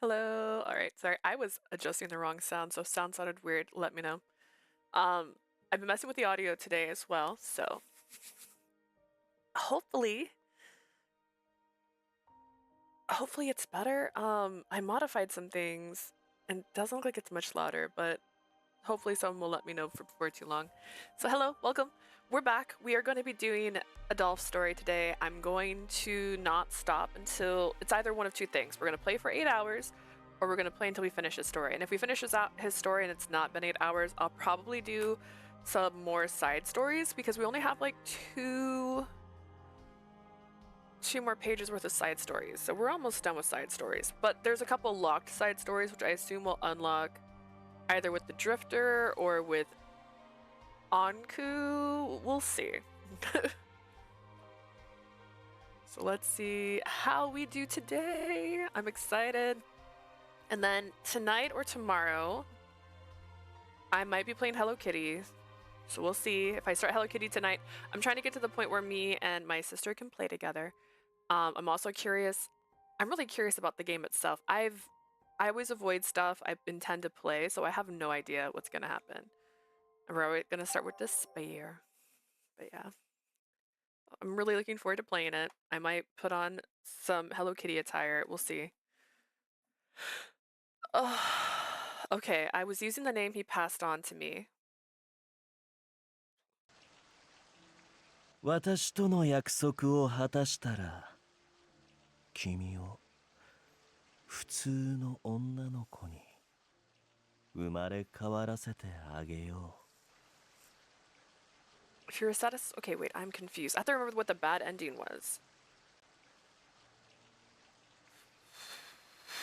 Hello. All right. Sorry, I was adjusting the wrong sound, so if sound sounded weird, let me know. Um, I've been messing with the audio today as well, so hopefully, hopefully it's better. I modified some things, and it doesn't look like it's much louder, but hopefully someone will let me know before too long. So hello, welcome. We're back. We are going to be doing Adolphe's story today. I'm going to not stop until it's either one of two things. We're going to play for 8 hours, or we're going to play until we finish his story. And if we finish his story and it's not been 8 hours, I'll probably do some more side stories because we only have like two more pages worth of side stories. So we're almost done with side stories. But there's a couple locked side stories, which I assume will unlock either with the Drifter or with Anku. We'll see. So let's see how we do today. I'm excited. And then tonight or tomorrow, I might be playing Hello Kitty. So we'll see if I start Hello Kitty tonight. I'm trying to get to the point where me and my sister can play together. I'm also curious. I'm really curious about the game itself. I always avoid stuff I intend to play, so I have no idea what's gonna happen. We're gonna start with Desespoir. But yeah. I'm really looking forward to playing it. I might put on some Hello Kitty attire. We'll see. Oh, okay, I was using the name he passed on to me. 私との約束を果たしたら君を普通の女の子に生まれ変わらせてあげよう If you're satisfied. Okay, wait, I'm confused. I have to remember what the bad ending was.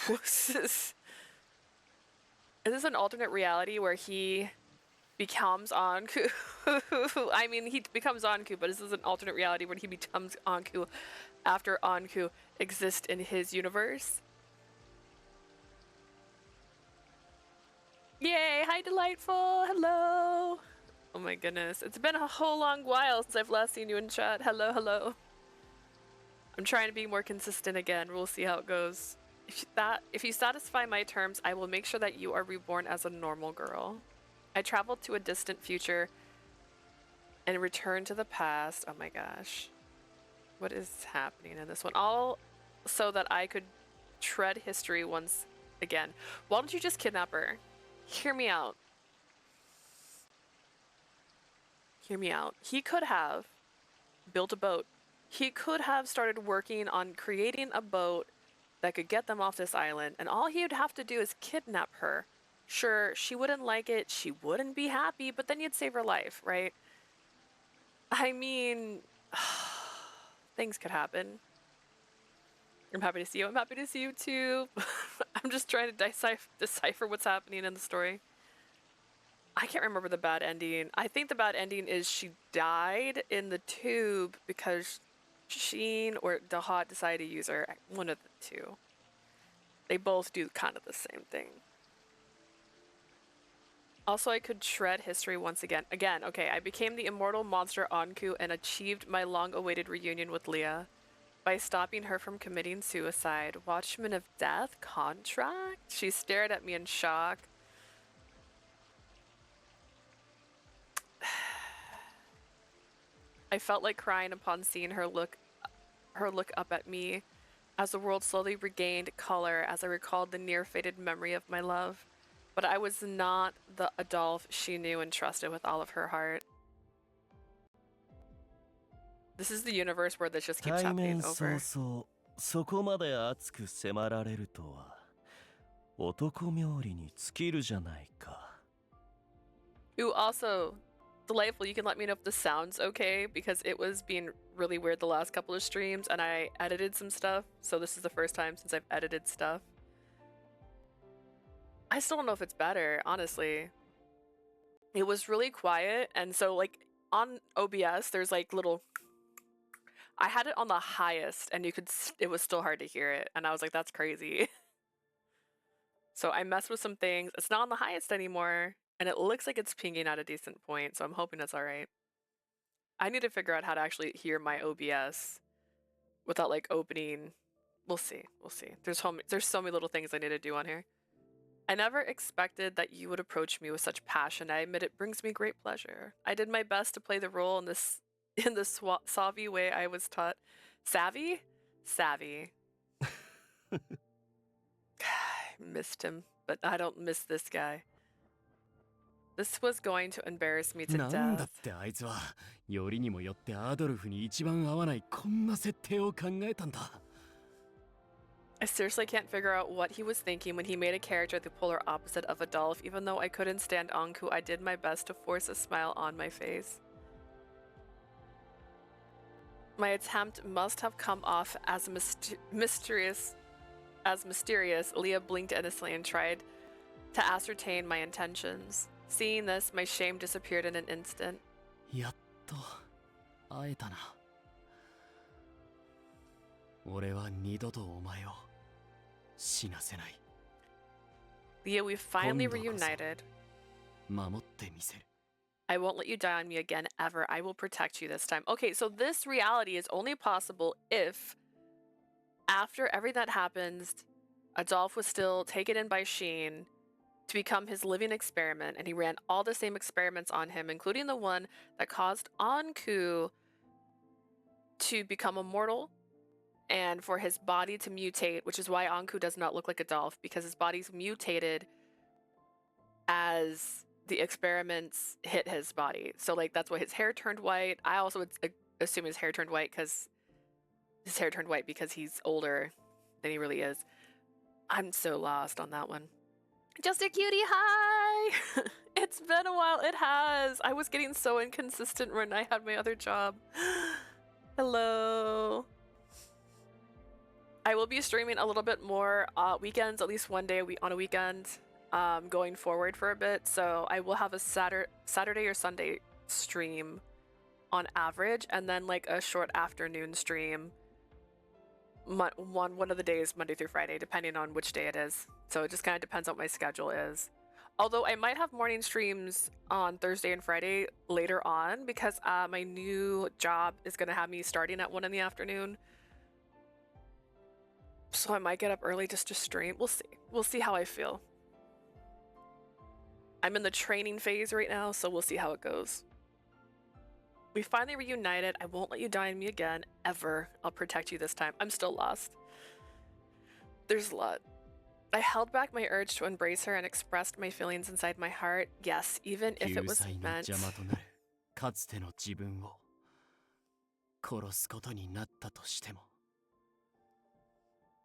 What's this? Is this an alternate reality where he becomes Anku? I mean, he becomes Anku, but is this an alternate reality where he becomes Anku after Anku exists in his universe? Yay! Hi, Delightful! Hello! Oh my goodness. It's been a whole long while since I've last seen you in chat. Hello, hello. I'm trying to be more consistent again. We'll see how it goes. If you satisfy my terms, I will make sure that you are reborn as a normal girl. I traveled to a distant future and returned to the past. Oh my gosh. What is happening in this one? All so that I could tread history once again. Why don't you just kidnap her? Hear me out. Hear me out. He could have built a boat. He could have started working on creating a boat that could get them off this island, and all he would have to do is kidnap her. Sure, she wouldn't like it, she wouldn't be happy, but then you'd save her life, right? I mean, things could happen. I'm happy to see you. I'm happy to see you too. I'm just trying to decipher what's happening in the story. I can't remember the bad ending. I think the bad ending is she died in the tube because Sheen or Dahat decided to use her. One of the two. They both do kind of the same thing. Also, I could shred history once again. Again, okay, I became the immortal monster Anku and achieved my long-awaited reunion with Leah by stopping her from committing suicide. Watchman of Death contract? She stared at me in shock. I felt like crying upon seeing her look up at me as the world slowly regained color as I recalled the near-faded memory of my love. But I was not the Adolphe she knew and trusted with all of her heart. This is the universe where this just keeps happening over. そこまで熱く迫られるとは男冥利に尽きるじゃないか Ooh, also, Delightful, you can let me know if the sound's okay because it was being really weird the last couple of streams and I edited some stuff, so this is the first time since I've edited stuff. I still don't know if it's better, honestly. It was really quiet, and so like on OBS there's like little, I had it on the highest and it was still hard to hear it, and I was like, that's crazy. So I messed with some things. It's not on the highest anymore, and it looks like it's pinging at a decent point, so I'm hoping it's alright. I need to figure out how to actually hear my OBS without like opening We'll see. We'll see. There's so many little things I need to do on here. I never expected that you would approach me with such passion. I admit it brings me great pleasure. I did my best to play the role in this in the savvy way I was taught. Savvy? Savvy. I missed him, but I don't miss this guy. This was going to embarrass me to なんだっ death. てあいつはよりにもよってアドルフに一番合わないこんな設定を考えたんだ。 I seriously can't figure out what he was thinking when he made a character the polar opposite of Adolphe. Even though I couldn't stand Anku, I did my best to force a smile on my face. My attempt must have come off as mysterious. Leah blinked innocently and tried to ascertain my intentions. Seeing this, my shame disappeared in an instant. やっと会えたな。俺は二度とお前を死なせない。 Leah, we finally reunited. 守ってみせる。 I won't let you die on me again, ever. I will protect you this time. Okay, so this reality is only possible if, after everything that happens, Adolphe was still taken in by Sheen to become his living experiment, and he ran all the same experiments on him, including the one that caused Anku to become immortal and for his body to mutate, which is why Anku does not look like Adolphe, because his body's mutated as the experiments hit his body. So like that's why his hair turned white. I also would assume his hair turned white because he's older than he really is. I'm so lost on that one. Just a cutie, hi! It's been a while. It has. I was getting so inconsistent when I had my other job. Hello. I will be streaming a little bit more weekends, at least one day on a weekend, going forward for a bit. So I will have a Saturday or Sunday stream on average, and then like a short afternoon stream one of the days, Monday through Friday, depending on which day it is. So it just kind of depends on what my schedule is. Although I might have morning streams on Thursday and Friday later on, because my new job is going to have me starting at 1 in the afternoon. So I might get up early just to stream. We'll see. We'll see how I feel. I'm in the training phase right now, so we'll see how it goes. We finally reunited. I won't let you die on me again, ever. I'll protect you this time. I'm still lost. There's a lot. I held back my urge to embrace her and expressed my feelings inside my heart. Yes, even if it was meant. 救済の邪魔となるかつての自分を殺すことになったとしても。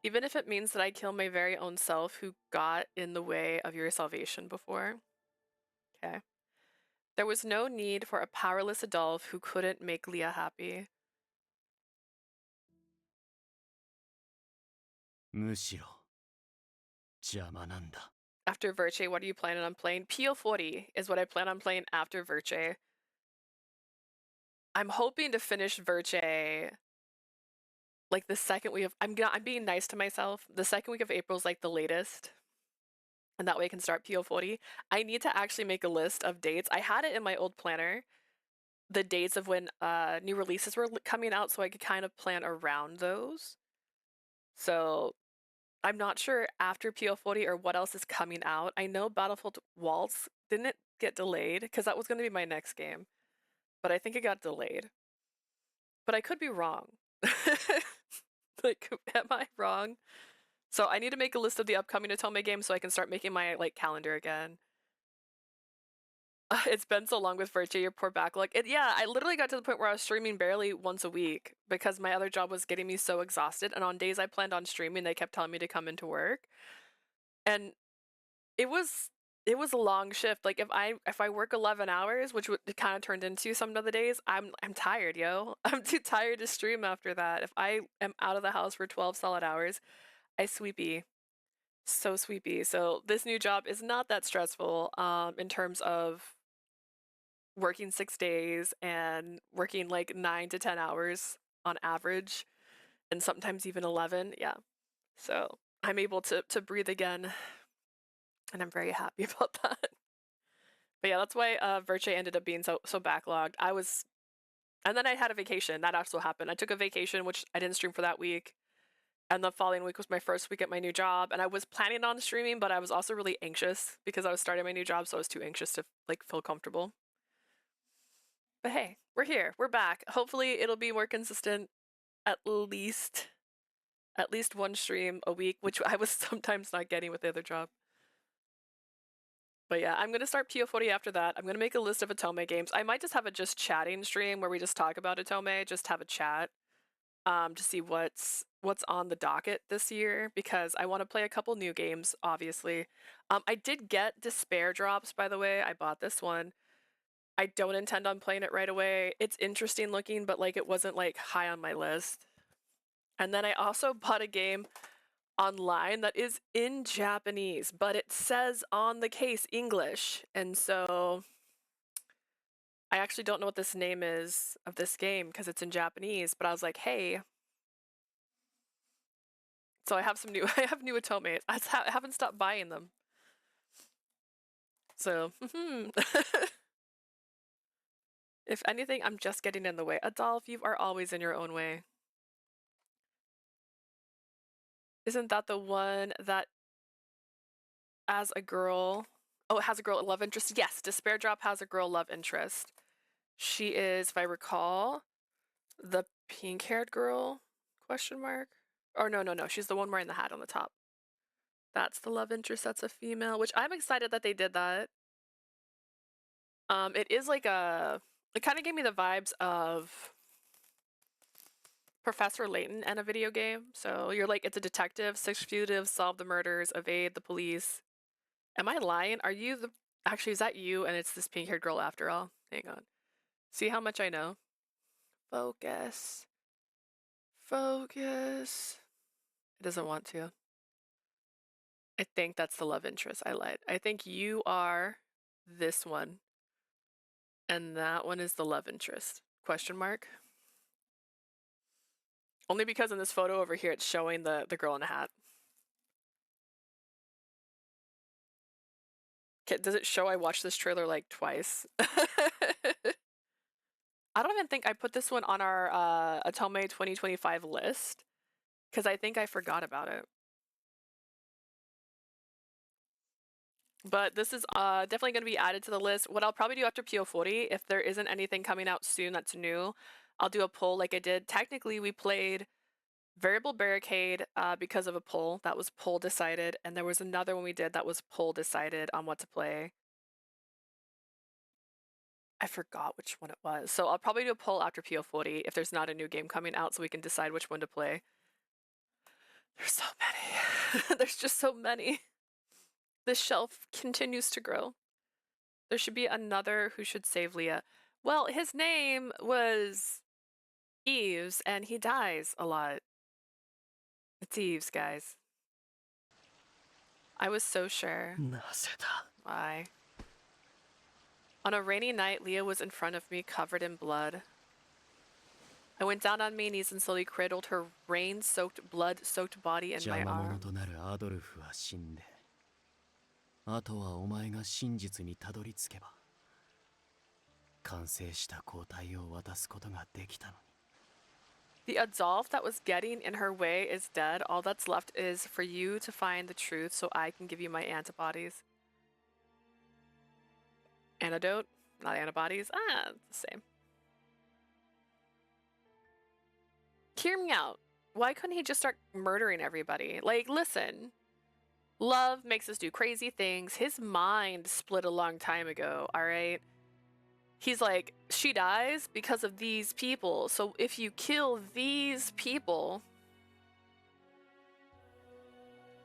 Even if it means that I kill my very own self who got in the way of your salvation before. Okay. There was no need for a powerless Adolphe who couldn't make Leah happy. むしろ邪魔なんだ。 After Virche, what are you planning on playing? PO40 is what I plan on playing after Virche. I'm hoping to finish Virche like the second week of I'm being nice to myself. The second week of April is like the latest. And that way I can start PO40. I need to actually make a list of dates. I had it in my old planner, the dates of when new releases were coming out, so I could kind of plan around those. So I'm not sure after PO40 or what else is coming out. I know Battlefield Waltz didn't get delayed because that was going to be my next game, but I think it got delayed. But I could be wrong. Like, am I wrong? So I need to make a list of the upcoming Otome games so I can start making my like calendar again. It's been so long with Virche, your poor backlog. Yeah, I literally got to the point where I was streaming barely once a week because my other job was getting me so exhausted. And on days I planned on streaming, they kept telling me to come into work. And it was a long shift. Like if I work 11 hours, which it kind of turned into some of the days, I'm tired, yo. I'm too tired to stream after that. If I am out of the house for 12 solid hours, I sweepy. So sweepy. So this new job is not that stressful in terms of working 6 days and working like 9 to 10 hours on average, and sometimes even 11. Yeah. So I'm able to breathe again, and I'm very happy about that. But yeah, that's why Virche ended up being so backlogged. And then I had a vacation. That also happened. I took a vacation, which I didn't stream for that week. And the following week was my first week at my new job, and I was planning on streaming, but I was also really anxious because I was starting my new job, so I was too anxious to like feel comfortable. But hey, we're here. We're back. Hopefully it'll be more consistent, at least one stream a week, which I was sometimes not getting with the other job. But yeah, I'm going to start PO40 after that. I'm going to make a list of Atome games. I might just have a just chatting stream where we just talk about Atome, just have a chat to see what's on the docket this year, because I want to play a couple new games, obviously. I did get Despair drops, by the way. I bought this one. I don't intend on playing it right away. It's interesting looking, but like it wasn't like high on my list. And then I also bought a game online that is in Japanese, but it says on the case English. And so I actually don't know what this name is of this game because it's in Japanese, but I was like, hey. So I have some new, I have new Atome. I haven't stopped buying them. So, if anything, I'm just getting in the way. Adolphe, you are always in your own way. Isn't that the one that as a girl, oh, it has a girl love interest? Yes, Despair Drop has a girl love interest. She is, if I recall, the pink-haired girl, question mark? Or no, she's the one wearing the hat on the top. That's the love interest, that's a female, which I'm excited that they did that. It is like it kind of gave me the vibes of Professor Layton and a video game. So you're like, it's a detective, 6 fugitives, solve the murders, evade the police. Am I lying? Are you the... Actually, is that you and it's this pink-haired girl after all? Hang on. See how much I know? Focus. Focus. It doesn't want to. I think that's the love interest. I lied. I think you are this one. And that one is the love interest. Question mark? Only because in this photo over here, it's showing the girl in a hat. Okay, does it show I watched this trailer like twice? I don't even think I put this one on our Atome 2025 list because I think I forgot about it. But this is definitely going to be added to the list. What I'll probably do after PO40, if there isn't anything coming out soon that's new, I'll do a poll like I did. Technically, we played Variable Barricade because of a poll. That was poll decided. And there was another one we did that was poll decided on what to play. I forgot which one it was. So I'll probably do a poll after PO40 if there's not a new game coming out so we can decide which one to play. There's so many. There's just so many. This shelf continues to grow. There should be another Who Should Save Leah. Well, his name was Eves, and he dies a lot. It's Eves, guys. I was so sure. Why? On a rainy night, Leah was in front of me, covered in blood. I went down on my knees and slowly cradled her rain-soaked, blood-soaked body in my arms. となるアドルフは死んで、あとはお前が真実にたどり着けば、完成した抗体を渡すことができたのに。The Adolphe that was getting in her way is dead. All that's left is for you to find the truth so I can give you my antibodies. Antidote? Not antibodies? Ah, it's the same. Hear me out. Why couldn't he just start murdering everybody? Like, listen. Love makes us do crazy things. His mind split a long time ago, alright? He's like, she dies because of these people. So if you kill these people,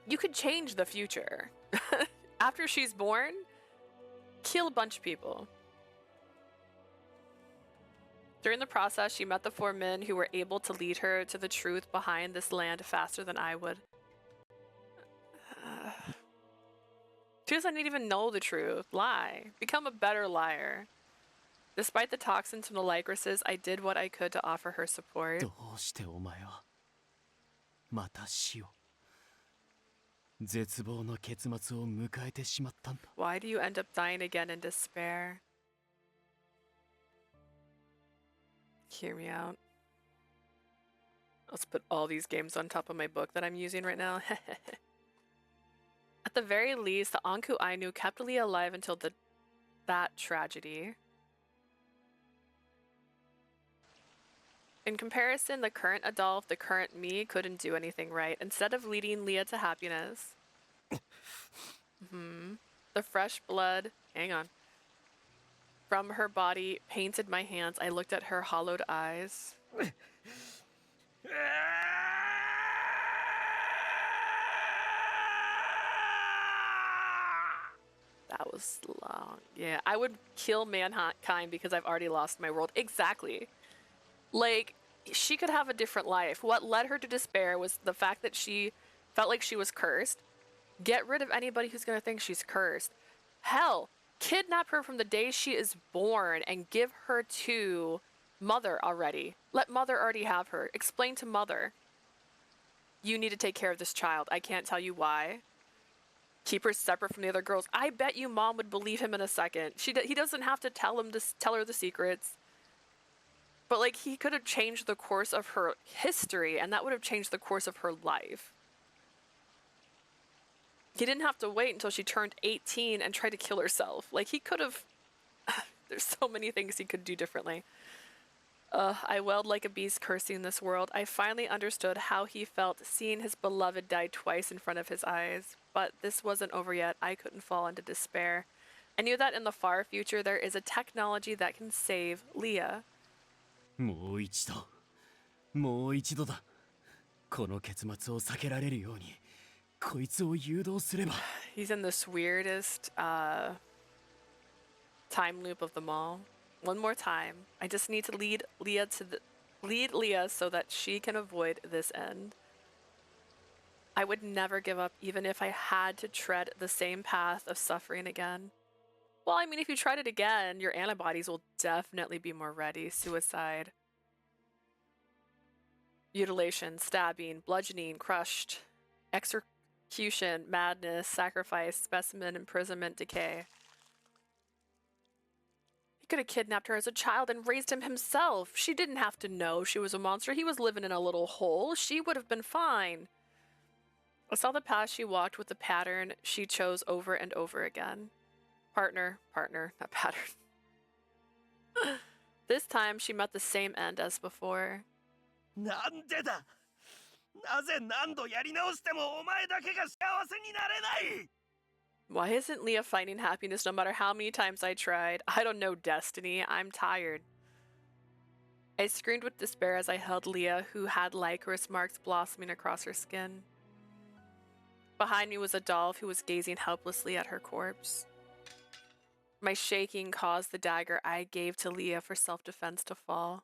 you could change the future. After she's born, kill a bunch of people. During the process, she met the 4 men who were able to lead her to the truth behind this land faster than I would. She doesn't even know the truth. Lie. Become a better liar. Despite the toxins from the Lycorises, I did what I could to offer her support. どうしてお前はまた死を絶望の結末を迎えてしまったんだ。 Why do you end up dying again in despair? Hear me out. Let's put all these games on top of my book that I'm using right now. At the very least, the Anku Ainu kept Leah alive until that tragedy. In comparison, the current Adolphe, the current me, couldn't do anything right. Instead of leading Leah to happiness, the fresh blood, hang on, from her body painted my hands. I looked at her hollowed eyes. That was long. Yeah, I would kill mankind because I've already lost my world. Exactly. Like, she could have a different life. What led her to despair was the fact that she felt like she was cursed. Get rid of anybody who's going to think she's cursed. Hell, kidnap her from the day she is born and give her to Mother already. Let Mother already have her. Explain to Mother, you need to take care of this child. I can't tell you why. Keep her separate from the other girls. I bet you Mom would believe him in a second. He doesn't have to tell her the secrets. But like, he could have changed the course of her history, and that would have changed the course of her life. He didn't have to wait until she turned 18 and try to kill herself. Like, he could have... There's so many things he could do differently. I wailed like a beast cursing this world. I finally understood how he felt seeing his beloved die twice in front of his eyes. But this wasn't over yet. I couldn't fall into despair. I knew that in the far future there is a technology that can save Leah. もう一度、もう一度だ。この結末を避けられるように、こいつを誘導すれば。He's in this weirdest time loop of them all. One more time. I just need to lead Leah so that she can avoid this end. I would never give up even if I had to tread the same path of suffering again. Well, I mean, if you tried it again, your antibodies will definitely be more ready. Suicide. Mutilation, stabbing, bludgeoning, crushed, execution, madness, sacrifice, specimen, imprisonment, decay. He could have kidnapped her as a child and raised him himself. She didn't have to know she was a monster. He was living in a little hole. She would have been fine. I saw the path she walked with the pattern she chose over and over again. Partner, not pattern. This time she met the same end as before. なんでだ。なぜ何度やり直してもお前だけが幸せになれない。 Why isn't Leah finding happiness no matter how many times I tried? I don't know, Destiny. I'm tired. I screamed with despair as I held Leah, who had Lycoris marks blossoming across her skin. Behind me was Adolphe, who was gazing helplessly at her corpse. My shaking caused the dagger I gave to Leah for self-defense to fall.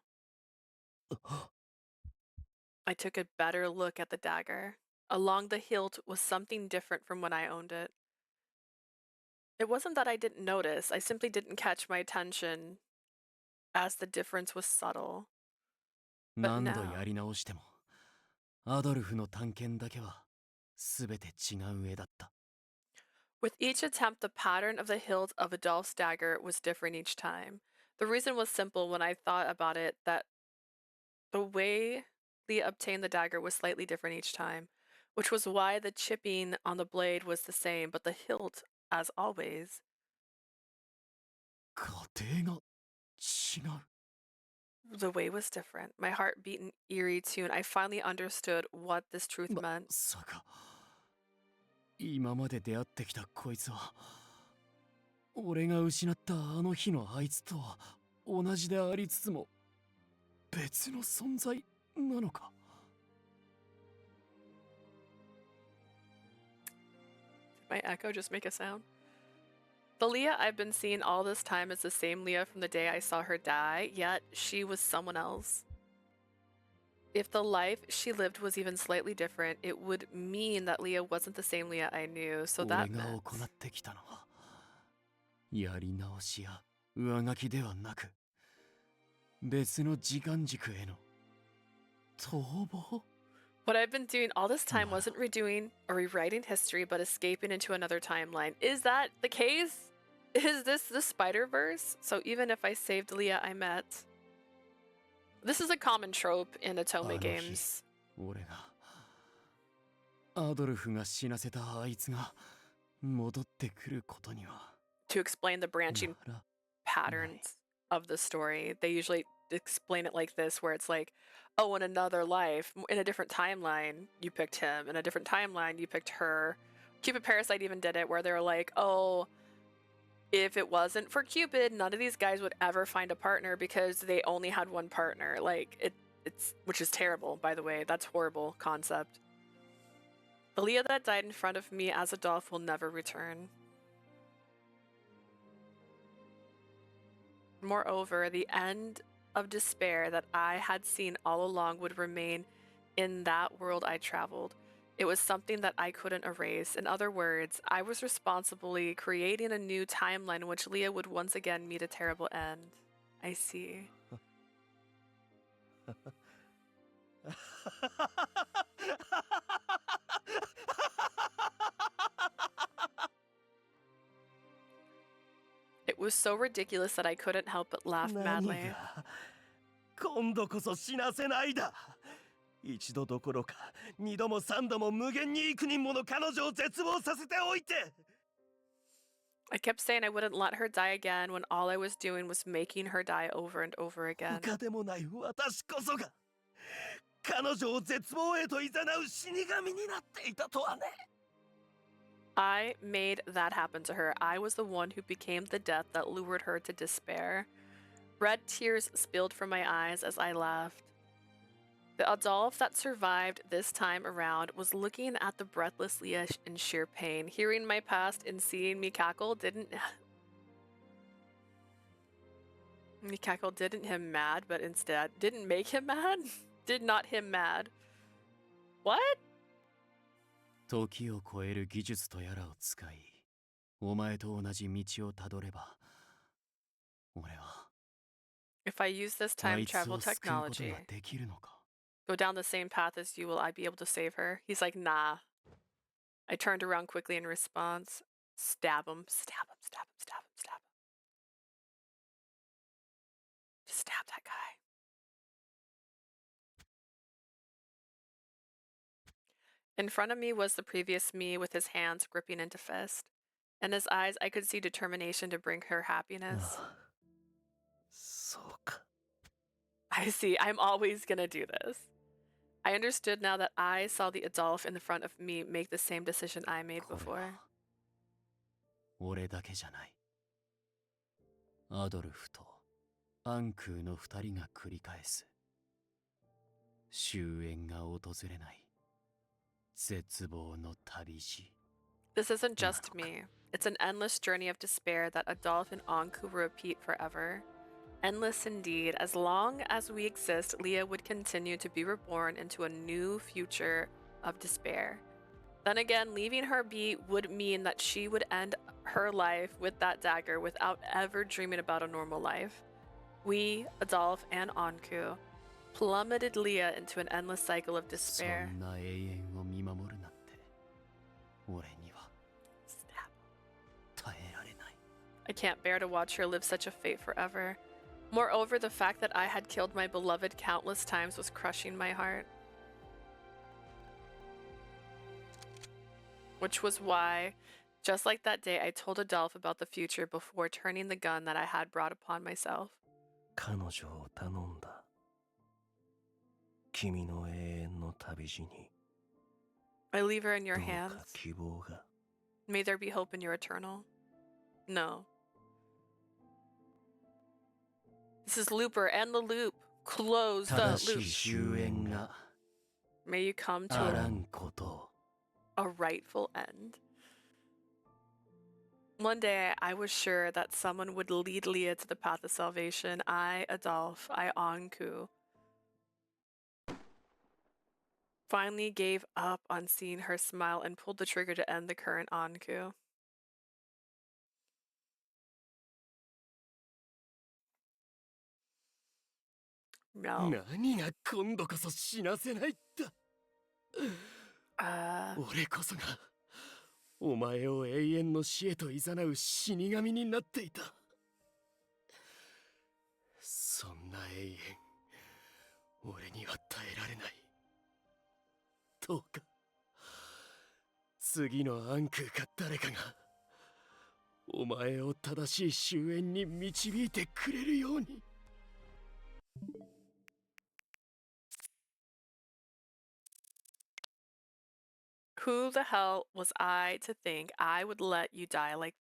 I took a better look at the dagger. Along the hilt was something different from when I owned it. It wasn't that I didn't notice, I simply didn't catch my attention as the difference was subtle. But 何度 now, やり直しても、アドルフの探検だけはすべて違う絵だった。 with each attempt, the pattern of the hilt of Adolphe's dagger was different each time. The reason was simple when I thought about it, that the way Leah obtained the dagger was slightly different each time, which was why the chipping on the blade was the same, but the hilt, as always. 過程が違う。 The way was different. My heart beat an eerie tune. I finally understood what this truth meant. まさか、今まで出会ってきたこいつは、俺が失ったあの日のあいつとは同じでありつつも、別の存在なのか。 My echo just make a sound. The Leah I've been seeing all this time is the same Leah from the day I saw her die, yet she was someone else. If the life she lived was even slightly different, it would mean that Leah wasn't the same Leah I knew, so that 俺が meant... 行ってきたのは、やり直しや上書きではなく、別の時間軸への逃亡。 What I've been doing all this time wasn't redoing or rewriting history, but escaping into another timeline. Is that the case? Is this the Spider-Verse? So even if I saved Leah I met... This is a common trope in Otome games. 俺がアドルフが死なせたあいつが戻ってくることには To explain the な branching ら patterns of the story, they usually explain it like this, where it's like, oh, in another life, in a different timeline, you picked him. In a different timeline, you picked her. Cupid Parasite even did it, where they're like, oh, if it wasn't for Cupid, none of these guys would ever find a partner because they only had one partner. Like, it's which is terrible, by the way. That's horrible concept. The Leah that died in front of me as Adolphe will never return. Moreover, the end of despair that I had seen all along would remain in that world I traveled. It was something that I couldn't erase. In other words, I was responsibly creating a new timeline in which Leah would once again meet a terrible end. I see. It was so ridiculous that I couldn't help but laugh 何 madly. が今度こそ死なせないだ。一度どころか二度も三度も無限に幾人もの彼女を絶望させておいて。 I kept saying I wouldn't let her die again when all I was doing was making her die over and over again. 他でもない私こそが彼女を絶望へと誘う死神になっていたとはね。 I made that happen to her. I was the one who became the death that lured her to despair. Red tears spilled from my eyes as I laughed. The Adolphe that survived this time around was looking at the breathless Leah in sheer pain. Hearing my past and seeing me cackle didn't him mad, but instead didn't make him mad? Did not him mad. What? 時を超える技術とやらを使い、お前と同じ道をたどれば、俺は If I use this あ time いつを travel 救うこと technology, ができるのか。 go down the same path as you, will I be able to save her? He's like, nah. I turned around quickly in response. Stab him, stab him, stab him, stab him, stab him. Just stab that guy. In front of me was the previous me with his hands gripping into fist. In his eyes, I could see determination to bring her happiness. そうか。 I see, I'm always gonna do this. I understood now that I saw the Adolphe in the front of me make the same decision I made これ before. は俺だけじゃない。アドルフとアンクーの二人が繰り返す。終焉が訪れない。絶望の旅路。 This isn't just me. It's an endless journey of despair that Adolphe and Anku repeat forever. Endless indeed. As long as we exist, Leah would continue to be reborn into a new future of despair. Then again, leaving her be would mean that she would end her life with that dagger without ever dreaming about a normal life. We, Adolphe and Anku, plummeted Leah into an endless cycle of そ despair. んな永遠を見守るなんて、俺には Stab. 耐えられない。 I can't bear to watch her live such a fate forever. Moreover, the fact that I had killed my beloved countless times was crushing my heart. Which was why, just like that day, I told Adolphe about the future before turning the gun that I had brought upon myself. 彼女を頼んだ。君の永遠の旅路に I leave her in ど your うか hands. 希望が。 May there be hope in your eternal. No. This is Looper and the loop. Close the 正し loop. い終焉が May you come あ to らんことを。 a rightful end. One day, I was sure that someone would lead Leah to the path of salvation. I, Adolphe, I, Anku, finally gave up on seeing her smile and pulled the trigger to end the current Anku. No. 何が今度こそ死なせないだ。俺こそがお前を永遠の死へと誘う死神になっていた。そんな永遠、俺には耐えられない。どうか次のアンクーか誰かがお前を正しい終焉に導いてくれるように。Who the hell was I to think I would let you die like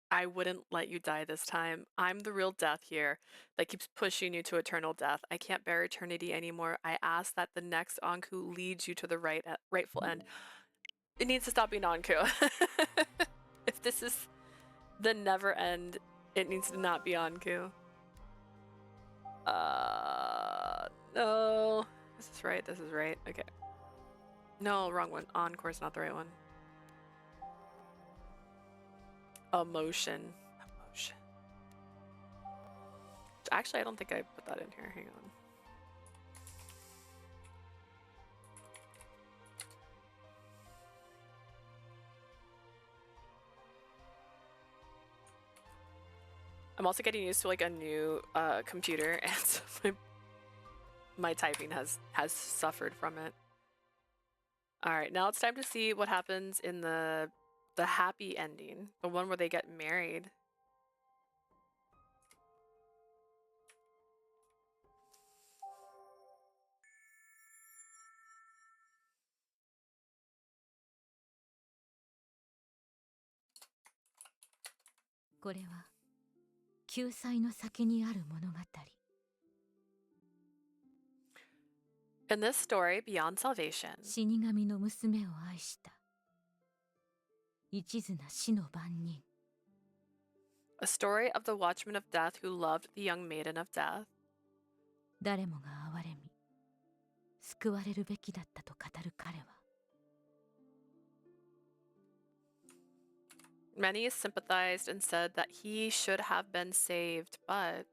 I wouldn't let you die this time. I'm the real death here that keeps pushing you to eternal death. I can't bear eternity anymore. I ask that the next Anku leads you to the rightful end. It needs to stop being Anku. If this is the never end, it needs to not be Anku. No. This is right. This is right. Okay. No, wrong one. Encore's not the right one. Emotion. Emotion. Actually, I don't think I put that in here. Hang on. I'm also getting used to like a new computer, and so my typing has suffered from it. All right, now it's time to see what happens in the happy ending, the one where they get married. In this story, Beyond Salvation, 死神の娘を愛した一途な死の番人 a story of the Watchman of Death who loved the young maiden of death. 誰もが憐れみ救われるべきだったと語る彼は Many sympathized and said that he should have been saved, but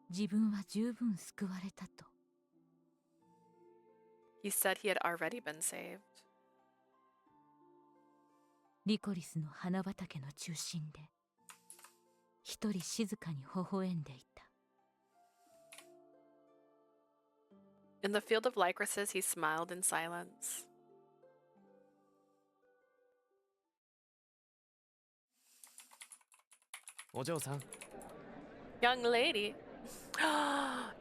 自分は十分救われたと he said he had already been saved. リコリスの花畑の中心で一人静かに微笑んでいた In the field of Lycoris, he smiled in silence. Young lady.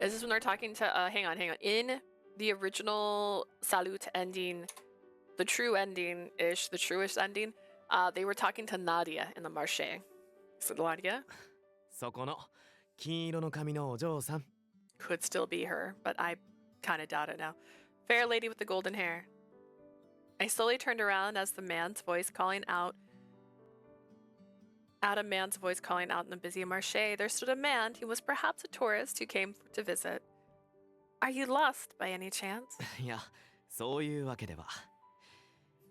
Is this when they're talking to hang on. In the original Salut ending, the true ending-ish, the truest ending, they were talking to Nadia in the Marche. So Nadia そこの金色の髪のお嬢さん could still be her, but I kind of doubt it now. Fair lady with the golden hair. I slowly turned around as the man's voice calling out. At a man's voice calling out in the busy marché, there stood a man who was perhaps a tourist who came to visit. Are you lost by any chance? いやそういうわけでは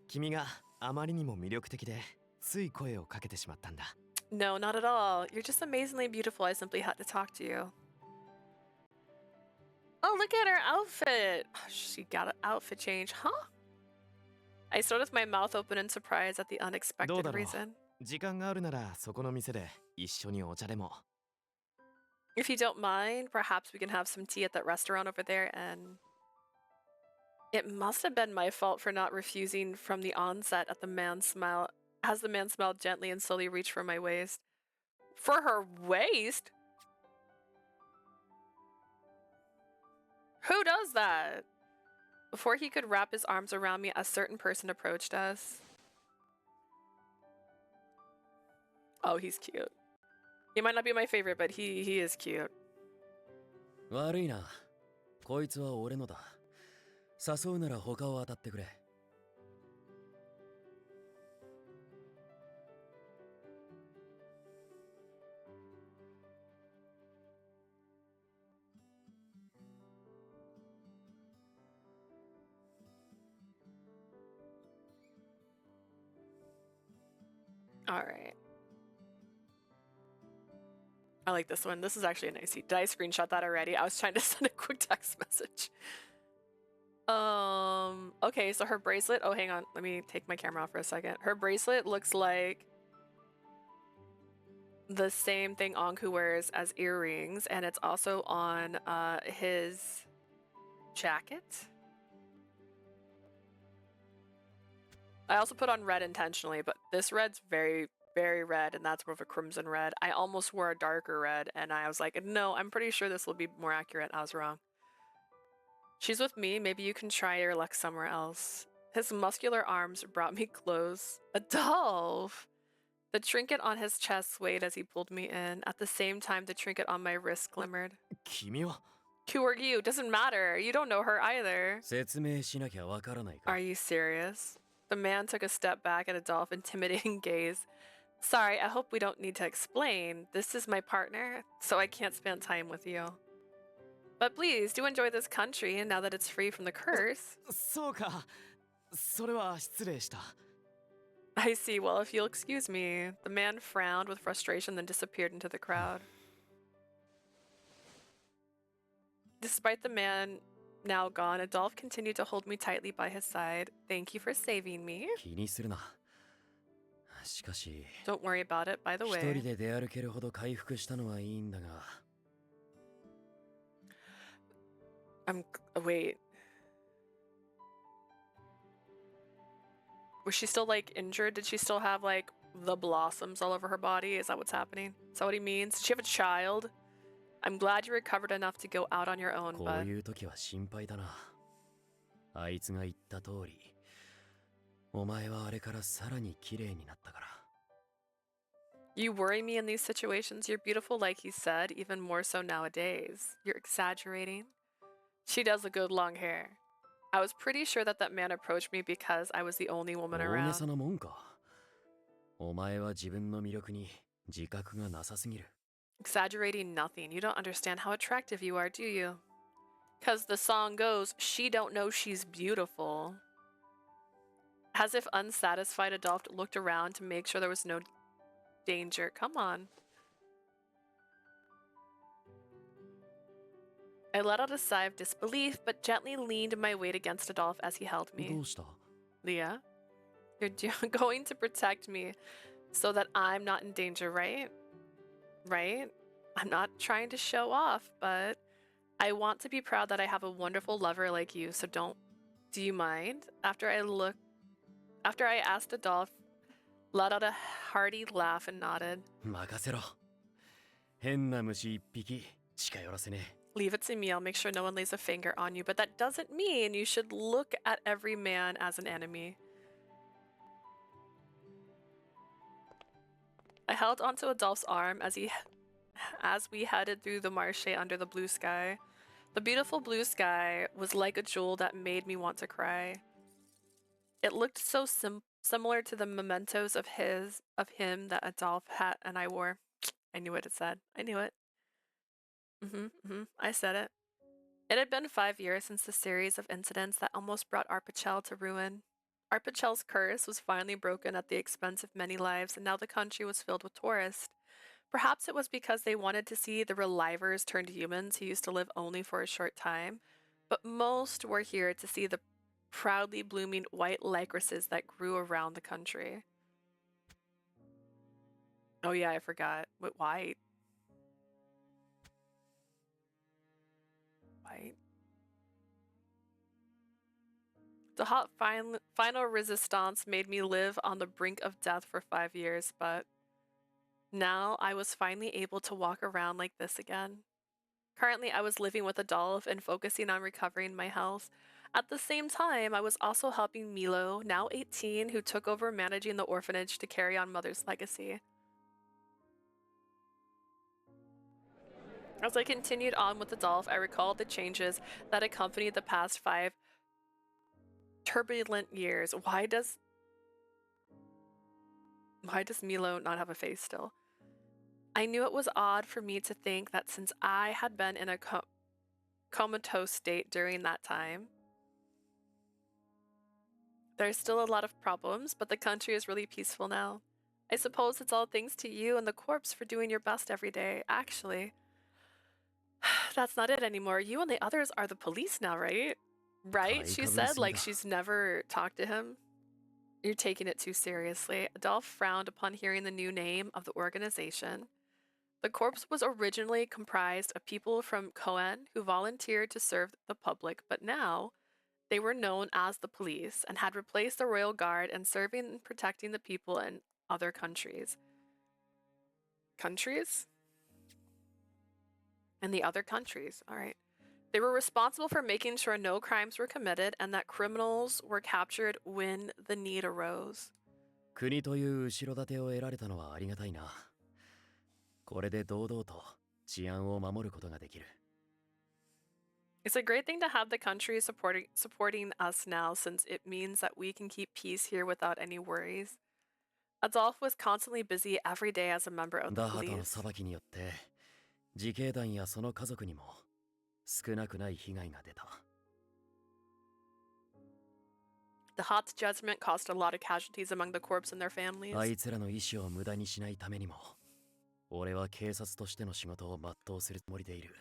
君があまりにも魅力的でつい声をかけてしまったんだ No, not at all. You're just amazingly beautiful. I simply had to talk to you. Oh, look at her outfit. She got an outfit change, huh? I stood with my mouth open in surprise at the unexpected reason. 時間があるならそこの店で一緒にお茶でも If you don't mind, perhaps we can have some tea at that restaurant over there and... It must have been my fault for not refusing from the onset at the man's smile as the man smiled gently and slowly reached for my waist. For her waist? Who does that? Before he could wrap his arms around me, a certain person approached us. Oh, he's cute. He might not be my favorite, but he is cute. 悪いなこいつは俺のだ誘うなら他を当たってくれ All right. I like this one. This is actually a nice seat. Did I screenshot that already? I was trying to send a quick text message. Okay, so her bracelet. Oh, hang on. Let me take my camera off for a second. Her bracelet looks like the same thing Anku wears as earrings, and it's also on his jacket. I also put on red intentionally, but this red's very, very red, and that's more of a crimson red. I almost wore a darker red, and I was like, no, I'm pretty sure this will be more accurate. I was wrong. She's with me. Maybe you can try your luck somewhere else. His muscular arms brought me close. Adolphe! The trinket on his chest swayed as he pulled me in. At the same time, the trinket on my wrist glimmered. 君は Who are you? Doesn't matter. You don't know her either. 説明しなきゃわからないか Are you serious? The man took a step back at Adolphe, intimidating gaze. Sorry, I hope we don't need to explain. This is my partner, so I can't spend time with you. But please, do enjoy this country now that it's free from the curse. そうかそれは失礼した I see. Well, if you'll excuse me. The man frowned with frustration, then disappeared into the crowd. Despite the man now gone, Adolphe continued to hold me tightly by his side. Thank you for saving me. 気にするなしかし Don't worry about it, by the 一人 way. で出歩けるほど回復したのはいいんだが Wait. Was she still, like, injured? Did she still have, like, the blossoms all over her body? Is that what's happening? Is that what he means? Did she have a child? I'm glad you recovered enough to go out on your own, こ but... ういう時は心配だなあいつが言った通りお前はあれからさらに綺麗になったから You worry me in these situations. You're beautiful, like he said, even more so nowadays. You're exaggerating. She does look good long hair. I was pretty sure that that man approached me because I was the only woman 大げ around. さなもんかお前は自分の魅力に自覚がなさすぎる Exaggerating nothing. You don't understand how attractive you are, do you? Because the song goes, she don't know she's beautiful. As if unsatisfied, Adolphe looked around to make sure there was no danger. Come on. I let out a sigh of disbelief, but gently leaned my weight against Adolphe as he held ど me. うした Leah, you're going to protect me so that I'm not in danger, right? Right? I'm not trying to show off, but I want to be proud that I have a wonderful lover like you, so do you mind? After I asked Adolphe, let out a hearty laugh and nodded. 任せろ変な虫一匹近寄らせね Leave it to me, I'll make sure no one lays a finger on you, but that doesn't mean you should look at every man as an enemy. I held onto Adolphe's arm as we headed through the marche under the blue sky. The beautiful blue sky was like a jewel that made me want to cry. It looked so similar to the mementos of him that Adolphe had and I wore. I knew what it said. I knew it. I said it. It had been 5 years since the series of incidents that almost brought Arpachel to ruin. Arpachel's curse was finally broken at the expense of many lives, and now the country was filled with tourists. Perhaps it was because they wanted to see the relivers turn to humans who used to live only for a short time, but most were here to see the proudly blooming white lycorises that grew around the country. Oh yeah, I forgot. What, white? White. The hot final resistance made me live on the brink of death for 5 years, but now I was finally able to walk around like this again. Currently, I was living with Adolphe and focusing on recovering my health. At the same time, I was also helping Milo, now 18, who took over managing the orphanage to carry on Mother's legacy. As I continued on with Adolphe, I recalled the changes that accompanied the past 5 turbulent years. Why does Milo not have a face still? I knew it was odd for me to think that since I had been in a comatose state during that time, there's still a lot of problems, but the country is really peaceful now. I suppose it's all thanks to you and the corpse for doing your best every day. Actually, that's not it anymore. You and the others are the police now, right? Right? She said like she's never talked to him. You're taking it too seriously. Adolphe frowned upon hearing the new name of the organization. The corps was originally comprised of people from Cohen who volunteered to serve the public, but now They were known as the police and had replaced the royal guard and serving and protecting the people in other countries. Countries? In the other countries, all right. They were responsible for making sure no crimes were committed and that criminals were captured when the need arose. 国という後ろ盾を得られたのはありがたいな。これで堂々と治安を守ることができる。It's a great thing to have the country supporting us now, since it means that we can keep peace here without any worries. Adolphe was constantly busy every day as a member of the ダハトの police. 裁きによって自警団やその家族にも少なくない被害が出た。The Hot's judgment caused a lot of casualties among the corps and their families. あいつらの意志を無駄にしないためにも、俺は警察としての仕事を全うするつもりでいる。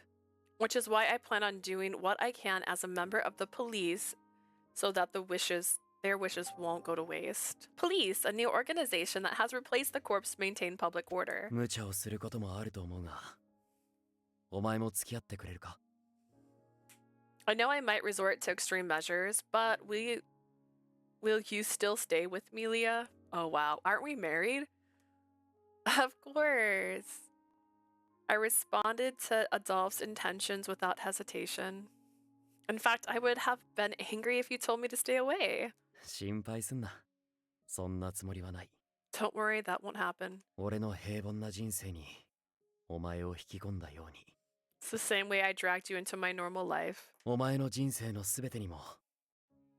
Which is why I plan on doing what I can as a member of the police so that their wishes won't go to waste. Police, a new organization that has replaced the corps to maintain public order. 無茶をすることもあると思うが、お前も付き合ってくれるか？ I know I might resort to extreme measures, but will you still stay with me, Leah? Oh wow, aren't we married? Of course. I responded to Adolphe's intentions without hesitation. In fact, I would have been angry if you told me to stay away. 心配すんな。そんなつもりはない。 Don't worry, that won't happen. 俺の平凡な人生にお前を引き込んだように。 It's the same way I dragged you into my normal life. お前の人生のすべてにも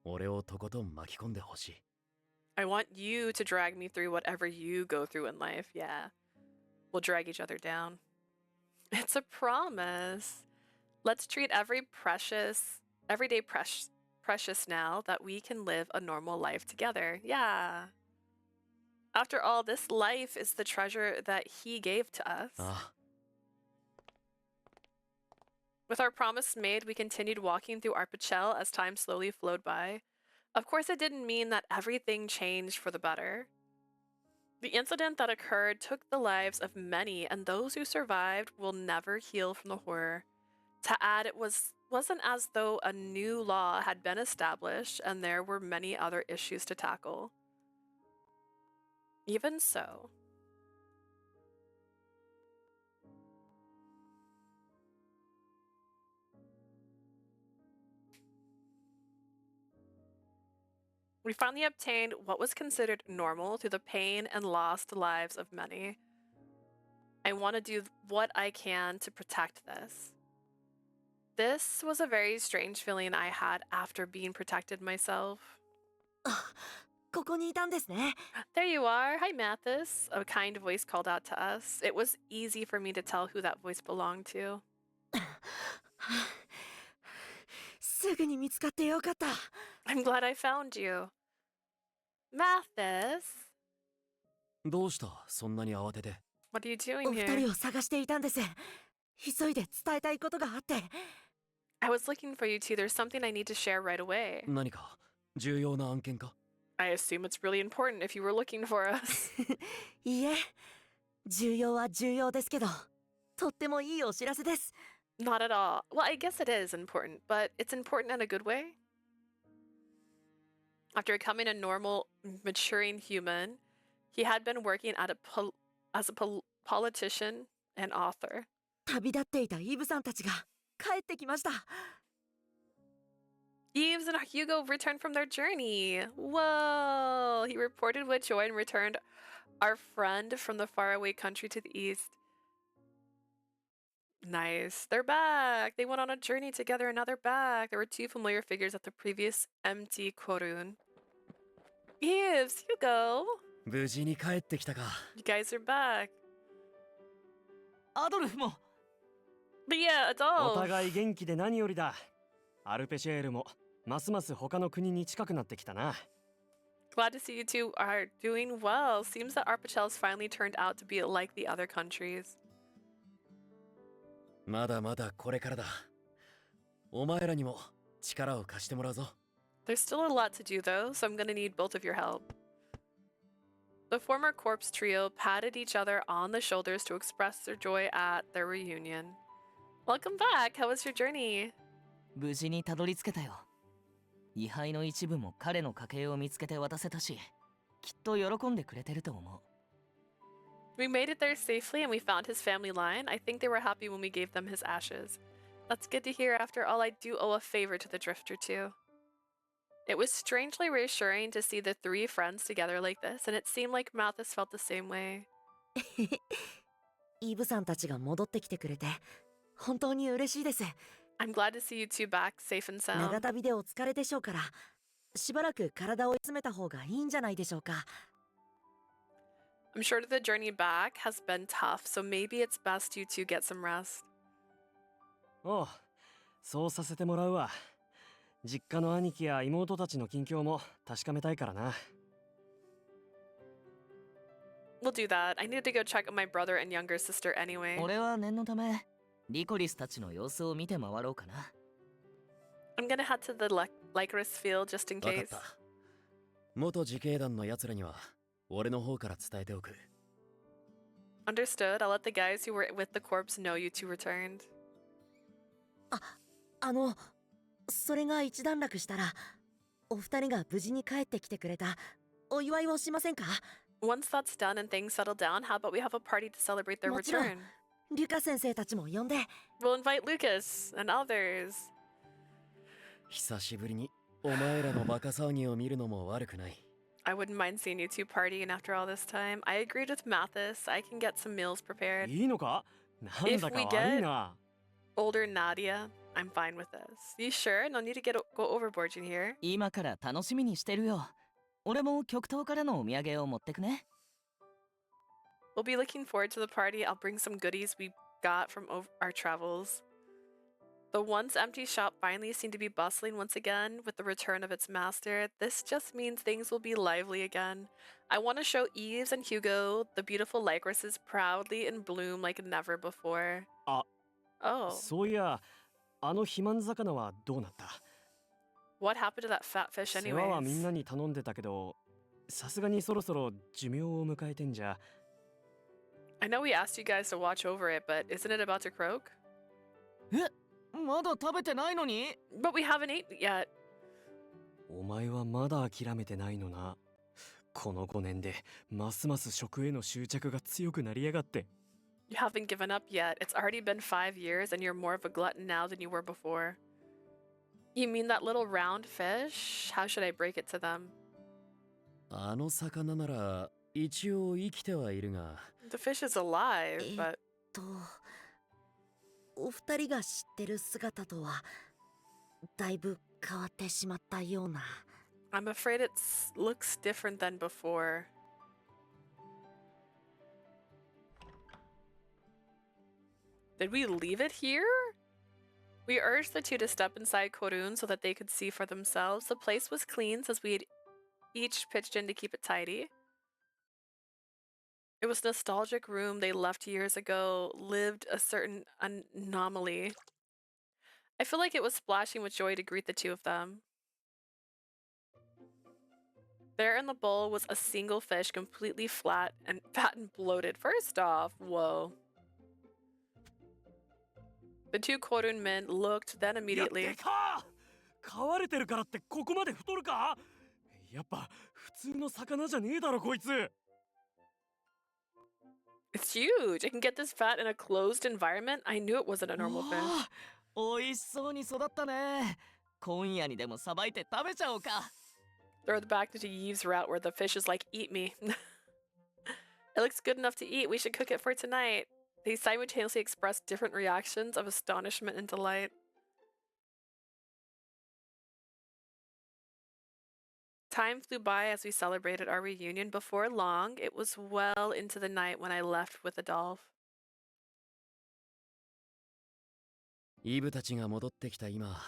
俺をとことん巻き込んでほしい。 I want you to drag me through whatever you go through in life, yeah. We'll drag each other down. It's a promise. Let's treat everyday precious now that we can live a normal life together. Yeah. After all, this life is the treasure that he gave to us. ああ、 With our promise made, we continued walking through Arpichel as time slowly flowed by. Of course, it didn't mean that everything changed for the better. The incident that occurred took the lives of many, and those who survived will never heal from the horror. To add, it wasn't as though a new law had been established and there were many other issues to tackle. Even so, we finally obtained what was considered normal through the pain and lost lives of many. I want to do what I can to protect this. This was a very strange feeling I had after being protected myself. ここにいたんですね。 There you are. Hi, Mathis. A kind voice called out to us. It was easy for me to tell who that voice belonged to. すぐに見つかってよかった。 I'm glad I found you. Mathis? どうしたそんなに慌てて。 What are you doing お二 here? 人を探していたんです。急いで伝えたいことがあって。 I was looking for you two. There's something I need to share right away. 何か重要な案件か？ I assume it's really important if you were looking for us. いいえ、重要は重要ですけど、とってもいいお知らせです。 Not at all. Well, I guess it is important, but it's important in a good way. After becoming a normal, maturing human, he had been working as a politician and author. 旅立っていたイブさんたちが帰ってきました。 Yves and Hugo returned from their journey. Whoa! He reported with joy and returned our friend from the faraway country to the east. Nice. They're back. They went on a journey together and now they're back. There were two familiar figures at the previous empty Korun. Yves, Hugo. 無事に帰ってきたか。 You guys are back. アドルフも Leah, お Adolphe. 互い元気で何よりだ。アルペシエールもますます他の国に近くなってきたな。 Glad to see you two are doing well. Seems that Arpichel's finally turned out to be like the other countries. まだまだこれからだ。お前らにも力を貸してもらうぞ。 There's still a lot to do though, so I'm gonna need both of your help. The former corpse trio patted each other on the shoulders to express their joy at their reunion. Welcome back! How was your journey? 無事にたどり着けたよ。位牌の一部も彼の家系を見つけて渡せたし、きっと喜んでくれてると思う。We made it there safely and we found his family line. I think they were happy when we gave them his ashes. That's good to hear. After all, I do owe a favor to the Drifter too. It was strangely reassuring to see the three friends together like this, and it seemed like Mathis felt the same way. イブさんたちが戻ってきてくれて本当に嬉しいです。 I'm glad to see you two back, safe and 長 sound. 旅でお疲れでしょうからしばらく体を休めた方がいいんじゃないでしょうか。 I'm sure the journey back has been tough, so maybe it's best you two get some rest. おう、そうさせてもらうわ。実家の兄貴や妹たちの近況も確かめたいからな。We'll do that. I need to go check on my brother and younger sister anyway. 俺は念のためリコリスたちの様子を見て回ろうかな。I'm gonna head to the Lycoris field just in わかっ case. た。元自警団の奴らには俺の方から伝えておく。 Understood. I'll let the guys who were with the corpse know you two returned. それが一段落したらお二人が無事に帰ってきてくれたお祝いをしませんか。 Once that's done and things settle down, how about we have a party to celebrate their もちろん return? リュカ先生たちも呼んで。 We'll invite Lucas and others. 久しぶりにお前らのバカ騒ぎを見るのも悪くない。 I wouldn't mind seeing you two partying after all this time. I agreed with Mathis. I can get some meals prepared. いいのか？なんだか If we 悪いな。 Older Nadia, I'm fine with this. You sure? No need to go overboard in here. 今から楽しみにしてるよ。俺も極東からのお土産を持ってくね。 We'll be looking forward to the party. I'll bring some goodies we got from our travels. The once empty shop finally seemed to be bustling once again with the return of its master. This just means things will be lively again. I want to show Eves and Hugo the beautiful Lycorises proudly in bloom like never before. Ah. Oh. そういや、あの肥満魚はどうなった？ What happened to that fat fish 世話はみん anyways? なに頼んでたけど、さすがにそろそろ寿命を迎えてんじゃ。 I know we asked you guys to watch over it, but isn't it about to croak? まだ食べてないのに。 But we haven't eaten it yet. お前はまだ諦めてないのな。この5年でますます食への執着が強くなりやがって。 You haven't given up yet. It's already been 5 years and you're more of a glutton now than you were before. You mean that little round fish? How should I break it to them? あの魚なら一応生きてはいるが。 The fish is alive, but お二人が知ってる姿とはだいぶ変わってしまったような。 I'm afraid it looks different than before. Did we leave it here? We urged the two to step inside Korun so that they could see for themselves. The place was clean since we had each pitched in to keep it tidy. It was a nostalgic room they left years ago, lived a certain anomaly. I feel like it was splashing with joy to greet the two of them. There in the bowl was a single fish, completely fat and bloated. First off, whoa. The two Korun men looked, then immediately. やってか！飼われてるからってここまで太るか？やっぱ普通の魚じゃねえだろこいつ。 It's huge. It can get this fat in a closed environment. I knew it wasn't a normal fish. おいしそうに育ったね。今夜にでもさばいて食べちゃおうか。 Throw it back into Yves' route where the fish is like, eat me. It looks good enough to eat. We should cook it for tonight. They simultaneously expressed different reactions of astonishment and delight. Time flew by as we celebrated our reunion. Before long, it was well into the night when I left with Adolphe. イブたちが戻ってきた今、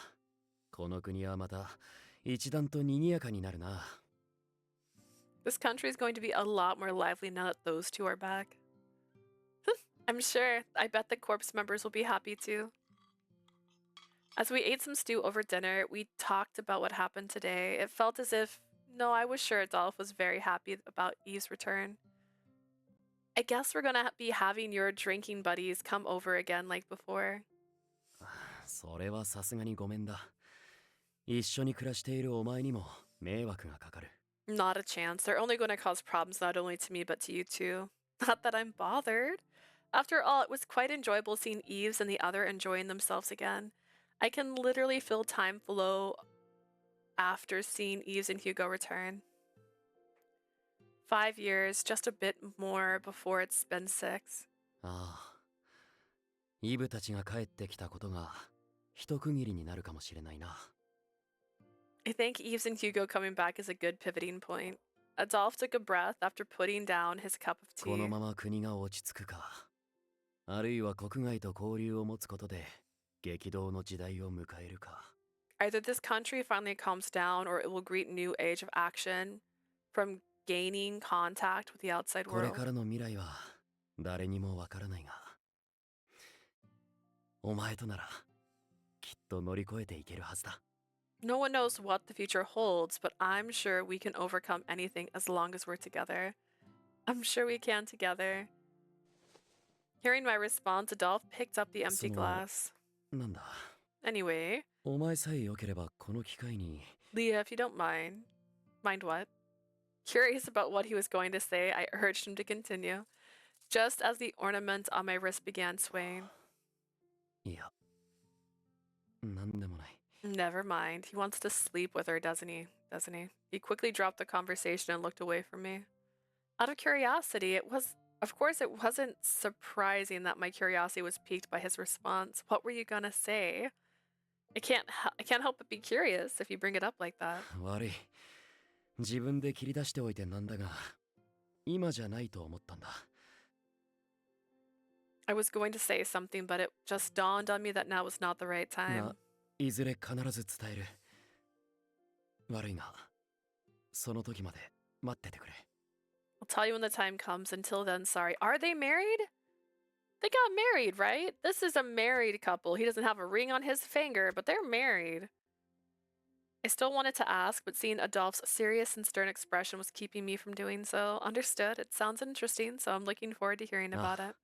この国はまた一段と賑やかになるな。 This country is going to be a lot more lively now that those two are back. I'm sure. I bet the corpse members will be happy too. As we ate some stew over dinner, we talked about what happened today. It felt as if, no, I was sure Adolphe was very happy about Eve's return. I guess we're gonna be having your drinking buddies come over again like before. それはさすがにごめんだ。一緒に暮らしているお前にも迷惑がかかる。 Not a chance. They're only going to cause problems not only to me but to you too. Not that I'm bothered. After all, it was quite enjoyable seeing Eves and the other enjoying themselves again. I can literally feel time flow after seeing Eves and Hugo return. 5 years, just a bit more before it's been 6. ああ、イブたちが帰ってきたことが一区切りになるかもしれないな。 I think Eves and Hugo coming back is a good pivoting point. Adolphe took a breath after putting down his cup of この tea. まま国が落ち着くか、あるいは国外と交流を持つことで激動の時代を迎えるか。 Either this country finally calms down or it will greet new age of action from gaining contact with the outside これ world. からの未来は誰にもわからないが、お前とならきっと乗り越えていけるはずだ。 No one knows what the future holds, but I'm sure we can overcome anything as long as we're together. I'm sure we can together. Hearing my response, Adolphe picked up the empty その glass. なんだ、 Anyway, お前さえ良ければこの機会に Leah, if you don't mind. Mind what? Curious about what he was going to say, I urged him to continue, just as the ornament on my wrist began swaying. いや、なんでもない。 Never mind. He wants to sleep with her, doesn't he? Doesn't he? He quickly dropped the conversation and looked away from me. Out of curiosity, of course, it wasn't surprising that my curiosity was piqued by his response. What were you gonna say? I can't help but be curious if you bring it up like that. 悪い。自分で切り出しておいてなんだが、今じゃないと思ったんだ。 I was going to say something, but it just dawned on me that now was not the right が time. いずれ必ず伝える。悪いが、その時まで待っててくれ。 I'll tell you when the time comes. Until then, sorry. Are they married? They got married, right? This is a married couple. He doesn't have a ring on his finger, but they're married. I still wanted to ask, but seeing Adolphe's serious and stern expression was keeping me from doing so. Understood. It sounds interesting, so I'm looking forward to hearing about it.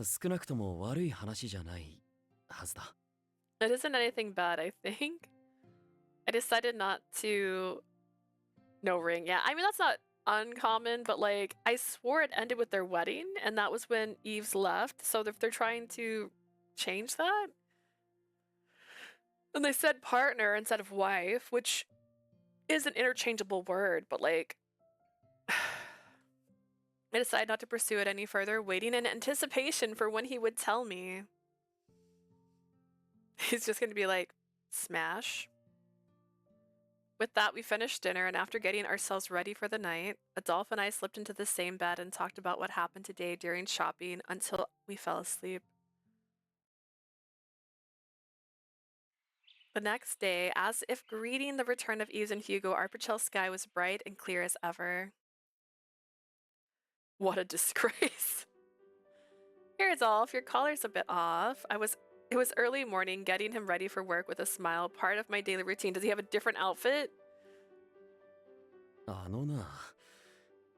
少なくとも悪い話じゃないはずだ。 It isn't anything bad, I think. I decided not to... No ring. Yeah, I mean, that's not uncommon, but like, I swore it ended with their wedding, and that was when Eves left, so if they're trying to change that... And they said partner instead of wife, which is an interchangeable word, but like... I decided not to pursue it any further, waiting in anticipation for when he would tell me. He's just gonna be like, smash. With that, we finished dinner, and after getting ourselves ready for the night, Adolphe and I slipped into the same bed and talked about what happened today during shopping until we fell asleep. The next day, as if greeting the return of Eves and Hugo, Arpachel's sky was bright and clear as ever. What a disgrace. Here, Adolphe, your collar's a bit off. It was early morning, getting him ready for work with a smile, part of my daily routine. Does he have a different outfit? あのな、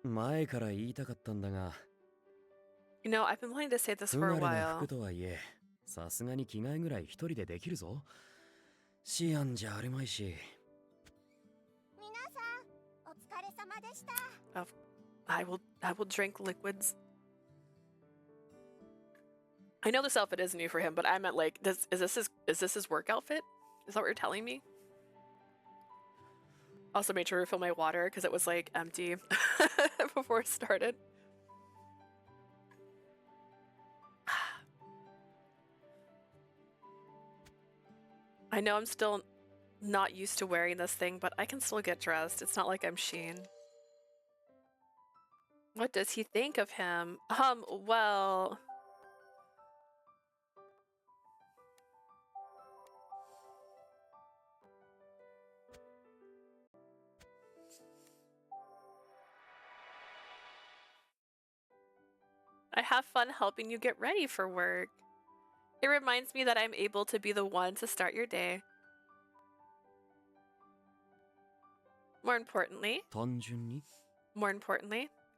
前から言いたかったんだが、 You know, I've been wanting to say this 不 for a 慣れな while. 服とはいえ、さすがに着替えぐらい一人でできるぞ。思案じゃあるまいし。 皆さん、お疲れ様でした。 I will drink liquids. I know this outfit is new for him, but I meant like, is this his work outfit? Is that what you're telling me? Also made sure to refill my water because it was like empty before it started. I know I'm still not used to wearing this thing, but I can still get dressed. It's not like I'm Sheen. What does he think of him? Well... I have fun helping you get ready for work. It reminds me that I'm able to be the one to start your day. More importantly, 単純に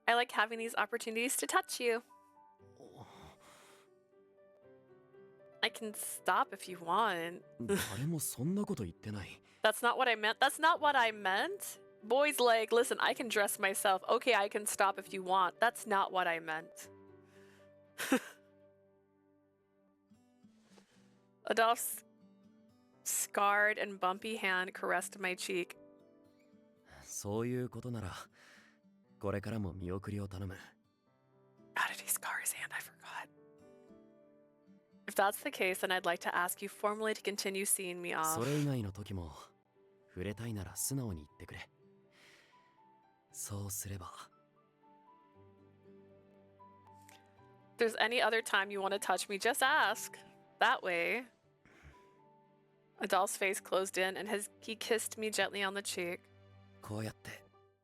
I like having these opportunities to touch you. I can stop if you want. 誰もそんなこと言ってない。That's not what I meant. That's not what I meant. Boy's like, listen, I can dress myself. Okay, I can stop if you want. That's not what I meant. Adolphe's scarred and bumpy hand caressed my cheek. そういうことなら、これからも見送りを頼む。How did he scar his hand? I forgot. If that's the case, then I'd like to ask you formally to continue seeing me off. それ以外の時も、触れたいなら素直に言ってくれ。そうすれば。If there's any other time you want to touch me, just ask. That way. Adolphe's face closed in and he kissed me gently on the cheek. こうやって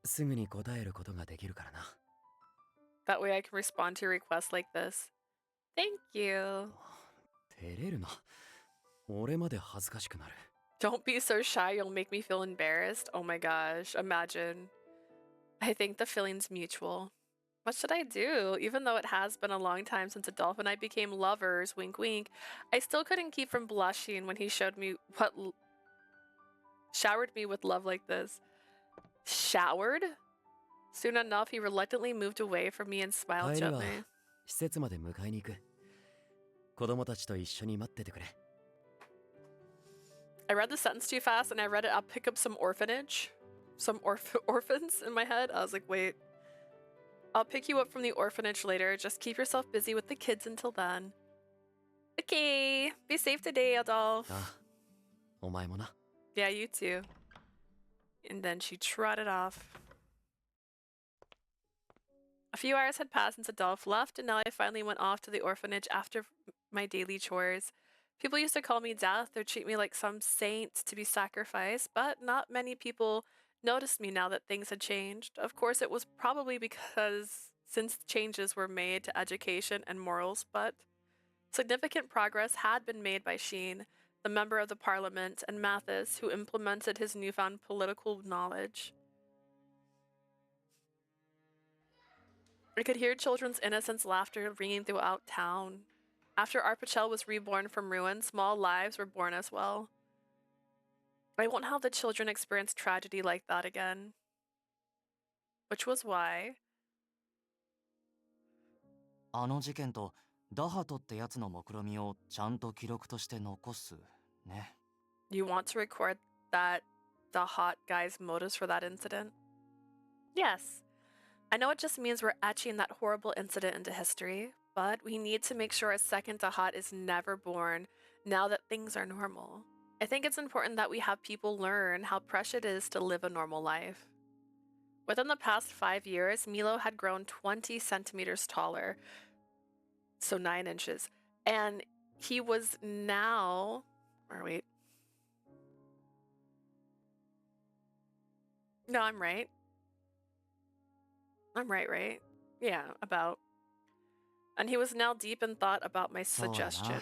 すぐに答えることができるからな。That way I can respond to your request like this. Thank you. 照れるな。俺まで恥ずかしくなる。Don't be so shy, you'll make me feel embarrassed. Oh my gosh, imagine. I think the feeling's mutual. What should I do? Even though it has been a long time since Adolphe and I became lovers, wink wink, I still couldn't keep from blushing when he showered me with love like this. Showered? Soon enough, he reluctantly moved away from me and smiled 帰るわ。 gently. 施設まで迎えに行く。子供たちと一緒に待っててくれ。I read the sentence too fast and I read it, I'll pick up some orphanage. Some orphans in my head. I was like, wait. I'll pick you up from the orphanage later. Just keep yourself busy with the kids until then. Okay. Be safe today, Adolphe. ああ、お前もな。 Yeah, you too. And then she trotted off. A few hours had passed since Adolphe left, and now I finally went off to the orphanage after my daily chores. People used to call me Death or treat me like some saint to be sacrificed, but not many people noticed me now that things had changed. Of course, it was probably because since changes were made to education and morals, but significant progress had been made by Sheen, the member of the parliament, and Mathis, who implemented his newfound political knowledge. I could hear children's innocent laughter ringing throughout town. After Arpachel was reborn from ruin, small lives were born as well. I won't have the children experience tragedy like that again. Which was why... あの事件とダハトってやつの目論見をちゃんと記録として残すね。 You want to record that the hot guy's motives for that incident? Yes. I know it just means we're etching that horrible incident into history, but we need to make sure a second Dahat is never born now that things are normal. I think it's important that we have people learn how precious it is to live a normal life. Within the past 5 years, Milo had grown 20 centimeters taller, so 9 inches, and he was now... Or wait. No, I'm right. I'm right? Yeah, about. And he was now deep in thought about my そうやな。 suggestion.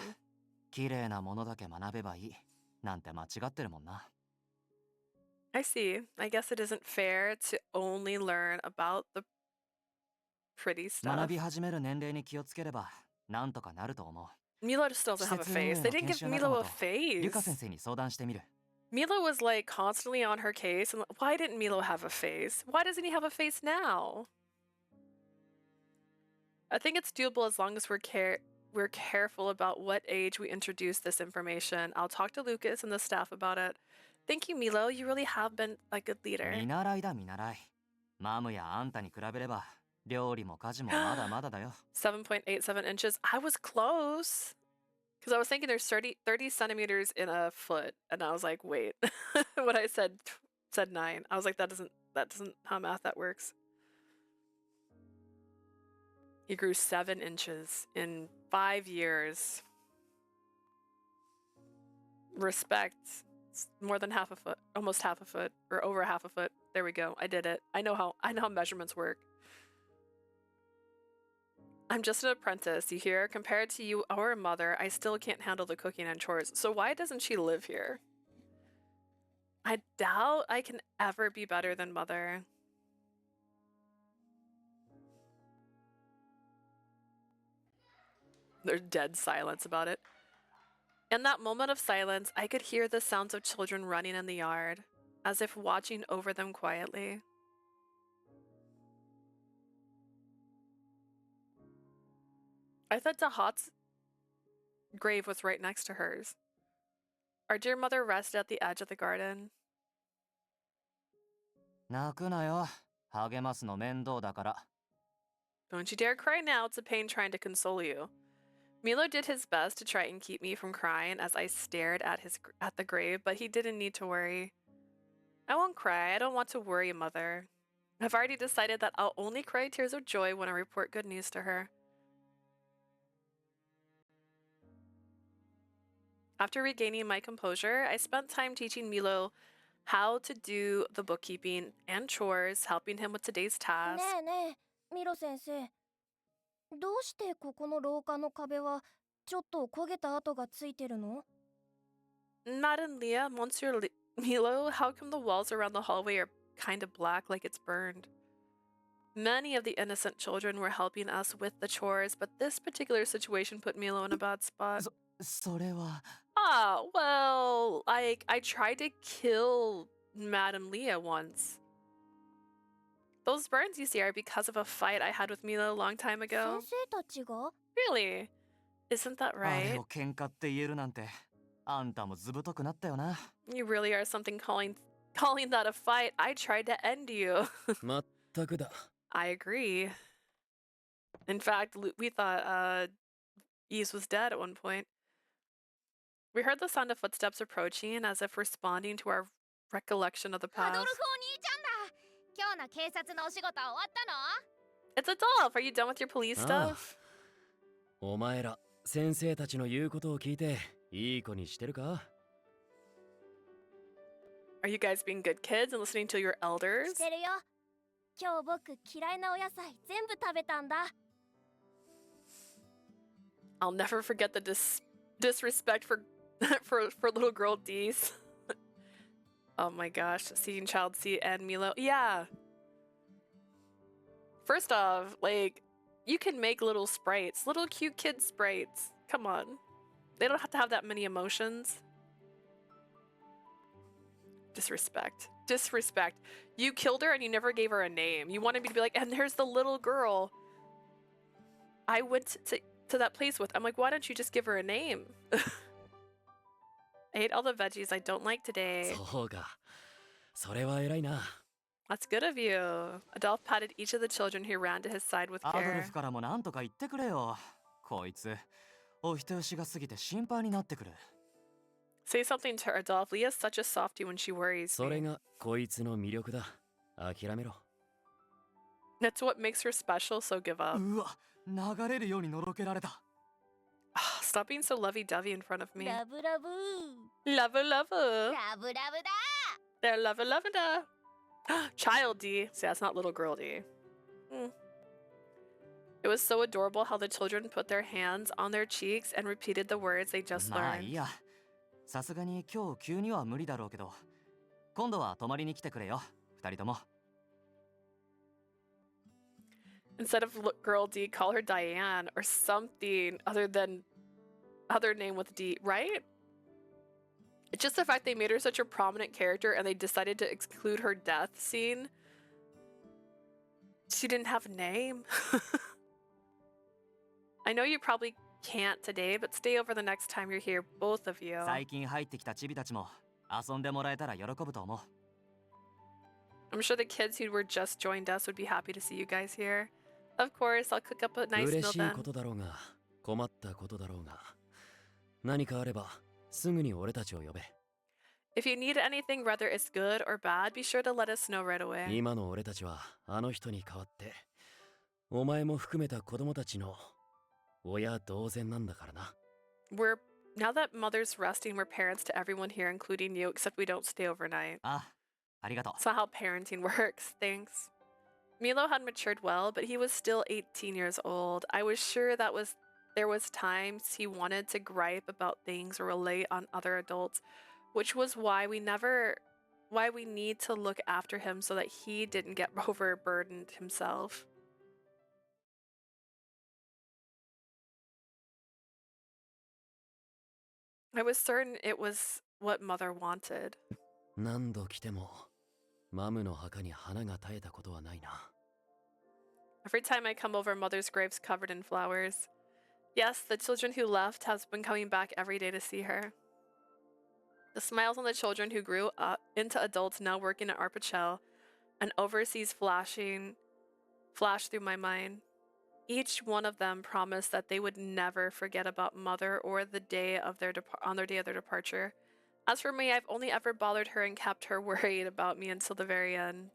綺麗なものだけ学べばいいなんて間違ってるもんな。 I see. I guess it isn't fair to only learn about the pretty 学 stuff. び始める年齢に気をつければなんとかなると思う。 Milo just doesn't have a face. They didn't give Milo a リュカ face. 先生に相談してみる。 Milo was like constantly on her case. And why didn't Milo have a face? Why doesn't he have a face now? I think it's doable as long as we're careful about what age we introduce this information. I'll talk to Lucas and the staff about it. Thank you, Milo. You really have been a good leader. 見習いだ見習い。マムやあんたに比べれば料理も家事もまだまだだよ。 7.87 inches. I was close. Because I was thinking there's 30 centimeters in a foot. And I was like, wait. When I said 9, I was like, that doesn't how math that works. He grew 7 inches in 5 years. Respect. It's more than half a foot, almost half a foot, or over half a foot. There we go. I did it. I know how measurements work. I'm just an apprentice, you hear? Compared to you, our mother, I still can't handle the cooking and chores. So why doesn't she live here? I doubt I can ever be better than mother. There's dead silence about it. In that moment of silence, I could hear the sounds of children running in the yard, as if watching over them quietly. I thought Dahat's grave was right next to hers. Our dear mother rested at the edge of the garden. 泣くなよ。励ますの面倒だから。 Don't you dare cry now, it's a pain trying to console you. Milo did his best to try and keep me from crying as I stared at the grave, but he didn't need to worry. I won't cry, I don't want to worry Mother. I've already decided that I'll only cry tears of joy when I report good news to her. After regaining my composure, I spent time teaching Milo how to do the bookkeeping and chores, helping him with today's ね tasks. えねえミロ先生、どうしてここの廊下の壁はちょっと焦げた跡がついてるの？ Madame Leah, Monsieur Milo, how come the walls around the hallway are kind of black like it's burned? Many of the innocent children were helping us with the chores, but this particular situation put Milo in a bad spot. それは Ah, well, I tried to kill Madame Leah once. Those burns you see are because of a fight I had with Milo a long time 先 ago. 生たちが？ Really? Isn't that あれ right? を喧嘩って言えるなんてあんたもずぶとくなったよな。 You really are something calling that a fight. I tried to end you. まったくだ。 I agree. In fact, we thought Ys was dead at one point. We heard the sound of footsteps approaching as if responding to our recollection of the アド past. ルフお兄ちゃんだ。今日の警察のお仕事終わったの？ It's Adolphe! Are you done with your police ああ stuff? お前ら先生たちの言うことを聞いていい子にしてるか？ Are you guys being good kids and listening to your し elders? てるよ。今日僕嫌いなお野菜全部食べたんだ。 I'll never forget the disrespect for for little girl D's. Oh my gosh, seeing Child C and Milo. Yeah. First off, like, you can make little sprites, little cute kid sprites. Come on. They don't have to have that many emotions. Disrespect. Disrespect. You killed her and you never gave her a name. You wanted me to be like, and there's the little girl I went to that place with. I'm like, why don't you just give her a name? I ate all the veggies I don't like today. そうか。それは偉いな。 That's good of you. Adolphe patted each of the children who ran to his side with アドル care. フからもなんとか言ってくれよ。こいつお人よしが過ぎて心配になってくる。 Say something to Adolphe. Leah's such a softie when she worries それ me. がこいつの魅力だ。諦めろ。 That's what makes her special, so give up. うわ、流れるようにのろけられた。 Stop being so lovey-dovey in front of me. ラブラブ。 Lover, lover. ラブラブだ。 They're lover, lover, da. Child D. See, that's not little girl D. It was so adorable how the children put their hands on their cheeks and repeated the words they just まあい learned. いや。さすがに今日急には無理だろうけど、今度は泊まりに来てくれよ。二人とも。 Instead of girl D, call her Diane or something other name with D, right? It's just the fact they made her such a prominent character and they decided to exclude her death scene. She didn't have a name. I know you probably can't today, but stay over the next time you're here, both of you. 最近入ってきたチビたちも遊んでもらえたら喜ぶと思う。 I'm sure the kids who were just joined us would be happy to see you guys here. Of course, I'll cook up a nice 嬉 meal しい then. ことだろうが、困ったことだろうが、何かあればすぐに俺たちを呼べ。 If you need anything, whether it's good or bad, be sure to let us know right away. 今の俺たちはあの人に代わって、お前も含めた子供たちの親同然なんだからな。Now that Mother's resting, we're parents to everyone here, including you, except we don't stay overnight. あ、ありがとう。 That's not how parenting works. Thanks. Milo had matured well, but he was still 18 years old. I was sure there was times he wanted to gripe about things or relate on other adults, which was why we need to look after him so that he didn't get overburdened himself. I was certain it was what Mother wanted. 何度来てもマムの墓に花が絶えたことはないな。 Every time I come over, Mother's grave's covered in flowers. Yes, the children who left have been coming back every day to see her. The smiles on the children who grew up into adults now working at EpiC and overseas flashed through my mind. Each one of them promised that they would never forget about Mother or the day of their on their day of their departure. As for me, I've only ever bothered her and kept her worried about me until the very end.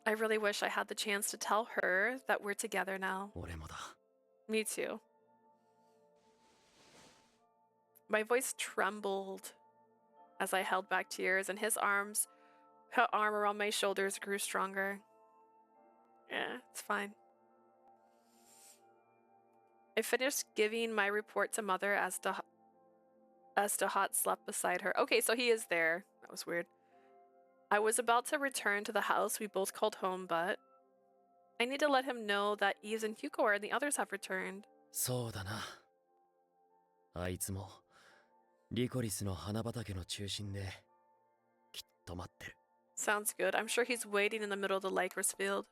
I really wish I had the chance to tell her that we're together now. 俺もだ。 Me too. My voice trembled as I held back tears, and her arm around my shoulders grew stronger. Yeah, it's fine. I finished giving my report to Mother as Dahat slept beside her. Okay, so he is there. That was weird. I was about to return to the house we both called home, but I need to let him know that Yves and Hugo and the others have returned. そうだな。あいつもリコリスの花畑の中心できっと待ってる。 Sounds good. I'm sure he's waiting in the middle of the Lycoris field.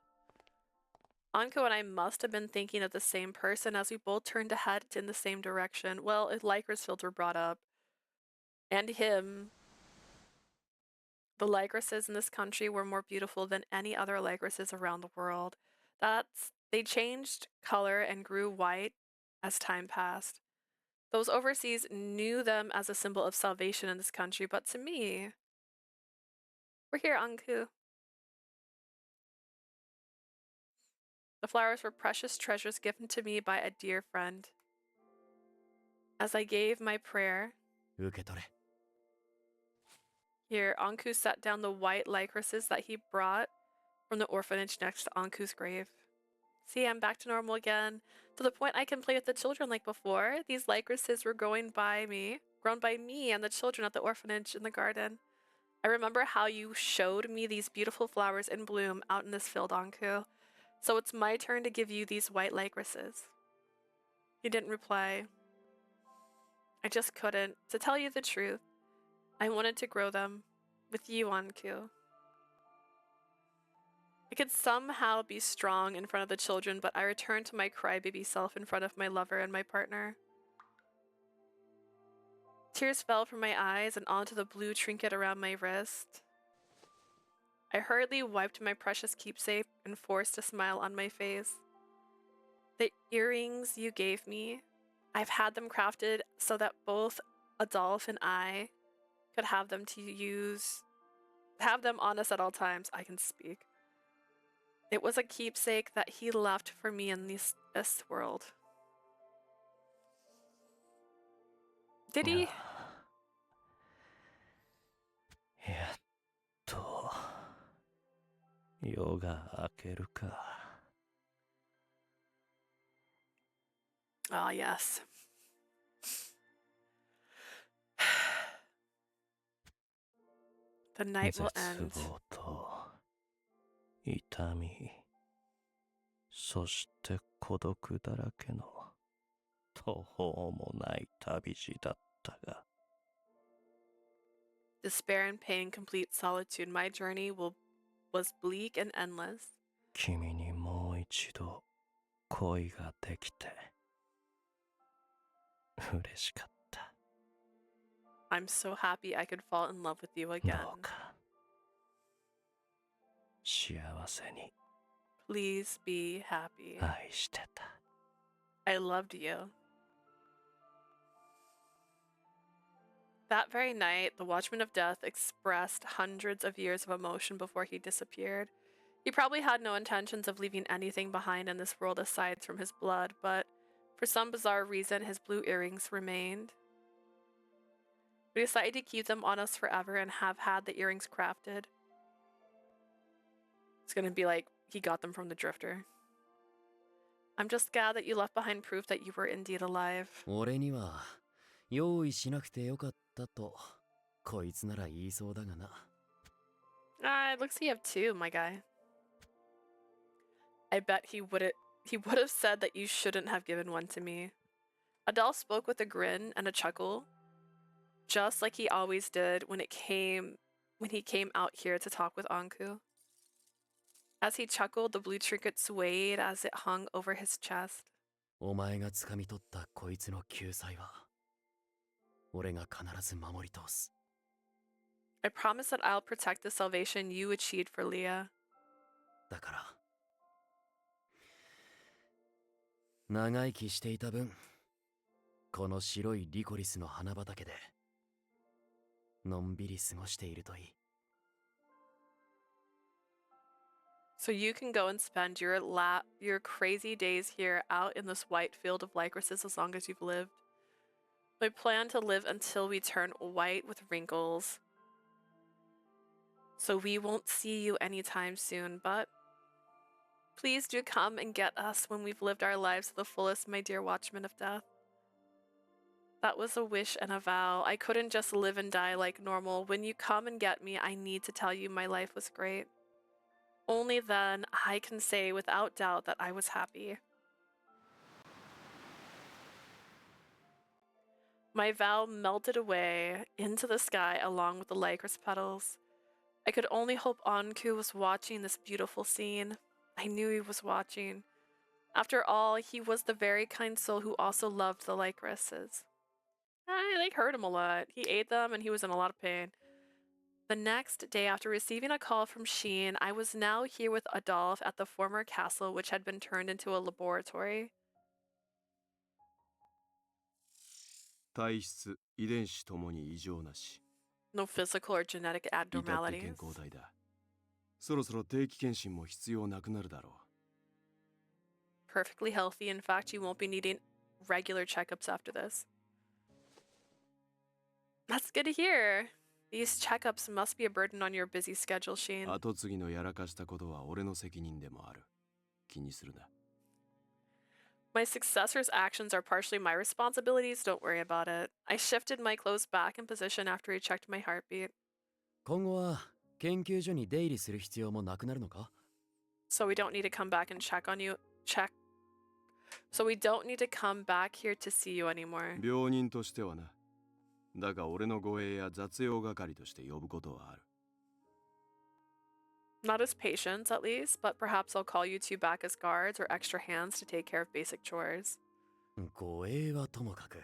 Anko and I must have been thinking of the same person as we both turned to head in the same direction. Well, if Lycoris fields were brought up. And him. The Lycorises in this country were more beautiful than any other Lycorises around the world. They changed color and grew white as time passed. Those overseas knew them as a symbol of salvation in this country, but to me, we're here, Anku. The flowers were precious treasures given to me by a dear friend. As I gave my prayer, 受け取れ。 here, Anku set down the white lycorises that he brought from the orphanage next to Anku's grave. See, I'm back to normal again, to the point I can play with the children like before. These lycorises were grown by me and the children at the orphanage in the garden. I remember how you showed me these beautiful flowers in bloom out in this field, Anku. So it's my turn to give you these white lycorises. He didn't reply. I just couldn't. To tell you the truth, I wanted to grow them with you, Anku. I could somehow be strong in front of the children, but I returned to my crybaby self in front of my lover and my partner. Tears fell from my eyes and onto the blue trinket around my wrist. I hurriedly wiped my precious keepsake and forced a smile on my face. The earrings you gave me, I've had them crafted so that both Adolphe and I could have them on us at all times. I can speak. It was a keepsake that he left for me in this world. Did he? やっと夜が明けるか。 Ah, yes. The night will end. 絶望と痛み、そして孤独だらけの途方もない旅路だったが。 Despair and pain, complete solitude. My journey was bleak and endless. 君にもう一度恋ができて嬉しかった。 I'm so happy I could fall in love with you ど again. うか幸せに Please be happy. 愛してた。 I loved you. That very night, the Watchman of Death expressed hundreds of years of emotion before he disappeared. He probably had no intentions of leaving anything behind in this world aside from his blood, but for some bizarre reason, his blue earrings remained. We decided to keep them on us forever and have had the earrings crafted. It's gonna be like he got them from the drifter. I'm just glad that you left behind proof that you were indeed alive. 俺には用意しなくてよかったとこいつなら言いそうだがな。Ah, it looks like you have two, my guy. I bet he would have said that you shouldn't have given one to me. Adolphe spoke with a grin and a chuckle. just like he always did when he came out here to talk with Anku. As he chuckled, the blue trinket swayed as it hung over his chest. お前が掴み取ったこいつの救済は俺が必ず守り通す。 I promise that I'll protect the salvation you achieved for Leah. だから長生きしていた分この白いリコリスの花畑でのんびり過ごしているといい。 So you can go and spend your crazy days here out in this white field of Lycoris as long as you've lived. We plan to live until we turn white with wrinkles. So we won't see you anytime soon, but please do come and get us when we've lived our lives to the fullest, my dear watchman of death. That was a wish and a vow. I couldn't just live and die like normal. When you come and get me, I need to tell you my life was great. Only then I can say without doubt that I was happy. My vow melted away into the sky along with the Lycoris petals. I could only hope Anku was watching this beautiful scene. I knew he was watching. After all, he was the very kind soul who also loved the Lycorises. They hurt him a lot. He ate them and he was in a lot of pain. The next day, after receiving a call from Sheen, I was now here with Adolphe at the former castle, which had been turned into a laboratory. 体質、遺伝子ともに異常なし。 No physical or genetic 至って健 abnormalities. 康体だ。そろそろ定期検診も必要なくなるだろ Perfectly healthy. In fact, you won't be needing regular checkups after this. That's good to hear. These checkups must be a burden on your busy schedule, う。 Sheen. 後継ぎのやらかしたことは俺の責任でもある。気にするな。 My successor's actions are partially my responsibilities. Don't worry about it. I shifted my clothes back in position after he checked my heartbeat. 今後は研究所に出入りする必要もなくなるのか？ So we don't need to come back and check on you. So we don't need to come back here to see you anymore. 病人としてはな。だが俺の護衛や雑用係として呼ぶことはある。 Not as patients, at least, but perhaps I'll call you two back as guards or extra hands to take care of basic chores. 護衛はともかく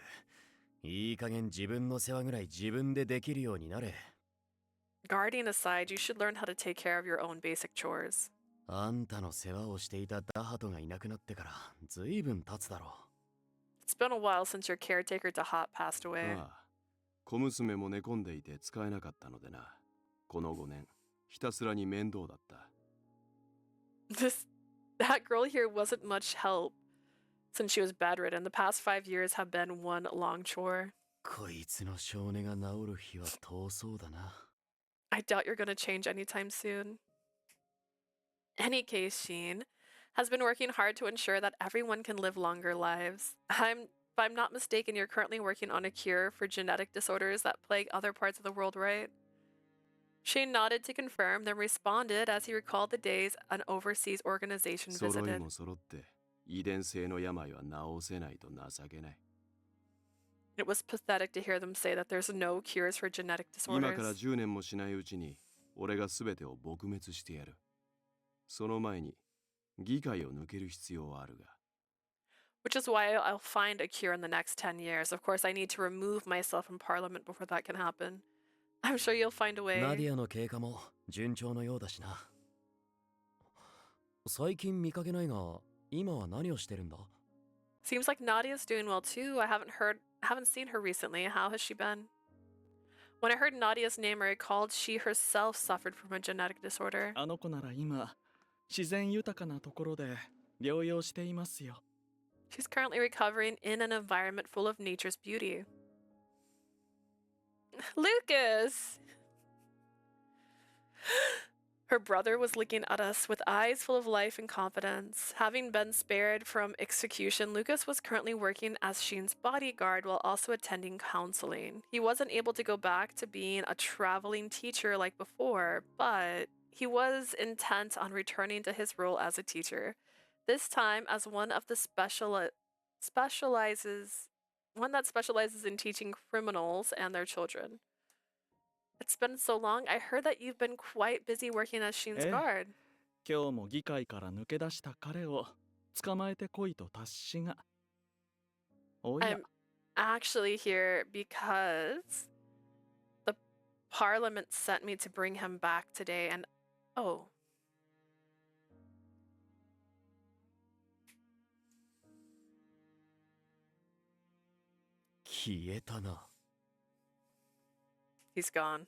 いい加減自分の世話ぐらい自分でできるようになれ。 Guarding aside, you should learn how to take care of your own basic chores. あんたの世話をしていたダハトがいなくなってからずいぶん経つだろう。 It's been a while since your caretaker Dahat passed away. ああ、小娘も寝込んでいて使えなかったのでな。この5年、ひたすらに面倒だった。That girl here wasn't much help since she was bedridden. The past 5 years have been one long chore. こいつの少年が治る日は遠そうだな。 I doubt you're gonna change anytime soon. Any case, Sheen has been working hard to ensure that everyone can live longer lives. If I'm not mistaken, you're currently working on a cure for genetic disorders that plague other parts of the world, right? Sheen nodded to confirm, then responded as he recalled the days an overseas organization 揃い visited. も揃って遺伝性の病は治せないと情けない。 It was pathetic to hear them say that there's no cures for genetic 今から disorders. 10年もしないうちに俺が全てを撲滅してやる。その前に議会を抜ける必要はあるが。 Which is why I'll find a cure in the next 10 years. Of course, I need to remove myself from Parliament before that can happen. I'm sure you'll find a ナデ way. ィアの経過も順調のようだしな。最近見かけないが、今は何をしてるんだ？ Seems like Nadia's doing well too. I haven't seen her recently. How has she been? When I heard Nadia's name, I recalled she herself suffered from a genetic disorder. あの子なら今自然豊かなところで療養していますよ。 She's currently recovering in an environment full of nature's beauty. Lucas! Her brother was looking at us with eyes full of life and confidence. Having been spared from execution, Lucas was currently working as Sheen's bodyguard while also attending counseling. He wasn't able to go back to being a traveling teacher like before, but he was intent on returning to his role as a teacher. This time as one one that specializes in teaching criminals and their children. It's been so long. I heard that you've been quite busy working as Sheen's ええ guard. 今日も議会から抜け出した彼を捕まえてこいと達しが。おや、 I'm actually here because the parliament sent me to bring him back today, and oh. 消えたな。 He's gone.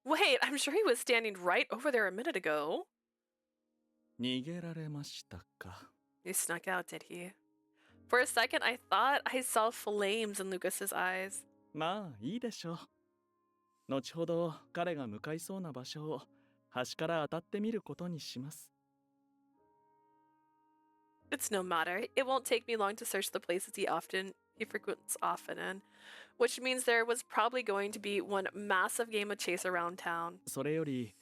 Wait, I'm sure he was standing right over there a minute ago. 逃げられましたか。 He snuck out, did he? For a second, I thought I saw flames in Lucas's eyes. まあいいでしょう。後ほど彼が向かいそうな場所を端から当たってみることにします。 It's no matter. It won't take me long to search the places he frequents often in, which means there was probably going to be one massive game of chase around town. それより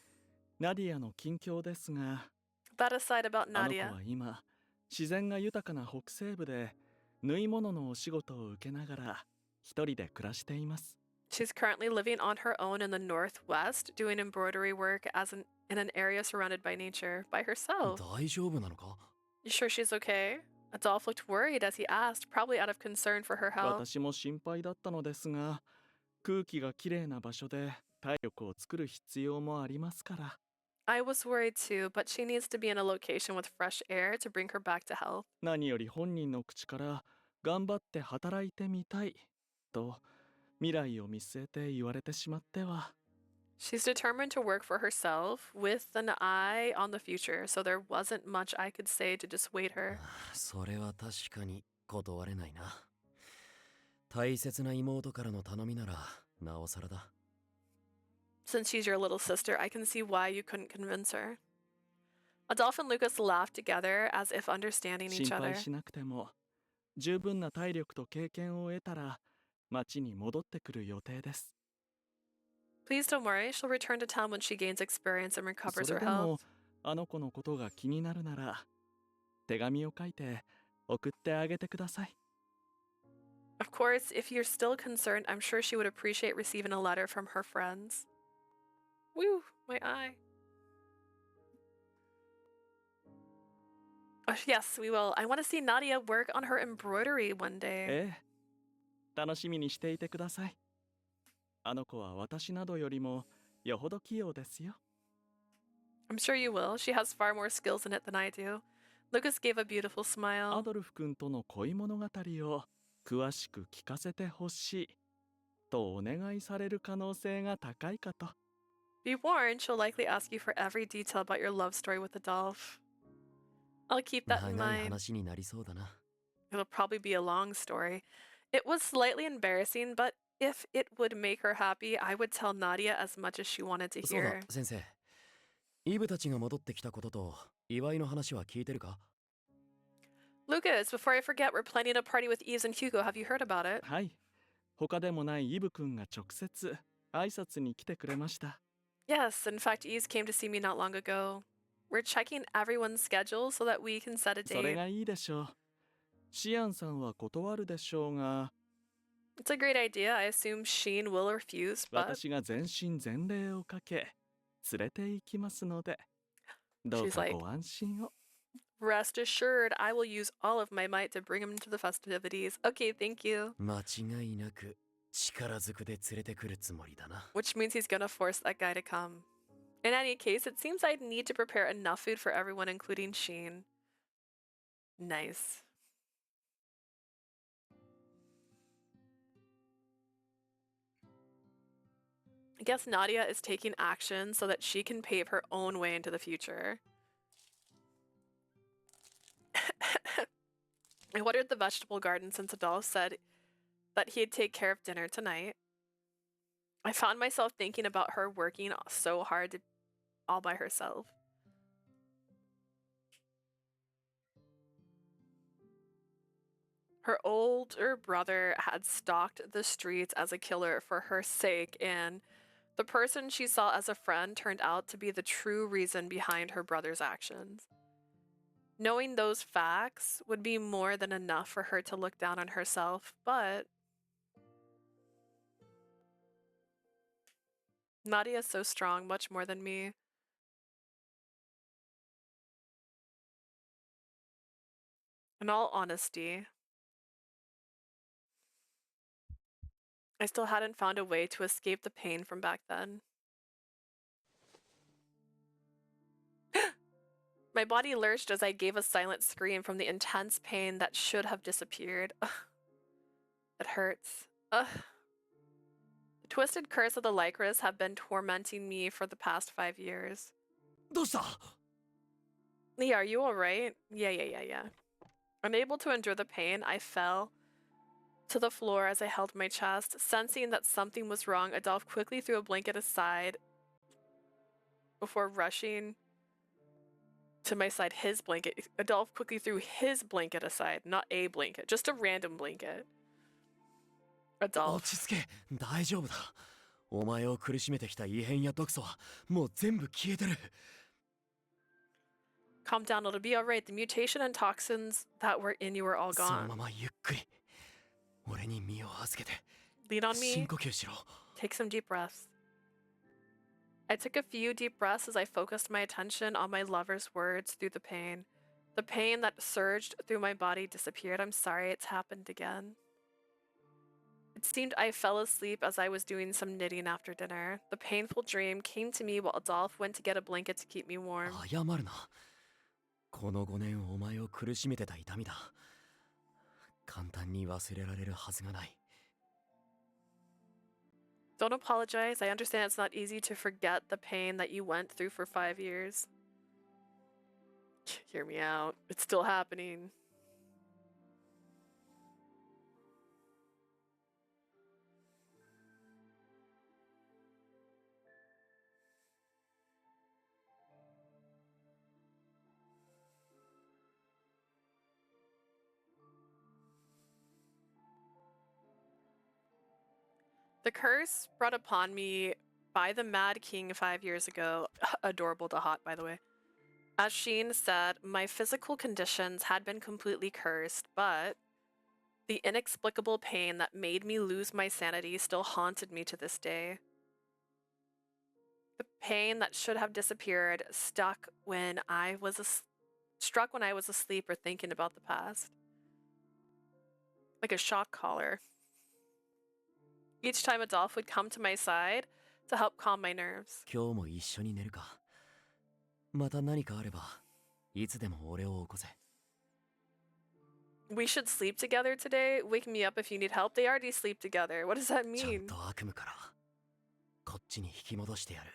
ナディアの近況ですが、 That aside about あの子 Nadia, は今自然が豊かな北西部で縫い物のお仕事を受けながら一人で暮らしています。 she's currently living on her own in the northwest, doing embroidery work in an area surrounded by nature by herself. 大丈夫なのか？ You sure she's okay? Adolphe looked worried as he asked, probably out of concern for her health. 私も心配だったのですが、空気がきれいな場所で体力を作る必要もありますから。 I was worried too, but she needs to be in a location with fresh air to bring her back to health. 何より本人の口から頑張って働いてみたいと未来を見据えて言われてしまっては。 She's determined to work for herself with an eye on the future, so there wasn't much I could say to dissuade her. それは確かに断れないな。大切な妹からの頼みならなおさらだ。 Since she's your little sister, I can see why you couldn't convince her. Adolphe and Lucas laughed together as if understanding 心 each other. 配しなくても十分な体力と経験を得たら町に戻ってくる予定です。 Please don't worry, she'll return to town when she gains experience and そ recovers れ her でも health. あの子のことが気になるなら手紙を書いて送ってあげてください。 Of course, if you're still concerned, I'm sure she would appreciate receiving a letter from her friends. Woo, my eye. Yes, we will. I want to see Nadia work on her embroidery one day. ええ、楽しみにしていてください。あの子は私などよりもよほど器用ですよ。 I'm sure you will. She has far more skills in it than I do. Lucas gave a beautiful ア smile. ドルフ君との恋物語を詳しく聞かせてほしいとお願いされる可能性が高いかと。 Be warned, she'll likely ask you for every detail about your love story with Adolphe. I'll keep that in 長い mind. 話になりそうだな。 It'll probably be a long story. It was slightly embarrassing, but if it would make her happy, I would tell Nadia as much as she wanted to そうだ hear. 先生。イブたちが戻ってきたことと祝いの話は聞いてるか？ Lucas, before I forget, we're planning a party with Yves and Hugo. Have you heard about it? はい。他でもないイブ君が直接挨拶に来てくれました。 Yes, in fact, Yves came to see me not long ago. We're checking everyone's schedule so that we can set a それ date. がいいでしょう。シアンさんは断るでしょうが、 It's a great idea. I assume Sheen will refuse, but 私が全身全霊をかけ連れて行きますので、どう She's か like, ご安心を。 rest assured, I will use all of my might to bring him to the festivities. Okay, thank you. 間違いなく力ずくで連れてくるつもりだな。 Which means he's gonna force that guy to come. In any case, it seems I'd need to prepare enough food for everyone, including Sheen. Nice. I guess Nadia is taking action so that she can pave her own way into the future. I watered the vegetable garden since Adolphe said that he'd take care of dinner tonight. I found myself thinking about her working so hard all by herself. Her older brother had stalked the streets as a killer for her sake, and the person she saw as a friend turned out to be the true reason behind her brother's actions. Knowing those facts would be more than enough for her to look down on herself, but Nadia is so strong, much more than me. In all honesty, I still hadn't found a way to escape the pain from back then. My body lurched as I gave a silent scream from the intense pain that should have disappeared. Ugh. It hurts. Ugh. The twisted curse of the Lycoris have been tormenting me for the past 5 years. どうした Leah, are you alright? Yeah. Unable to endure the pain, I fell to the floor as I held my chest. Sensing that something was wrong, Adolphe quickly threw a blanket aside before rushing to my side. His blanket. Adolphe quickly threw his blanket aside, not a blanket, just a random blanket. 落 Adolphe. ち着け大丈夫だお前を苦しめてきた異変や毒素はもう全部消えてる Calm down, it'll be alright. The mutation and toxins that were in you are all その gone. ままゆっくり俺に身を預けて Lean on 深 me. 呼吸しろ Take some deep breaths. I took a few deep breaths as I focused my attention on my lover's words through the pain. The pain that surged through my body disappeared. I'm sorry it's happened again. It seemed I fell asleep as I was doing some knitting after dinner. The painful dream came to me while Adolphe went to get a blanket to keep me warm. 謝るなこの5年お前を苦しめてた痛みだ簡単に忘れられるはずがない Don't apologize. I understand it's not easy to forget the pain that you went through for 5 years. Hear me out. It's still happening. The curse brought upon me by the Mad King 5 years ago. Adorable to hot, by the way. As Sheen said, my physical conditions had been completely cursed, but the inexplicable pain that made me lose my sanity still haunted me to this day. The pain that should have disappeared struck when I was asleep or thinking about the past. Like a shock collar. Each time Adolphe would come to my side to help calm my nerves. 今日も一緒に寝るかまた何かあればいつでも俺を起こせ We should sleep together today. Wake me up if you need help. They already sleep together. What does that ちゃん mean? と悪夢からこっちに引き戻してやる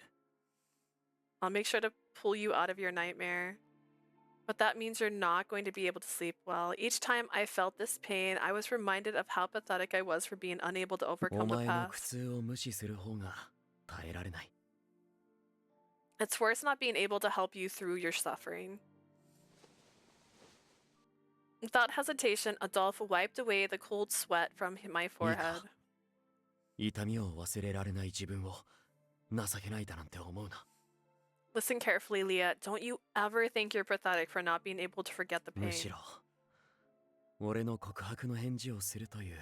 I'll make sure to pull you out of your nightmare. But that means you're not going to be able to sleep well. Each time I felt this pain, I was reminded of how pathetic I was for being unable to お overcome the 前の苦 past. 痛を無視する方が耐えられない It's worse not being able to help you through your suffering. Without hesitation, Adolphe wiped away the cold sweat from my forehead. 痛みを忘れられない自分を情けないだなんて思うな Listen carefully, Leah. Don't you ever think you're pathetic for not being able to forget the む pain. しろ俺の告白の返事をするという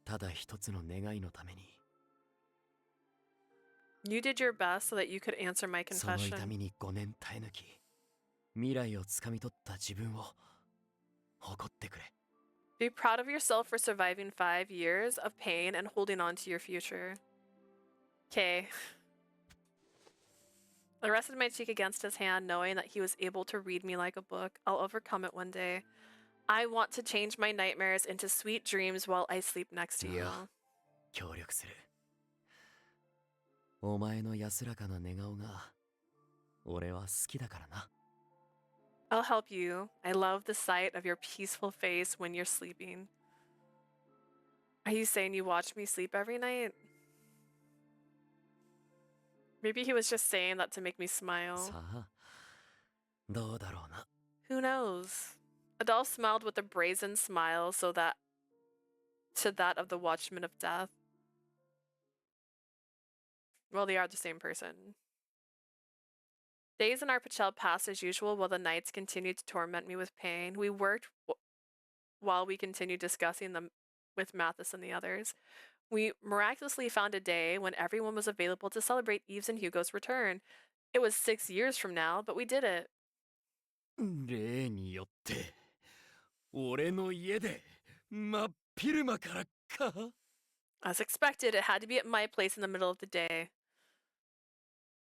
ただ一つの願いのために You did your best so that you could answer my その痛 confession. みに5年耐え抜き未来をつかみ取った自分を誇ってくれ Be proud of yourself for surviving 5 years of pain and holding on to your future. Okay. I rested my cheek against his hand, knowing that he was able to read me like a book. I'll overcome it one day. I want to change my nightmares into sweet dreams while I sleep next to you. 協力するお前の安らかな寝顔が俺は好きだからな I'll help you. I love the sight of your peaceful face when you're sleeping. Are you saying you watch me sleep every night? Maybe he was just saying that to make me smile. さあどうだろうな Who knows? Adolphe smiled with a brazen smile to that of the Watchman of Death. Well, they are the same person. Days in our Pachel passed as usual while the nights continued to torment me with pain. We worked while we continued discussing them with Mathis and the others. We miraculously found a day when everyone was available to celebrate Eve's and Hugo's return. It was 6 years from now, but we did it. 例によって俺の家で真っ昼間からか As expected, it had to be at my place in the middle of the day.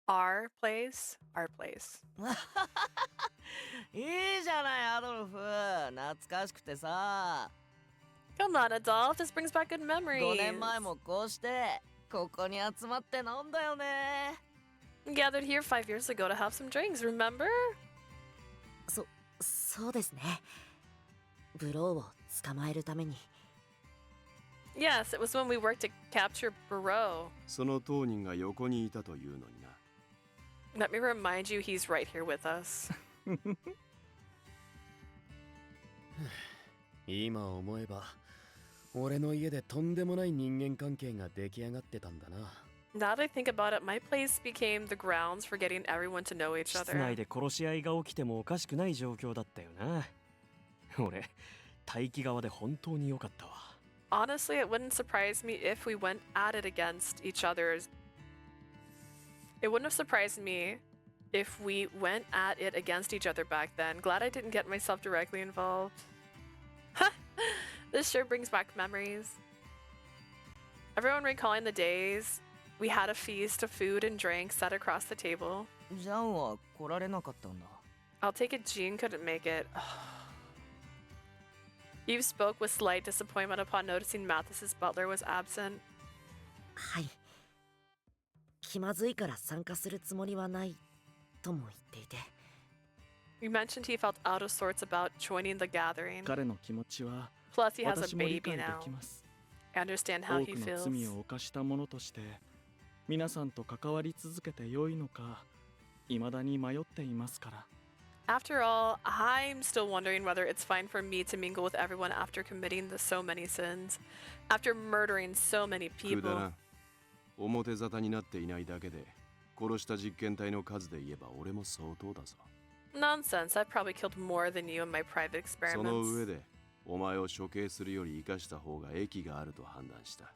Our place? Our place. いいじゃないアドルフ、懐かしくてさ。 Come on, Adolphe, this brings back good memories. 5年前もこうしてここに集まって飲んだよね。 We gathered here 5 years ago to have some drinks, remember? そうですね。ブローを捕まえるために。 Yes, it was when we worked to capture Barreau. その当人が横にいたというのにな。 Let me remind you, he's right here with us. 今思えば俺の家でとんでもない人間関係が出来上がってたんだな。 Now that I think about it, my place became the grounds for getting everyone to know each 室内 other. で殺し合いが起きてもおかしくない状況だったよな。俺、待機側で本当に良かったわ。 Honestly, it wouldn't surprise me if we went at it against each other's. It wouldn't have surprised me if we went at it against each other back then. Glad I didn't get myself directly involved. This sure brings back memories. Everyone recalling the days we had a feast of food and drink set across the table. ジャンは来られなかったんだ。 I'll take it Jean couldn't make it. Eve spoke with slight disappointment upon noticing Mathis's butler was absent. はい。気まずいから参加するつもりはないとも言っていて。 You mentioned he felt out of sorts about joining the gathering. 彼の気持ちは Plus, he has a 私も理 baby 解で now. きます。 I understand how 多 he くの feels. 罪を犯した者として皆さんと関わり続けて良いのか未だに迷っていますから。 After all, I'm still wondering whether it's fine for me to mingle with everyone after committing so many sins, after murdering so many くだ people. らん。表沙汰になっていないだけで殺した実験体の数で言えば俺も相当だぞ。 Nonsense, I've probably killed more than you in my private その上 experiments. でお前を処刑するより生かした方が益があると判断した。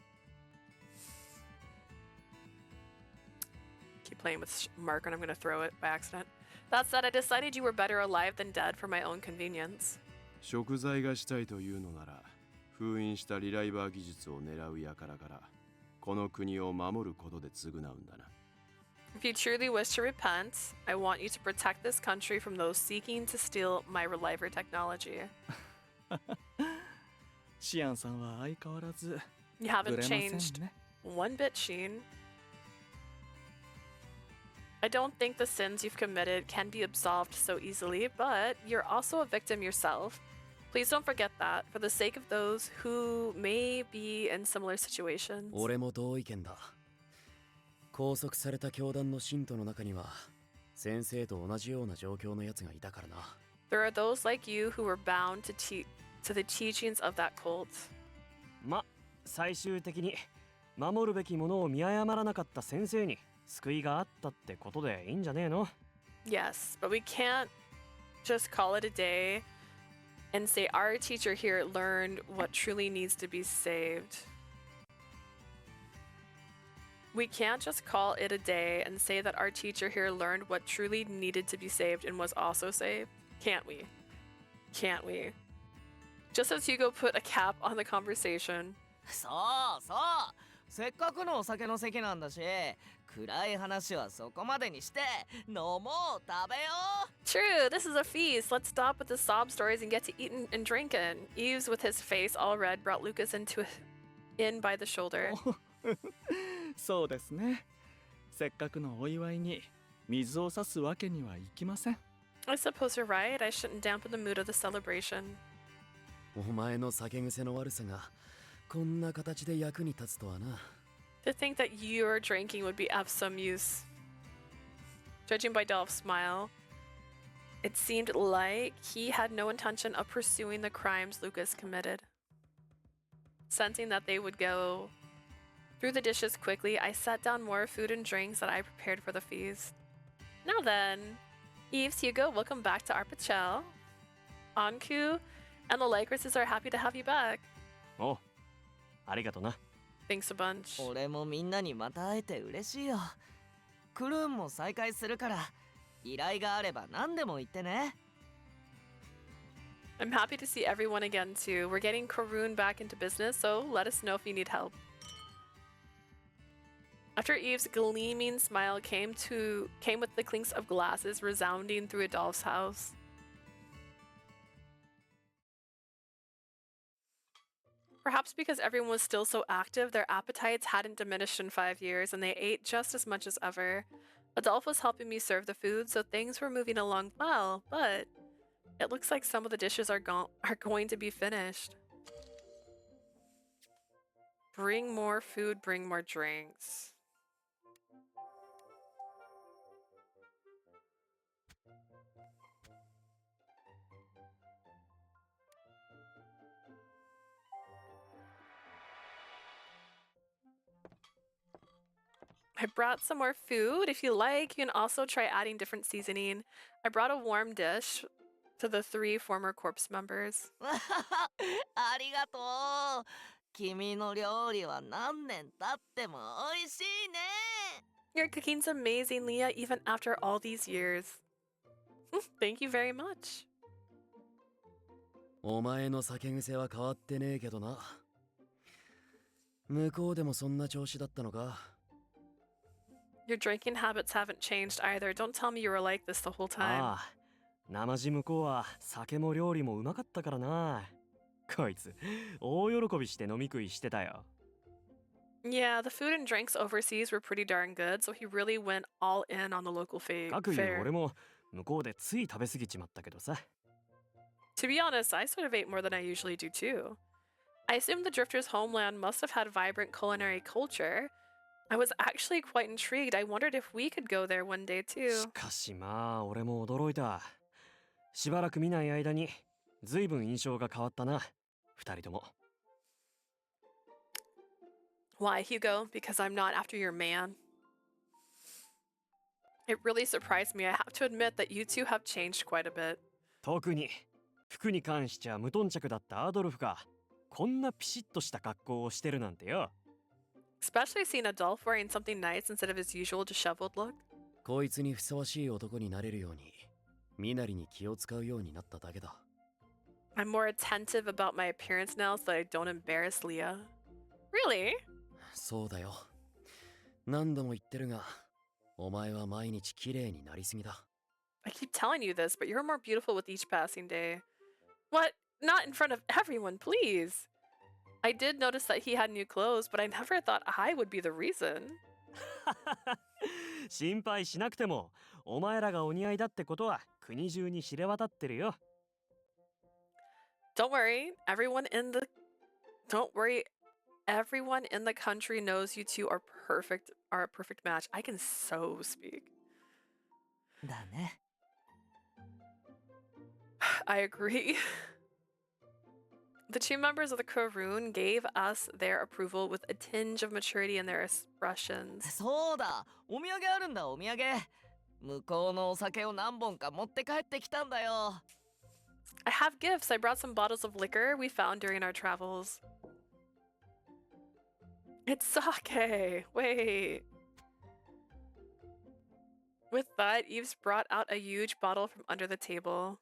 Keep playing with marker and I'm gonna throw it by accident. That said, I decided you were better alive than dead for my own convenience. 食材がしたいというのなら封印したリライバー技術を狙う輩からこの国を守ることで償うんだな。 If you truly wish to repent, I want you to protect this country from those seeking to steal my reliver technology. シアンさんは相変わらず You ぶ haven't れません changed ね。 one bit, Sheen. I don't think the sins you've committed can be absolved so easily, but you're also a victim yourself. Please don't forget that, for the sake of those who may be in similar situations. 俺も同意見だ。拘束された教団の信徒の中には先生と同じような状況のやつがいたからな。 There are those like you who were bound to the teachings of that cult. ま、最終的に守るべきものを見誤らなかった先生に救いがあったってことでいいんじゃねえの？ Yes, but we can't just call it a day and say our teacher here learned what truly needs to be saved. We can't just call it a day and say that our teacher here learned what truly needed to be saved and was also saved. Can't we? Can't we? Just as Hugo put a cap on the conversation. そうそう。せっかくのお酒の席なんだし、暗い話はそこまでにして飲もう食べよう。 True, this is a feast. Let's stop with the sob stories and get to eating and drinking. Eves, with his face all red, brought Lucas in by the shoulder. そうですね。せっかくのお祝いに水を差すわけにはいきません。 I suppose you're right. I shouldn't dampen the mood of the celebration. お前の酒癖の悪さがこんな形で役に立つとはな。 To think that your drinking would be of some use. Judging by Dolph's smile, it seemed like he had no intention of pursuing the crimes Lucas committed. Sensing that they would go through the dishes quickly, I set down more food and drinks that I prepared for the feast. Now then, Yves, Hugo, welcome back to EpiC. Anku and the Lycorises are happy to have you back. おう、ありがとな。 Thanks a bunch. 俺もみんなにまた会えて嬉しいよ。クルーンも再会するから、依頼があれば何でも言ってね。I'm happy to see everyone again too. We're getting Karun back into business, so let us know if you need help. After Eve's gleaming smile came with the clinks of glasses resounding through Adolphe's house. Perhaps because everyone was still so active, their appetites hadn't diminished in 5 years, and they ate just as much as ever. Adolphe was helping me serve the food, so things were moving along well, but it looks like some of the dishes are going to be finished. Bring more food, bring more drinks. I brought some more food. If you like, you can also try adding different seasoning. I brought a warm dish to the 3 former corpse members. ありがとう。君の料理は何年経っても美味しいね。 Your cooking's amazing, Leah, even after all these years. Thank you very much. お前の酒癖は変わってねえけどな。向こうでもそんな調子だったのか？ Your drinking habits haven't changed either. Don't tell me you were like this the whole time. ああ、生地向こうは酒も料理もうまかったからな。こいつ、大喜びして飲み食いしてたよ。 Yeah, the food and drinks overseas were pretty darn good, so he really went all in on the local かくいう fare. 俺も向こうでつい食べ過ぎちまったけどさ。 To be honest, I sort of ate more than I usually do too. I assume the Drifters' homeland must have had vibrant culinary culture. I was actually quite intrigued. I wondered if we could go there one day too. しかしまあ、俺も驚いた。しばらく見ない間に、ずいぶん印象が変わったな。二人とも。 Why, Hugo? Because I'm not after your man. It really surprised me. I have to admit that you two have changed quite a bit. 特に、服に関しちゃ無頓着だったアドルフが、こんなピシッとした格好をしてるなんてよ。 Especially seeing Adolphe wearing something nice instead of his usual disheveled look. こいつにふさわしい男になれるように、身なりに気を使うようになっただけだ。 I'm more attentive about my appearance now so that I don't embarrass Leah. Really? そうだよ。何度も言ってるが、お前は毎日綺麗になりすぎだ。 I keep telling you this, but you're more beautiful with each passing day. What? Not in front of everyone, please. I did notice that he had new clothes, but I never thought I would be the reason. 心配しなくても、お前らがお似合いだってことは国中に知れ渡ってるよ。 Don't worry, everyone in the country knows you two are a perfect match. I can so speak. だね。 I agree. The 2 members of the Karun gave us their approval with a tinge of maturity in their expressions. そうだ、お土産あるんだ、お土産。向こうのお酒を何本か持って帰ってきたんだよ。 I have gifts. I brought some bottles of liquor we found during our travels. It's sake. Wait. With that, Yves brought out a huge bottle from under the table.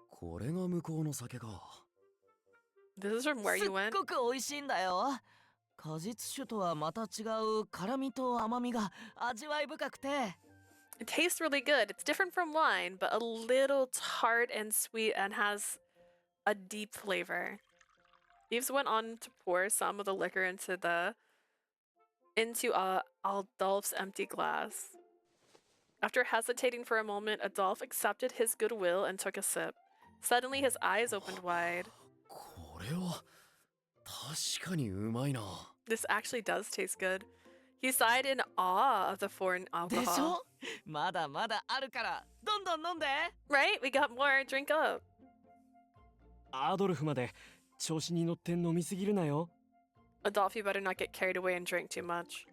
これが向こうの酒か。 This is from where す you っ went? ごく美味しいんだよ。果実酒とはまた違う辛みと甘みが味わい深くて。 It tastes really good. It's different from wine, but a little tart and sweet and has a deep flavor. Yves went on to pour some of the liquor into Adolphe's empty glass. After hesitating for a moment, Adolphe accepted his goodwill and took a sip. Suddenly, his eyes opened wide. これは確かにうまいな。 This actually does taste good. He sighed in awe of the foreign でし alcohol. ょ？まだまだあるからどんどん飲んで。 Right? We got more. Drink up. アドルフまで調子に乗って飲みすぎるなよ。 Adolphe, you better not get carried away and drink too much.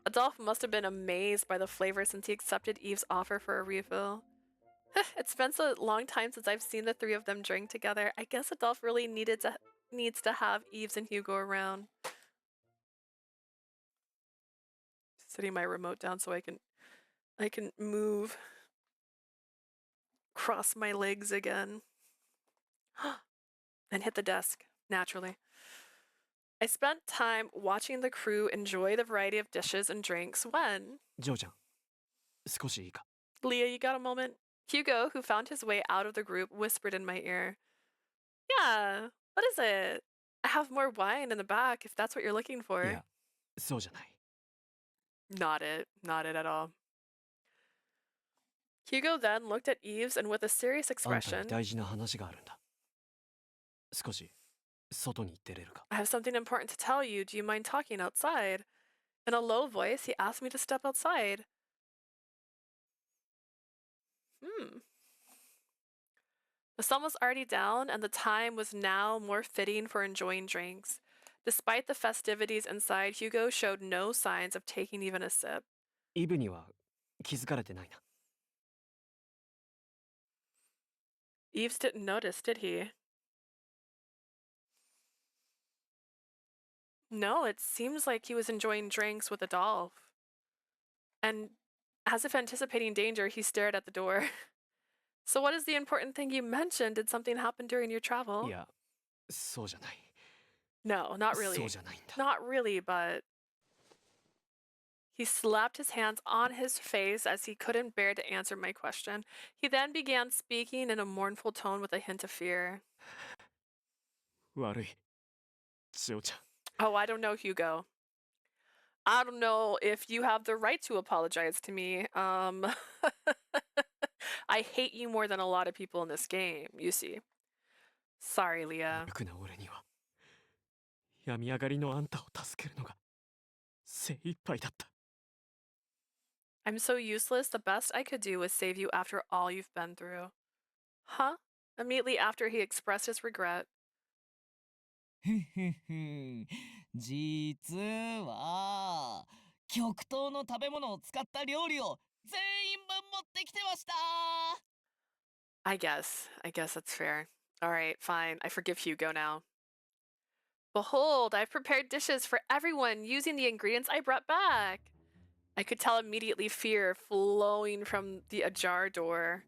Adolphe must have been amazed by the flavor since he accepted Eve's offer for a refill. It's been so long time since I've seen the three of them drink together. I guess Adolphe really needs to have Eves and Hugo around. Setting my remote down so I can move. Cross my legs again. And hit the desk, naturally. I spent time watching the crew enjoy the variety of dishes and drinks when... ジョーちゃん、少しいいか? Leah, you got a moment? Hugo, who found his way out of the group, whispered in my ear. Yeah, what is it? I have more wine in the back if that's what you're looking for. いや、そうじゃない。Not it at all. Hugo then looked at Eves and with a serious あんたに expression, 大事な話があるんだ。少し外に行ってれるか? I have something important to tell you. Do you mind talking outside? In a low voice, he asked me to step outside. The sun was already down, and the time was now more fitting for enjoying drinks. Despite the festivities inside, Hugo showed no signs of taking even a sip. イブには気づかれてないな。Eves didn't notice, did he? No, it seems like he was enjoying drinks with Adolphe. And as if anticipating danger, he stared at the door. So what is the important thing you mentioned? Did something happen during your travel? いや、そうじゃない。No, not really. そうじゃないんだ。Not really, but... He slapped his hands on his face as he couldn't bear to answer my question. He then began speaking in a mournful tone with a hint of fear. 悪い。ジョーちゃん。 Oh, I don't know, Hugo. I don't know if you have the right to apologize to me. I hate you more than a lot of people in this game, you see. Sorry, Leah. 悪な俺には病み上がりのあんたを助けるのが精一杯だった。 I'm so useless. The best I could do was save you after all you've been through. Huh? Immediately after he expressed his regret. 実は極東の食べ物を使った料理を全員分持ってきてました。 I guess that's fair. All right, fine. I forgive Hugo now. Behold, I've prepared dishes for everyone using the ingredients I brought back. I could tell immediately fear flowing from the ajar door.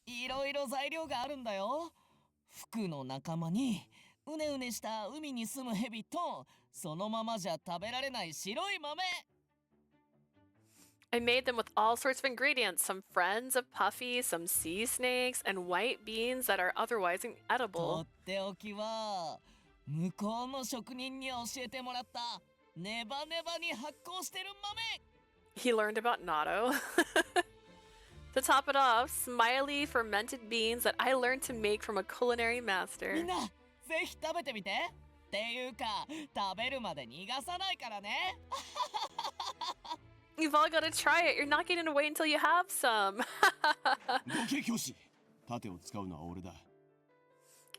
いろいろ材料があるんだよ。服の仲間にうねうねした海に住むヘビとそのままじゃ食べられない白い豆。 I made them with all sorts of ingredients, some friends of Puffy, some sea snakes, and white beans that are otherwise と inedible. っておきは向こうの職人に教えてもらったネバネバに発酵してる豆。 He learned about natto. To top it off, smiley fermented beans that I learned to make from a culinary み master. んなぜひ食べてみて。っていうか食べるまで逃がさないからね。 You've all got to try it. You're not getting to wait until you have some. どけ教師。盾を使うのは俺だ。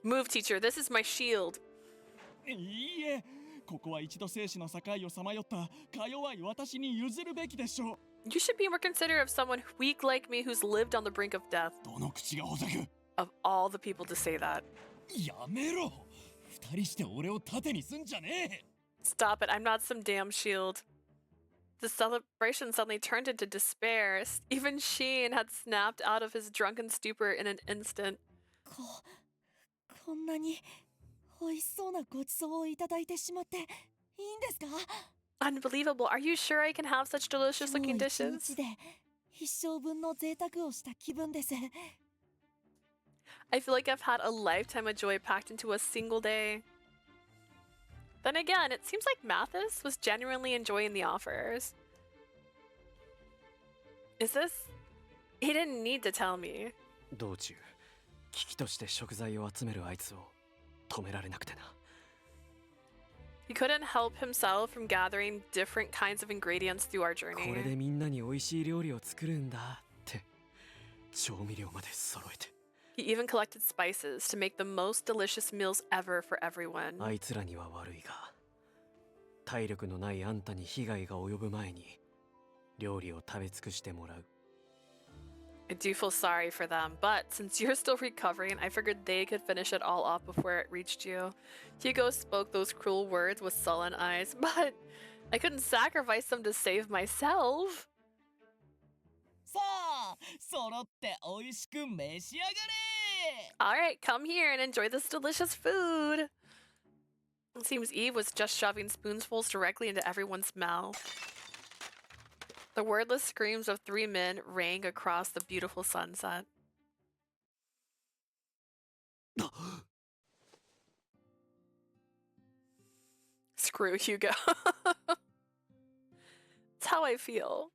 Move, teacher. This is my shield. いいえ、ここは一度生死の境をさまよったか弱い私に譲るべきでしょう。 You should be more considerate of someone weak like me who's lived on the brink of death. どの口がほざく。 Of all the people to say that. やめろ。二人して俺を盾にすんじゃねえ。 Stop it. I'm not some damn shield. The celebration suddenly turned into despair. Even Sheen had snapped out of his drunken stupor in an instant. こんなに美味しそうなごちそうをいただいてしまっていいんですか？ Unbelievable. Are you sure I can have such delicious 今 looking 日一 dishes? 日で一生分の贅沢をした気分です。 I feel like I've had a lifetime of joy packed into a single day. Then again, it seems like Mathis was genuinely enjoying the offers. Is this... He didn't need to tell me. 道中危機として食材を集めるあいつを止められなくてな。 He couldn't help himself from gathering different kinds of ingredients through our これで journey. みんなに美味しい料理を作るんだって調味料まで揃えて。 He even collected spices to make the most delicious meals ever for everyone. あいつらには悪いが体力のないあんたに被害が及ぶ前に料理を食べ尽くしてもらう。 I do feel sorry for them, but since you're still recovering, I figured they could finish it all off before it reached you. Hugo spoke those cruel words with sullen eyes, but I couldn't sacrifice them to save myself. さあ、揃って美味しく召し上がれ。 Alright, come here and enjoy this delicious food. It seems Eve was just shoving spoonfuls directly into everyone's mouth. The wordless screams of 3 men rang across the beautiful sunset. Screw Hugo. That's how I feel.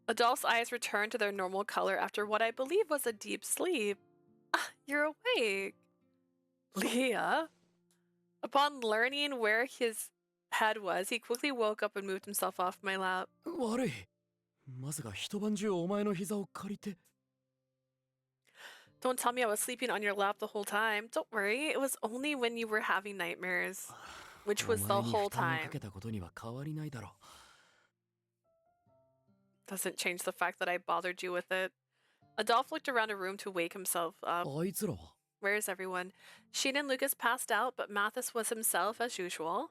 Adolphe's eyes returned to their normal color after what I believe was a deep sleep. Ah, you're awake. Leah? Upon learning where his head was, he quickly woke up and moved himself off my lap. 悪い。まさか一晩中お前の膝を借りて。 Don't tell me I was sleeping on your lap the whole time. Don't worry, it was only when you were having nightmares. Which was the お前に whole 負担を time. かけたことには変わりないだろ Doesn't change the fact that I bothered you with it. Adolphe looked around the room to wake himself up. あいつらは。 Where is everyone? Sheen and Lucas passed out, but Mathis was himself as usual.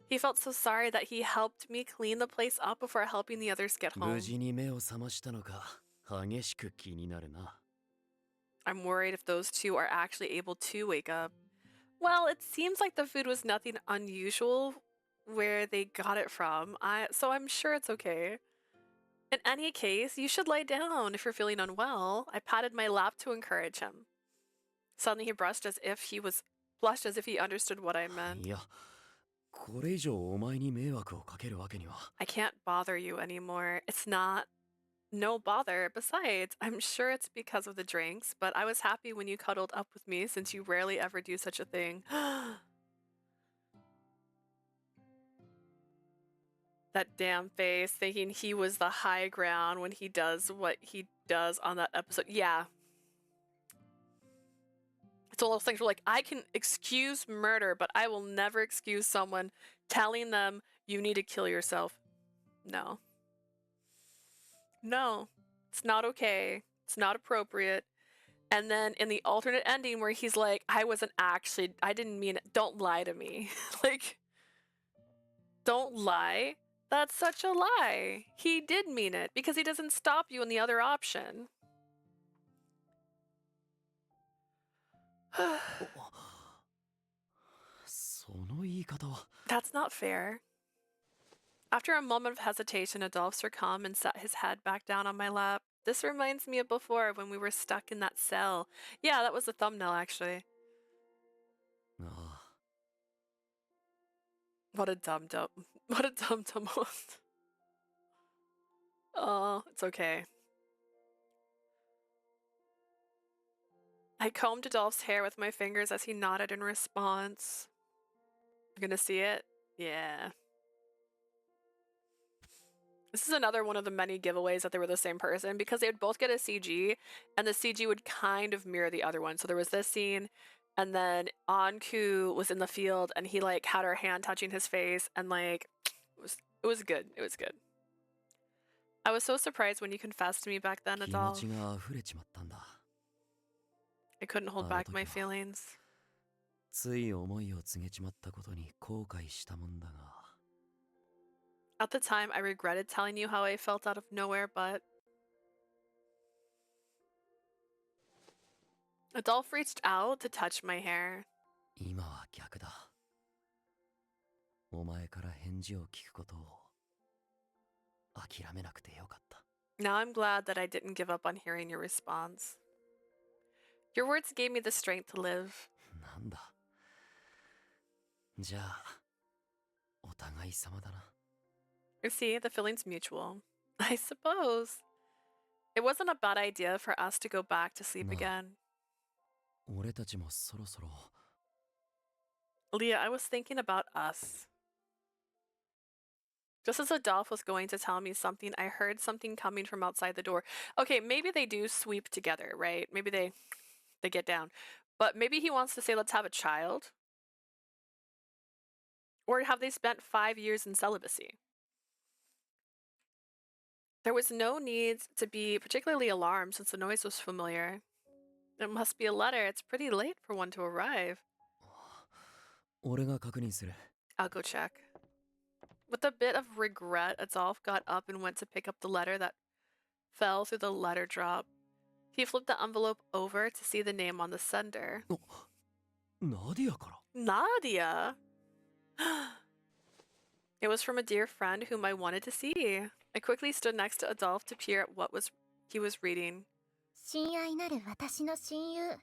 He felt so sorry that he helped me clean the place up before helping the others get home. 無事に目を覚ましたのか激しく気になるな。 I'm worried if those two are actually able to wake up. Well, it seems like the food was nothing unusual where they got it from, so I'm sure it's okay. In any case, you should lie down if you're feeling unwell. I patted my lap to encourage him. Suddenly he blushed as if he understood what I meant. いや、これ以上お前に迷惑をかけるわけには。 I can't bother you anymore. It's not no bother. Besides, I'm sure it's because of the drinks, but I was happy when you cuddled up with me since you rarely ever do such a thing. That damn face, thinking he was the high ground when he does what he does on that episode. Yeah. It's all those things where, like, I can excuse murder, but I will never excuse someone telling them you need to kill yourself. No. No. It's not okay. It's not appropriate. And then in the alternate ending where he's like, I didn't mean it. Don't lie to me. Like, don't lie. That's such a lie. He did mean it because he doesn't stop you in the other option. That's not fair. After a moment of hesitation, Adolphe succumbed and set his head back down on my lap. This reminds me of before when we were stuck in that cell. Yeah, that was the thumbnail actually. What a dum-dum. What a dum-dum. Oh, it's okay. I combed Adolphe's hair with my fingers as he nodded in response. You gonna see it? Yeah. This is another one of the many giveaways that they were the same person because they would both get a CG and the CG would kind of mirror the other one. So there was this scene and then Anku was in the field and he like had her hand touching his face and like it was good. It was good. I was so surprised when you confessed to me back then, Adolphe. I couldn't hold back my feelings. つい思いを告げちまったことに後悔したもんだが。 At the time, I regretted telling you how I felt out of nowhere, but... Adolphe reached out to touch my hair. 今は逆だ。お前から返事を聞くことを諦めなくてよかった。 Now I'm glad that I didn't give up on hearing your response. Your words gave me the strength to live. なんだ。じゃあ、お互い様だな。 You see, the feeling's mutual. I suppose. It wasn't a bad idea for us to go back to sleep again. 俺たちもそろそろ。 Leah, I was thinking about us. Just as Adolphe was going to tell me something, I heard something coming from outside the door. Okay, maybe they do sweep together, right? Maybe they get down. But maybe he wants to say, let's have a child. Or have they spent 5 years in celibacy? There was no need to be particularly alarmed since the noise was familiar. It must be a letter. It's pretty late for one to arrive. 俺が確認する。 I'll go check. With a bit of regret, Adolphe got up and went to pick up the letter that fell through the letter drop. He flipped the envelope over to see the name on the sender. ナディアから。 Nadia! It was from a dear friend whom I wanted to see. I quickly stood next to Adolphe to peer at what he was reading. 親愛なる私の親友。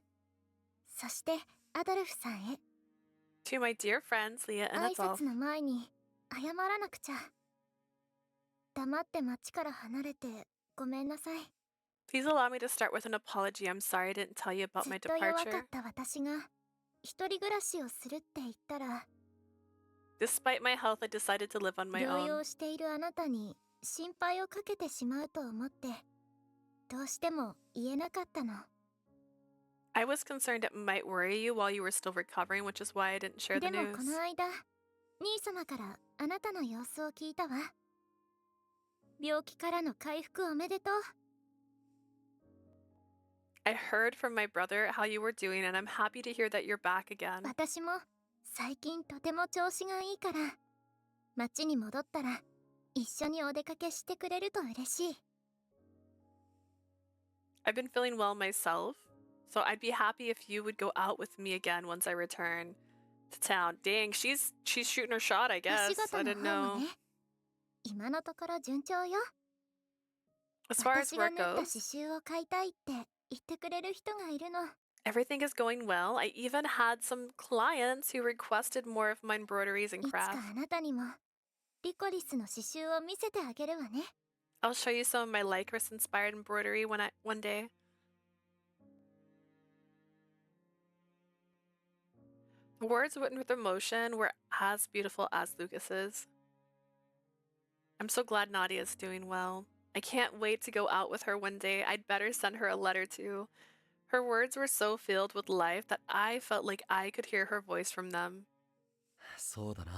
そしてアドルフさんへ。 To my dear friends, Leah and 挨 Adolphe. 拶の前に謝らなくちゃ。黙って町から離れてごめんなさい。 Please allow me to start with an apology. I'm sorry I didn't tell you about ず my っと弱か departure. った私が一人暮らしをするって言ったら、 Despite my health, I decided to live on my 療 own. 養しているあなたに心配をかけてしまうと思って、どうしても言えなかったの。 I was concerned it might worry you while you were still recovering, which is why I didn't share the でも news. この間、兄様からあなたの様子を聞いたわ。病気からの回復おめでとう。 I heard from my brother how you were doing, and I'm happy to hear that you're back again. 私も最近とても調子がいいから、町に戻ったら一緒にお出かけしてくれると嬉しい。 I've been feeling well myself, so I'd be happy if you would go out with me again once I return to town. Dang, she's shooting her shot, I お guess. 仕事 I の didn't 方も know. ね、今のところ順調よ。 As far as 私が work 縫った goes, 刺繍を買いたいって言ってくれる人がいるの。 everything is going well. I even had some clients who requested more of my embroideries and いつか craft. あなたにもリコリスの刺繍を見せてあげるわね。 I'll show you some of my Lycoris inspired embroidery one day. The words written with emotion were as beautiful as Lucas's. I'm so glad Nadia's doing well. I can't wait to go out with her one day. I'd better send her a letter too. Her words were so filled with life that I felt like I could hear her voice from them. そうだな。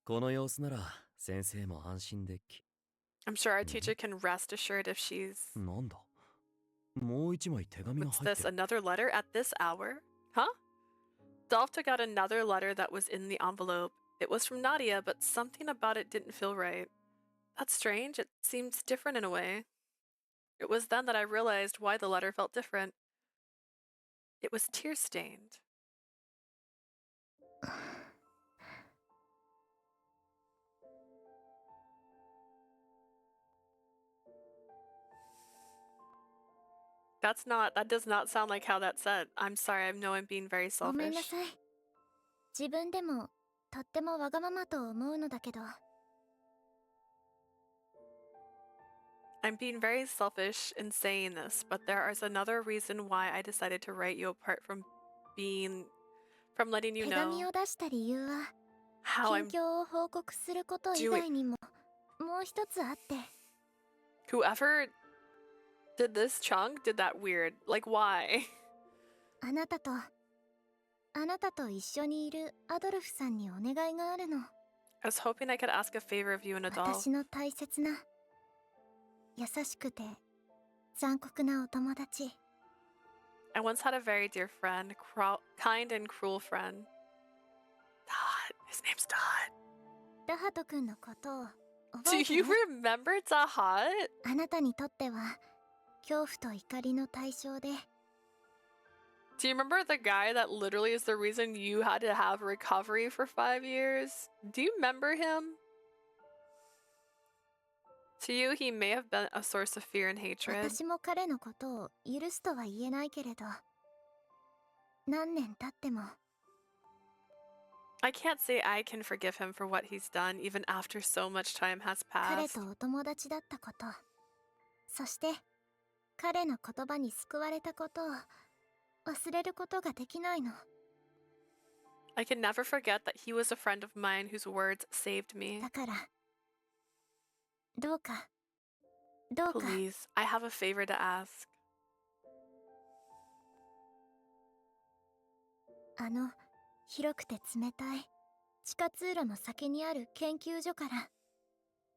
この様子なら先生も安心でき。 I'm sure our teacher can rest assured if she's... なんだ。もう一枚手紙が What's 入って this? る。 Another letter at this hour? Huh? Dolph took out another letter that was in the envelope. It was from Nadia, but something about it didn't feel right. That's strange. It seems different in a way. It was then that I realized why the letter felt different. It was tear-stained. That does not sound like how that said. I'm sorry, I know I'm being very ごめんな selfish. さい。自分でもとってもわがままと思うのだけど、 I'm being very selfish in saying this, but there is another reason why I decided to write you apart from letting you 手紙 know を出した理由は how 近 I'm 況を報告すること以外にももう一つあって、 whoever did this chunk did that weird. Like why? あなたと一緒にいるアドルフさんにお願いがあるの。 I was hoping I could ask a favor of you and Adolphe. 私の大切な優しくて残酷なお友達。 I once had a very dear friend, kind and cruel friend. Dot. His name's Dot. ダハト君のことを Do 覚えて you る？ remember Dahat? あなたにとっては恐怖と怒りの対象で、 Do you remember the guy that literally is the reason you had to have recovery for 5 years? Do you remember him? To you, he may have been a source of fear and hatred. 私も彼のことを許すとは言えないけれど、何年経っても I can't say I can forgive him for what he's done, even after so much time has 彼 passed. とお友達だったこと、そして彼の言葉に救われたことを忘れることができないの。 I can never forget that he was a friend of mine whose words saved me. だからどうか Please, I have a favor to ask. あの広くて冷たい地下通路の先にある研究所から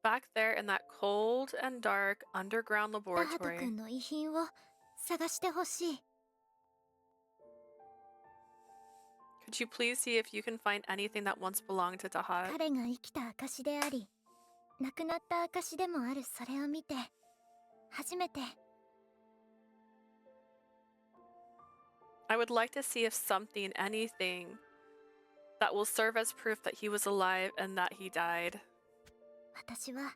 Back there in that cold and dark underground ダハト laboratory. 君の遺品を探してほしい。 Could you please see if you can find anything that once belonged to Dahat? 彼が生きた証であり、亡くなった証でもあるそれを見て、初めて I would like to see if something, anything, that will serve as proof that he was alive and that he died. 私は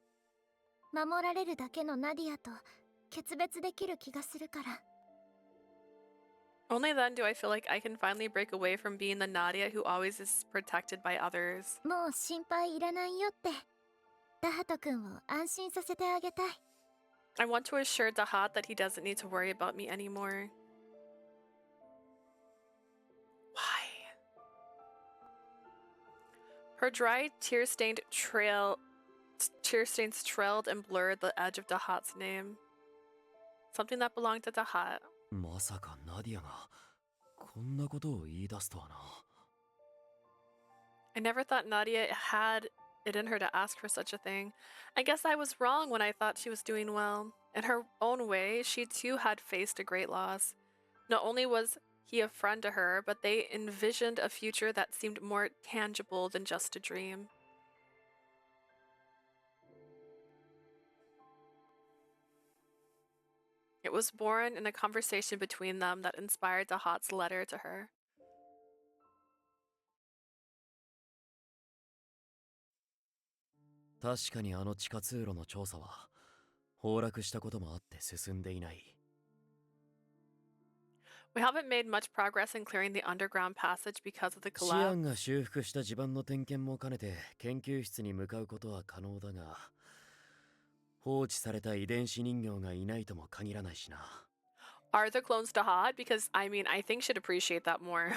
守られるだけのナディアと決別できる気がするから。 Only then do I feel like I can finally break away from being the Nadia who always is protected by others. もう心配いらないよって、ダハト君を安心させてあげたい。 I want to assure Dahat that he doesn't need to worry about me anymore. Why? Her dry, tear-stains trailed and blurred the edge of Dahat's name. Something that belonged to Dahat. まさかナディアがこんなことを言い出すとはな。 I never thought Nadia had it in her to ask for such a thing. I guess I was wrong when I thought she was doing well. In her own way, she too had faced a great loss. Not only was he a friend to her, but they envisioned a future that seemed more tangible than just a dream. It was born in a conversation between them that inspired Dahat's letter to her. 確かにあの地下通路の調査は崩落したこともあって進んでいない。 We haven't made much progress in clearing the underground passage because of the シア collapse. ンが修復した地盤の点検も兼ねて研究室に向かうことは可能だが、放置された遺伝子人形がいないとも限らないしな。 Are the clones Dahat? Because, I mean, I think she'd appreciate that more.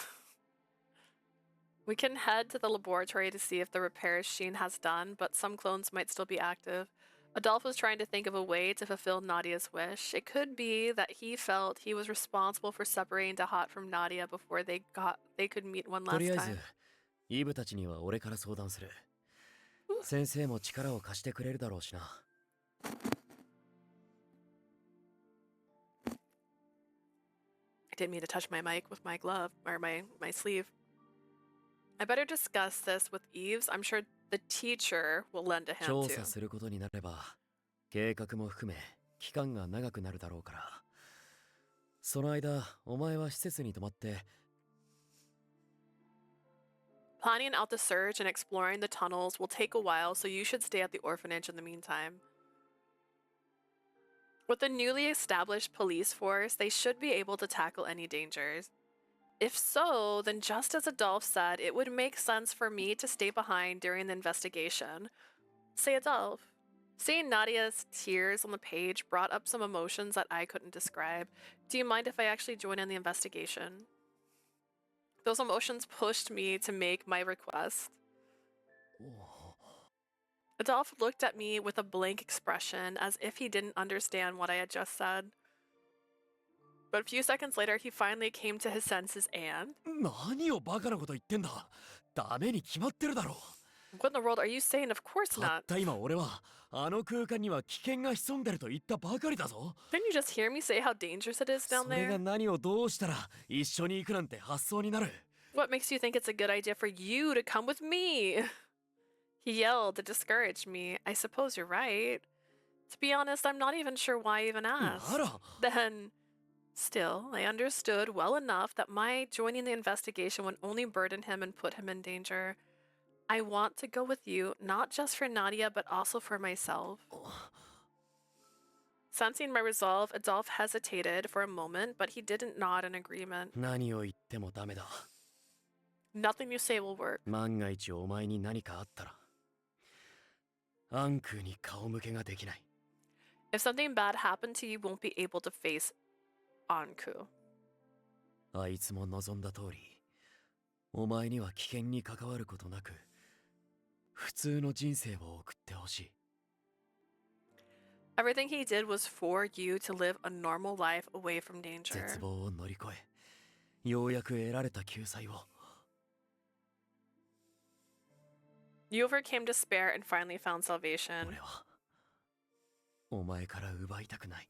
We can head to the laboratory to see if the repairs Sheen has done, but some clones might still be active. Adolphe was trying to think of a way to fulfill Nadia's wish. It could be that he felt he was responsible for separating Dahat from Nadia before they could meet one と last りあえず time. イブたちには俺から相談する。先生も力を貸してくれるだろうしな。 I didn't mean to touch my mic with my glove or my sleeve. I better discuss this with Eves. I'm sure the teacher will lend a hand 調 too. 査することになれば計画も含め期間が長くなるだろうから、その間お前は施設に泊まって。 Planning out the search and exploring the tunnels will take a while, so you should stay at the orphanage in the meantime. With the newly established police force, they should be able to tackle any dangers. If so, then just as Adolphe said, it would make sense for me to stay behind during the investigation. Say Adolphe. Seeing Nadia's tears on the page brought up some emotions that I couldn't describe. Do you mind if I actually join in the investigation? Those emotions pushed me to make my request. Adolphe looked at me with a blank expression, as if he didn't understand what I had just said. But a few seconds later, he finally came to his senses and... 何をバカなこと言ってんだ。ダメに決まってるだろ。 What in the world are you saying? Of course た not. った今俺はあの空間には危険が潜んでると言ったばかりだぞ。 Didn't you just hear me say how dangerous it is down それが there? 何をどうしたら一緒に行くなんて発想になる。 What makes you think it's a good idea for you to come with me? He yelled to discourage me. I suppose you're right. To be honest, I'm not even sure why I even asked. なら Then, still, I understood well enough that my joining the investigation would only burden him and put him in danger. I want to go with you, not just for Nadia, but also for myself. Sensing my resolve, Adolphe hesitated for a moment, but he didn't nod in agreement. 何を言ってもダメだ。 Nothing you say will work. 万が一お前に何かあったらアンクーに顔向けができない。 If something bad happened to you, you won't be able to face Anku. あいつも望んだ通り、お前には危険に関わることなく普通の人生を送ってほしい。 Everything he did was for you to live a normal life away from danger. 絶望を乗り越え、ようやく得られた救済を。You overcame despair and finally found salvation. 俺はお前から奪いたくない。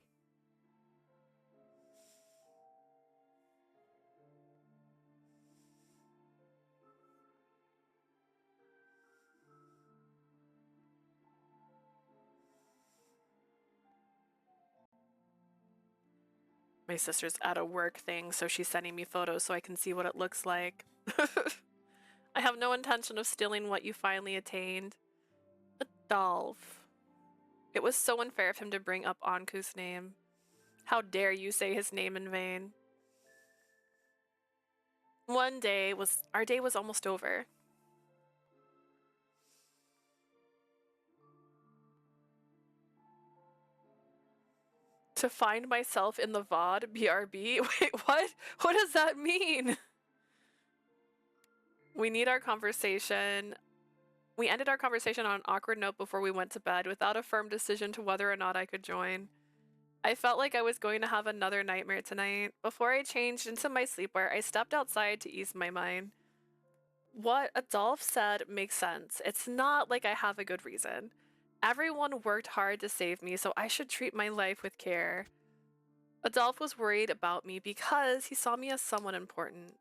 My sister's at a work thing, so she's sending me photos so I can see what it looks like. I have no intention of stealing what you finally attained. Adolphe. It was so unfair of him to bring up Anku's name. How dare you say his name in vain? Our day was almost over. To find myself in the VOD, BRB? Wait, what? What does that mean? We ended our conversation on an awkward note before we went to bed without a firm decision to whether or not I could join. I felt like I was going to have another nightmare tonight. Before I changed into my sleepwear, I stepped outside to ease my mind. What Adolphe said makes sense. It's not like I have a good reason. Everyone worked hard to save me, so I should treat my life with care. Adolphe was worried about me because he saw me as someone important.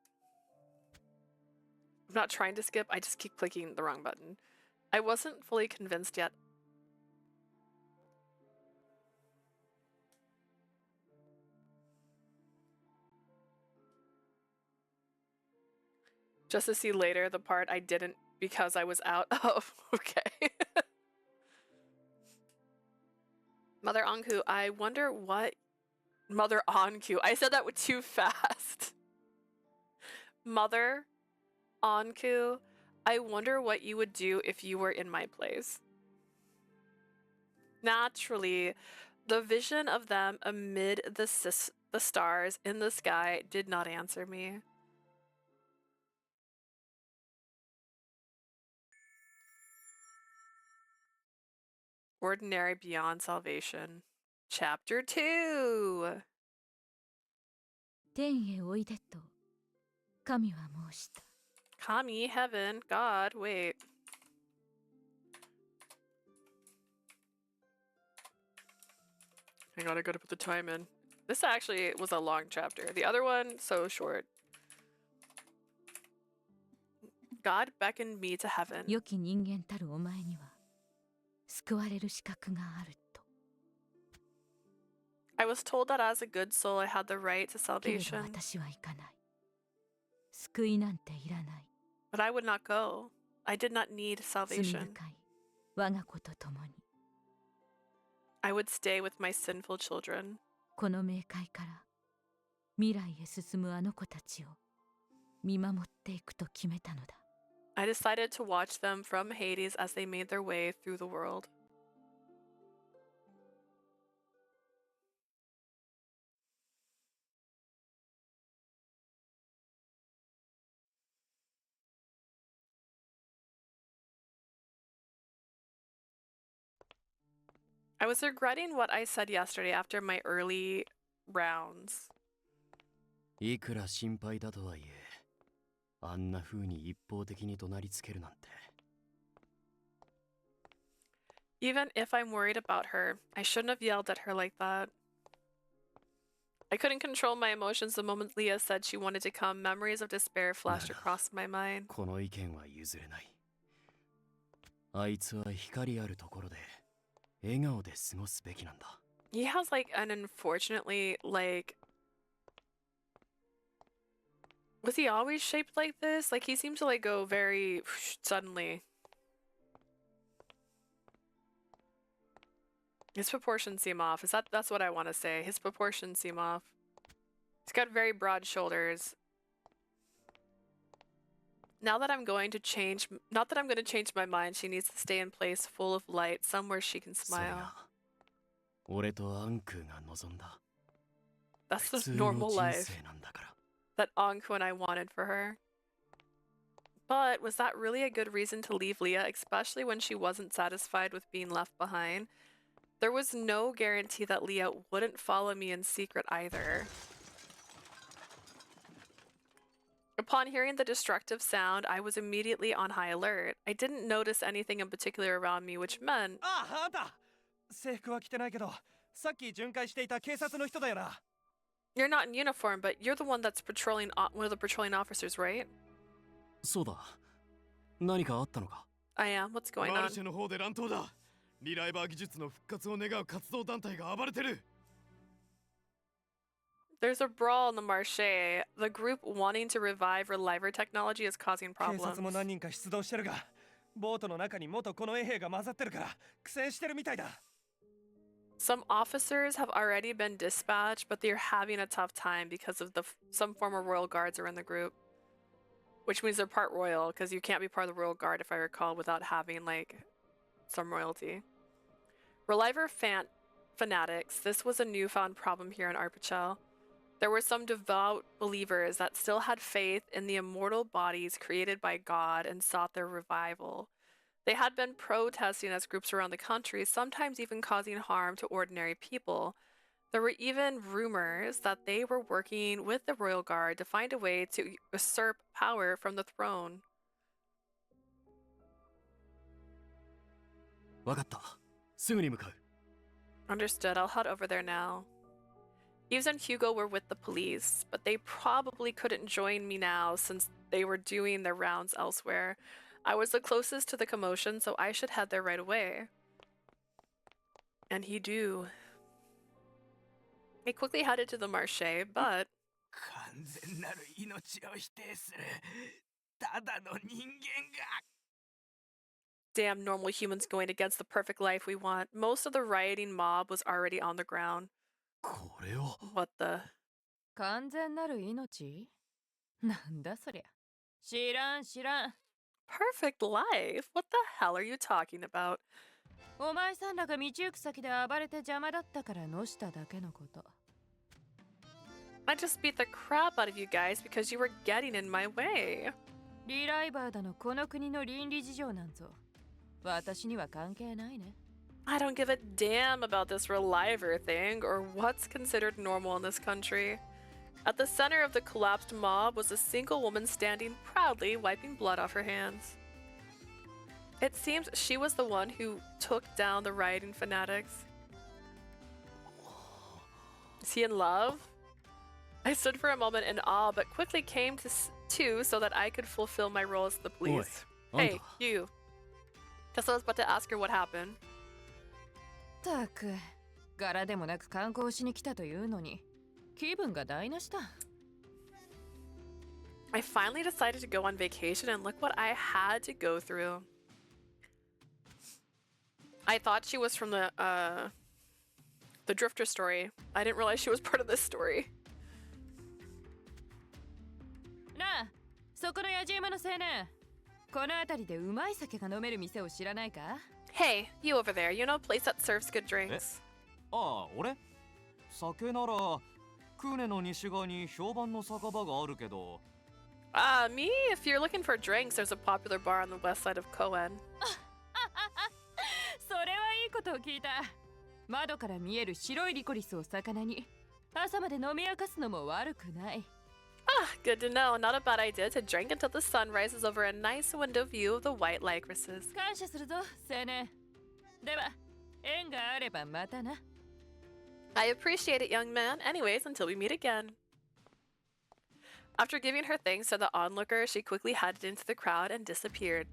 I'm not trying to skip, I just keep clicking the wrong button. I wasn't fully convinced yet. Just to see later the part I didn't because I was out. Oh, okay. Mother Anku, I wonder what... Mother Anku. I said that too fast. Mother Anku, I wonder what you would do if you were in my place. Naturally, the vision of them amid the stars in the sky did not answer me. Ordinary Beyond Salvation. Chapter 2! 天へおいでと神は申した。 Kami, heaven, God, wait. I gotta put the time in. This actually was a long chapter. The other one, so short. God beckoned me to heaven. 良き人間たるお前には救われる資格があると。 I was told that as a good soul I had the right to けれど salvation, 私は行かない。救いなんていらない。 but I would not go. I did not need 罪深 salvation. い我が子と共に I would stay with my sinful children. この冥界から未来へ進むあの子たちを見守っていくと決めたのだ。 I decided to watch them from Hades as they made their way through the world. I was regretting what I said yesterday after my early rounds. いくら心配だとはいえ、あんな風に一方的に怒鳴りつけるなんて。 Even if I'm worried about her, I shouldn't have yelled at her like that. I couldn't control my emotions the moment Leah said she wanted to come. Memories of despair flashed across my mind. この意見は譲れない。あいつは光あるところで笑顔で過ごすべきなんだ。 He has like an unfortunately like... Was he always shaped like this? Like he seemed to like go very suddenly. His proportions seem off. That's what I want to say. His proportions seem off. He's got very broad shoulders. Now that I'm going to change, not that I'm going to change my mind, she needs to stay in place full of light, somewhere she can それ smile. が俺とアンクが望んだ That's 普 the 通の normal 人 life 生なんだから。 that Anku and I wanted for her. But was that really a good reason to leave Leah, especially when she wasn't satisfied with being left behind? There was no guarantee that Leah wouldn't follow me in secret either. Upon hearing the destructive sound, I was immediately on high alert. I didn't notice anything in particular around me, which meant... ああ、あんた制服は着てないけど、さっき巡回していた警察の人だよな。 You're not in uniform, but you're the one that's patrolling, one of the patrolling officers, right? そうだ。何かあったのか？ I am. What's going マ on? ルシェの方で乱闘だ。リライバー技術の復活を願う活動団体が暴れてる。 There's a brawl in the Marche. The group wanting to revive Reliver technology is causing 警察も problems. 何人か出動してるが、ボートの中に元近衛兵が混ざってるから苦戦してるみたいだ。 Some officers have already been dispatched, but they're having a tough time because of some former royal guards are in the group. Which means they're part royal, because you can't be part of the royal guard, if I recall, without having, like, some royalty. Reliver fanatics. This was a newfound problem here in Arpichel. There were some devout believers that still had faith in the immortal bodies created by God and sought their revival. They had been protesting as groups around the country, sometimes even causing harm to ordinary people. There were even rumors that they were working with the royal guard to find a way to usurp power from the throne. わかった。すぐに向かう。 Understood. I'll head over there now. Yves and Hugo were with the police, but they probably couldn't join me now since they were doing their rounds elsewhere. I was the closest to the commotion, so I should head there right away. And he do. I quickly headed to the Marche, but... 完全なる命を否定する。ただの人間が。 Damn normal humans going against the perfect life we want. Most of the rioting mob was already on the ground. これを。 What the... 完全なる命？なんだそりゃ。知らん知らん。 Perfect life? What the hell are you talking about? お前さんらが道行く先で暴れて邪魔だったからのしただけのこと。 I just beat the crap out of you guys because you were getting in my way. リライバーだのこの国の倫理事情なんぞ。私には関係ないね。 I don't give a damn about this Reliver thing or what's considered normal in this country. At the center of the collapsed mob was a single woman standing proudly, wiping blood off her hands. It seems she was the one who took down the rioting fanatics. Is he in love? I stood for a moment in awe, but quickly came to so that I could fulfill my role as the police. Hey, you. Just I was about to ask her what happened. たく、柄でもなく観光しに来たというのに、気分が台無しだ。 I finally decided to go on vacation and look what I had to go through. I thought she was from the Drifter story. I didn't realize she was part of this story. なあ、そこのやじ馬の青年。この辺りでうまい酒が飲める店を知らないか？ Hey, you over there, you know a place that serves good drinks? ああ、俺？酒ならクーネの西側に評判の酒場があるけど。Me? If you're looking for drinks, there's a popular bar on the west side of Coen. それはいいことを聞いた。窓から見える白いリコリスを魚に、朝まで飲み明かすのも悪くない。 Good to know. Not a bad idea to drink until the sun rises over a nice window view of the white Lycorises. 感謝するぞ、青年。では、縁があればまたな。 I appreciate it, young man. Anyways, until we meet again. After giving her thanks to the onlooker, she quickly headed into the crowd and disappeared.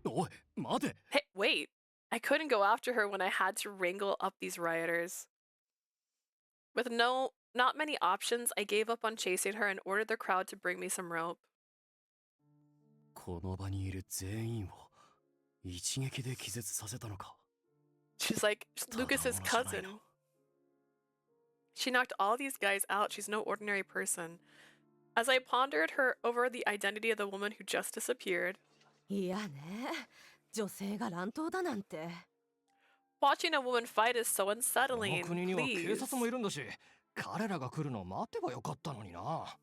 おい、待て。 Hey, wait. I couldn't go after her when I had to wrangle up these rioters. With not many options, I gave up on chasing her and ordered the crowd to bring me some rope. この場にいる全員を一撃で気絶させたのか。 She's like Lucas's cousin. She knocked all these guys out. She's no ordinary person. As I pondered over the identity of the woman who just disappeared. いやね、女性が乱闘だなんて。 Watching a woman fight is so unsettling. この国には警 Please. 察もいるんだし、彼らが来るの待てばよかったのにな。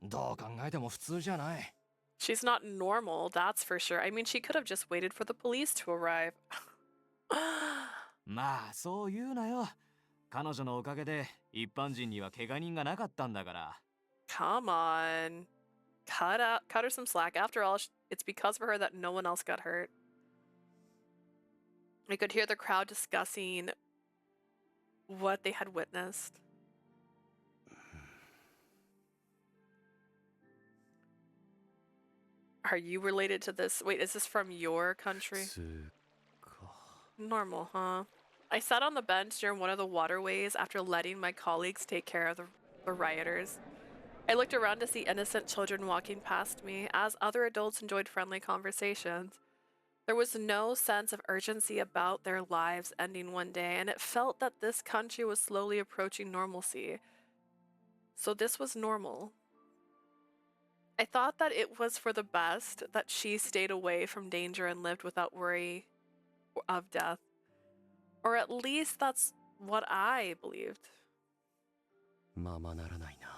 どう考えても普通じゃない。 She's not normal, that's for sure. I mean, she could have just waited for the police to arrive. まあそう言うなよ。彼女のおかげで一般人には怪我人がなかったんだから。 Come on. cut her some slack. After all, it's because of her that no one else got hurt. I could hear the crowd discussing what they had witnessed. Are you related to this? Wait, is this from your country? Normal, huh? I sat on the bench near one of the waterways after letting my colleagues take care of the rioters. I looked around to see innocent children walking past me as other adults enjoyed friendly conversations. There was no sense of urgency about their lives ending one day, and it felt that this country was slowly approaching normalcy. So this was normal. I thought that it was for the best that she stayed away from danger and lived without worry of death. Or at least that's what I believed. ままならないな。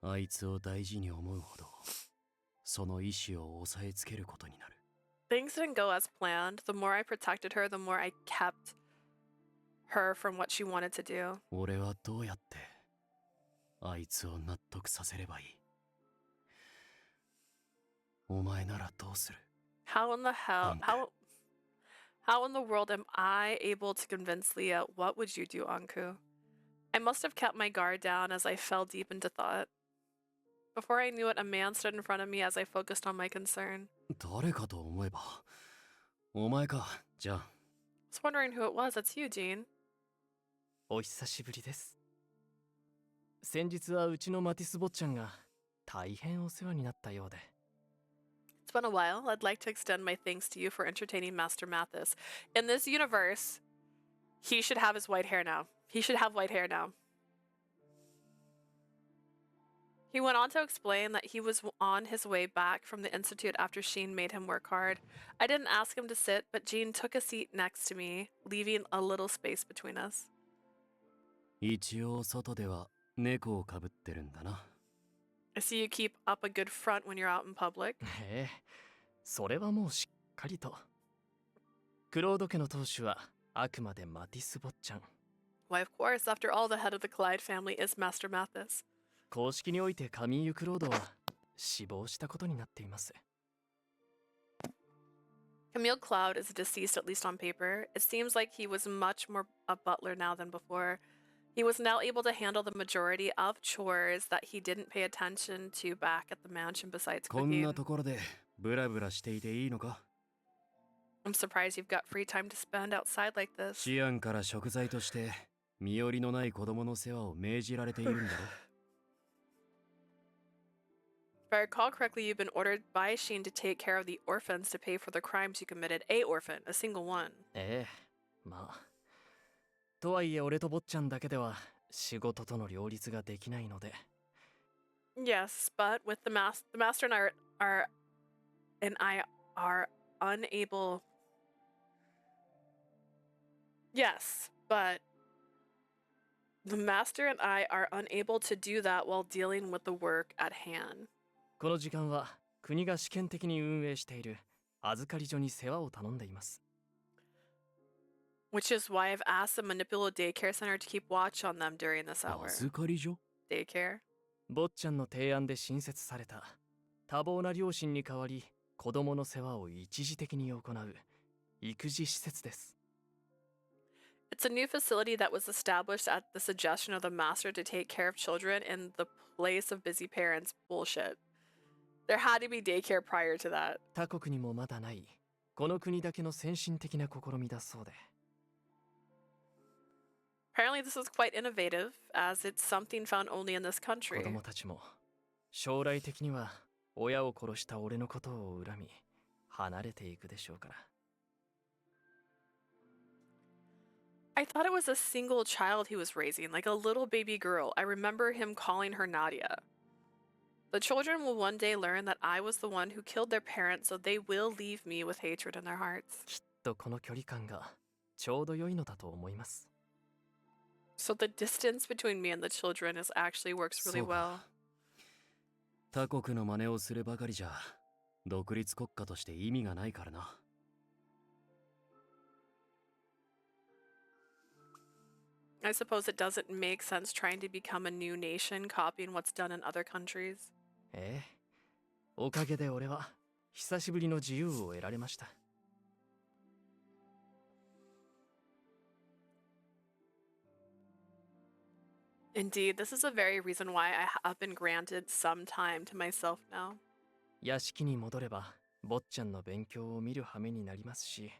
あいつを大事に思うほど、その意志を抑えつけることになる。Things didn't go as planned. The more I protected her, the more I kept her from what she wanted to do. 俺はどうやってあいつを納得させればいい？お前ならどうする？ How in the world am I able to convince Leah? What would you do, Anku? I must have kept my guard down as I fell deep into thought. Before I knew it, a man stood in front of me as I focused on my concern. 誰かと思えば、お前か、じゃあ。I was wondering who it was. It's you, Jean. お久しぶりです。先日はうちのマティス坊ちゃんが大変お世話になったようで。It's been a while. I'd like to extend my thanks to you for entertaining Master Mathis. In this universe, he should have his white hair now. He should have white hair now. He went on to explain that he was on his way back from the institute after Sheen made him work hard. I didn't ask him to sit, but Jean took a seat next to me, leaving a little space between us. 一応外では猫をかぶってるんだな。I see you keep up a good front when you're out in public. へえ、それはもうしっかりと。クロード家の当主はあくまでマティス坊ちゃん。Why, of course, after all, the head of the Clyde family is Master Mathis. 公式においてカミーユ・クロードは死亡したことになっています。Camille Cloud is deceased, at least on paper. It seems like he was much more a butler now than before. He was now able to handle the majority of chores that he didn't pay attention to back at the mansion besides こん cooking. なところでブラブラしていていいのか？ I'm surprised you've got free time to spend outside like this. シアンから食材として身寄りのない子供の世話を命じられているんだろ。If I recall correctly, you've been ordered by Sheen to take care of the orphans to pay for the crimes you committed. A orphan, a single one. ええ、まあ。とはいえ俺と坊ちゃんだけでは仕事との両立ができないので。Yes, but with the master and I are unable. Yes, but the master and I are unable to do that while dealing with the work at hand. この時間は国が試験的に運営している預かり所に世話を頼んでいます。Which is why I've asked the Manipula Daycare Center to keep watch on them during this hour. 預かり所？ Daycare? 坊ちゃんの提案で新設された多忙な両親に代わり子供の世話を一時的に行う育児施設です。It's a new facility that was established at the suggestion of the master to take care of children in the place of busy parents. Bullshit. There had to be daycare prior to that. 他国にもまだないこの国だけの先進的な試みだそうで。Apparently this is quite innovative, as it's something found only in this 子 country. 供たちも将来的には親を殺した俺のことを恨み離れていくでしょうから。I thought it was a single child he was raising, like a little baby girl. I remember him calling her Nadia. The children will one day learn that I was the one who killed their parents, so they will leave me with hatred in their hearts. きっとこの距離感がちょうど良いのだと思います。So the distance between me and the children actually works really そう well. か。他国の真似をするばかりじゃ独立国家として意味がないからな。I suppose it doesn't make sense trying to become a new nation, copying what's done in other countries. ええ、おかげで俺は久しぶりの自由を得られました。Indeed, this is a very reason why I have been granted some time to myself now. 屋敷に戻れば坊ちゃんの勉強を見る羽目になりますし、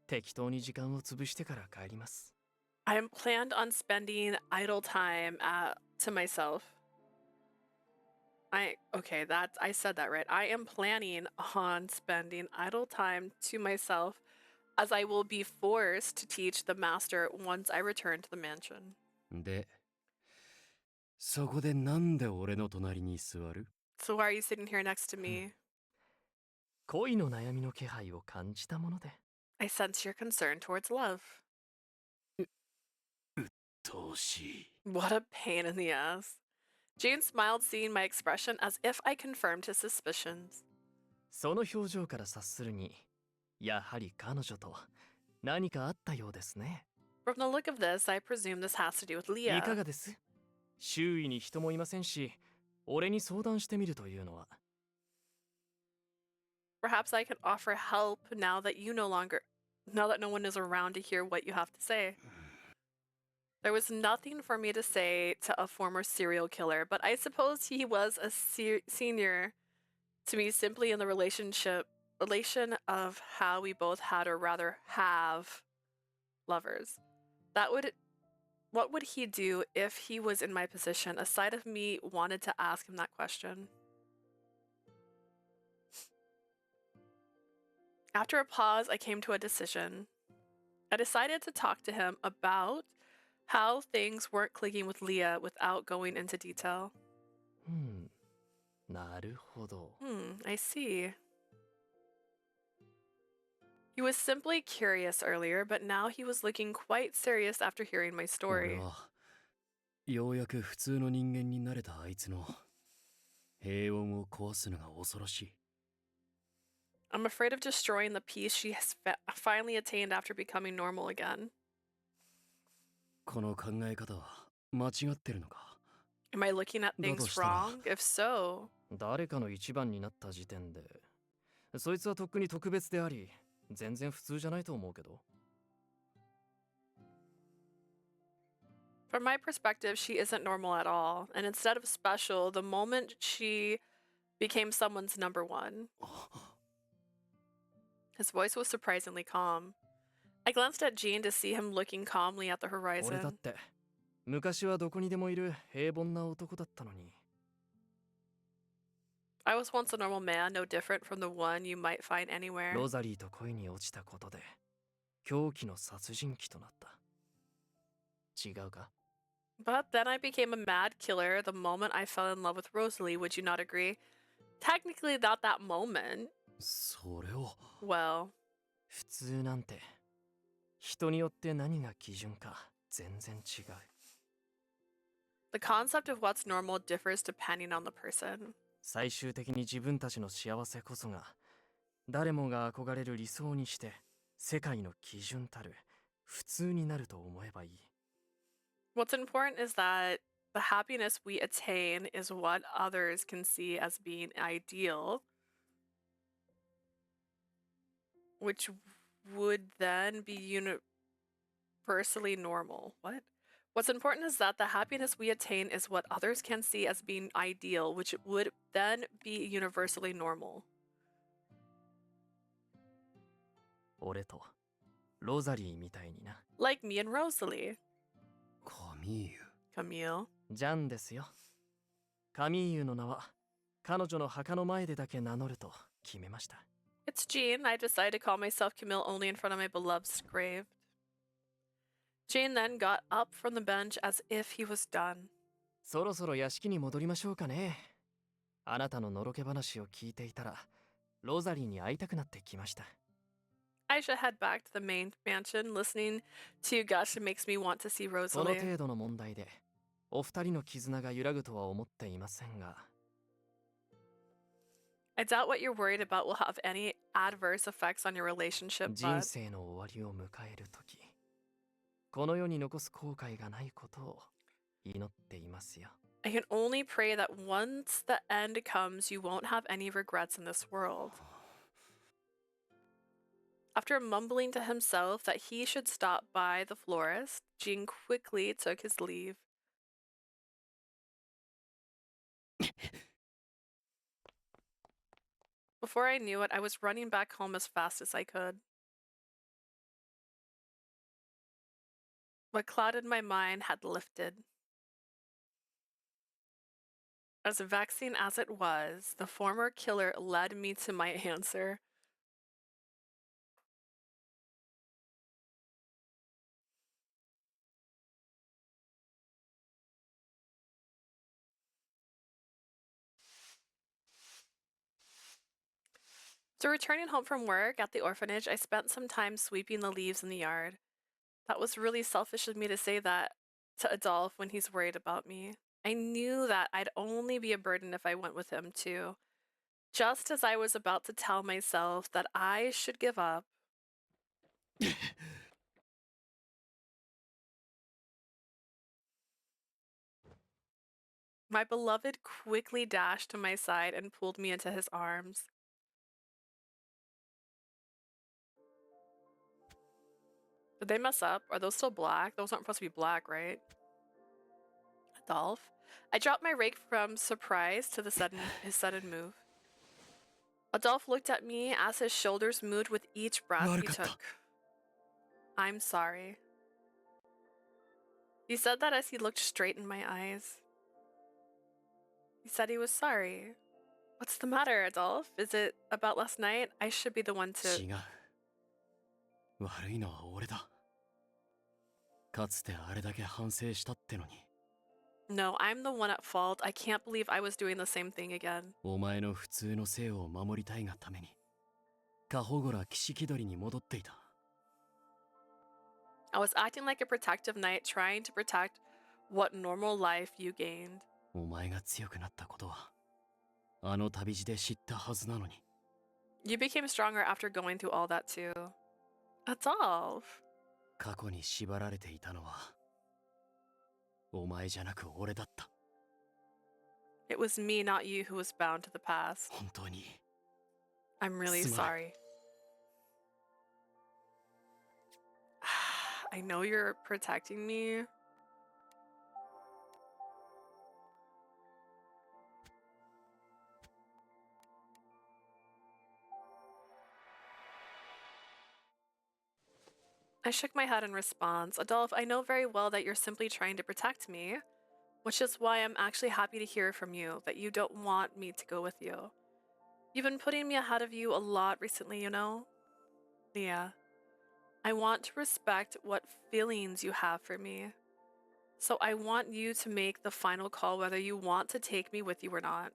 適当に時間を潰してから帰ります。I am planned on spending idle time to myself. I said that right. I am planning on spending idle time to myself as I will be forced to teach the master once I return to the mansion. で、そこでなんで俺の隣に座る？ So why are you sitting here next to me? 恋の悩みの気配を感じたもので。I sense your concern towards love. どうし。 What a pain in the ass. Jane smiled, seeing my expression as if I confirmed his suspicions. その表情から察するに、やはり彼女と何かあったようですね。From the look of this, I presume this has to do with いか Leah. がです？周囲に人もいませんし、俺に相談してみるというのは。Perhaps I can offer help now that no one is around to hear what you have to say. There was nothing for me to say to a former serial killer, but I suppose he was a senior to me simply in the relation of how we both had, or rather have, lovers. What would he do if he was in my position? A side of me wanted to ask him that question. After a pause, I came to a decision. I decided to talk to him about how things weren't clicking with Leah without going into detail. なるほど。I see. He was simply curious earlier, but now he was looking quite serious after hearing my 俺 story. はようやく普通の人間になれたあいつの平穏を壊すのが恐ろしい。 I'm afraid of destroying the peace she has finally attained after becoming normal again. この考え方は間違ってるのか？ Am I looking at things wrong? If so, 誰かの一番になった時点で、そいつはとっくに特別であり、全然普通じゃないと思うけど。from my perspective, she isn't normal at all. And instead of special, the moment she became someone's number one. His voice was surprisingly calm. I glanced at Jean to see him looking calmly at the 俺だっ horizon. て昔はどこにでもいる平凡な男だったのに。 I was once a normal man, no different from the one you might find anywhere. ロザリーと恋に落ちたことで狂気の殺人鬼となった。違うか？ But then I became a mad killer the moment I fell in love with Rosalie, would you not agree? Technically, not that moment. それを。 Well, 普通なんて人によって何が基準か全然違う。 the concept of what's normal differs depending on the person. 最終的に自分たちの幸せこそが誰もが憧れる理想にして世界の基準たる普通になると思えばいい。 What's important is that the happiness we attain is what others can see as being ideal, which would then be universally normal. What? What's important is that the happiness we attain is what others can see as being ideal, which would then be universally normal. 俺とロザリーみたいにな。 Like me and Rosalie. カミーユ。 Camille. ジャンですよ。カミーユの名は彼女の墓の前でだけ名乗ると決めました。 It's Jean. I decided to call myself Camille only in front of my beloved's grave. Jane then got up from the bench as if he was done. そろそろ屋敷に戻りましょうかね。あなたののろけ話を聞いていたらロザリーに会いたくなってきました。 I should head back to the main mansion. Listening to you gush makes me want to see この Rosalie. 程度の問題でお二人の絆が揺らぐとは思っていませんが。 I doubt what you're worried about will have any adverse effects on your relationship, 人 but 生の終わりを迎えるとき、この世に残す後悔がないことを祈っていますよ。I can only pray that once the end comes, you won't have any regrets in this world. After mumbling to himself that he should stop by the florist, Jean quickly took his leave. Before I knew it, I was running back home as fast as I could. What clouded my mind had lifted. As vexing as it was, the former killer led me to my answer. So returning home from work at the orphanage, I spent some time sweeping the leaves in the yard. That was really selfish of me to say that to Adolphe when he's worried about me. I knew that I'd only be a burden if I went with him too. Just as I was about to tell myself that I should give up, my beloved quickly dashed to my side and pulled me into his arms. Did they mess up? Are those still black? Those aren't supposed to be black, right? Adolphe? I dropped my rake from surprise to his sudden move. Adolphe looked at me as his shoulders moved with each breath he took. I'm sorry. He said that as he looked straight in my eyes. He said he was sorry. What's the matter, Adolphe? Is it about last night? I should be the one to... 違う。悪いのは俺だ。かつてあれだけ反省したってのに。No, I'm the one at fault. I can't believe I was doing the same thing again. お前の普通の生を守りたいがために、過保護な騎士気取りに戻っていた。I was acting like a protective knight, trying to protect what normal life you gained. お前が強くなったことは、あの旅路で知ったはずなのに。You became stronger after going through all that too. Adolphe. 過去に縛られていたのは、お前じゃなく俺だった。It was me, not you, who was bound to the past. 本当に。I'm really sorry. I know you're protecting me. I shook my head in response. Adolphe, I know very well that you're simply trying to protect me, which is why I'm actually happy to hear from you that you don't want me to go with you. You've been putting me ahead of you a lot recently, you know? Yeah. I want to respect what feelings you have for me. So I want you to make the final call whether you want to take me with you or not.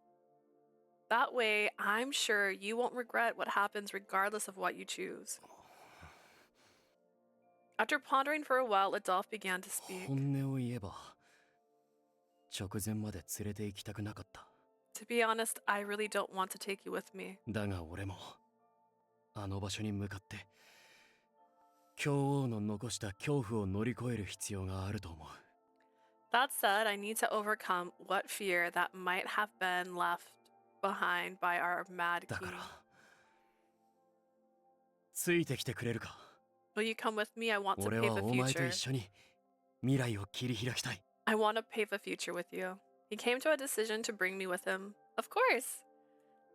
That way, I'm sure you won't regret what happens regardless of what you choose. After pondering for a while, Adolphe began to speak. 本音を言えば、直前まで連れて行きたくなかった。To be honest, I really don't want to take you with me. だが俺も、あの場所に向かって、教王の残した恐怖を乗り越える必要があると思う。That said, I need to overcome what fear that might have been left behind by our mad だか king. ら、ついてきてくれるか。 Will you come with me? I want to 俺 pave は a お前と future. 一緒に未来を切り開きたい。I want to pave a future with you. He came to a decision to bring me with him. Of course.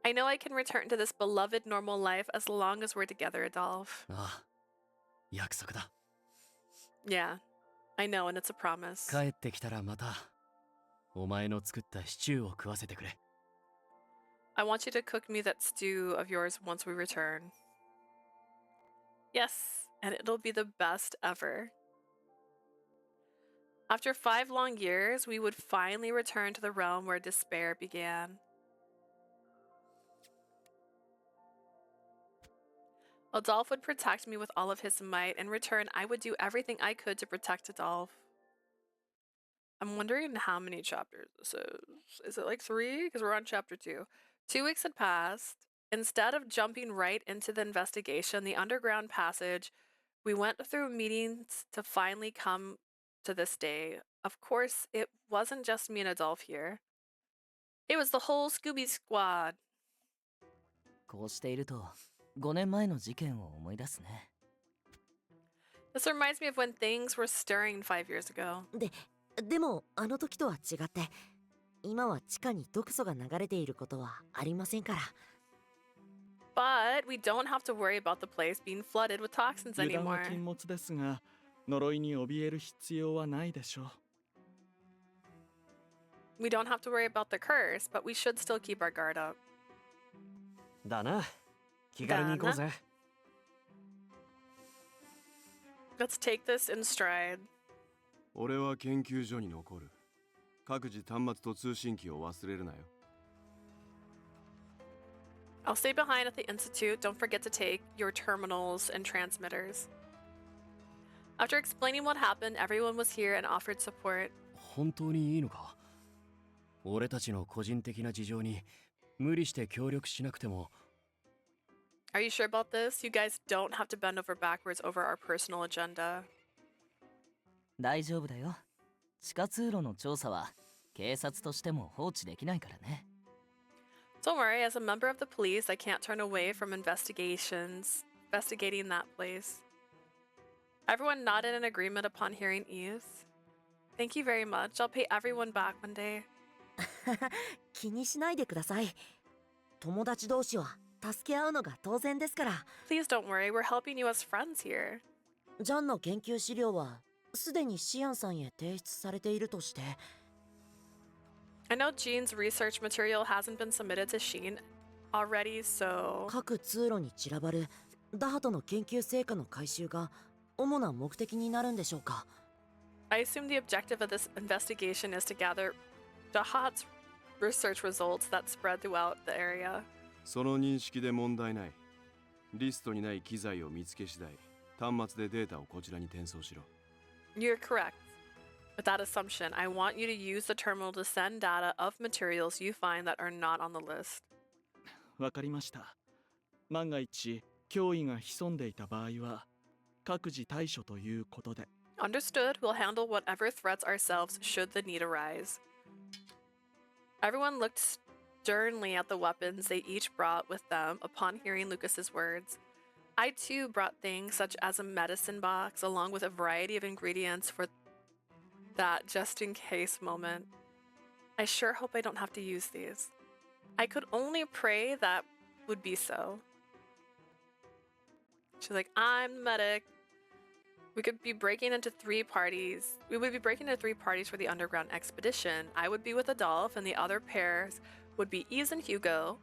I know I can return to this beloved normal life as long as we're together, Adolphe. ああ、約束だ。Yeah, I know, and it's a promise. 帰ってきたらまた、お前の作ったシチューを食わせてくれ。I want you to cook me that stew of yours once we return. Yes, and it'll be the best ever. After 5 long years, we would finally return to the realm where despair began. Adolphe would protect me with all of his might. In return, I would do everything I could to protect Adolphe. I'm wondering how many chapters this is. Is it like 3? Because we're on chapter 2. 2 weeks had passed. Instead of jumping right into the investigation, the underground passage, we went through meetings to finally come to this day. of course, it wasn't just me and Adolphe here. It was the whole Scooby Squad. こうしていると5年前の事件を思い出すね。 This reminds me of when things were stirring 5 years ago. でもあの時とは違って今は地下に毒素が流れていることはありませんから。 But we don't have to worry about the place being flooded with toxins 油断は anymore. 禁物ですが、呪いに怯える必要はないでしょう。 We don't have to worry about the curse, but we should still keep our guard up. だな。気軽に行こうぜ。 Let's take this in stride. 俺は研究所に残る。各自端末と通信機を忘れるなよ。 I'll stay behind at the Institute. Don't forget to take your terminals and transmitters. After explaining what happened, everyone was here and offered support. 本当にいいのか？俺たちの個人的な事情に無理して協力しなくても。 Are you sure about this? You guys don't have to bend over backwards over our personal agenda. 大丈夫だよ。地下通路の調査は警察としても放置できないからね。 Don't worry, as a member of the police, I can't turn away from investigating that place. Everyone nodded in agreement upon hearing Eve. Thank you very much. I'll pay everyone back one day. 気にしないでください。友達同士は助け合うのが当然ですから。 Please don't worry, we're helping you as friends here. ジャンの研究資料はすでにシアンさんへ提出されているとして。 I know Jean's research material hasn't been submitted to Sheen already, so... 各通路に散らばるダハトの研究成果の回収が主な目的になるんでしょうか。 I assume the objective of this investigation is to gather Dahat's research results that spread throughout the area. その認識で問題ない。リストにない機材を見つけ次第、端末でデータをこちらに転送しろ。 You're correct. With that assumption, I want you to use the terminal to send data of materials you find that are not on the list. わかりました。万が一、脅威が潜んでいた場合は、各自対処ということで。 Understood. We'll handle whatever threats ourselves should the need arise. Everyone looked sternly at the weapons they each brought with them upon hearing Lucas's words. I too brought things such as a medicine box along with a variety of ingredients for that just in case moment. I sure hope I don't have to use these. I could only pray that would be so. She's like, I'm the medic. We would be breaking into three parties for the underground expedition. I would be with Adolphe, and the other pairs would be Yves and Hugo,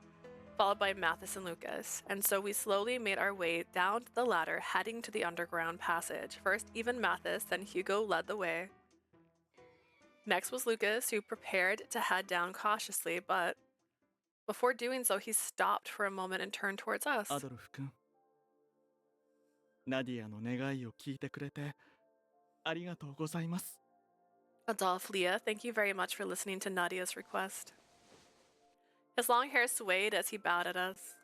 followed by Mathis and Lucas. And so we slowly made our way down the ladder, heading to the underground passage. First, even Mathis, then Hugo led the way. Next was Lucas, who prepared to head down cautiously, but before doing so, he stopped for a moment and turned towards us. アドルフ君、ナディアの願いを聞いてくれてありがとうございます。 Adolphe, Leah, thank you very much for listening to Nadia's request. His long hair swayed as he bowed at us.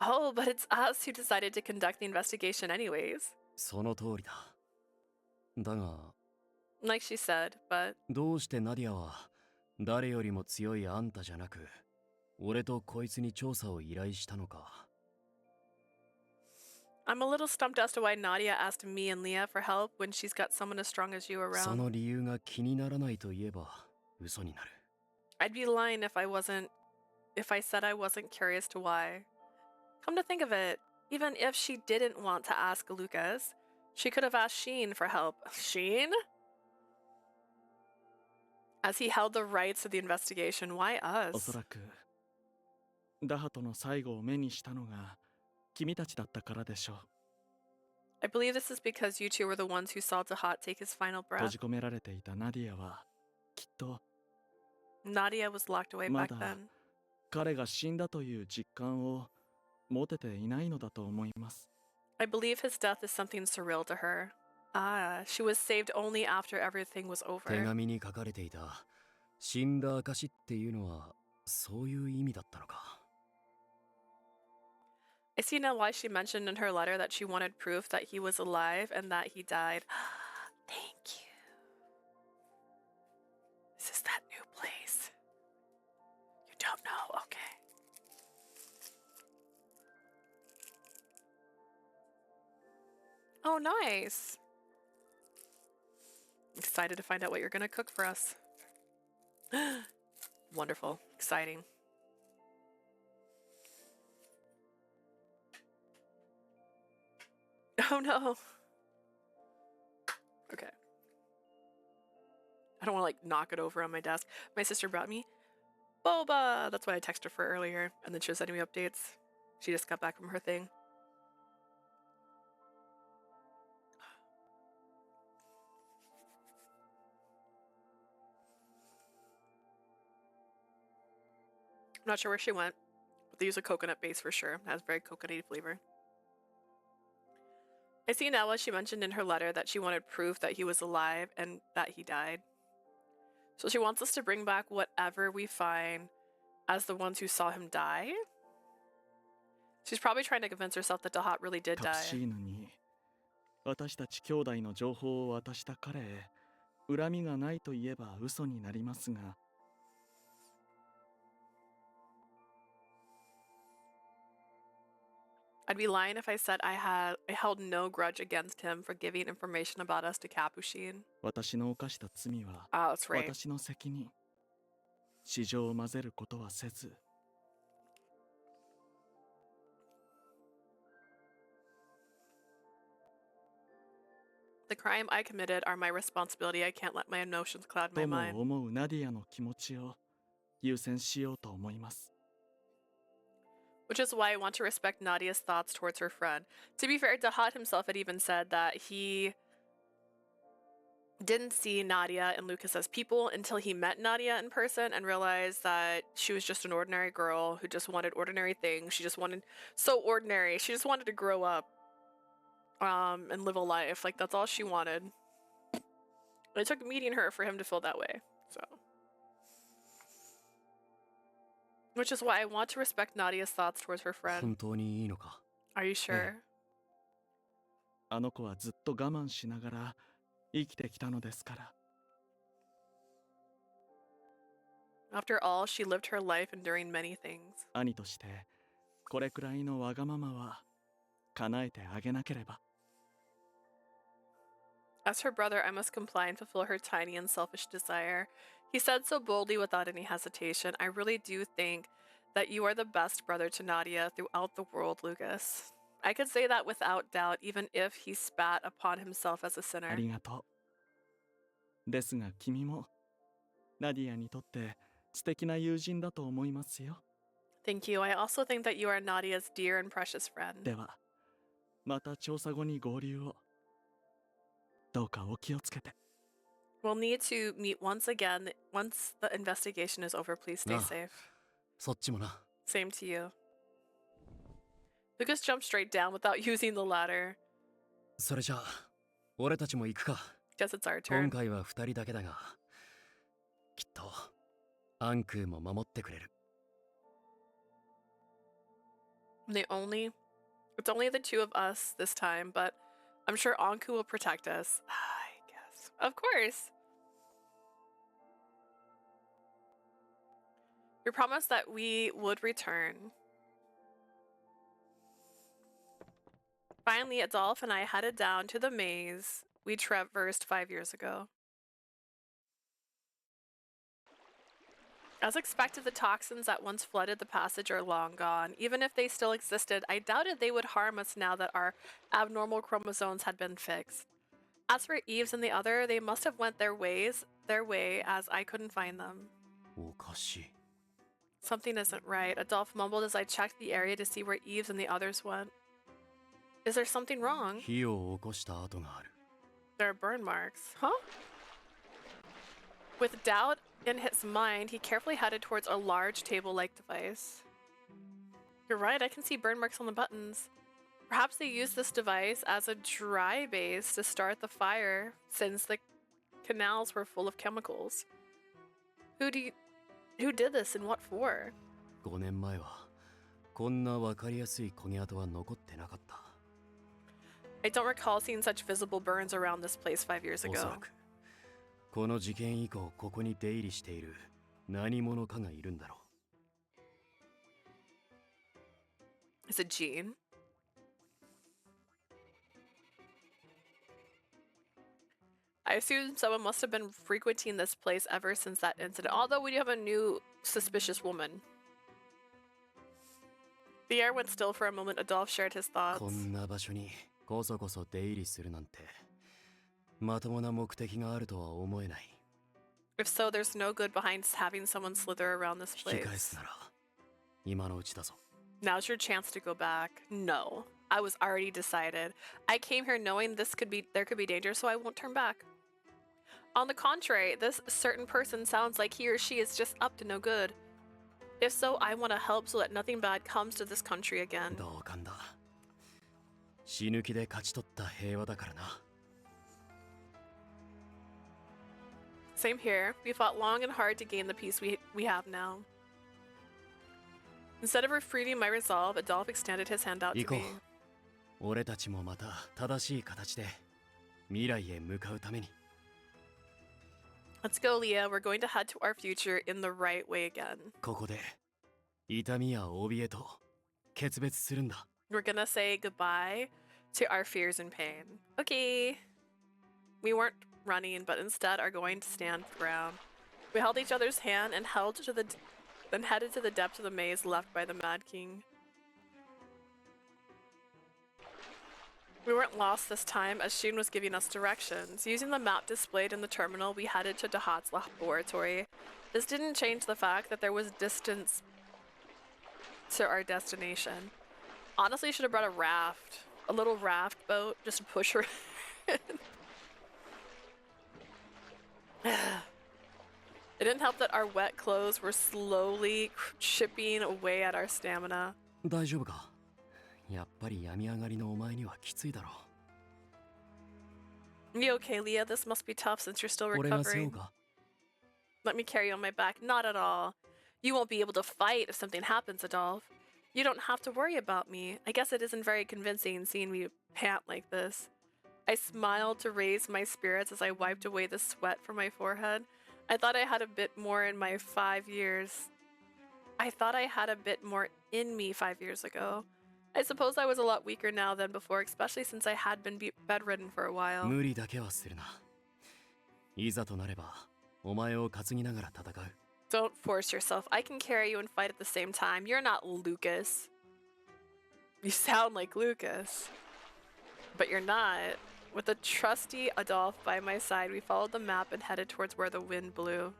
Oh, but it's us who decided to conduct the investigation anyways. その通りだ。だが、 Like she said, but どうしてナディアは誰よりも強いあんたじゃなく、俺とこいつに調査を依頼したのか。 I'm a little stumped as to why Nadia asked me and Leah for help when she's got someone as strong as you そ around. の理由が気にならないと言えば嘘になる。 I'd be lying if I said I wasn't curious to why. Come to think of it, even if she didn't want to ask Lucas, she could have asked Sheen for help. Sheen? As he held the rights of the investigation, why お us? そらくダハトの最後を目にしたのが君たちだったからでしょう。 I believe this is because you two were the ones who saw Dahat take his final 閉 breath. じ込められていたナディアはきっと Nadia was locked away ま back だ then. 彼が死んだという実感を持てていないのだと思います。 I believe his death is something surreal to her. Ah, she was saved only after everything was 手 over. 紙に書かれていた死んだ証っていうのはそういう意味だったのか。 I see now why she mentioned in her letter that she wanted proof that he was alive and that he died. Thank you. This is that new place. You don't know, okay. Oh, nice. Excited to find out what you're gonna cook for us. Wonderful. Exciting. Oh no. Okay. I don't want to like knock it over on my desk. My sister brought me boba. That's what I texted her for earlier. And then she was sending me updates. She just got back from her thing. I'm not sure where she went, but they use a coconut base for sure. It has very coconutty flavor. I see Nella, she mentioned in her letter that she wanted proof that he was alive and that he died. So she wants us to bring back whatever we find as the ones who saw him die. She's probably trying to convince herself that Dahat really did die. シーヌに私たち兄弟の情報を渡した彼へ恨みがないと言えば嘘になりますが I'd be lying if I said I held no grudge against him for giving information about us to Capuchin. 私の犯した罪は that's right. 私の責任。市場を混ぜることはせず。The crime I committed are my responsibility. I can't let my emotions cloud my とも mind. 思うナディアの気持ちを優先しようと思います。 Which is why I want to respect Nadia's thoughts towards her friend. To be fair, Dahat himself had even said that he didn't see Nadia and Lucas as people until he met Nadia in person and realized that she was just an ordinary girl who just wanted ordinary things. She just wanted so ordinary. She just wanted to grow up and live a life. Like that's all she wanted. And it took meeting her for him to feel that way. So which is why I want to respect Nadia's thoughts towards her friend. 本当にいいのか? Are you sure? あの子はずっと我慢しながら生きてきたのですから。 After all, she lived her life enduring many things. 兄としてこれくらいのわがままは叶えてあげなければ。 As her brother, I must comply and fulfill her tiny and selfish desire. He said so boldly without any hesitation. I really do think that you are the best brother to Nadia throughout the world, Lucas. I could say that without doubt, even if he spat upon himself as a sinner. ありがとう。ですが君もナディアにとって素敵な友人だと思いますよ。 Thank you. I also think that you are Nadia's dear and precious friend. では、また調査後に合流を。どうかお気をつけて。 We'll need to meet once again once the investigation is over. Please stay safe. そっちもな。 Same to you. Lucas jumped straight down without using the ladder. それじゃあ、俺たちも行くか。 Guess it's our 今 turn. 回は2人だけだが、きっとアンクーも守ってくれる。 It's only the two of us this time, but I'm sure Anku will protect us. I guess. Of course. We promised that we would return. Finally, Adolphe and I headed down to the maze we traversed 5 years ago. As expected, the toxins that once flooded the passage are long gone. Even if they still existed, I doubted they would harm us now that our abnormal chromosomes had been fixed. As for Eves and the other, they must have went their way as I couldn't find them. おかしい。 Something isn't right, Adolphe mumbled as I checked the area to see where Eves and the others went. Is there something wrong? 火を起こした跡がある。 There are burn marks. Huh? With doubt in his mind, he carefully headed towards a large table-like device. You're right, I can see burn marks on the buttons. Perhaps they used this device as a dry base to start the fire, since the canals were full of chemicals. Who did this and what for? 5年前はこんなわかりやすい焦げ跡は残ってなかった。 I don't recall seeing such visible burns around this place 5 years おそら ago. くこの事件以降ここに出入りしている何者かがいるんだろう。 Is it Jean? I assume someone must have been frequenting this place ever since that incident, although we do have a new suspicious woman. The air went still for a moment. Adolphe shared his thoughts. こんな場所にこそこそ出入りするなんてまともな目的があるとは思えない。 If so, there's no good behind having someone slither around this 引き返 place. すなら今のうちだぞ。 Now's your chance to go back. No, I was already decided. I came here knowing there could be danger, so I won't turn back. On the contrary, this certain person sounds like he or she is just up to no good. If so, I want to help so that nothing bad comes to this country again. 同感だ。死ぬ気で勝ち取った平和だからな。 Same here. We fought long and hard to gain the peace we have now. Instead of refuting my resolve, Adolphe extended his hand out to 行こ me. う。俺たちもまた正しい形で未来へ向かうために。 Let's go, Leah. We're going to head to our future in the right way again. ここで痛みや怯えと決別するんだ。 We're gonna say goodbye to our fears and pain. Okay. We weren't running, but instead are going to stand ground. We held each other's hand and then headed to the depths of the maze left by the Mad King. We weren't lost this time, as Sheen was giving us directions. Using the map displayed in the terminal, we headed to Dahat's laboratory. This didn't change the fact that there was distance to our destination. Honestly, should have brought a raft. A little raft boat, just to push her in. It didn't help that our wet clothes were slowly chipping away at our stamina. 大丈夫か？やっぱり病み上がりのお前にはきついだろう。 You okay, Leah? This must be tough since you're still 俺が背負う recovering. か？ Let me carry you on my back. Not at all. You won't be able to fight if something happens, Adolphe. You don't have to worry about me. I guess it isn't very convincing seeing me pant like this. I smiled to raise my spirits as I wiped away the sweat from my forehead. I thought I had a bit more in my 5 years. I thought I had a bit more in me 5 years ago. I suppose I was a lot weaker now than before, especially since I had been bedridden for a while. 無理だけはするな。いざとなればお前を担ぎながら戦う。 Don't force yourself. I can carry you and fight at the same time. You're not Lucas. You sound like Lucas. But you're not. With the trusty Adolphe by my side, we followed the map and headed towards where the wind blew.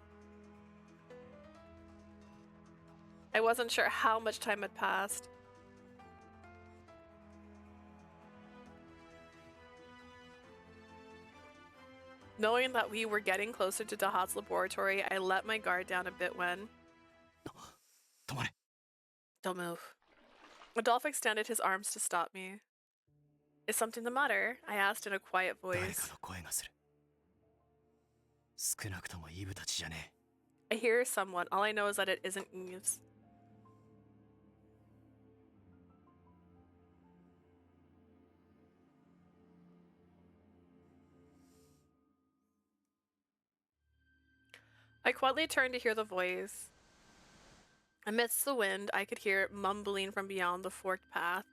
I wasn't sure how much time had passed. Knowing that we were getting closer to Dahat's laboratory, I let my guard down a bit when... Don't move. Adolphe extended his arms to stop me. Is something the matter? I asked in a quiet 誰 voice. かの声がする。少なくともイブたちじゃねえ。 I hear someone. All I know is that it isn't Eves. I quietly turned to hear the voice. Amidst the wind, I could hear it mumbling from beyond the forked path.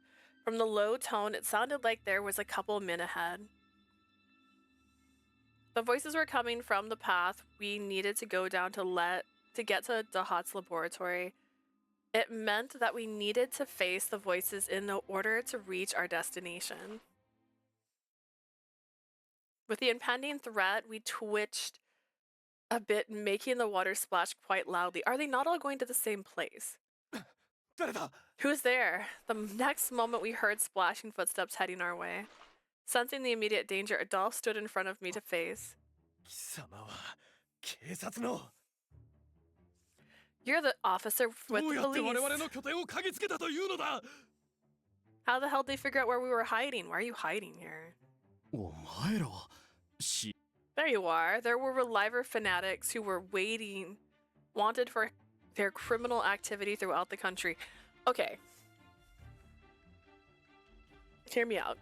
From the low tone, it sounded like there was a couple men ahead. The voices were coming from the path we needed to go down to get to Dahat's laboratory. It meant that we needed to face the voices in order to reach our destination. With the impending threat, we twitched a bit, making the water splash quite loudly. Are they not all going to the same place? Who's there? The next moment we heard splashing footsteps heading our way. Sensing the immediate danger, Adolphe stood in front of me to face. You're the officer with the police. How the hell did they figure out where we were hiding? Why are you hiding here? お前らはし There you are. There were Reliver fanatics who were wanted for their criminal activity throughout the country. Okay. Hear me out.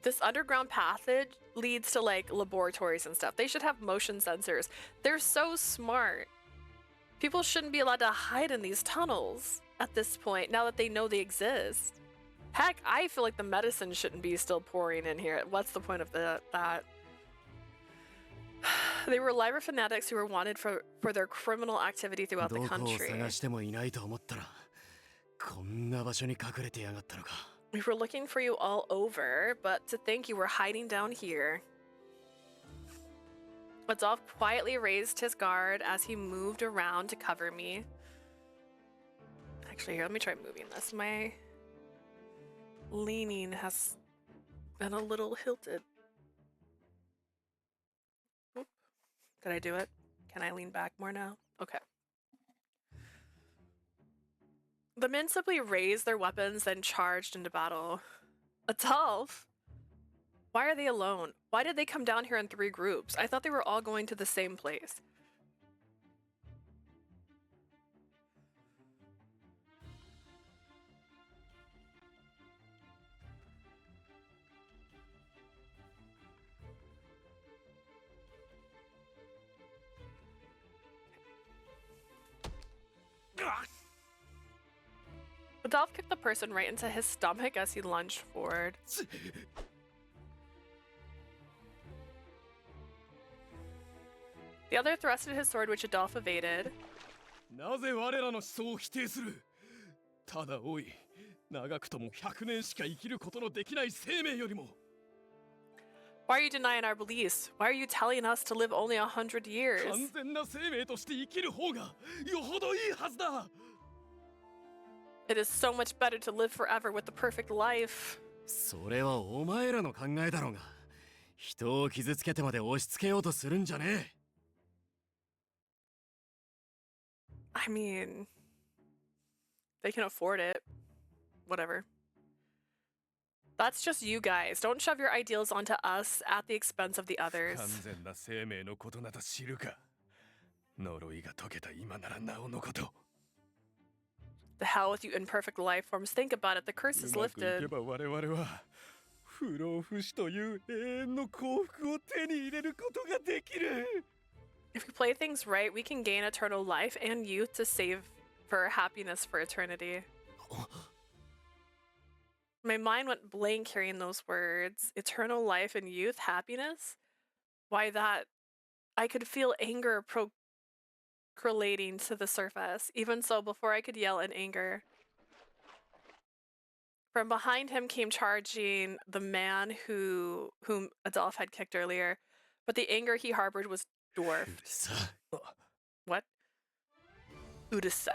This underground passage leads to like laboratories and stuff. They should have motion sensors. They're so smart. People shouldn't be allowed to hide in these tunnels at this point, now that they know they exist. Heck, I feel like the medicine shouldn't be still pouring in here. What's the point of that? They were Lyra fanatics who were wanted for their criminal activity throughout the country. We were looking for you all over, but to think you were hiding down here. Adolphe quietly raised his guard as he moved around to cover me. Actually, here, let me try moving this. My leaning has been a little hilted. Oop. Could I do it? Can I lean back more now? Okay. The men simply raised their weapons, then charged into battle. Adolphe? Why are they alone? Why did they come down here in 3 groups? I thought they were all going to the same place. Adolphe kicked the person right into his stomach as he lunged forward. The other thrusted his sword, which Adolphe evaded. Why are you denying our beliefs? Why are you telling us to live only 100 years? It is so much better to live forever with the perfect life. I mean, they can afford it. Whatever. That's just you guys. Don't shove your ideals onto us at the expense of the others. The hell with you imperfect life forms. Think about it. The curse is lifted. If we play things right, we can gain eternal life and youth to save for happiness for eternity. My mind went blank hearing those words. Eternal life and youth, happiness? Why that? I could feel anger percolating to the surface. Even so, before I could yell in anger. From behind him came charging the man whom Adolphe had kicked earlier, but the anger he harbored was dwarfed. What? Udase.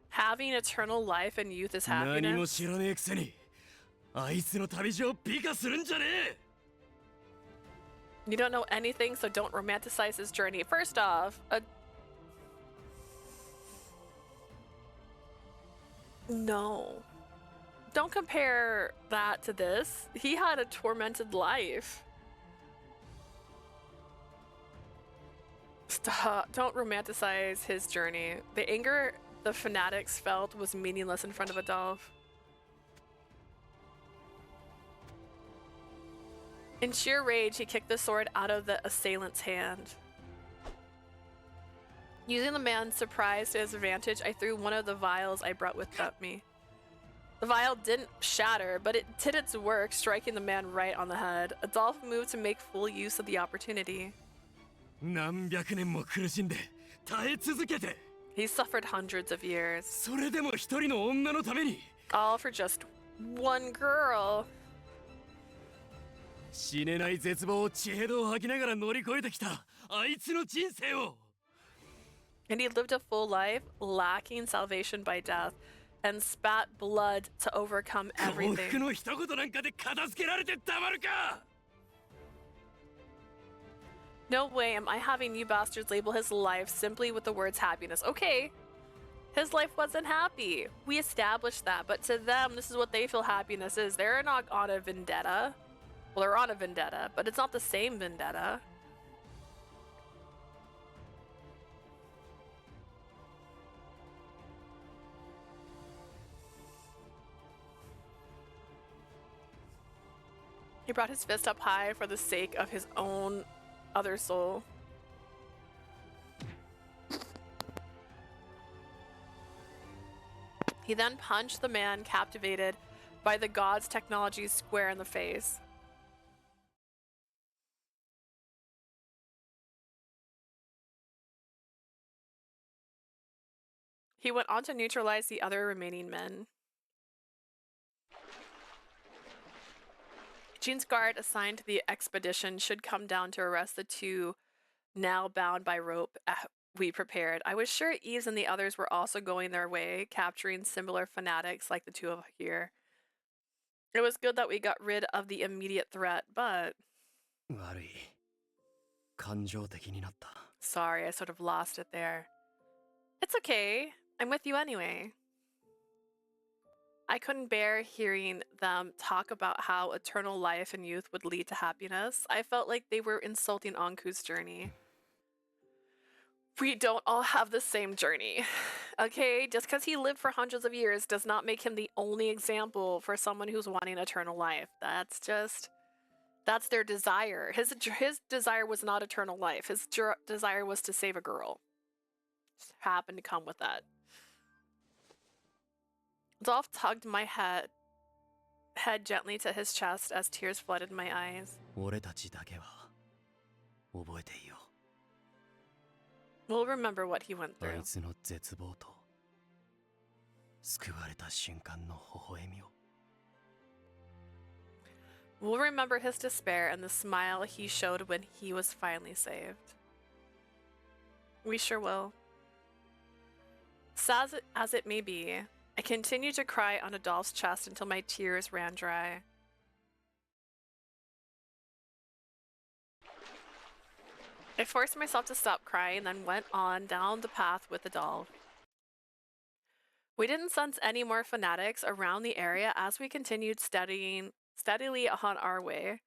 Having eternal life and youth is happiness. You don't know anything, so don't romanticize his journey. First off, no. Don't compare that to this. He had a tormented life. Stop. Don't romanticize his journey. The anger the fanatics felt was meaningless in front of Adolphe. In sheer rage, he kicked the sword out of the assailant's hand. Using the man's surprise to his advantage, I threw one of the vials I brought with me. The vial didn't shatter, but it did its work, striking the man right on the head. Adolphe moved to make full use of the opportunity. He suffered hundreds of years. All for just one girl. And he lived a full life, lacking salvation by death, and spat blood to overcome everything. No way am I having you bastards label his life simply with the words happiness. Okay, his life wasn't happy. We established that, but to them, this is what they feel happiness is. They're not on a vendetta. Well, they're on a vendetta, but it's not the same vendetta. He brought his fist up high for the sake of his own other soul. He then punched the man captivated by the god's technology square in the face. He went on to neutralize the other remaining men. Jean's guard assigned to the expedition should come down to arrest the two now bound by rope we prepared. I was sure Eves and the others were also going their way, capturing similar fanatics like the two of here. It was good that we got rid of the immediate threat, but... Sorry, I sort of lost it there. It's okay. I'm with you anyway. I couldn't bear hearing them talk about how eternal life and youth would lead to happiness. I felt like they were insulting Anku's journey. We don't all have the same journey, okay? Just because he lived for hundreds of years does not make him the only example for someone who's wanting eternal life. That's their desire. His desire was not eternal life. His desire was to save a girl. Just happened to come with that. Adolphe tugged my head gently to his chest as tears flooded my eyes. We'll remember what he went through. We'll remember his despair and the smile he showed when he was finally saved. We sure will. Sad as it may be, I continued to cry on Adolphe's chest until my tears ran dry. I forced myself to stop crying, then went on down the path with Adolphe. We didn't sense any more fanatics around the area as we continued steadily on our way.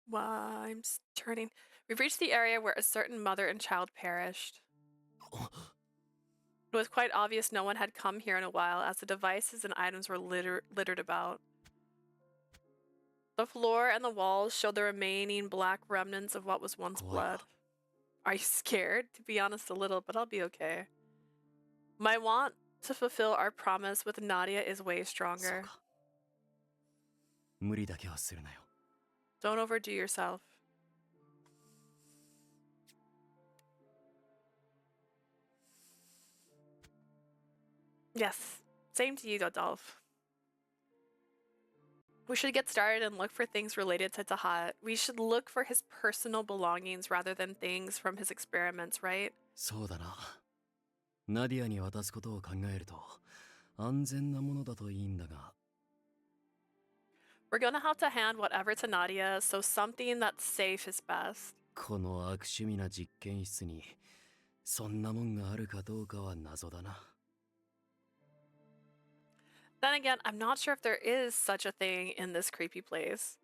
Wow, I'm turning. We've reached the area where a certain mother and child perished. It was quite obvious no one had come here in a while, as the devices and items were littered about. The floor and the walls showed the remaining black remnants of what was once blood. Are you scared? To be honest, a little, but I'll be okay. My want to fulfill our promise with Nadia is way stronger. Don't overdo yourself. Yes, same to you, Adolphe. We should get started and look for things related to Tahat. We should look for his personal belongings rather than things from his experiments, right? We're gonna have to hand whatever to Nadia, so something that's safe is best. Then again, I'm not sure if there is such a thing in this creepy place.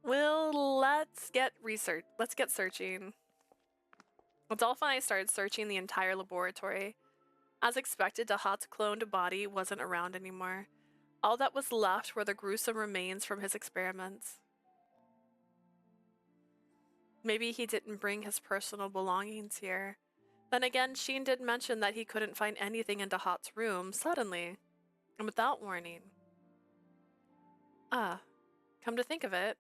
Well, let's get searching. Adolphe and I started searching the entire laboratory. As expected, Tahat's cloned body wasn't around anymore. All that was left were the gruesome remains from his experiments. Maybe he didn't bring his personal belongings here. Then again, Sheen did mention that he couldn't find anything in Tahat's room suddenly. And without warning. Ah, come to think of it.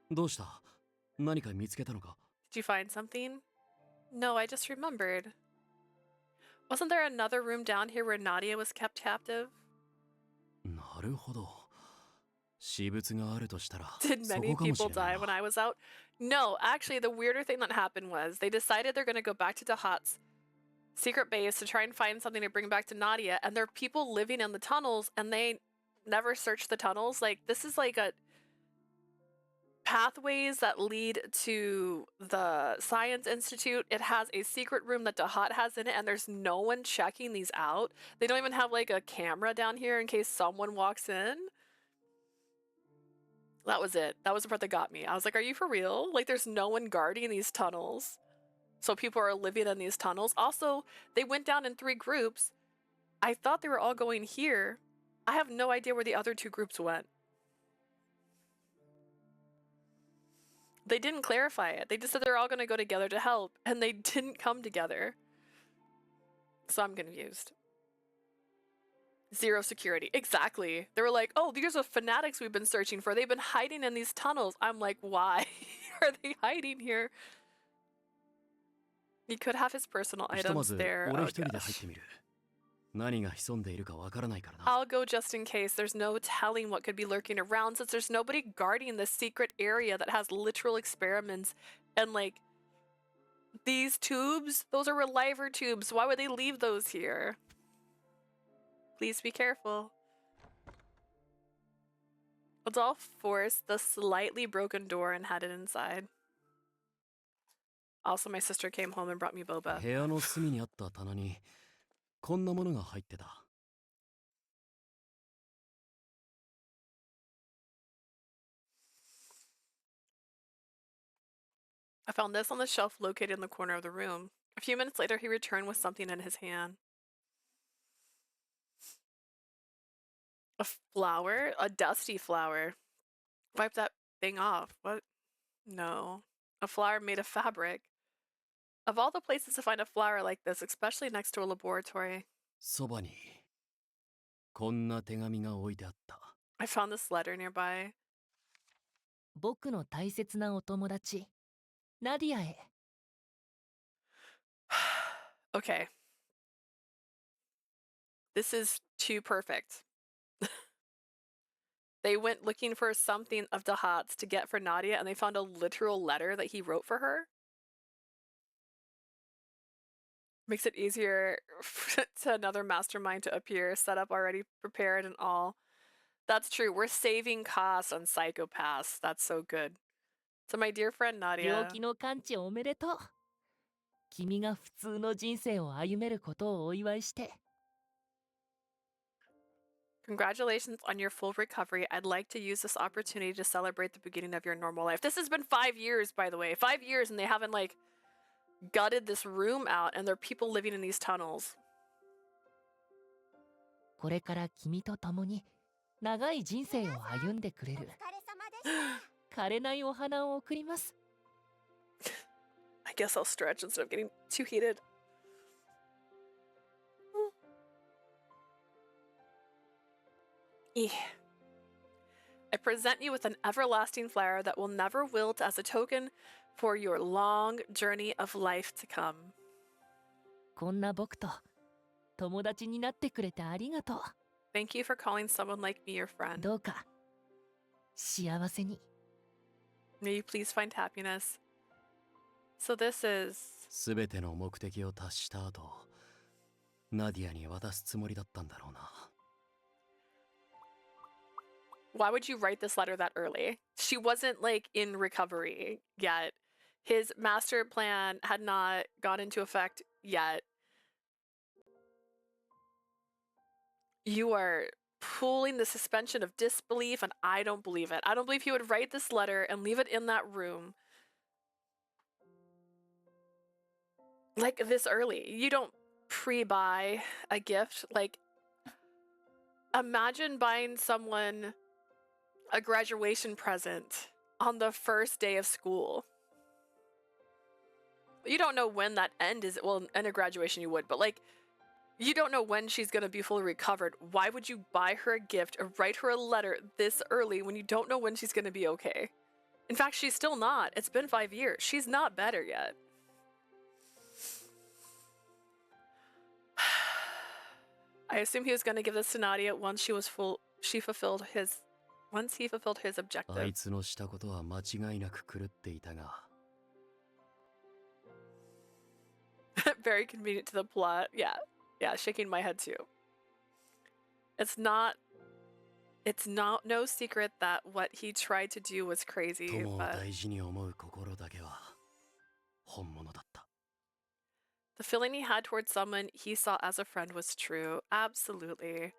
Did you find something? No, I just remembered. Wasn't there another room down here where Nadia was kept captive? Did many people die when I was out? No, actually the weirder thing that happened was they decided they're going to go back to Tahat's secret base to try and find something to bring back to Nadia, and there are people living in the tunnels and they never searched the tunnels. Like, this is like a pathways that lead to the Science Institute. It has a secret room that Tahat has in it, and there's no one checking these out. They don't even have like a camera down here in case someone walks in. That was it. That was the part that got me. I was like, are you for real? Like, there's no one guarding these tunnels. So people are living in these tunnels. Also, they went down in 3 groups. I thought they were all going here. I have no idea where the other two groups went. They didn't clarify it. They just said they're all going to go together to help, and they didn't come together. So I'm confused. Zero security. Exactly. They were like, oh, these are fanatics we've been searching for. They've been hiding in these tunnels. I'm like, why are they hiding here? He could have his personal ひとま items ず there. 俺 Oh, 一人で入っ gosh. てみる。何が潜んでいるかわからないからな。 I'll go just in case. There's no telling what could be lurking around since there's nobody guarding this secret area that has literal experiments and like these tubes. Those are reliver tubes. Why would they leave those here? Please be careful. Adolphe forced the slightly broken door and headed inside. Also, my sister came home and brought me boba. 部屋の隅にあった棚にこんなものが入ってた。 I found this on the shelf located in the corner of the room. A few minutes later, he returned with something in his hand. A flower? A dusty flower. Wipe that thing off. What? No. A flower made of fabric. Of all the places to find a flower like this, especially next to a laboratory. そばにこんな手紙が置いてあった。 I found this letter nearby. 僕の大切なお友達ナディアへ。 Okay. This is too perfect. They went looking for something of Dahat's to get for Nadia, and they found a literal letter that he wrote for her. Makes it easier to another mastermind to appear, set up already prepared and all. That's true. We're saving costs on psychopaths. That's so good. So my dear friend 病 Nadia. 気の完治おめでとう。君が普通の人生を歩めることをお祝いして。 Congratulations on your full recovery. I'd like to use this opportunity to celebrate the beginning of your normal life. This has been 5 years, by the way. 5 years, and they haven't, like, gutted this room out, and there are people living in these tunnels. これから君と共に長い人生を歩んでくれる。枯れないお花を贈ります。 I guess I'll stretch instead of getting too heated. I present you with an everlasting flower that will never wilt as a token for your long journey of life to come. こんな僕と友達になってくれてありがとう。 Thank you for calling someone like me your friend. どうか幸せに。 May you please find happiness. So this is... すべての目的を達した後、ナディアに渡すつもりだったんだろうな。 Why would you write this letter that early? She wasn't, like, in recovery yet. His master plan had not gone into effect yet. You are pulling the suspension of disbelief, and I don't believe it. I don't believe he would write this letter and leave it in that room like this early. You don't pre-buy a gift. Like, imagine buying someone a graduation present on the first day of school. You don't know when that end is. Well, in a graduation you would, but like, you don't know when she's going to be fully recovered. Why would you buy her a gift or write her a letter this early when you don't know when she's going to be okay? In fact, she's still not. It's been 5 years. She's not better yet. I assume he was going to give this to Nadia once he fulfilled his objective. あいつのしたことは間違いなく狂っていたが。 Very convenient to the plot. Yeah, shaking my head too. It's not no secret that what he tried to do was crazy, 友を but 大事に思う心だけは本物だった。 the feeling he had towards someone he saw as a friend was true. Absolutely.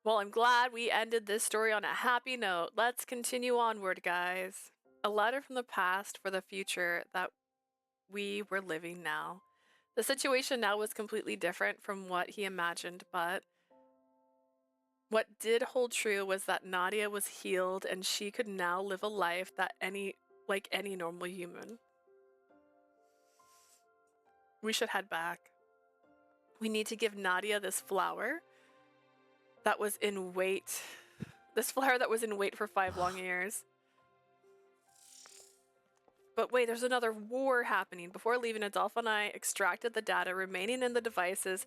Well, I'm glad we ended this story on a happy note. Let's continue onward, guys. A letter from the past for the future that we were living now. The situation now was completely different from what he imagined, but what did hold true was that Nadia was healed and she could now live a life that like any normal human. We should head back. We need to give Nadia this flower that was in wait. This flower that was in wait for 5 long years. But wait, there's another war happening. Before leaving, Adolphe and I extracted the data remaining in the devices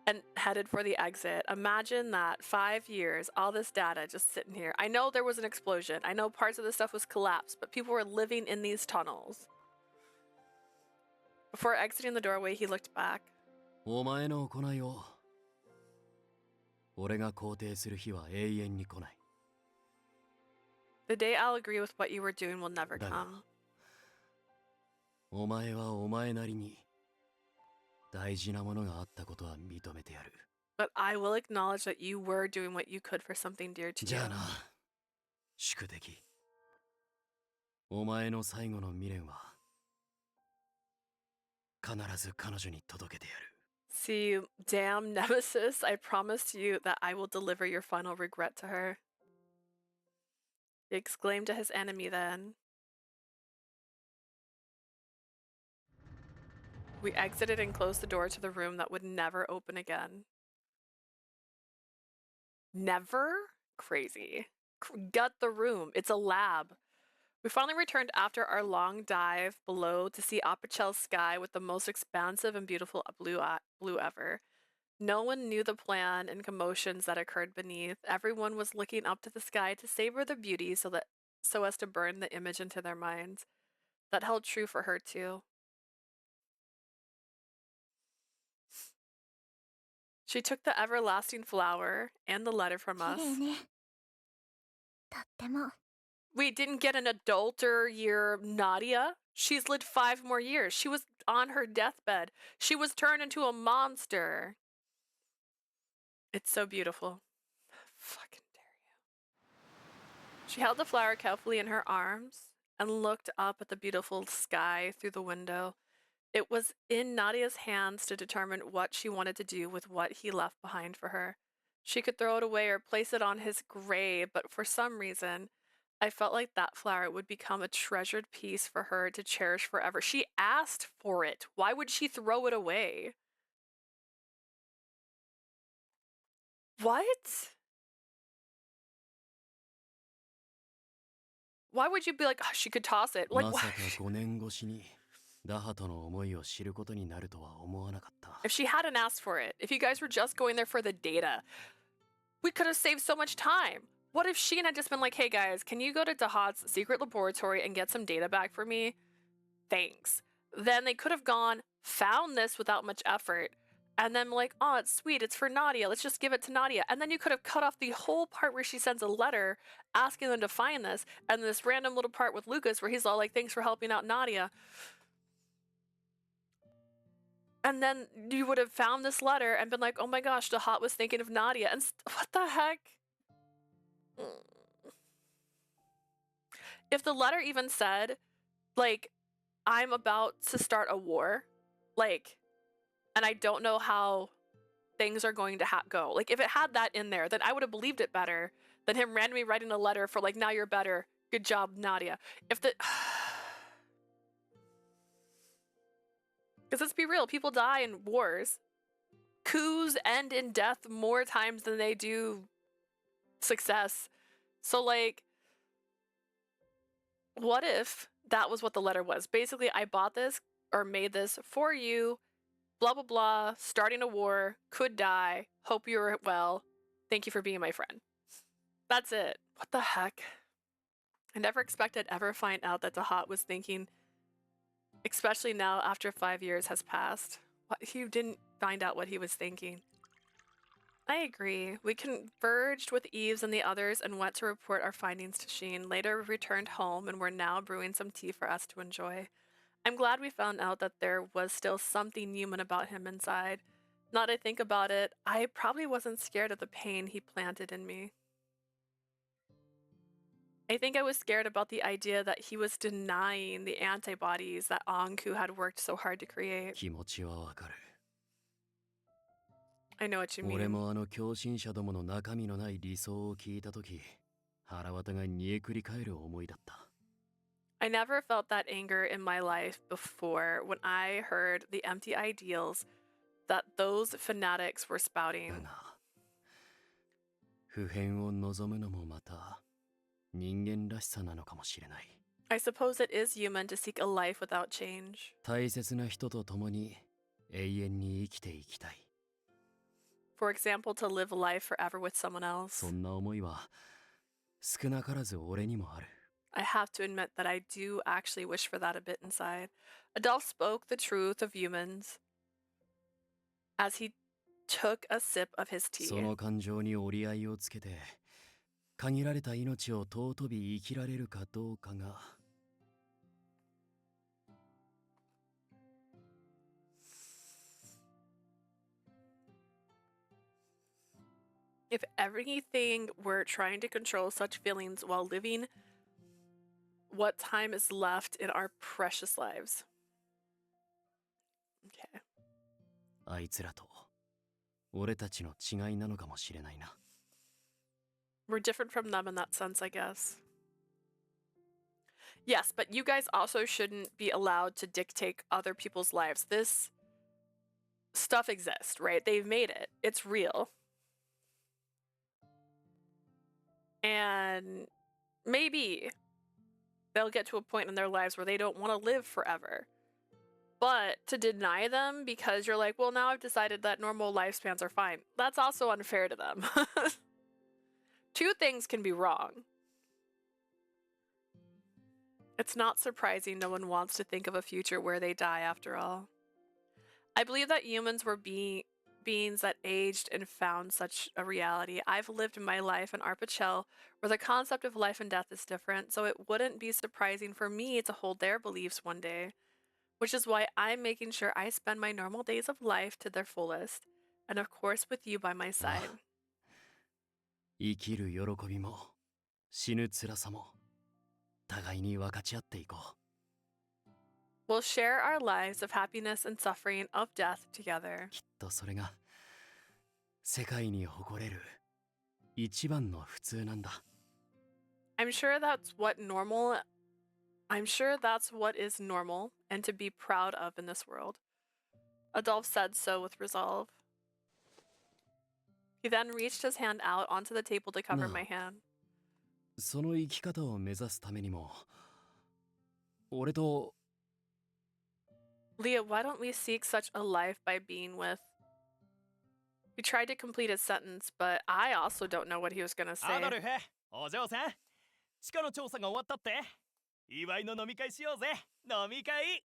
and headed for the exit. Imagine that, 5 years, all this data just sitting here. I know there was an explosion. I know parts of the stuff was collapsed, but people were living in these tunnels. Before exiting the doorway, he looked back. お前の行いを俺が肯定する日は永遠に来ない。 The day I'll agree with what you were doing will never come. お前はお前なりに大事なものがあったことは認めてやる。 But I will acknowledge that you were doing what you could for something dear to you. じゃあな、宿敵。お前の最後の未練は必ず彼女に届けてやる。 See you, damn nemesis. I promised you that I will deliver your final regret to her. He exclaimed to his enemy then. We exited and closed the door to the room that would never open again. Never? Crazy. Gut the room. It's a lab. We finally returned after our long dive below to see Apichel's sky with the most expansive and beautiful blue ever. No one knew the plan and commotions that occurred beneath. Everyone was looking up to the sky to savor the beauty so as to burn the image into their minds. That held true for her too. She took the everlasting flower and the letter from us. We didn't get an adulter year Nadia. She's lived 5 more years. She was on her deathbed. She was turned into a monster. It's so beautiful. Fucking dare you. She held the flower carefully in her arms and looked up at the beautiful sky through the window. It was in Nadia's hands to determine what she wanted to do with what he left behind for her. She could throw it away or place it on his grave, but for some reason, I felt like that flower would become a treasured piece for her to cherish forever. She asked for it. Why would she throw it away? What? Why would you be like, oh, she could toss it? Like, why? If she hadn't asked for it, if you guys were just going there for the data, we could have saved so much time. What if Sheen had just been like, hey guys, can you go to Dahat's secret laboratory and get some data back for me? Thanks. Then they could have gone, found this without much effort, and then like, oh, it's sweet, it's for Nadia, let's just give it to Nadia. And then you could have cut off the whole part where she sends a letter asking them to find this, and this random little part with Lucas where he's all like, thanks for helping out Nadia. And then you would have found this letter and been like, oh my gosh, Dahat was thinking of Nadia. And what the heck? If the letter even said, like, I'm about to start a war, like, and I don't know how things are going to go. Like, if it had that in there, then I would have believed it better than him randomly writing a letter for, like, now you're better. Good job, Nadia. If the... Because let's be real, people die in wars. Coups end in death more times than they do success. So, like, what if that was what the letter was? Basically, I bought this or made this for you, blah, blah, blah, starting a war, could die, hope you're well, thank you for being my friend. That's it. What the heck? I never expected I'd ever find out that Dahat was thinking, especially now after 5 years has passed. He didn't find out what he was thinking. I agree. We converged with Eves and the others and went to report our findings to Sheen. Later we returned home and were now brewing some tea for us to enjoy. I'm glad we found out that there was still something human about him inside. Now that I think about it, I probably wasn't scared of the pain he planted in me. I think I was scared about the idea that he was denying the antibodies that Anku had worked so hard to create. 気持ちはわかる。 I know what you 俺 mean. もあの狂信者どもの中身のない理想を聞いたとき、腹渡が煮えくり返る思いだった。 I never felt that anger in my life before when I heard the empty ideals that those fanatics were spouting. だが、普遍を望むのもまた人間らしさなのかもしれない。 I suppose it is human to seek a life without change. 大切な人と共に永遠に生きていきたい。 For example, to live life forever with someone else. そんな思いは少なからず俺にもある。 I have to admit that I do actually wish for that a bit inside. Adolphe spoke the truth of humans as he took a sip of his tea. その感情に折り合いをつけて、限られた命を尊び生きられるかどうかが。 If everything were trying to control such feelings while living, what time is left in our precious lives? Okay. あいつらと俺たちの違いなのかもしれないな。 We're different from them in that sense, I guess. Yes, but you guys also shouldn't be allowed to dictate other people's lives. This stuff exists, right? They've made it. It's real. And maybe they'll get to a point in their lives where they don't want to live forever. But to deny them because you're like, well, now I've decided that normal lifespans are fine, that's also unfair to them. Two things can be wrong. It's not surprising no one wants to think of a future where they die after all. I believe that humans were beings that aged and found such a reality. I've lived my life in EpiC where the concept of life and death is different, so it wouldn't be surprising for me to hold their beliefs one day, which is why I'm making sure I spend my normal days of life to their fullest, and of course with you by my side. 生きる喜びも死ぬ辛さも互いに分かち合っていこう。 We'll share our lives of happiness and suffering of death together. きっとそれが世界に誇れる一番の普通なんだ。 I'm sure that's what is normal and to be proud of in this world. Adolphe said so with resolve. He then reached his hand out onto the table to cover my hand. その生き方を目指すためにも、俺と Leah, why don't we seek such a life by being with? He tried to complete his sentence, but I also don't know what he was gonna say. アドルフ、お嬢さん、地下の調査が終わったって？祝いの飲み会しようぜ。飲み会。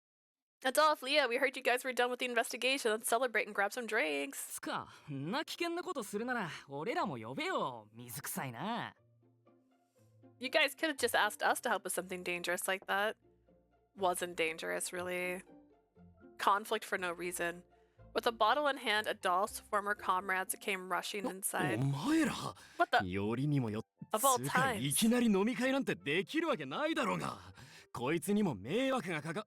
Adolphe, Leah, we heard you guys were done with the investigation. Let's celebrate and grab some drinks. つか、んな危険なことするなら俺らも呼べよ。水臭いな。 You guys could have just asked us to help with something dangerous like that. Wasn't dangerous, really. Conflict for no reason. With a bottle in hand, Adolphe's former comrades came rushing inside. お前ら What the? よりにもよっ Of all つうか times. いきなり飲み会なんてできるわけないだろうが。こいつにも迷惑がかか。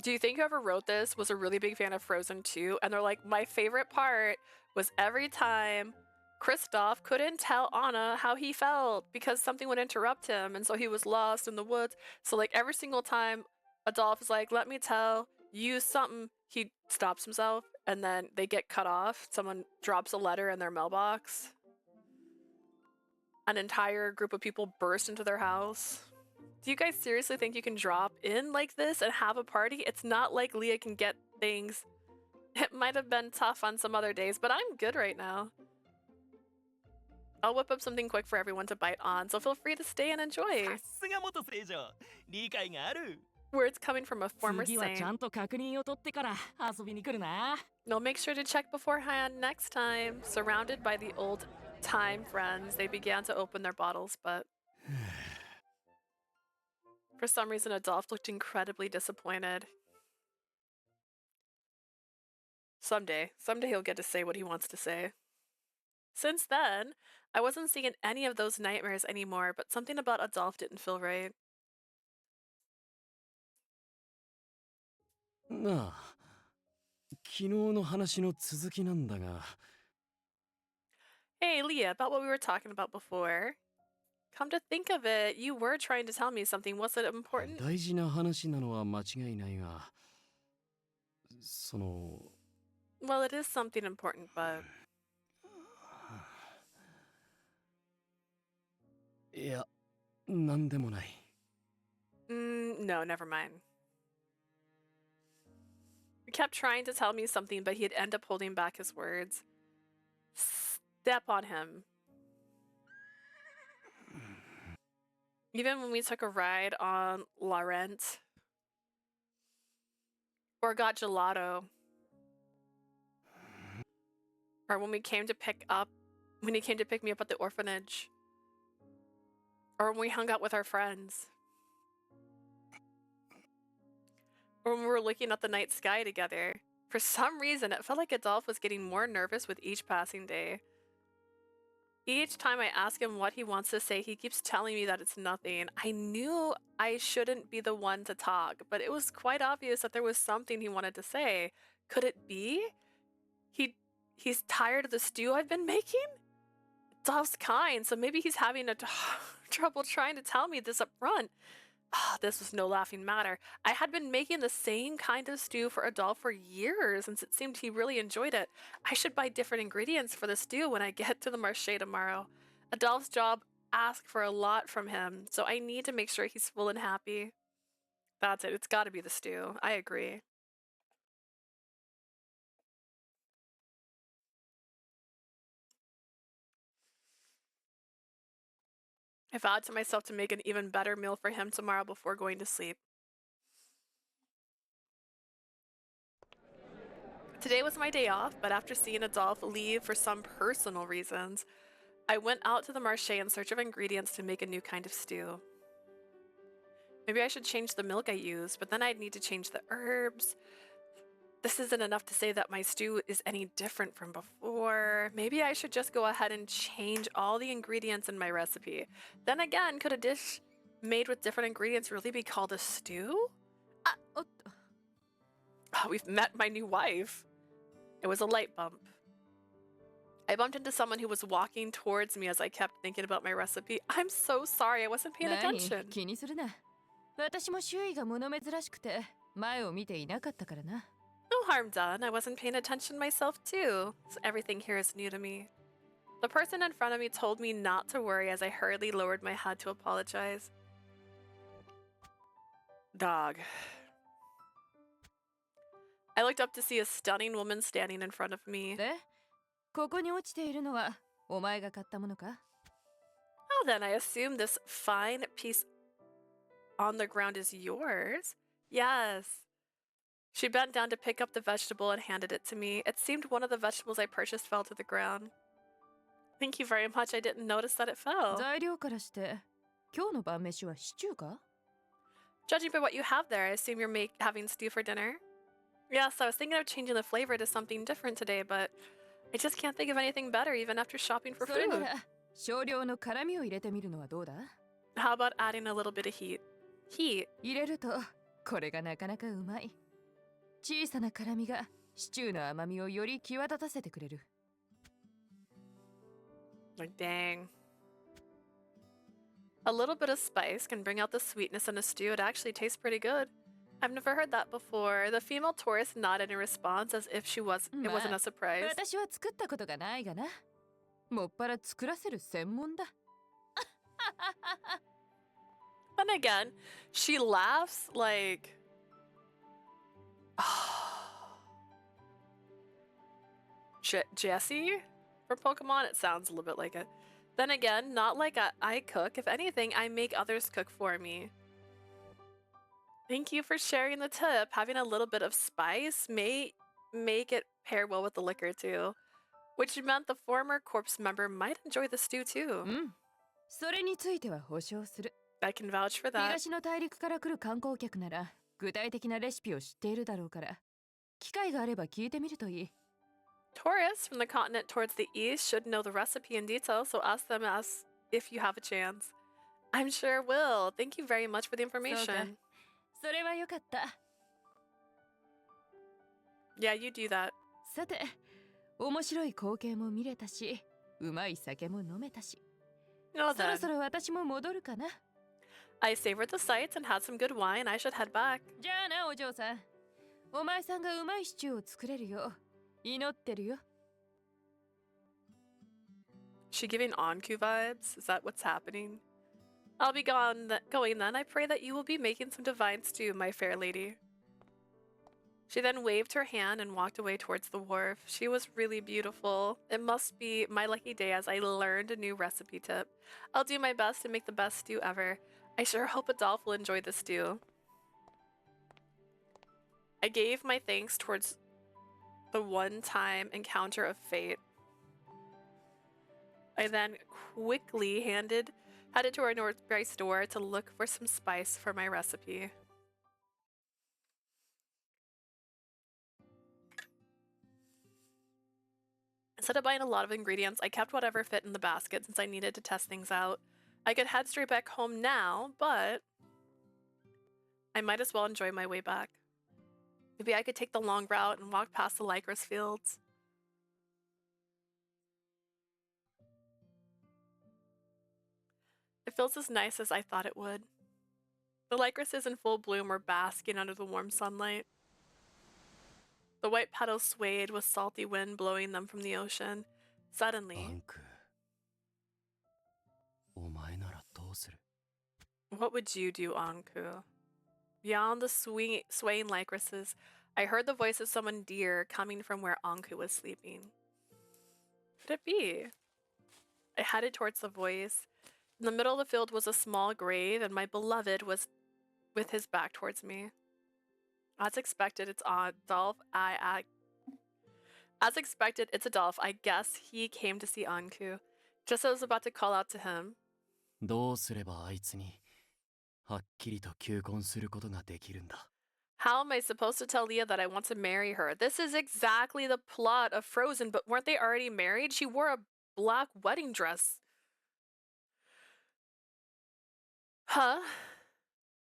Do you think whoever wrote this was a really big fan of Frozen 2? And they're like, my favorite part was every time Kristoff couldn't tell Anna how he felt because something would interrupt him, and so he was lost in the woods. So like every single time Adolphe is like, let me tell you something, he stops himself, and then they get cut off. Someone drops a letter in their mailbox. An entire group of people burst into their house. Do you guys seriously think you can drop in like this and have a party? It's not like Leah can get things. It might have been tough on some other days, but I'm good right now. I'll whip up something quick for everyone to bite on, so feel free to stay and enjoy. さすが元聖女。理解がある。 Words coming from a former 次はちゃ saint. んと確認を取ってから遊びに来るな。 No, make sure to check beforehand next time. Surrounded by the old time friends, they began to open their bottles, but for some reason Adolphe looked incredibly disappointed. Someday he'll get to say what he wants to say. Since then, I wasn't seeing any of those nightmares anymore, but something about Adolphe didn't feel right. なあ、昨日の話の続きなんだが。Hey, Leah, about what we were talking about before. Come to think of it, you were trying to tell me something. Was it important? 大事な話なのは間違いないが、その。Well, it is something important, but. いや、なんでもない。No, never mind. He kept trying to tell me something, but he'd end up holding back his words. Step on him. Even when we took a ride on Laurent or got gelato, or when he came to pick me up at the orphanage, or when we hung out with our friends, or when we were looking at the night sky together. For some reason, it felt like Adolphe was getting more nervous with each passing day. Each time I ask him what he wants to say, he keeps telling me that it's nothing. I knew I shouldn't be the one to talk, but it was quite obvious that there was something he wanted to say. Could it be? He's tired of the stew I've been making? Adolphe's kind, so maybe he's having trouble trying to tell me this up front. This was no laughing matter. I had been making the same kind of stew for Adolphe for years, since it seemed he really enjoyed it. I should buy different ingredients for the stew when I get to the Marché tomorrow. Adolphe's job asks for a lot from him, so I need to make sure he's full and happy. That's it. It's got to be the stew. I agree. I vowed to myself to make an even better meal for him tomorrow before going to sleep. Today was my day off, but after seeing Adolphe leave for some personal reasons, I went out to the Marché in search of ingredients to make a new kind of stew. Maybe I should change the milk I use, but then I'd need to change the herbs. This isn't enough to say that my stew is any different from before. Maybe I should just go ahead and change all the ingredients in my recipe. Then again, could a dish made with different ingredients really be called a stew? We've met my new wife. It was a light bump. I bumped into someone who was walking towards me as I kept thinking about my recipe. I'm so sorry, I wasn't paying attention. 気にするな。私も周囲が物珍しくて前を見ていなかったからな。No harm done. I wasn't paying attention myself too. So everything here is new to me. The person in front of me told me not to worry as I hurriedly lowered my head to apologize. Dog. I looked up to see a stunning woman standing in front of me. で、ここに落ちているのはお前が買ったものか? Oh, then I assume this fine piece on the ground is yours. Yes. She bent down to pick up the vegetable and handed it to me. It seemed one of the vegetables I purchased fell to the ground. Thank you very much. I didn't notice that it fell. 材料からして今日の晩飯はシチューか? Judging by what you have there, I assume you're having stew for dinner? Yes, I was thinking of changing the flavor to something different today, but I just can't think of anything better even after shopping for それ food. なら少量の辛みを入れてみるのはどうだ? How about adding a little bit of heat? Heat? 入れるとこれがなかなかうまい。小さな辛みがシチューの甘みをより際立たせてくれる。Like, dang. A little bit of spice can bring out the sweetness in a stew. It actually tastes pretty good. I've never heard that before. The female tourist nodded in response as if it wasn't a surprise. 私は作ったことがないがな。もっぱら作らせる専門だ。Then again, she laughs like... Jessie? For Pokemon, it sounds a little bit like it. Then again, not like I cook. If anything, I make others cook for me. Thank you for sharing the tip. Having a little bit of spice may make it pair well with the liquor too. Which meant the former corpse member might enjoy the stew too. それについては保証する。 I can vouch for that. 東の大陸から来る観光客なら具体的なレシピを知っているだろうから機会があれば聞いてみるといい。Taurus from the continent towards the east should know the recipe in detail, so ask them if you have a chance. I'm sure will. Thank you very much for the information. それはよかった。 Yeah, you do that. さて、面白い光景も見れたし、うまい酒も飲めたし。 Well そろ then. そろ私も戻るかな。 I savored the sights and had some good wine. I should head back. じゃあな、お嬢さん。お前さんがうまいシチューを作れるよう祈ってるよ。 She giving Anku vibes? Is that what's happening? I'll be going then. I pray that you will be making some divine stew, my fair lady. She then waved her hand and walked away towards the wharf. She was really beautiful. It must be my lucky day as I learned a new recipe tip. I'll do my best to make the best stew ever. I sure hope Adolphe will enjoy the stew. I gave my thanks towards the one-time encounter of fate. I then quickly headed to our nearby store to look for some spice for my recipe. Instead of buying a lot of ingredients, I kept whatever fit in the basket since I needed to test things out. I could head straight back home now, but I might as well enjoy my way back. Maybe I could take the long route and walk past the Lycoris fields. It feels as nice as I thought it would. The Lycorises in full bloom were basking under the warm sunlight. The white petals swayed with salty wind blowing them from the ocean. Suddenly, what would you do, Anku? Beyond the swaying Lycorises, I heard the voice of someone dear coming from where Anku was sleeping. Who could it be? I headed towards the voice. In the middle of the field was a small grave, and my beloved was with his back towards me. As expected, it's Adolphe. As expected, it's Adolphe. I guess he came to see Anku. Just as I was about to call out to him. どうすればあいつにはっきりと求婚することができるんだ。 How am I supposed to tell Leah that I want to marry her? This is exactly the plot of Frozen, but weren't they already married? She wore a black wedding dress. Huh?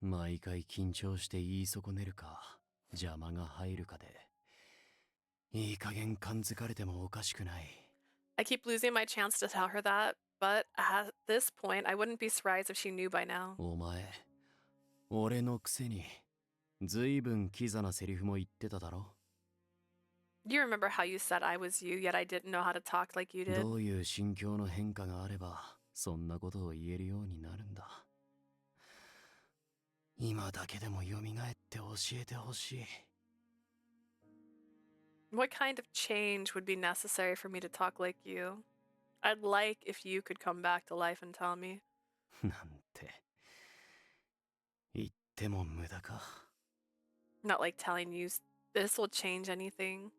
毎回緊張して言い損ねるか邪魔が入るかでいい加減感づかれてもおかしくない。 I keep losing my chance to tell her that, but at this point, I wouldn't be surprised if she knew by now. お前、俺のくせにずいぶんキザなセリフも言ってただろ。 You remember how you said I was you, yet I didn't know how to talk like you did? どういう心境の変化があればそんなことを言えるようになるんだ。今だけでも蘇って教えてほしい。 What kind of change would be necessary for me to talk like you? I'd like if you could come back to life and tell me. なんて言っても無駄か。 Not like telling you this will change anything.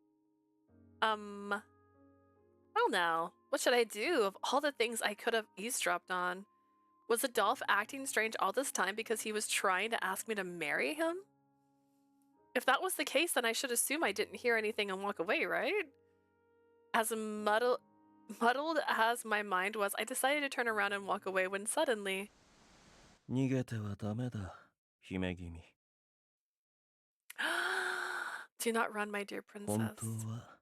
Well now, what should I do of all the things I could have eavesdropped on? Was Adolphe acting strange all this time because he was trying to ask me to marry him? If that was the case, then I should assume I didn't hear anything and walk away, right? As muddled as my mind was, I decided to turn around and walk away when suddenly... 逃げてはダメだ、姫君。 Do not run, my dear 本 princess. 当は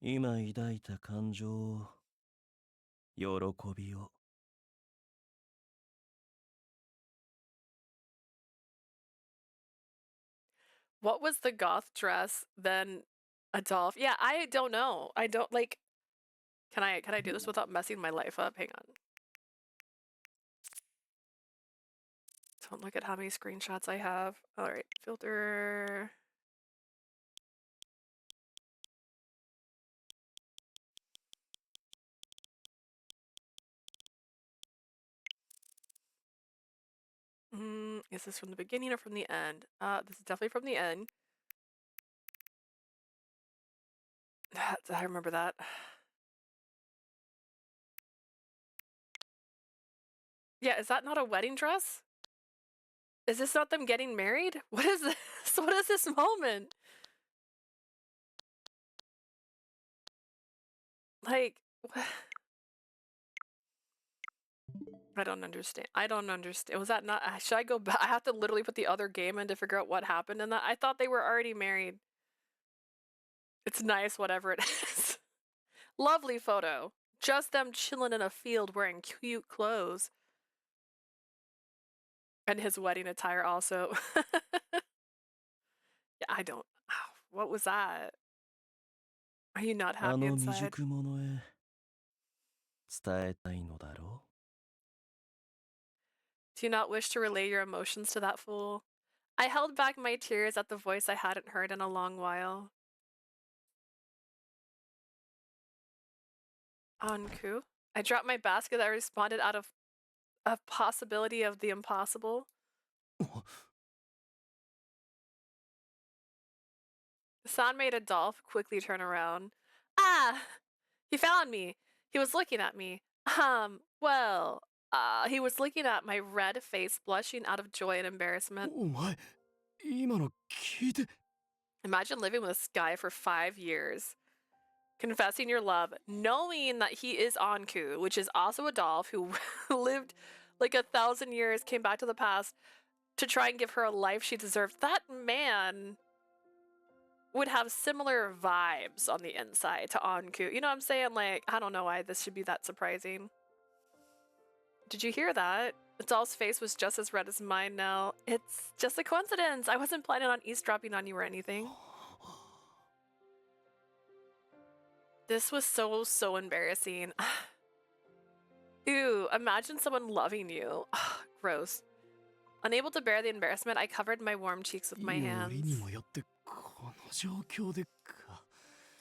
今抱いた感情を、喜びを。 What was the goth dress then, Adolphe? Yeah, I don't know. I don't like. Can I do this without messing my life up? Hang on. Don't look at how many screenshots I have. All right, filter. Is this from the beginning or from the end? This is definitely from the end. I remember that. Yeah, is that not a wedding dress? Is this not them getting married? What is this? What is this moment? Like, I don't understand. I don't understand. Was that not? Should I go back? I have to literally put the other game in to figure out what happened in that. I thought they were already married. It's nice, whatever it is. Lovely photo. Just them chilling in a field wearing cute clothes. And his wedding attire also. Yeah, I don't. What was that? Are you not あ happy の未 inside? 熟者へ伝えたいのだろ Do you not wish to relay your emotions to that fool? I held back my tears at the voice I hadn't heard in a long while. Anku? I dropped my basket that responded out of a possibility of the impossible. The sound made Adolphe quickly turn around. Ah! He found me. He was looking at me. Well, he was looking at my red face, blushing out of joy and embarrassment. お前、今の聞いて。 Imagine living with this guy for 5 years, confessing your love, knowing that he is Anku, which is also Adolphe, who lived like 1,000 years, came back to the past to try and give her a life she deserved. That man would have similar vibes on the inside to Anku. You know what I'm saying? Like, I don't know why this should be that surprising. Did you hear that? Adolphe's face was just as red as mine now. It's just a coincidence. I wasn't planning on eavesdropping on you or anything. This was so embarrassing. Ew, imagine someone loving you. Gross. Unable to bear the embarrassment, I covered my warm cheeks with my より hands. にもよってこの状況でか。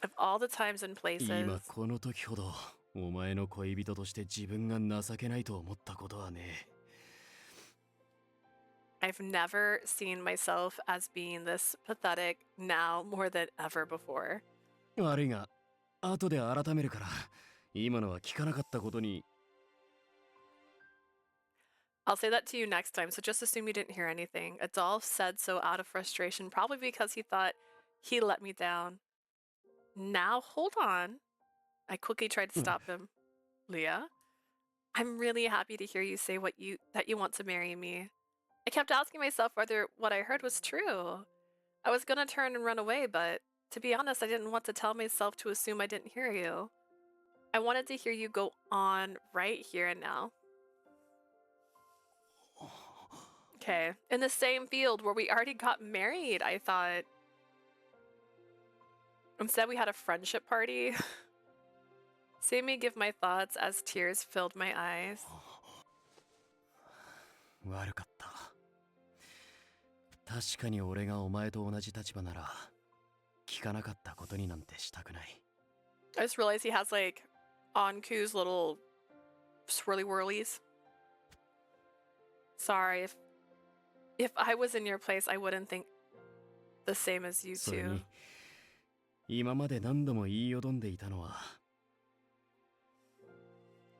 Of all the times and 今 places, この時ほどお前の恋人として自分が情けないと思ったことはね。 I've never seen myself as being this pathetic now more than ever before. 悪いが、後で改めるから、今のは聞かなかったことに。 I'll say that to you next time, so just assume you didn't hear anything. Adolphe said so out of frustration, probably because he thought he let me down. Now, hold on. I quickly tried to stop him. Leah, I'm really happy to hear you say that you want to marry me. I kept asking myself whether what I heard was true. I was gonna turn and run away, but to be honest, I didn't want to tell myself to assume I didn't hear you. I wanted to hear you go on right here and now. Okay, in the same field where we already got married, I thought. Instead, we had a friendship party. See me give my thoughts as tears filled my eyes. 悪かった。確かに俺がお前と同じ立場なら、聞かなかったことになんてしたくない。 I just realized he has like Anku's little swirly whirlies. Sorry, if I was in your place, I wouldn't think the same as you それ two. に、今まで何度も言いよどんでいたのは、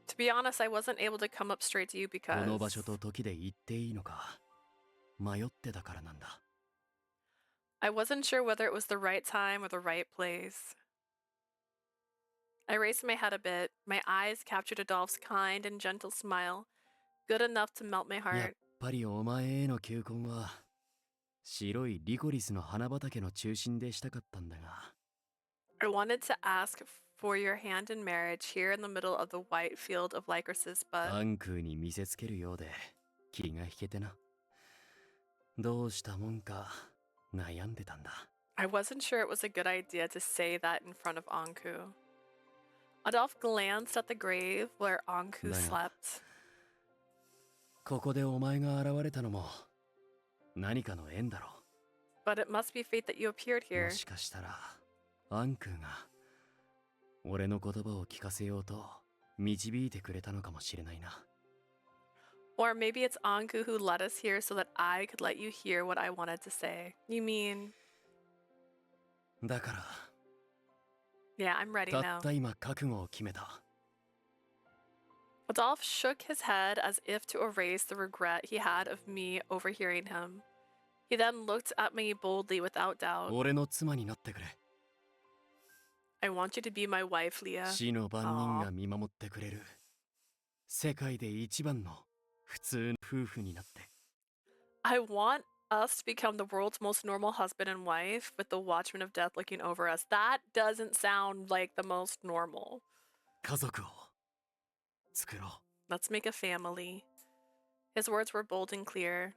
To be honest, I wasn't able to come up straight to you この場 because 所と時で言っていいのか、迷ってたからなんだ。 I wasn't sure whether it was the right time or the right place. I raised my head a bit. My eyes captured Adolphe's kind and gentle smile, good enough to melt my やっ heart. ぱりお前への求婚は、白いリコリスの花畑の中心でしたかったんだが。 I wanted to ask for your hand in marriage here in the middle of the white field of Lycoris, but アンクーに見せつけるようで気が引けてな。どうしたもんか悩んでたんだ。 I wasn't sure it was a good idea to say that in front of Anku. Adolphe glanced at the grave where Anku だが、 slept. ここでお前が現れたのも何かの縁だろ But it must be fate that you appeared う。 here. もしかしたらアンクーが俺の言葉を聞かせようと導いてくれたのかもしれないな。 Or maybe it's Anku who led us here so that I could let you hear what I wanted to say. You mean... だから Yeah, I'm ready た now. った今覚悟を決めた。 Adolphe shook his head as if to erase the regret he had of me overhearing him. He then looked at me boldly without doubt. 俺の妻になってくれ。I want you to be my wife, Leah. 死の番人 Aw. が見守ってくれる世界で一番の普通の夫婦になって I want us to become the world's most normal husband and wife with the Watchman of Death looking over us. That doesn't sound like the most normal. 家族を作ろう Let's make a family. His words were bold and clear.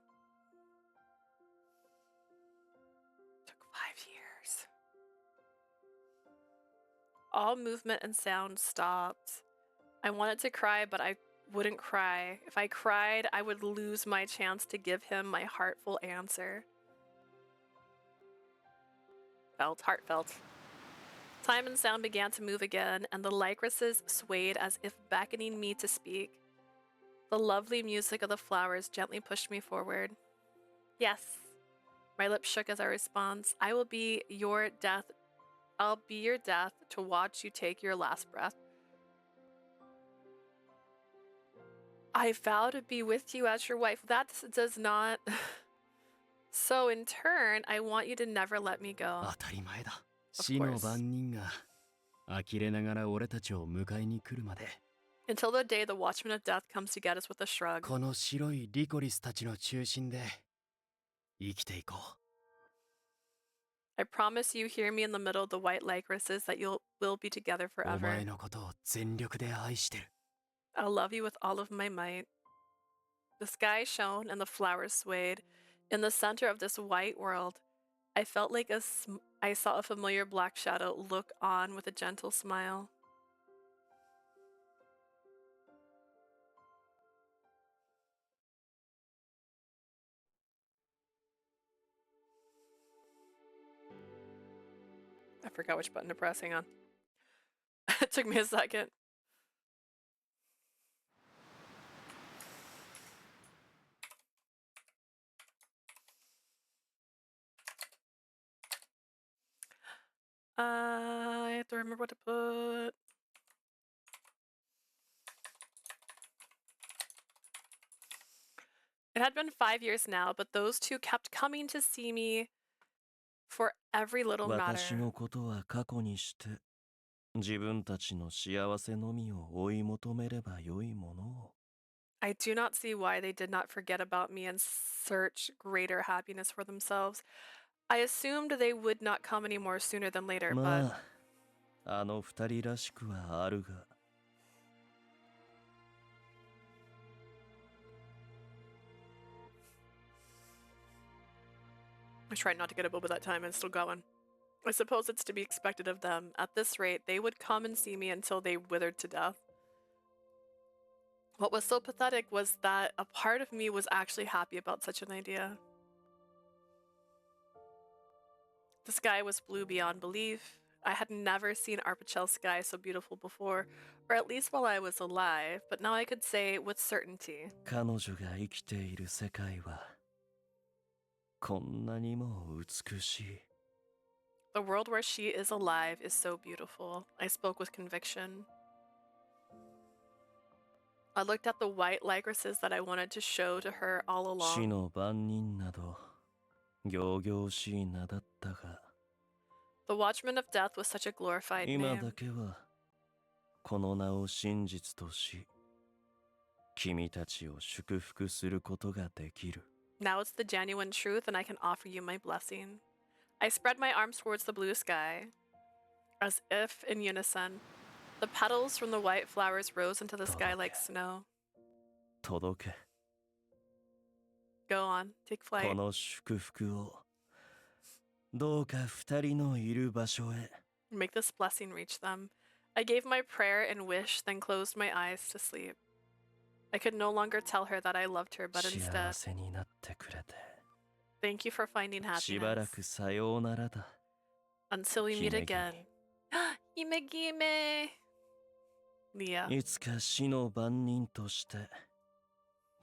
Took 5 years. All movement and sound stopped. I wanted to cry, but I wouldn't cry. If I cried, I would lose my chance to give him my heartful answer. Heartfelt. Time and sound began to move again, and the lycorises swayed as if beckoning me to speak. The lovely music of the flowers gently pushed me forward. Yes. My lips shook as I responded. I will be your death. I'll be your death to watch you take your last breath. I vow to be with you as your wife. That does not... So in turn, I want you to never let me go. 当たり前だ死の番人が呆れながら俺たちを迎えに来るまで Until the day the Watchman of Death comes to get us with a shrug. この白いリコリスたちの中心で生きていこう I promise you, hear me in the middle of the white lycorises, that we'll be together お forever. 前のことを全力で愛してる I'll love you with all of my might. The sky shone and the flowers swayed. In the center of this white world, I felt like I saw a familiar black shadow look on with a gentle smile. I forgot which button to press. Hang on. It took me a second. I have to remember what to put. It had been 5 years now, but those two kept coming to see me for every little 私 matter. のことは過去にして自分たちの幸せのみを追い求めればよいものを I do not see why they did not forget about me and search greater happiness for themselves. I assumed they would not come any more sooner than later, but まああの二人らしくはあるが I tried not to get a boba that time and still got one. I suppose it's to be expected of them. At this rate, they would come and see me until they withered to death. What was so pathetic was that a part of me was actually happy about such an idea. The sky was blue beyond belief. I had never seen Arpachel's sky so beautiful before, or at least while I was alive, but now I could say with certainty. 彼女が生きている世界はこんなにも美しい The world where she is alive is so beautiful. I spoke with conviction. I looked at the white lycorises that I wanted to show to her all 死 along. の番人など仰々しい名だったが The Watchman of Death was such a glorified 今 name. だけはこの名を真実とし君たちを祝福することができる Now it's the genuine truth, and I can offer you my blessing. I spread my arms towards the blue sky. As if in unison, the petals from the white flowers rose into the sky like snow. 届け Go on, take こ flight. の祝福をどうか二人のいる場所へ Make this blessing reach them. I gave my prayer and wish, then closed my eyes to sleep. I could no longer tell her that I loved her, but 幸 instead, せになってくれて thank you for finding しばら happiness. くさようならだ Until we meet Himegimi. again. Himegime! Leah. いつか死の番人として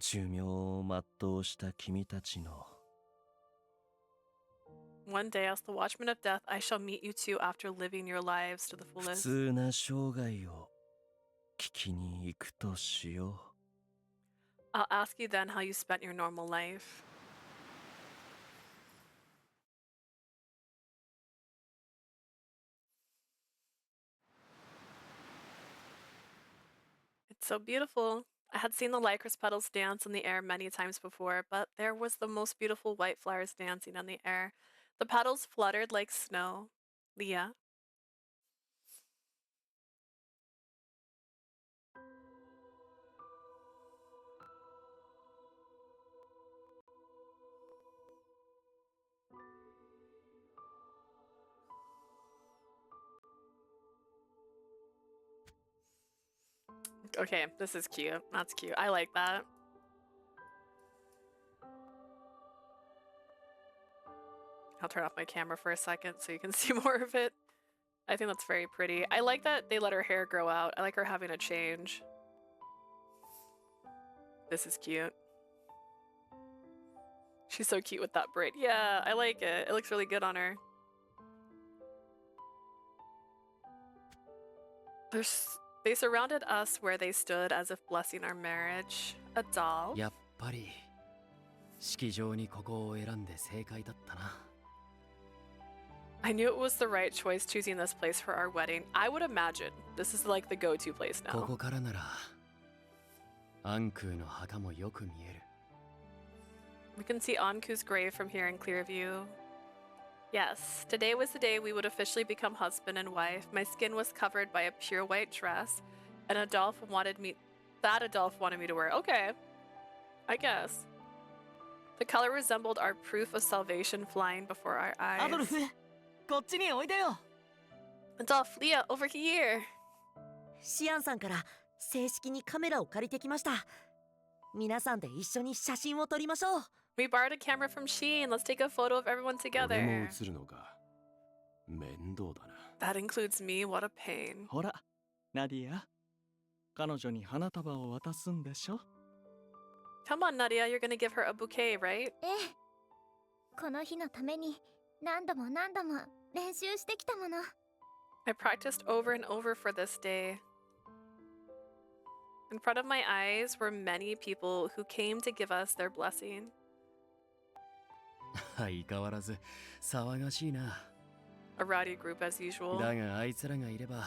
寿命を全うした君たちの One day, as the Watchman of Death, I shall meet you two after living your lives to the 普 fullest. 通な生涯を聞きに行くとしよう I'll ask you then how you spent your normal life. It's so beautiful. I had seen the Lycoris petals dance in the air many times before, but there was the most beautiful white flowers dancing in the air. The petals fluttered like snow. Leah. Okay, this is cute. That's cute. I like that. I'll turn off my camera for a second so you can see more of it. I think that's very pretty. I like that they let her hair grow out. I like her having a change. This is cute. She's so cute with that braid. Yeah, I like it. It looks really good on her. They surrounded us where they stood as if blessing our marriage. Adolphe. やっぱり式場にここを選んで正解だったな。I knew it was the right choice choosing this place for our wedding. I would imagine this is like the go-to place こ now. こからならアンクーの墓もよく見える。 We can see Anku's grave from here in clear view. Yes, today was the day we would officially become husband and wife. My skin was covered by a pure white dress, and Adolphe wanted me to wear. Okay, I guess. The color resembled our proof of salvation flying before our eyes. アドルフ、こっちにおいでよ。 Adolphe, Leah, over here. シアンさんから正式にカメラを借りてきました。皆さんで一緒に写真を撮りましょう。 We borrowed a camera from Sheen. Let's take a photo of everyone 俺も together. 映るのか。面倒だな。 That includes me. What a pain. ほら、ナディア。彼女に花束を渡すんでしょ。 Come on, Nadia. You're gonna give her a bouquet, right? ええ。この日のために何度も何度も練習してきたもの。 I practiced over and over for this day. In front of my eyes were many people who came to give us their blessing. 相変わらず騒がしいな。 A rowdy group as usual. だがあいつらがいれば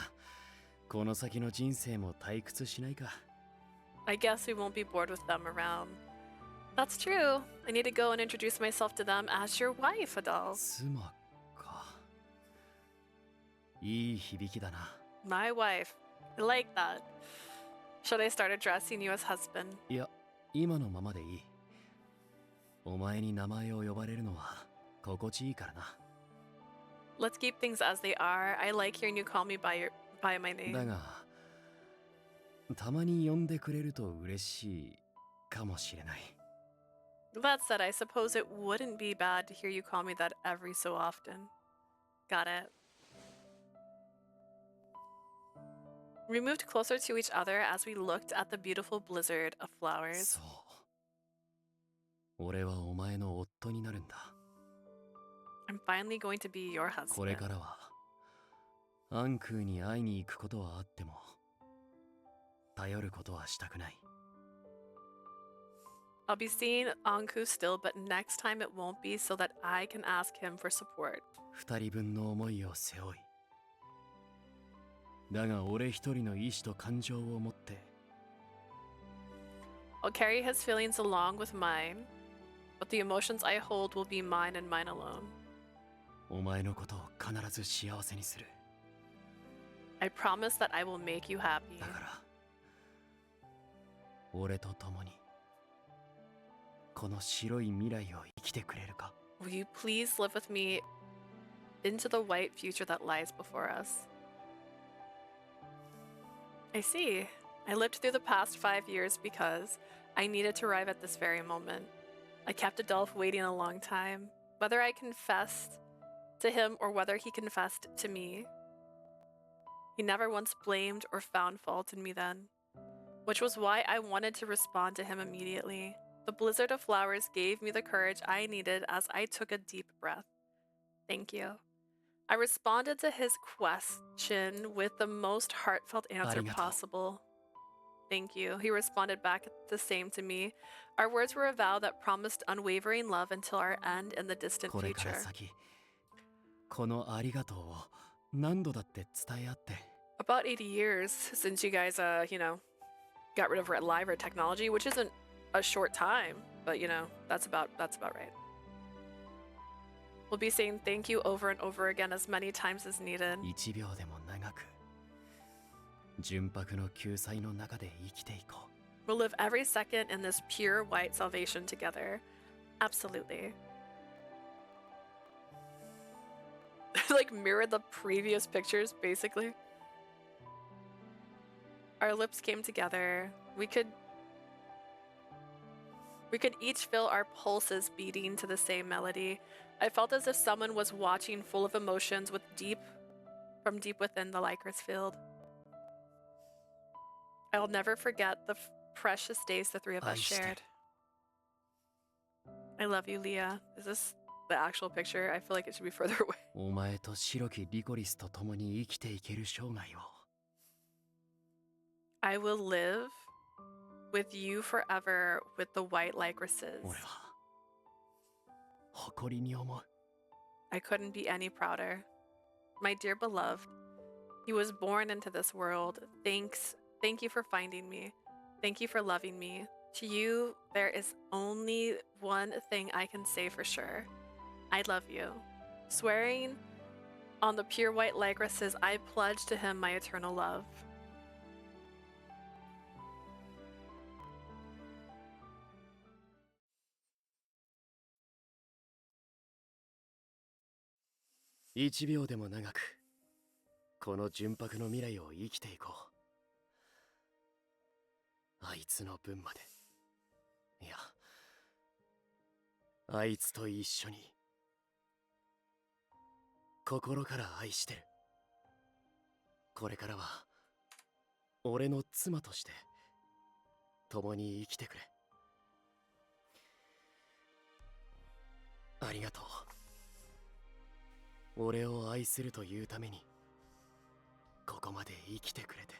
この先の人生も退屈しないか。 I guess we won't be bored with them around. That's true. I need to go and introduce myself to them as your wife, Adolphe. 妻か。いい響きだな。 My wife. I like that. Should I start addressing you as husband? いや、今のままでいい。お前に名前を呼ばれるのは心地いいからな。 Let's keep things as they are. I like hearing you call me by my name. だが、たまに呼んでくれると嬉しいかもしれない。 That said, I suppose it wouldn't be bad to hear you call me that every so often. Got it. We moved closer to each other as we looked at the beautiful blizzard of flowers. そう。俺はお前の夫になるんだ。 I'm finally going to be your これ husband. からはアンクーに会いに行くことはあっても頼ることはしたくない。 I'll be seeing Anku still, but next time it won't be so that I can ask him for support. 二人分の思いを背負い。だが俺一人の意志と感情を持って I'll carry his feelings along with mine, but the emotions I hold will be mine and mine alone. お前のことを必ず幸せにする。 I promise that I will make you happy. だから俺と共にこの白い未来を生きてくれるか。 Will you please live with me into the white future that lies before us? I see. I lived through the past 5 years because I needed to arrive at this very moment. I kept Adolphe waiting a long time, whether I confessed to him or whether he confessed to me. He never once blamed or found fault in me then, which was why I wanted to respond to him immediately. The blizzard of flowers gave me the courage I needed as I took a deep breath. Thank you. I responded to his question with the most heartfelt answer Arigato. possible. Thank you. He responded back the same to me. Our words were a vow that promised unwavering love until our end in the distant これから future. 先このありがとうを何度だって伝え合って。 About 80 years since you guys, got rid of her live technology, which isn't a short time, but you know, that's about right. We'll be saying thank you over and over again as many times as needed. 1秒でも長く純白の救済の中で生きていこう。 We'll live every second in this pure white salvation together. Absolutely. Like mirror the previous pictures, basically. Our lips came together. We could each feel our pulses beating to the same melody. I felt as if someone was watching, full of emotions, from deep within the Lycoris field. I'll never forget the precious days the three of us shared. I love you, Leah. Is this the actual picture? I feel like it should be further away. お前と白きリコリスと共に生きていける生涯を。 I will live with you forever with the white Lycorises. 俺は誇りに思う。 I couldn't be any prouder. My dear beloved, he was born into this world. Thank you for finding me. Thank you for loving me. To you, there is only one thing I can say for sure. I love you. Swearing on the pure white Lycorises, I pledge to him my eternal love. ...1秒でも長くこの純白の未来を生きていこう。あいつの分まで。いや、あいつと一緒に心から愛してる。これからは俺の妻として共に生きてくれ。ありがとう。俺を愛するというためにここまで生きてくれて。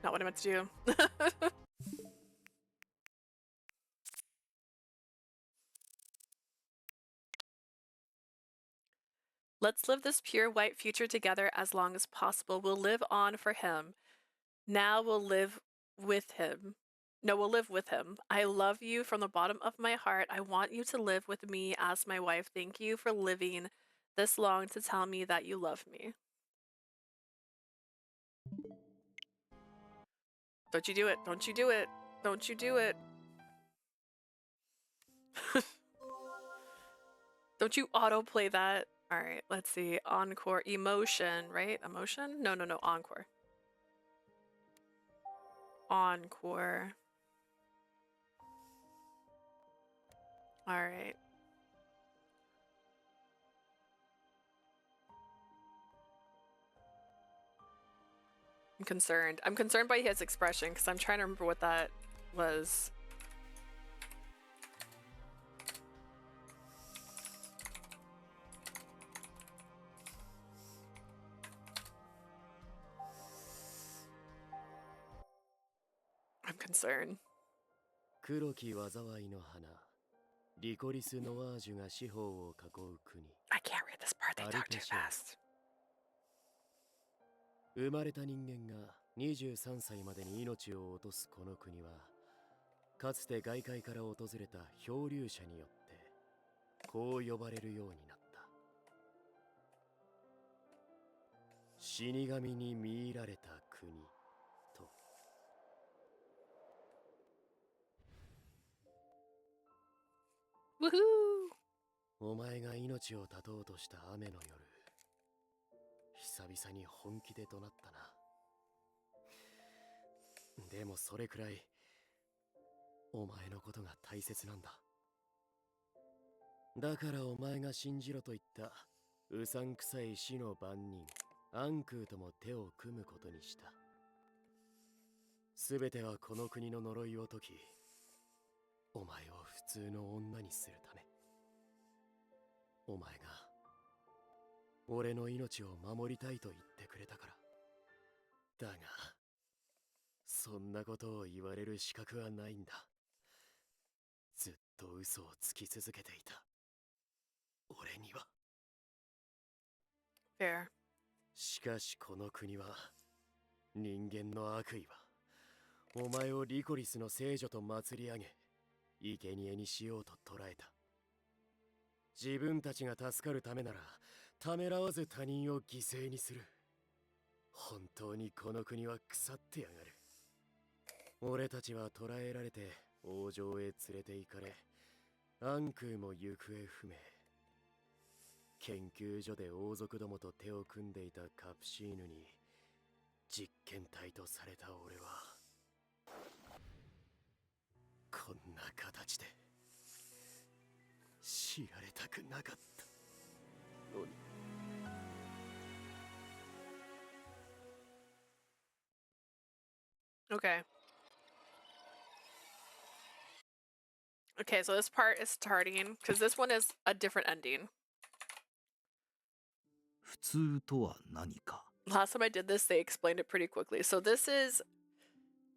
Not what I meant to do. Let's live this pure white future together as long as possible. We'll live on for him. Now we'll live with him. No, we'll live with him. I love you from the bottom of my heart. I want you to live with me as my wife. Thank you for living this long to tell me that you love me. Don't you do it. Don't you do it. Don't you do it. Don't you autoplay that. All right, let's see. Encore. Emotion, right? Emotion? No, Encore. Encore. All right. I'm concerned. I'm concerned by his expression because I'm trying to remember what that was. I'm concerned. 黒き災いの花、リコリス・ノワージュが四方を囲う国。 I can't read this part. They talk too fast. 生まれた人間が23歳までに命を落とすこの国は、かつて外界から訪れた漂流者によってこう呼ばれるようになった。死神に見入られた国と。Woohoo! お前が命を絶とうとした雨の夜、久々に本気で怒鳴ったな。でもそれくらいお前のことが大切なんだ。だからお前が信じろと言ったうさんくさい死の番人アンクーとも手を組むことにした。すべてはこの国の呪いを解き、お前を普通の女にするため。お前が俺の命を守りたいと言ってくれたから。だがそんなことを言われる資格はないんだ。ずっと嘘をつき続けていた俺には。 Fair. しかしこの国は人間の悪意はお前をリコリスの聖女と祭り上げ生贄にしようと捉えた。自分たちが助かるためならためらわず他人を犠牲にする。本当にこの国は腐ってやがる。俺たちは捕らえられて王城へ連れて行かれ、暗空も行方不明。研究所で王族どもと手を組んでいたカプシーヌに実験体とされた俺はこんな形で知られたくなかったのに。Okay. Okay, so this part is starting because this one is a different ending. 普通とは何か。 Last time I did this, they explained it pretty quickly. So this is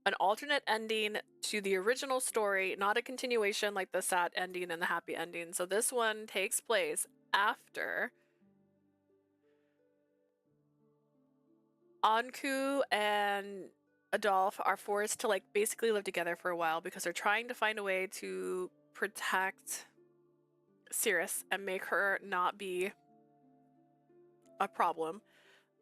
an alternate ending to the original story, not a continuation like the sad ending and the happy ending. So this one takes place after Anku and Adolphe are forced to like basically live together for a while because they're trying to find a way to protect Cirrus and make her not be a problem.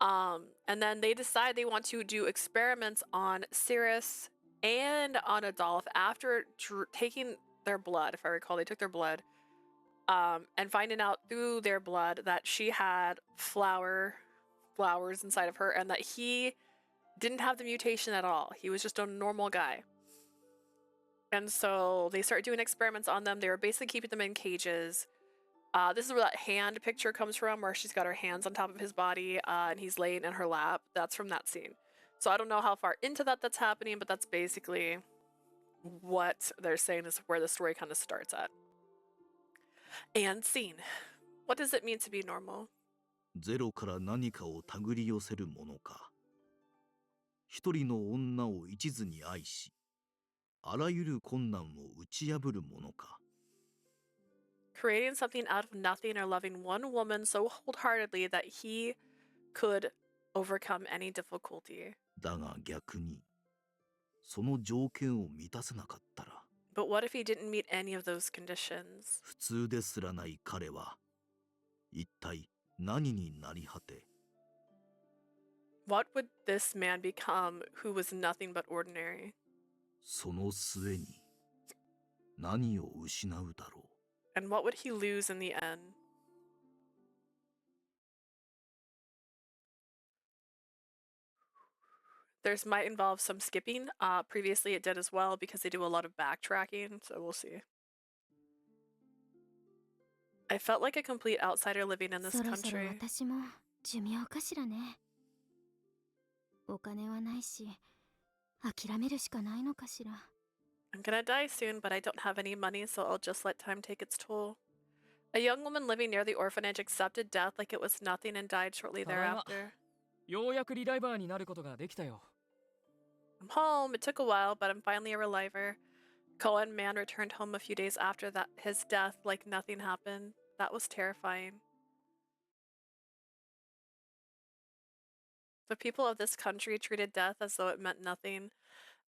And then they decide they want to do experiments on Cirrus and on Adolphe after taking their blood. If I recall, they took their blood and finding out through their blood that she had flowers inside of her and that he didn't have the mutation at all. He was just a normal guy. And so they start doing experiments on them. They were basically keeping them in cages. This is where that hand picture comes from, where she's got her hands on top of his body and he's laying in her lap. That's from that scene. So I don't know how far into that's happening, but that's basically what they're saying is where the story kind of starts at. And scene. What does it mean to be normal? ゼロから何かを手繰り寄せるものか。一人の女を一途に愛し、あらゆる困難を打ち破るものか。Creating something out of nothing or loving one woman so wholeheartedly that he could overcome any difficulty. だが逆に、その条件を満たせなかったら。But what if he didn't meet any of those conditions? 普通ですらない彼は、一体何になり果て。What would this man become who was nothing but ordinary? その末に、何を失うだろう。And what would he lose in the end? This might involve some skipping. Previously it did as well because they do a lot of backtracking, so we'll see. I felt like a complete outsider living in this そろそろ country. 私も寿命かしらね。お金はないし、諦めるしかないのかしら。I'm gonna die soon, but I don't have any money, so I'll just let time take its toll. A young woman living near the orphanage accepted death like it was nothing and died shortly thereafter. ようやくリライバーになることができたよ。I'm home. It took a while, but I'm finally a reliver. Cohen man returned home a few days after that his death like nothing happened. That was terrifying. The people of this country treated death as though it meant nothing.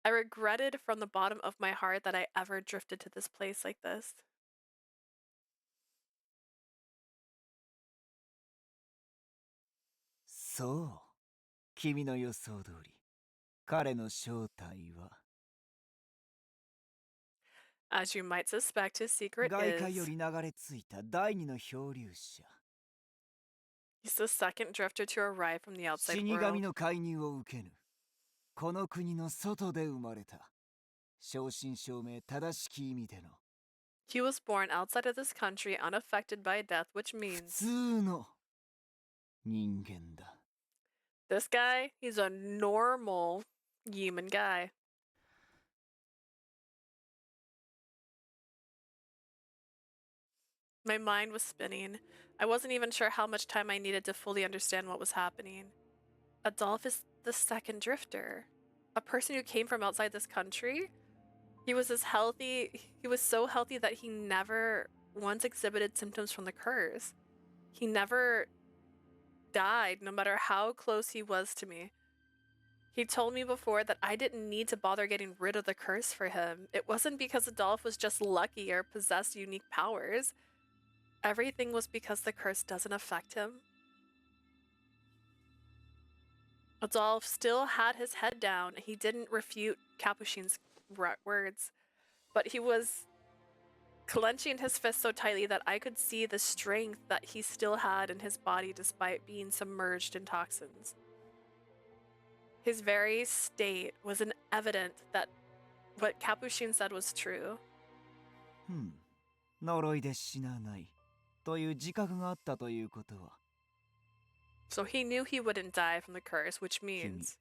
I regretted from the bottom of my heart that I ever drifted to this place like this. そう、君の予想通り、彼の正体は As you might suspect, his secret 外界 is より流れ着いた第二の漂流者。 he's the second drifter to arrive from the outside 死神 world. の介入を受けぬ。この国の外で生まれた。正真正銘正しき意味での He was born outside of this country, unaffected by death, which 普 means 通の人間だ。 this guy, he's a normal human guy. My mind was spinning. I wasn't even sure how much time I needed to fully understand what was happening. Adolphe is the second drifter. A person who came from outside this country? He was so healthy that he never once exhibited symptoms from the curse. He never died no matter how close he was to me. He told me before that I didn't need to bother getting rid of the curse for him. It wasn't because Adolphe was just lucky or possessed unique powers. Everything was because the curse doesn't affect him. Adolphe still had his head down. He didn't refute Capuchin's words, but he was clenching his fist so tightly that I could see the strength that he still had in his body despite being submerged in toxins. His very state was an evident that what Capuchin said was true. 呪いで死なないという自覚があったということは So he knew he wouldn't die from the curse, which means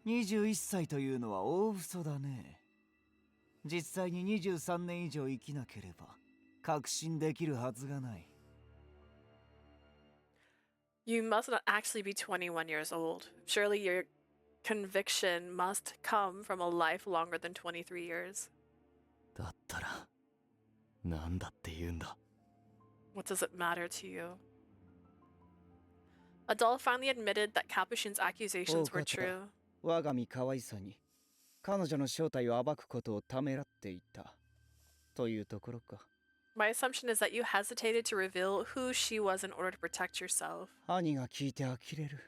21歳というのは大嘘だね。実際に23年以上生きなければ確信できるはずがない。You must not actually be 21 years old. Surely your conviction must come from a life longer than 23 years. だったらなんだって言うんだ。 What does it matter to you? Adolphe finally admitted that Capuchin's accusations were true. 我が身可愛さに彼女の正体を暴くことをためらっていたというところか。 My assumption is that you hesitated to reveal who she was in order to protect yourself. 兄が聞いて呆れる。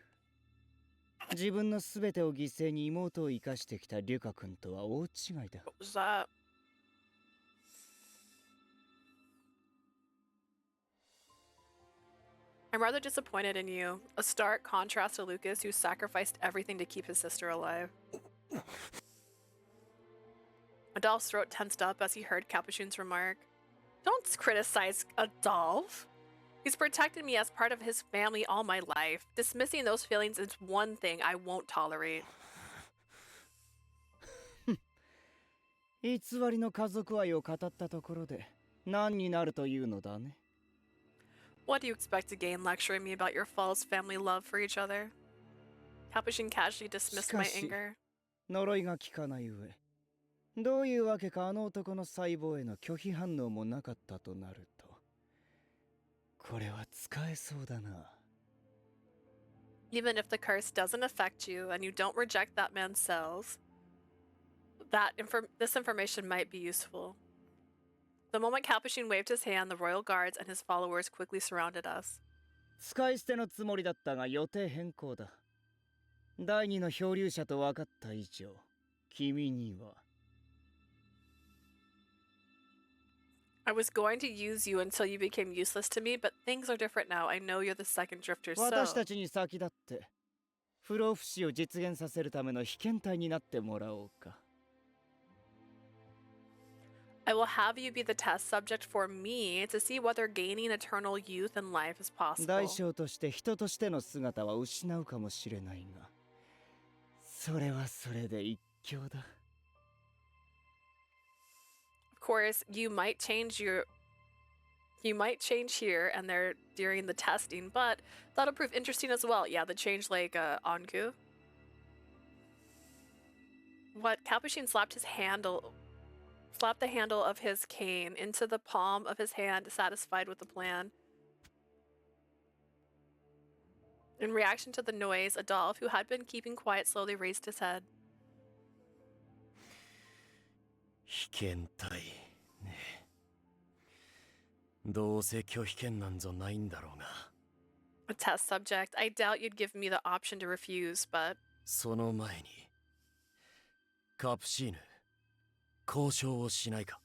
自分のすべてを犠牲に妹を生かしてきたリュカ君とは大違いだ。What was that? I'm rather disappointed in you. A stark contrast to Lucas, who sacrificed everything to keep his sister alive. Adolphe's throat tensed up as he heard Capuchin's remark. Don't criticize Adolphe. He's protected me as part of his family all my life. Dismissing those feelings is one thing I won't tolerate. 偽りの家族愛を語ったところで何になるというのだね。 What do you expect to gain lecturing me about your false family love for each other? Capuchin casually dismissed my anger. 呪いが効かない上、どういうわけかあの男の細胞への拒否反応もなかったとなると、これは使えそうだな。 Even if the curse doesn't affect you and you don't reject that man's cells, this information might be useful. The moment Capuchin waved his hand, the royal guards and his followers quickly surrounded us. 使い捨てのつもりだったが予定変更だ。第二の漂流者と分かった以上、君には。 I was going to use you until you became useless to me, but things are different now. I know you're the second drifter, so... 私たちに先立って、不老不死を実現させるための被験体になってもらおうか。 I will have you be the test subject for me to see whether gaining eternal youth and life is possible. 代償として人としての姿は失うかもしれないが、それはそれで一興だ。 Of course, you might change here and there during the testing, but that'll prove interesting as well. Yeah, the change like Anku. What? Capuchin slapped the handle of his cane into the palm of his hand, satisfied with the plan. In reaction to the noise, Adolphe, who had been keeping quiet, slowly raised his head. 被験体ね。どうせ拒否権なんぞないんだろうが。A test subject. I doubt you'd give me the option to refuse, but... その前に、カプシーヌ、交渉をしないか。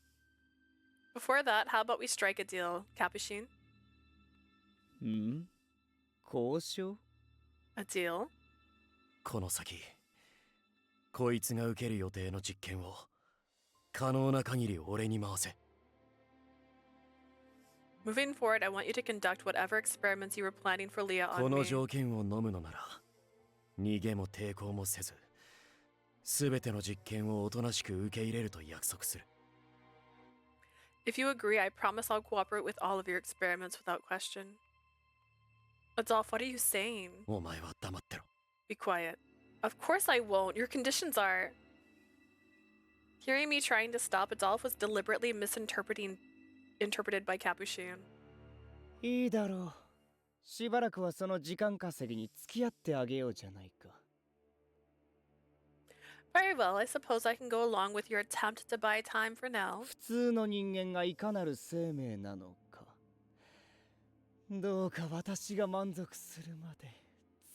Before that, how about we strike a deal, Capuchin? 交渉? A deal? この先、こいつが受ける予定の実験を可能な限り俺に回せ。 Moving forward, I want you to conduct whatever experiments you were planning for Leah on こ me. の条件を飲むのなら、逃げも抵抗もせず、すべての実験をおとなしく受け入れると約束する。 If you agree, I promise I'll cooperate with all of your experiments without question. Adolphe, what are you saying? お前は黙ってろ。 Be quiet. Of course I won't. Your conditions are... Hearing me trying to stop Adolphe was deliberately interpreted by Capuchin. いいだろしばらくはその時間稼ぎに付き合ってあげようじゃないか。Very well, I suppose I can go along with your attempt to buy time for now. 普通の人間がいかなる生命なのか。どうか私が満足するまで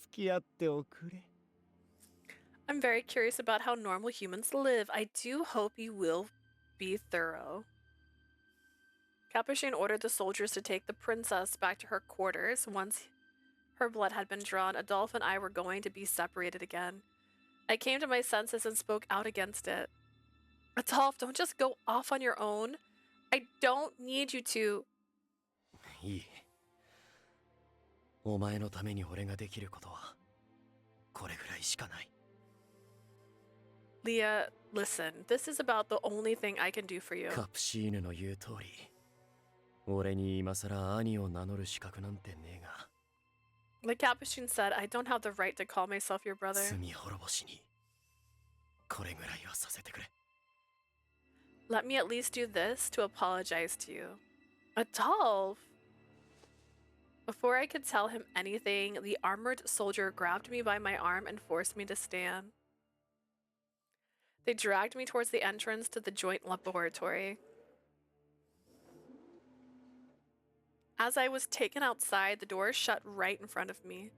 付き合っておくれ。I'm very curious about how normal humans live. I do hope you will be thorough. Capuchin ordered the soldiers to take the princess back to her quarters. Once her blood had been drawn, Adolphe and I were going to be separated again. I came to my senses and spoke out against it. Adolphe, don't just go off on your own. I don't need you to. いい。お前のために俺ができることはこれぐらいしかない。Leah, listen, this is about the only thing I can do for you. カプシーヌの言う通り、俺に今さら兄を名乗る資格なんてねえが。Like Capuchin said, I don't have the right to call myself your brother. 罪滅ぼしにこれぐらいはさせてくれ。Let me at least do this to apologize to you. Adolphe! Before I could tell him anything, the armored soldier grabbed me by my arm and forced me to stand. They dragged me towards the entrance to the joint laboratory. As I was taken outside, the door shut right in front of me.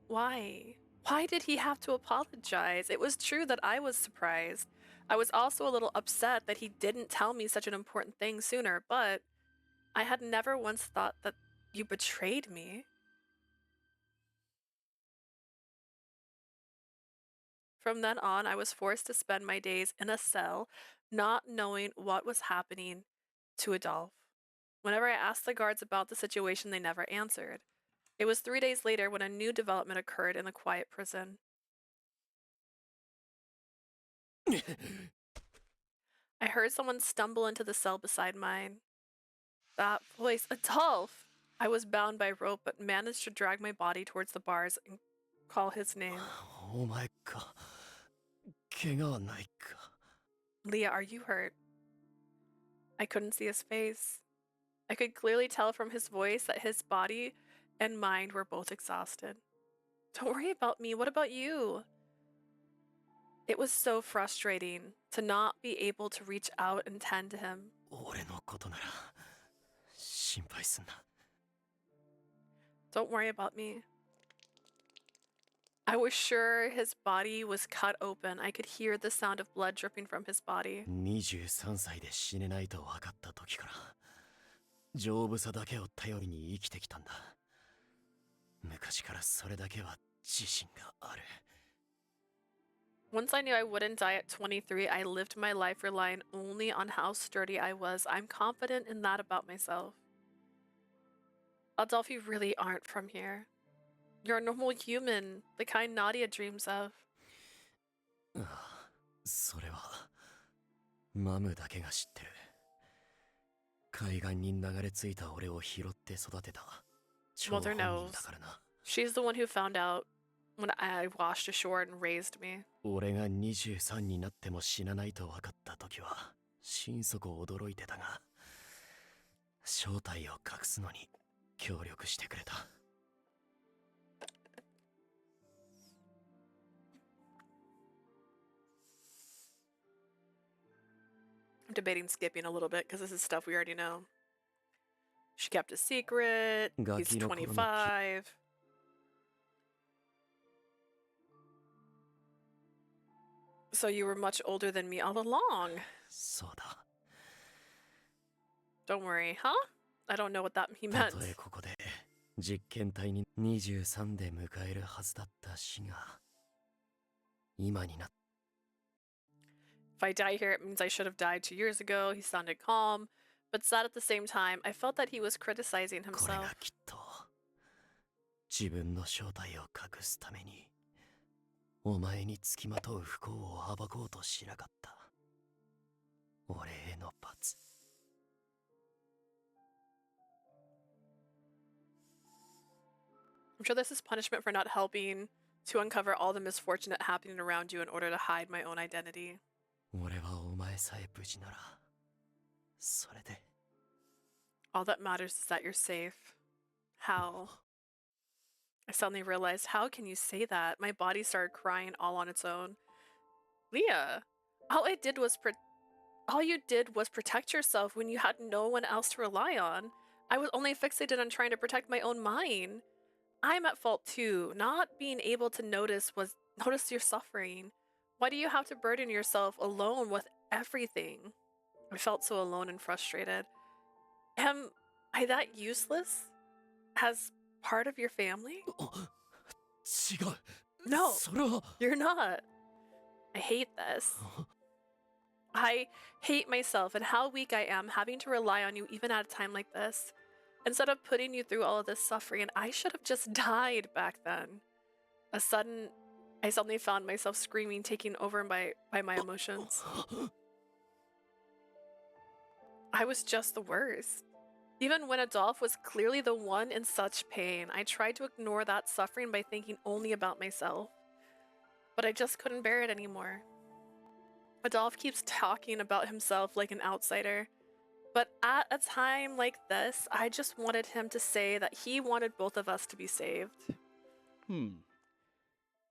Why? Why did he have to apologize? It was true that I was surprised. I was also a little upset that he didn't tell me such an important thing sooner, but I had never once thought that you betrayed me. From then on, I was forced to spend my days in a cell, not knowing what was happening to Adolphe. Whenever I asked the guards about the situation, they never answered. It was 3 days later when a new development occurred in the quiet prison. I heard someone stumble into the cell beside mine. That voice, Adolphe! I was bound by rope, but managed to drag my body towards the bars and call his name. お前か。怪我はないか。Leah, are you hurt? I couldn't see his face. I could clearly tell from his voice that his body and mind were both exhausted. Don't worry about me. What about you? It was so frustrating to not be able to reach out and tend to him. 俺のことなら心配すんな。Don't worry about me. I was sure his body was cut open. I could hear the sound of blood dripping from his body. 23歳で死ねないと分かった時から丈夫さだけを頼りに生きてきたんだ。昔からそれだけは自信がある。Once I knew I wouldn't die at 23, I lived my life relying only on how sturdy I was. I'm confident in that about myself. Adolphe, you really aren't from here. You're a normal human, the kind Nadia dreams of. ああ、それはマムだけが知ってる。海岸に流れ着いた俺を拾って育てた張本 Mother 人 knows. だからな。 She's the one who found out when I washed ashore and raised me. 俺が23になっても死なないと分かった時は心底驚いてたが、正体を隠すのに協力してくれた。I'm debating skipping a little bit because this is stuff we already know. She kept a secret. He's 25. So you were much older than me all along. そうだ。 Don't worry, huh? I don't know what that he た meant. とえここで実験体に23で迎えるはずだった死が今になって If I die here, it means I should have died 2 years ago. He sounded calm, but sad at the same time. I felt that he was criticizing これ himself. がきっと自分の正体を隠すためにお前につきまとう不幸を暴こうとしなかった俺への罰。 I'm sure this is punishment for not helping to uncover all the misfortune happening around you in order to hide my own identity. 俺はお前さえ無事ならそれで All that matters is that you're safe. How? I suddenly realized, how can you say that? My body started crying all on its own. Leah, all you did was protect yourself when you had no one else to rely on. I was only fixated on trying to protect my own mind. I'm at fault too. Not being able to notice your suffering. Why do you have to burden yourself alone with everything? I felt so alone and frustrated. Am I that useless as part of your family? No, you're not. I hate this. I hate myself and how weak I am having to rely on you even at a time like this. Instead of putting you through all of this suffering, I should have just died back then. I suddenly found myself screaming, taken over by my emotions. I was just the worst. Even when Adolphe was clearly the one in such pain, I tried to ignore that suffering by thinking only about myself. But I just couldn't bear it anymore. Adolphe keeps talking about himself like an outsider. But at a time like this, I just wanted him to say that he wanted both of us to be saved.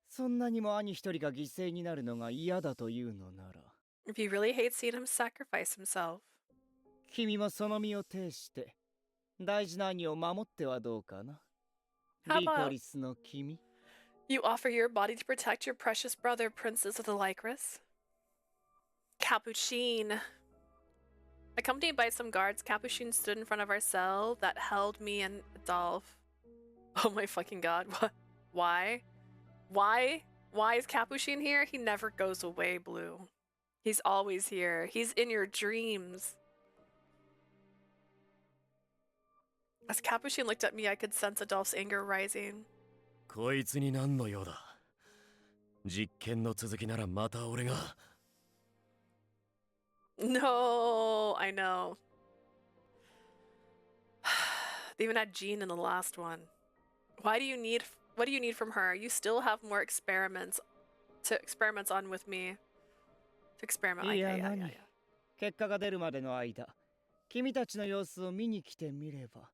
そんなにも兄一人が犠牲になるのが嫌だというのなら If you really hate seeing him sacrifice himself. 君もその身を挺して大事な兄を守ってはどうかな How リコ about リスの君 you offer your body to protect your precious brother, Princess of the Lycoris? Capuchin. Accompanied by some guards, Capuchin stood in front of our cell that held me and Adolphe. Oh my fucking god, what? Why? Why is Capuchin here? He never goes away, Blue. He's always here. He's in your dreams. As Capuchin looked at me, I could sense Adolphe's anger rising. こいつに何の用だ。実験の続きならまた俺が。No, I know. They even had Jean in the last one. What do you need from her? You still have more experiments on with me. To experiment. いや何結果が出るまでの間君たちの様子を見に来てみれば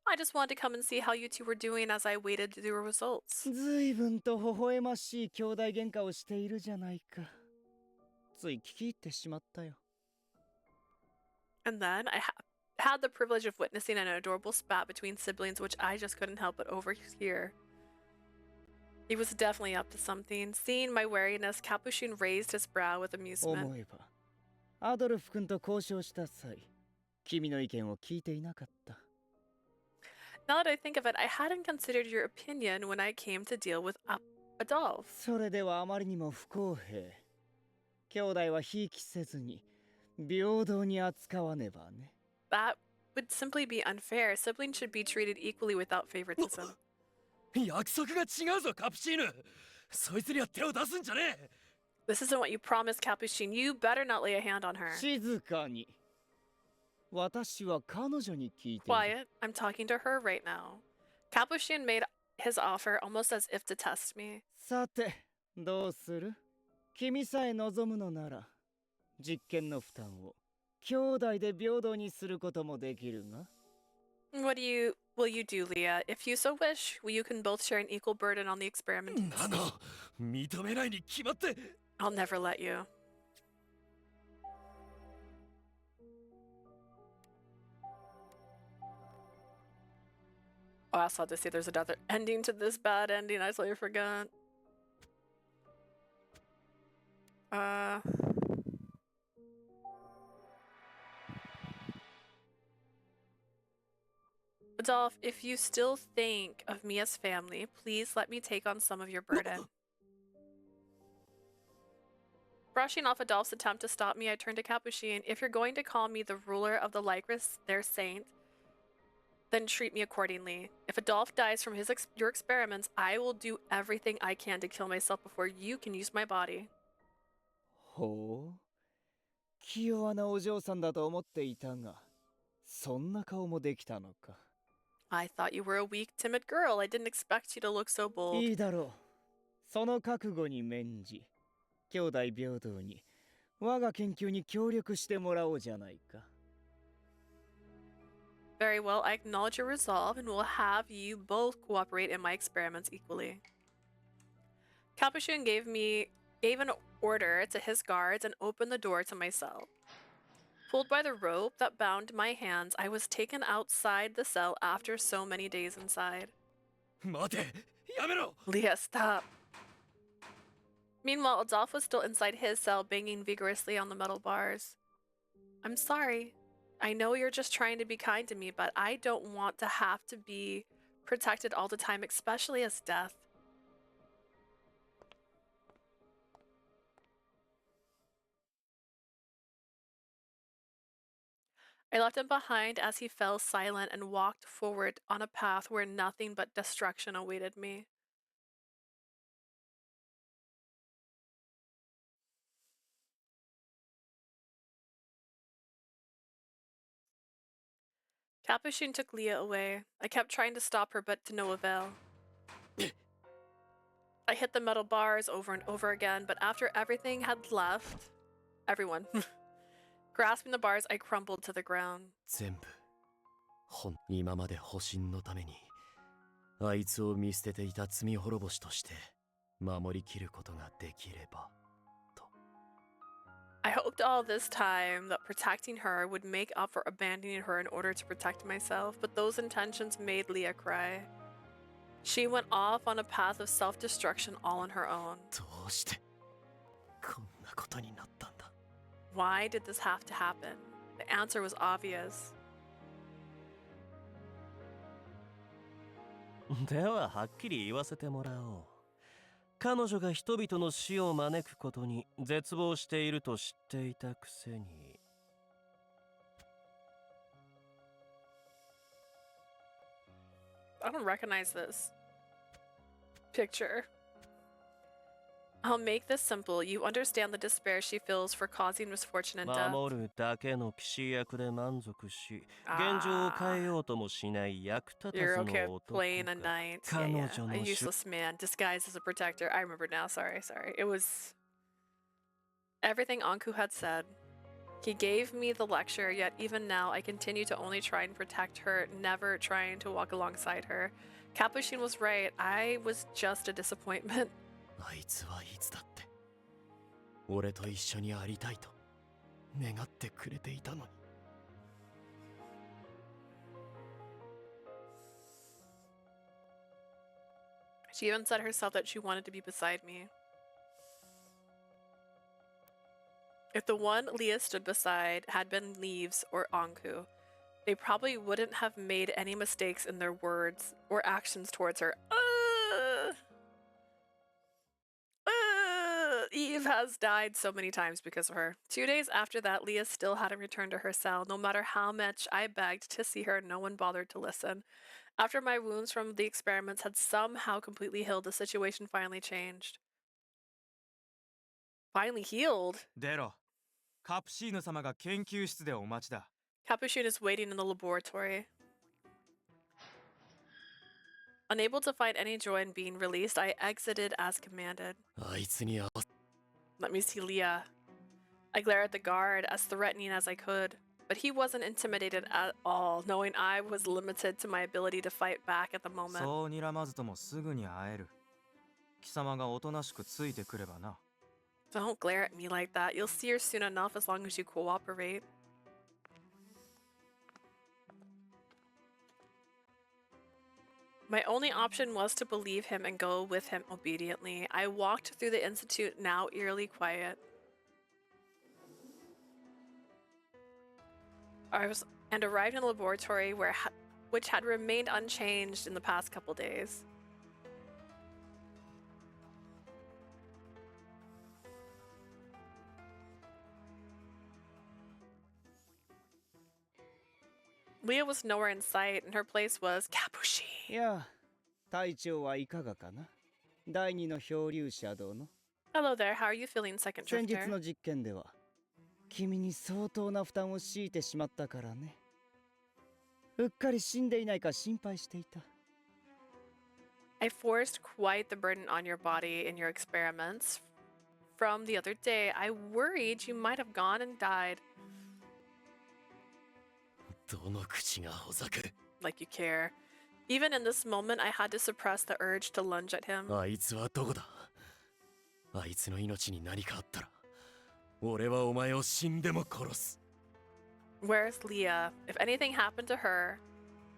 I just wanted to come and see how you two were doing as I waited to do results. ずいぶんと微笑ましい兄弟喧嘩をしているじゃないかつい聞き入ってしまったよ And then I had the privilege of witnessing an adorable spat between siblings, which I just couldn't help but overhear. He was definitely up to something. Seeing my wariness, Capuchin raised his brow with amusement. 思えばアドルフ君と交渉した際君の意見を聞いていなかった Now that I think of it, I hadn't considered your opinion when I came to deal with Adolphe. それではあまりにも不公平兄弟はひいきせずに平等に扱わねばね That would simply be unfair. Siblings should be treated equally without favoritism. 約束が違うぞカプチーヌそいつには手を出すんじゃねえ This isn't what you promised, Capuchin. You better not lay a hand on her. 静かに私は彼女に聞いている Quiet. I'm talking to her right now. Capuchin made his offer almost as if to test me. さてどうする君さえ望むのなら実験の負担を兄弟で平等にすることもできるが What will you do, Leah? If you so wish, you can both share an equal burden on the experiment. 認めないに決まって I'll never let you. Oh, I saw to see there's another ending to this bad ending. I totally forgot. Adolphe, if you still think of me as family, please let me take on some of your burden. Brushing off Adolphe's attempt to stop me, I turned to Capuchin. If you're going to call me the ruler of the Lycoris, their saint, then treat me accordingly. If Adolphe dies from your experiments, I will do everything I can to kill myself before you can use my body. ほう器用なお嬢さんだと思っていたがそんな顔もできたのか I thought you were a weak, timid girl. I didn't expect you to look so bold. いいだろうその覚悟に免じ兄弟平等に我が研究に協力してもらおうじゃないか Very well, I acknowledge your resolve and will have you both cooperate in my experiments equally. Capuchin gave an order to his guards and opened the door to my cell. Pulled by the rope that bound my hands, I was taken outside the cell after so many days inside. Leah, stop. Meanwhile, Adolphe was still inside his cell, banging vigorously on the metal bars. I'm sorry. I know you're just trying to be kind to me, but I don't want to have to be protected all the time, especially as death. I left him behind as he fell silent and walked forward on a path where nothing but destruction awaited me. Capuchin took Leah away. I kept trying to stop her, but to no avail. I hit the metal bars over and over again, but after everything had left, everyone, grasping the bars, I crumbled to the ground. 今まで保身のためにあいつを見捨てていた罪滅ぼしとして守りきることができれば I hoped all this time that protecting her would make up for abandoning her in order to protect myself, but those intentions made Leah cry. She went off on a path of self-destruction all on her own. どうしてこんなことになったんだ Why did this have to happen? The answer was obvious. でははっきり言わせてもらおう。彼女が人々の死を招くことに絶望していると知っていたくせに。I don't recognize this picture. I'll make this simple. You understand the despair she feels for causing misfortune and death. 守るだけの騎士役で満足し、現状を変えようともしない役立たず You're の okay 男 with playing a knight. Yeah, 彼 yeah. 女 A の useless man disguised as a protector. I remember now. Sorry. It was everything Anku had said. He gave me the lecture, yet even now I continue to only try and protect her, never trying to walk alongside her. Capuchin was right. I was just a disappointment. あいつはいつだって俺と一緒にありたいと願ってくれていたのに She even said herself that she wanted to be beside me. If the one Leah stood beside had been Leaves or Anku, they probably wouldn't have made any mistakes in their words or actions towards her. Eve has died so many times because of her. 2 days after that, Leah still hadn't returned to her cell. No matter how much I begged to see her, no one bothered to listen. After my wounds from the experiments had somehow completely healed, the situation finally changed. Finally healed? 出ろ。カプシーヌ様が研究室でお待ちだ。Capuchin is waiting in the laboratory. Unable to find any joy in being released, I exited as commanded. あいつに合わ Let me see Leah. I glared at the guard, as threatening as I could, but he wasn't intimidated at all, knowing I was limited to my ability to fight back at the moment. そう睨まずともすぐに会える。貴様がおとなしくついてくればな。Don't glare at me like that. You'll see her soon enough as long as you cooperate. My only option was to believe him and go with him obediently. I walked through the institute, now eerily quiet. And arrived in the laboratory which had remained unchanged in the past couple days. Leah was nowhere in sight, and her place was Capuchin. いや、体調はいかがかな第二の漂流者殿。 Hello there, how are you feeling, second 先日 drifter? の実験では、君に相当な負担を強いてしまったからね。うっかり死んでいないか心配していた。I forced quite the burden on your body in your experiments. From the other day, I worried you might have gone and died. どの口がほざく。 Like you care. Even in this moment, I had to suppress the urge to lunge at him. あいつはどこだ。あいつの命に何かあったら俺はお前を死んでも殺す。 Where's Leah? If anything happened to her,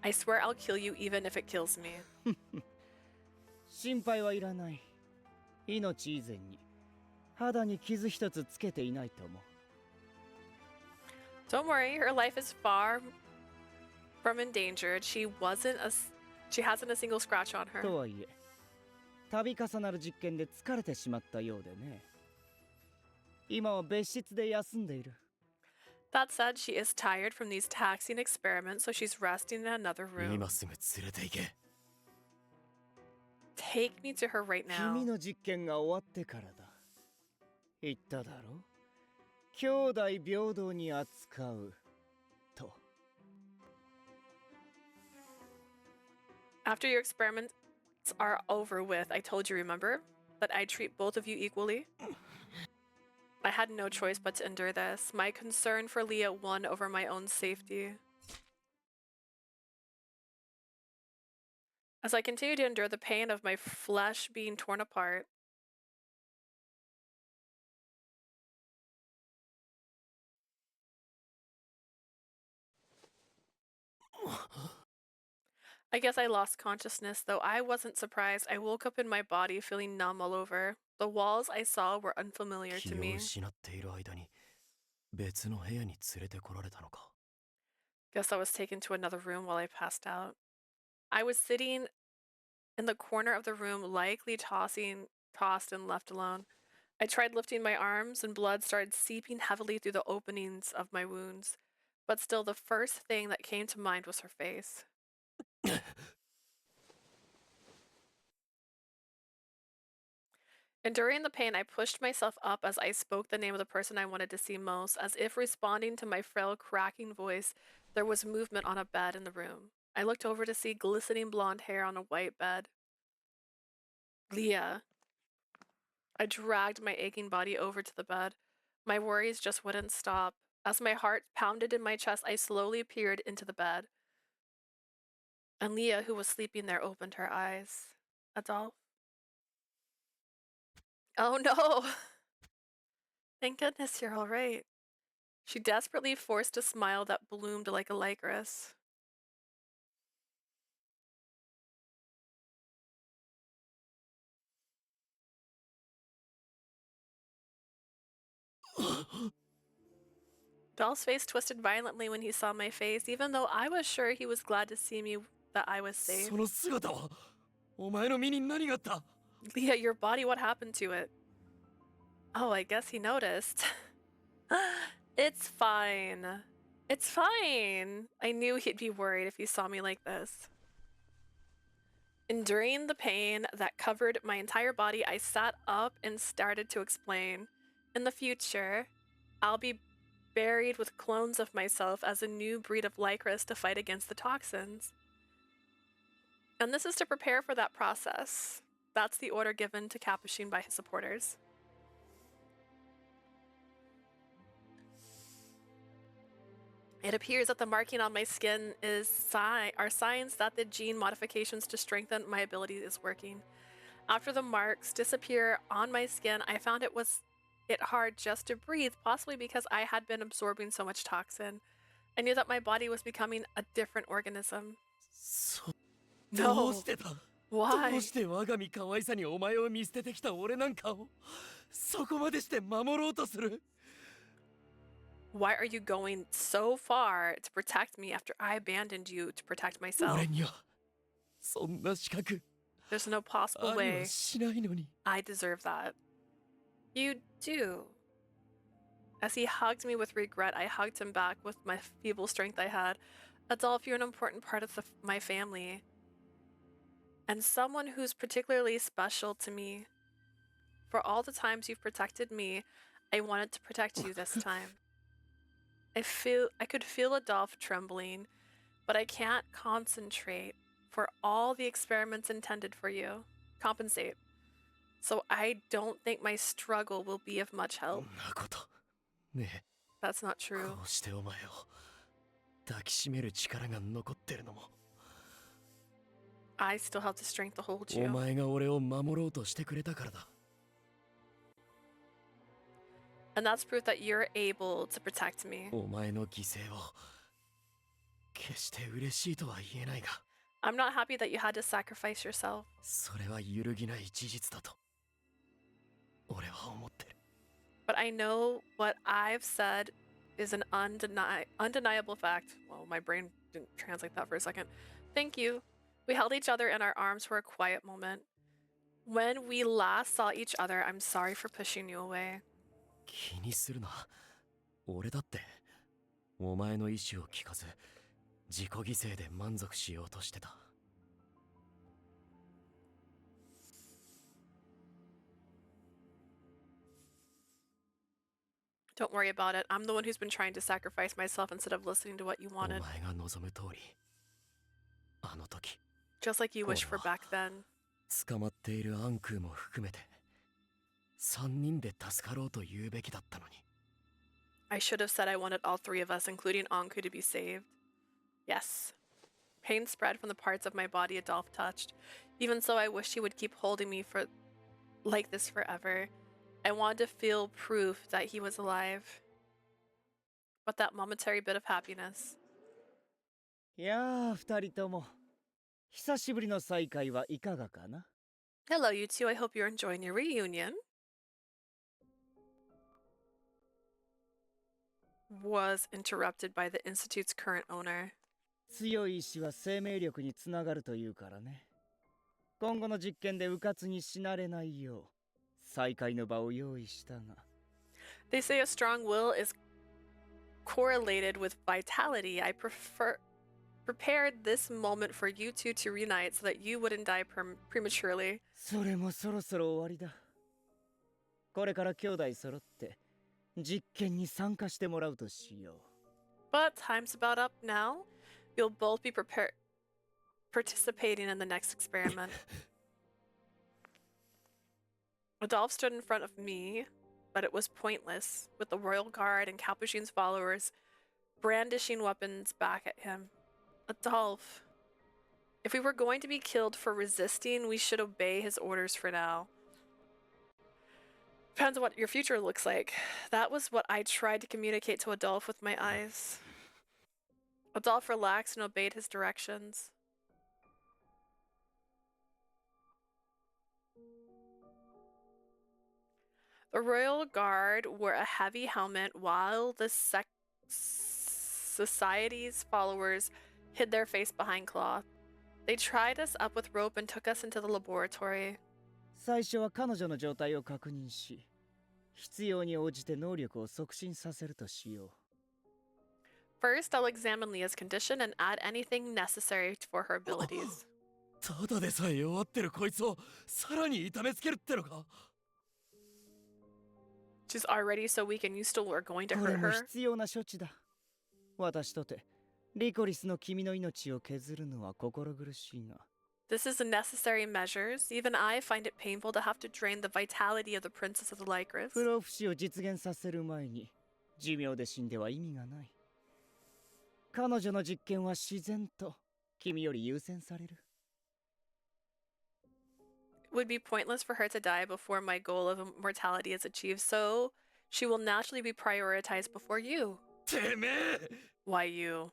I swear I'll kill you even if it kills me. 心配はいらない。命以前に肌に傷一つつけていないと思う。 Don't worry, her life is far from endangered. She hasn't a single scratch on her. とはいえ、度重なる実験で疲れてしまったようでね。今は別室で休んでいる。 That said, she is tired from these taxing experiments, so she's resting in another room. 今すぐ連れて行け。 Take me to her right now. 君の実験が終わってからだ。言っただろ。兄弟平等に扱うと。 After your experiments are over with, I told you, remember? That I treat both of you equally? I had no choice but to endure this. My concern for Leah won over my own safety. As I continue to endure the pain of my flesh being torn apart, I guess I lost consciousness, though I wasn't surprised. I woke up in my body feeling numb all over. The walls I saw were unfamiliar to 気を me. 失っている間に別の部屋に連れてこられたのか。 Guess I was taken to another room while I passed out. I was sitting in the corner of the room, likely tossed and left alone. I tried lifting my arms, and blood started seeping heavily through the openings of my wounds. But still, the first thing that came to mind was her face. Enduring the pain, I pushed myself up as I spoke the name of the person I wanted to see most, as if responding to my frail, cracking voice. There was movement on a bed in the room. I looked over to see glistening blonde hair on a white bed. Leah. I dragged my aching body over to the bed. My worries just wouldn't stop. As my heart pounded in my chest, I slowly peered into the bed. And Leah, who was sleeping there, opened her eyes. Adolphe? Oh no! Thank goodness you're all right. She desperately forced a smile that bloomed like a Lycoris. Adolphe's face twisted violently when he saw my face, even though I was sure he was glad to see me, that I was safe. その姿はお前の身に何があった？ Leah, your body, what happened to it? Oh, I guess he noticed. It's fine. It's fine. I knew he'd be worried if he saw me like this. Enduring the pain that covered my entire body, I sat up and started to explain. In the future, I'll be buried with clones of myself as a new breed of Lycoris to fight against the toxins. And this is to prepare for that process. That's the order given to Capuchin by his supporters. It appears that the marking on my skin are signs that the gene modifications to strengthen my ability is working. After the marks disappear on my skin, I found it hard just to breathe, possibly because I had been absorbing so much toxin. I knew that my body was becoming a different organism. No. Why? どうして我が身可愛さにお前を見捨ててきた俺なんかをそこまでして守ろうとする？ Why are you going so far to protect me after I abandoned you to protect myself? 俺にはそんな資格 There's no あ possible りは way しないのに。 I deserve that. You do. As he hugged me with regret, I hugged him back with my feeble strength I had. Adolphe, you're an important part of my family. And someone who's particularly special to me. For all the times you've protected me, I wanted to protect you this time. I could feel Adolphe trembling, but I can't concentrate for all the experiments intended for you. Compensate. So I don't think my struggle will be of much help. そんなことねえ。 That's not true. こうしてお前を抱きしめる力が残ってるのも I still have the strength to hold お you. 前が俺を守ろうとしてくれたからだ And that's proof that you're able to protect me. お前の犠牲を決して嬉しいとは言えないが I'm not happy that you had to sacrifice yourself. それは揺るぎない事実だと俺は思ってる But I know what I've said is an undeniable fact. Well, my brain didn't translate that for a second. Thank you. We held each other in our arms for a quiet moment. When we last saw each other, I'm sorry for pushing you away. 気にするな俺だってお前の意志を聞かず自己犠牲で満足しようとしてた Don't worry about it. I'm the one who's been trying to sacrifice myself instead of listening to what you お wanted. 前が望む通りあの時 Just like you wished for back then. 捕まっているアンクーも含めて3人で助かろうと言うべきだったのに I should have said I wanted all three of us, including Anku, to be saved. Yes. Pain spread from the parts of my body Adolphe touched. Even so, I wished he would keep holding me like this forever. I wanted to feel proof that he was alive. But that momentary bit of happiness. いやー、二人とも久しぶりの再会はいかがかな Hello, you two. I hope you're enjoying your reunion. Was interrupted by the Institute's current owner. 強い意志は生命力につながるというからね。今後の実験で迂闊に死なれないよう再会の場を用意したが。They say a strong will is correlated with vitality. I prepared this moment for you two to reunite so that you wouldn't die prematurely. それもそろそろ終わりだ。これから兄弟揃って実験に参加してもらうとしよう。But time's about up now. You'll both be participating in the next experiment. Adolphe stood in front of me, but it was pointless, with the royal guard and Capuchin's followers brandishing weapons back at him. Adolphe, if we were going to be killed for resisting, we should obey his orders for now. Depends on what your future looks like. That was what I tried to communicate to Adolphe with my eyes. Adolphe relaxed and obeyed his directions. The royal guard wore a heavy helmet while the society's followers hid their face behind cloth. They tied us up with rope and took us into the laboratory. 最初は彼女の状態を確認し、必要に応じて能力を促進させるとしよう。First, I'll examine Leah's condition and add anything necessary for her abilities. ただでさえ弱ってるこいつをさらに痛めつけるってのか She's already so weak and you still are going to これ hurt も her? 必要な処置だ。私とてリコリスの君の命を削るのは心苦しいが。This is necessary measures. Even I find it painful to have to drain the vitality of the princess of the Lycoris. 不老不死を実現させる前に寿命で死んでは意味がない。彼女の実験は自然と君より優先される。It would be pointless for her to die before my goal of immortality is achieved, so she will naturally be prioritized before you. てめえ Why you?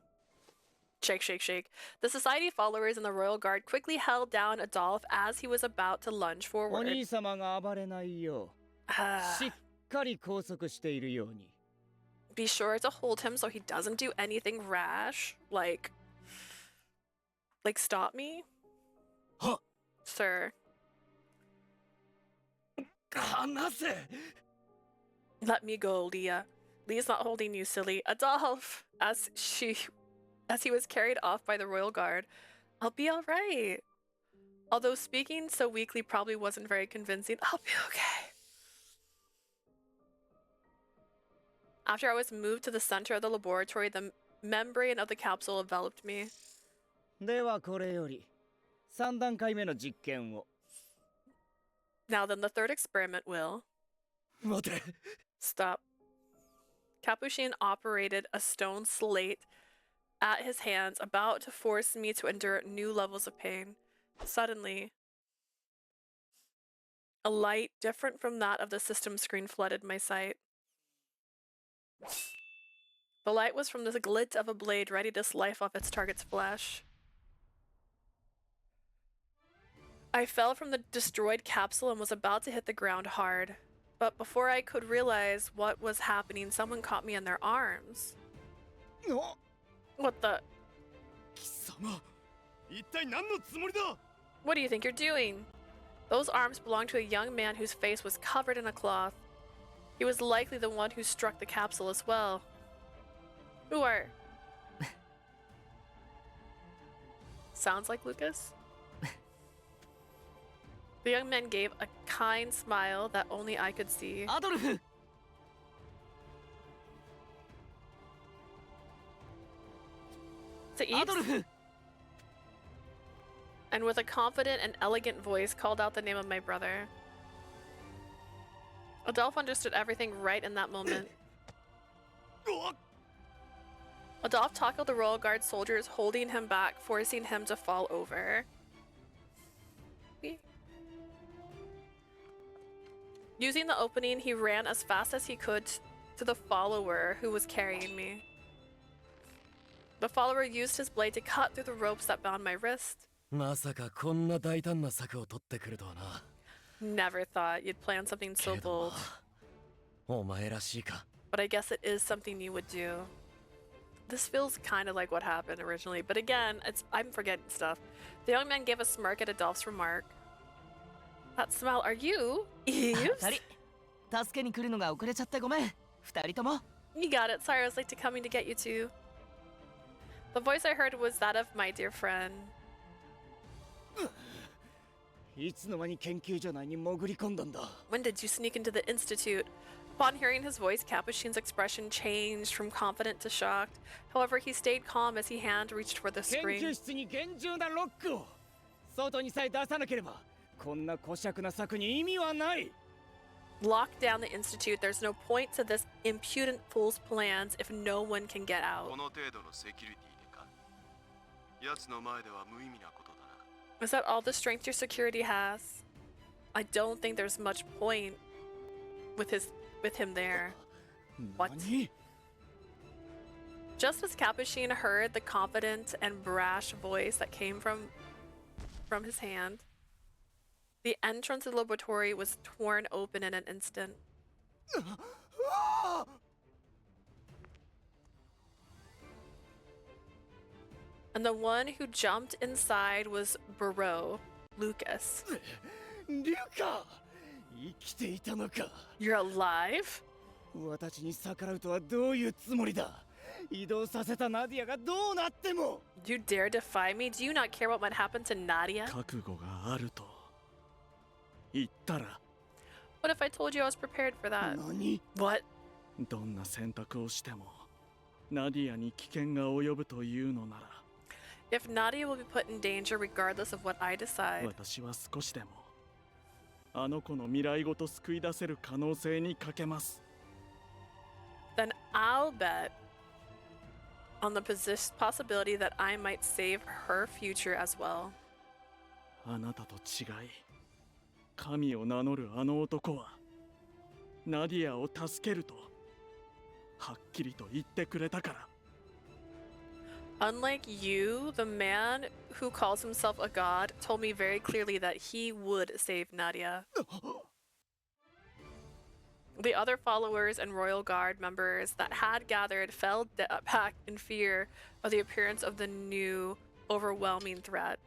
Shake, shake, shake. The society followers and the royal guard quickly held down Adolphe as he was about to lunge お forward. 兄様が暴れないようしっかり拘束しているように。Be sure to hold him so he doesn't do anything rash, like stop me? Huh? Sir. 離せ Let me go, Leah. Leah's not holding you, silly. Adolphe! As he was carried off by the royal guard. I'll be alright. Although speaking so weakly probably wasn't very convincing, I'll be okay. After I was moved to the center of the laboratory, the membrane of the capsule enveloped me. ではこれより3段階目の実験を。 Now then, the third experiment will... 待て Stop. Capuchin operated a stone slate at his hands, about to force me to endure new levels of pain. Suddenly, a light different from that of the system screen flooded my sight. The light was from the glint of a blade ready to slice off its target's flesh. I fell from the destroyed capsule and was about to hit the ground hard. But before I could realize what was happening, someone caught me in their arms. What the? What do you think you're doing? Those arms belonged to a young man whose face was covered in a cloth. He was likely the one who struck the capsule as well. Who are? Sounds like Lucas. The young man gave a kind smile that only I could see. Adolphe! To eat? Adolphe! And with a confident and elegant voice called out the name of my brother. Adolphe understood everything right in that moment. Adolphe tackled the Royal Guard soldiers, holding him back, forcing him to fall over. Using the opening, he ran as fast as he could to the follower who was carrying me. The follower used his blade to cut through the ropes that bound my wrist. Never thought you'd plan something so bold. But I guess it is something you would do. This feels kind of like what happened originally, but again, I'm forgetting stuff. The young man gave a smirk at Adolphe's remark. That smile, are you? Eves? You got it. Sorry, I was late to coming to get you two. The voice I heard was that of my dear friend. When did you sneak into the institute? Upon hearing his voice, Capuchin's expression changed from confident to shocked. However, he stayed calm as his hand reached for the screen. Lock down the institute. There's no point to this impudent fool's plans if no one can get out. Is that all the strength your security has? I don't think there's much point with him there. What? Just as Capuchin heard the confident and brash voice that came from his hand, the entrance to the laboratory was torn open in an instant. And the one who jumped inside was Barreau, Lucas. You're alive? You dare defy me? Do you not care what might happen to Nadia? What if I told you I was prepared for that? What? If Nadia will be put in danger regardless of what I decide, then I'll bet on the possibility that I might save her future as well. あなたと違い、神を名乗るあの男はナディアを助けるとはっきりと言ってくれたから。Unlike you, the man who calls himself a god told me very clearly that he would save Nadia. The other followers and royal guard members that had gathered fell back in fear of the appearance of the new, overwhelming threat.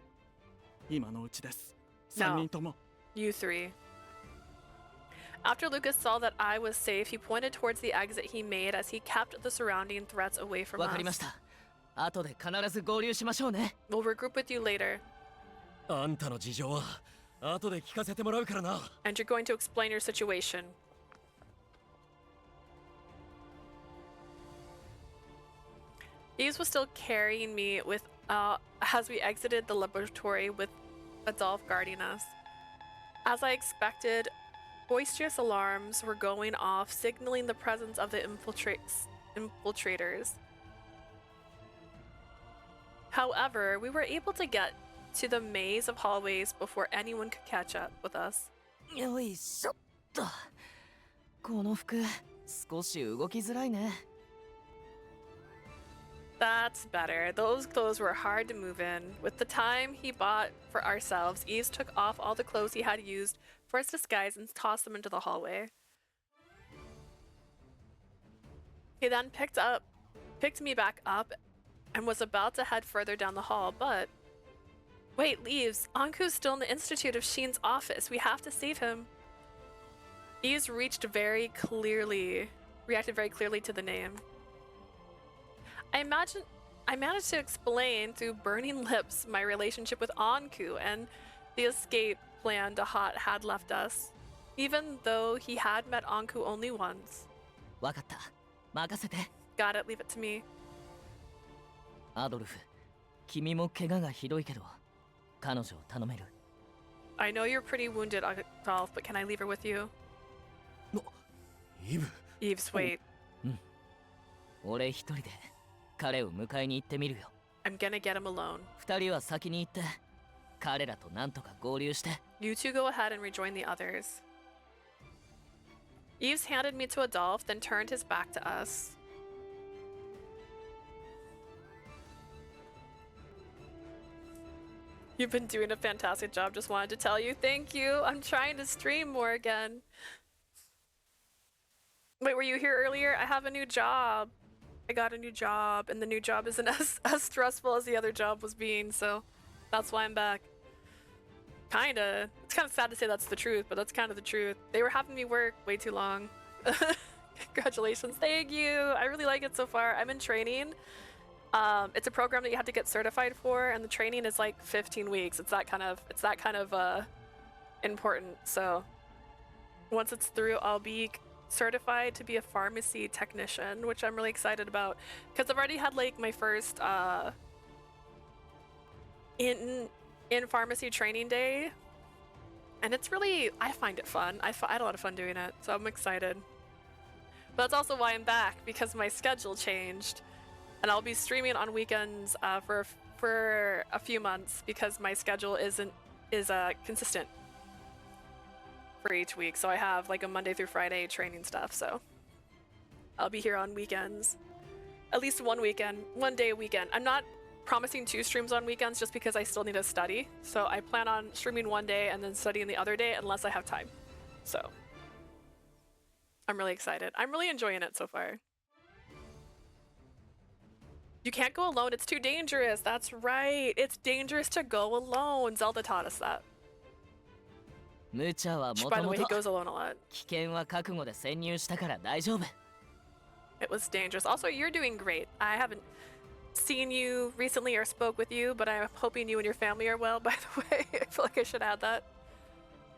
今のうちです。3人とも。You three. After Lucas saw that I was safe, he pointed towards the exit he made as he kept the surrounding threats away from us. わかりました。後で必ず合流しましょうね。We'll regroup with you later. あんたの事情は後で聞かせてもらうからな。And you're going to explain your situation. Yves was still carrying me with as we exited the laboratory with Adolphe guarding us. As I expected, boisterous alarms were going off, signaling the presence of the infiltrators. However, we were able to get to the maze of hallways before anyone could catch up with us. よいしょっと。この服、少し動きづらいね。That's better. Those clothes were hard to move in. With the time he bought for ourselves, Yves took off all the clothes he had used for his disguise and tossed them into the hallway. He then picked me back up and was about to head further down the hall, but... Wait, Yves, Anku's still in the Institute of Sheen's office. We have to save him. Yves reacted very clearly to the name. I managed to explain through burning lips my relationship with Anku and the escape plan Dahat had left us, even though he had met Anku only once. わかった。任せて。Got it, leave it to me. アドルフ、君も怪我がひどいけど、彼女を頼める。I know you're pretty wounded, Adolphe, but can I leave her with you? イブ。Yves, wait. うん。俺一人で彼を迎えに行ってみるよ。I'm gonna get him alone. 二人は先に行って、彼らとなんとか合流して。You two go ahead and rejoin the others. Yves handed me to Adolphe, then turned his back to us. You've been doing a fantastic job. Just wanted to tell you thank you. I'm trying to stream more again. Wait, were you here earlier? I have a new job. I got a new job, and the new job isn't as stressful as the other job was being, so that's why I'm back. Kinda. It's kind of sad to say that's the truth, but that's kind of the truth. They were having me work way too long. Congratulations. Thank you. I really like it so far. I'm in training. It's a program that you have to get certified for, and the training is like 15 weeks. It's that kind of important. So once it's through, I'll be certified to be a pharmacy technician, which I'm really excited about because I've already had like my first in pharmacy training day, and it's really, I find it fun. I had a lot of fun doing it, so I'm excited. But that's also why I'm back, because my schedule changed, and I'll be streaming on weekends for a few months because my schedule is consistent for each week. So I have like a Monday through Friday training stuff, so I'll be here on weekends, at least one day a weekend. I'm not promising 2 streams on weekends just because I still need to study, so I plan on streaming one day and then studying the other day unless I have time. So I'm really excited. I'm really enjoying it so far. You can't go alone, it's too dangerous. That's right, it's dangerous to go alone. Zelda taught us that. 無茶はも By と the も way, と he goes alone a lot. 危険は覚悟で潜入したから大丈夫。 It was dangerous. Also, you're doing great. I haven't seen you recently or spoke with you, but I'm hoping you and your family are well, by the way. I feel like I should add that.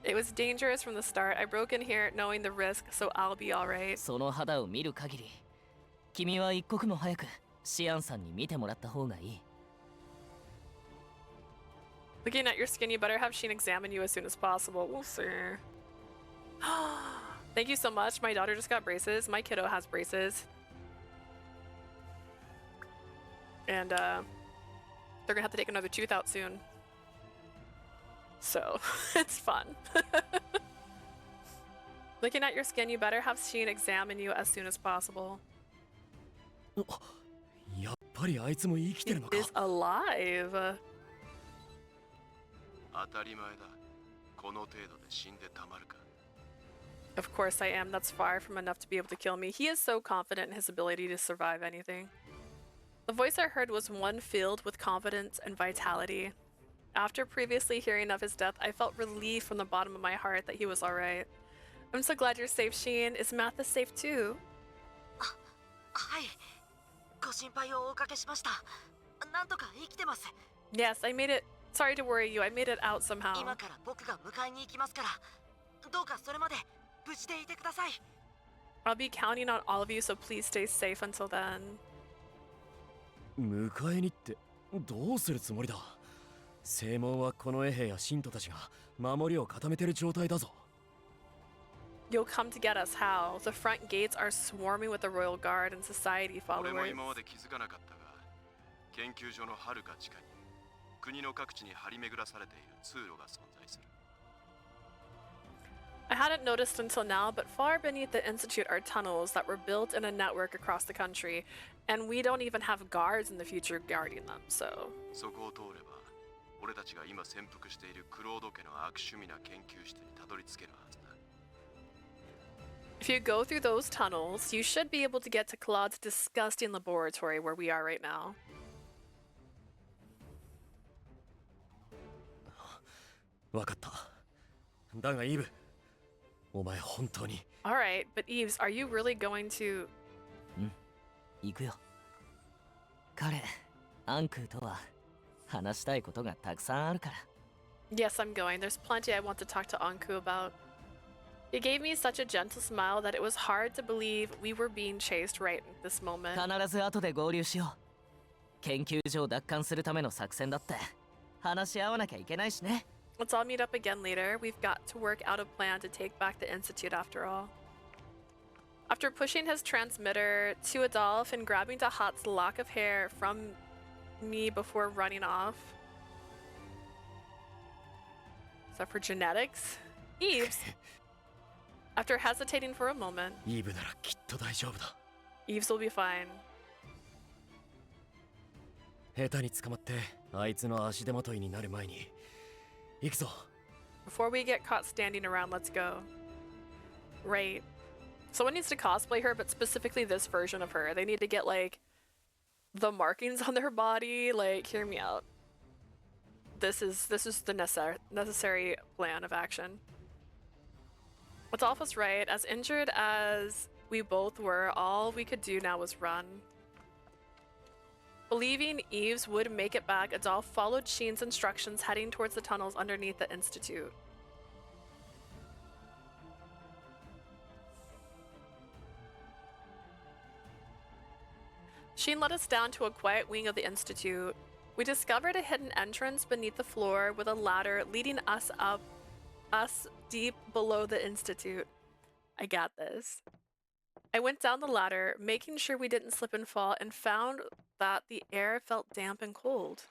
It was dangerous from the start. I broke in here knowing the risk, so I'll be alright. その肌を見る限り、君は一刻も早くシアンさんに見てもらった方がいい。 Looking at your skin, you better have Sheen examine you as soon as possible. We'll see. Thank you so much. My daughter just got braces. My kiddo has braces. And they're gonna have to take another tooth out soon. So it's fun. Looking at your skin, you better have Sheen examine you as soon as possible. やっぱりあいつも生きてるのか。 He is alive. 当たり前だ。この程度で死んでたまるか。 Of course I am. That's far from enough to be able to kill me. He is so confident in his ability to survive anything. The voice I heard was one filled with confidence and vitality. After previously hearing of his death, I felt relief from the bottom of my heart that he was alright. I'm so glad you're safe, Sheen. Is Mathis safe too? はい。ご心配をおかけしました。なんとか生きてます。 Yes, I made it. Sorry to worry you. I made it out somehow. 今から僕が迎えに行きますから、どうかそれまで無事でいてください。 I'll be counting on all of you, so please stay safe until then. 迎えにってどうするつもりだ。正門はこの衛兵や信徒たちが守りを固めてる状態だぞ。 You'll come to get us how? The front gates are swarming with the royal guard and society 俺も followers. 今まで気づかなかったが、研究所のはるか地下に国の各地に張り巡らされている通路が存在する。 I hadn't noticed until now, but far beneath the Institute are tunnels that were built in a network across the country, and we don't even have guards in the future guarding them, so... そこを通れば、俺たちが今潜伏しているクロード家の悪趣味な研究室にたどり着けるはずだ。 If you go through those tunnels, you should be able to get to Claude's disgusting laboratory where we are right now. わかった。だがイブ、お前本当に。Alright, but Eves, are you really going to... 行くよ。彼、アンクーとは話したいことがたくさんあるから。Yes, I'm going. There's plenty I want to talk to Anku about. He gave me such a gentle smile that it was hard to believe we were being chased right at this moment. 必ず後で合流しよう。研究所を奪還するための作戦だって話し合わなきゃいけないしね。Let's all meet up again later. We've got to work out a plan to take back the Institute after all. After pushing his transmitter to Adolphe and grabbing Tahat's lock of hair from me before running off. Is that for genetics? Eves! After hesitating for a moment, イブならきっと大丈夫だ。 Eves will be fine. 下手に捕まってあいつの足手まといになる前に行くぞ。 Before we get caught standing around, let's go. Right. Someone needs to cosplay her, but specifically this version of her. They need to get, like, the markings on their body. Like, hear me out. This is the necessary plan of action. Adolphe was right. As injured as we both were, all we could do now was run. Believing Eves would make it back, Adolphe followed Sheen's instructions, heading towards the tunnels underneath the Institute. Sheen led us down to a quiet wing of the Institute. We discovered a hidden entrance beneath the floor with a ladder leading us deep below the Institute. I got this. I went down the ladder, making sure we didn't slip and fall, and found that the air felt damp and cold.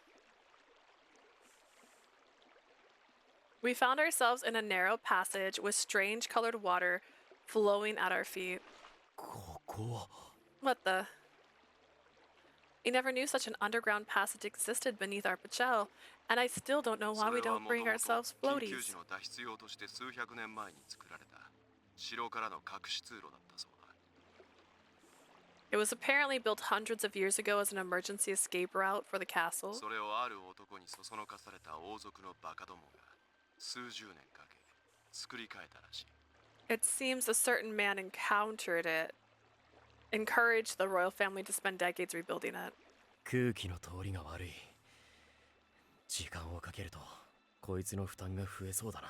We found ourselves in a narrow passage with strange colored water flowing at our feet. What the? I never knew such an underground passage existed beneath our Pachel, and I still don't know why we don't bring ourselves floaties. It was apparently built hundreds of years ago as an emergency escape route for the castle. It seems a certain man encountered it, encouraged the royal family to spend decades rebuilding it. 空気の通りが悪い。時間をかけるとこいつの負担が増えそうだな。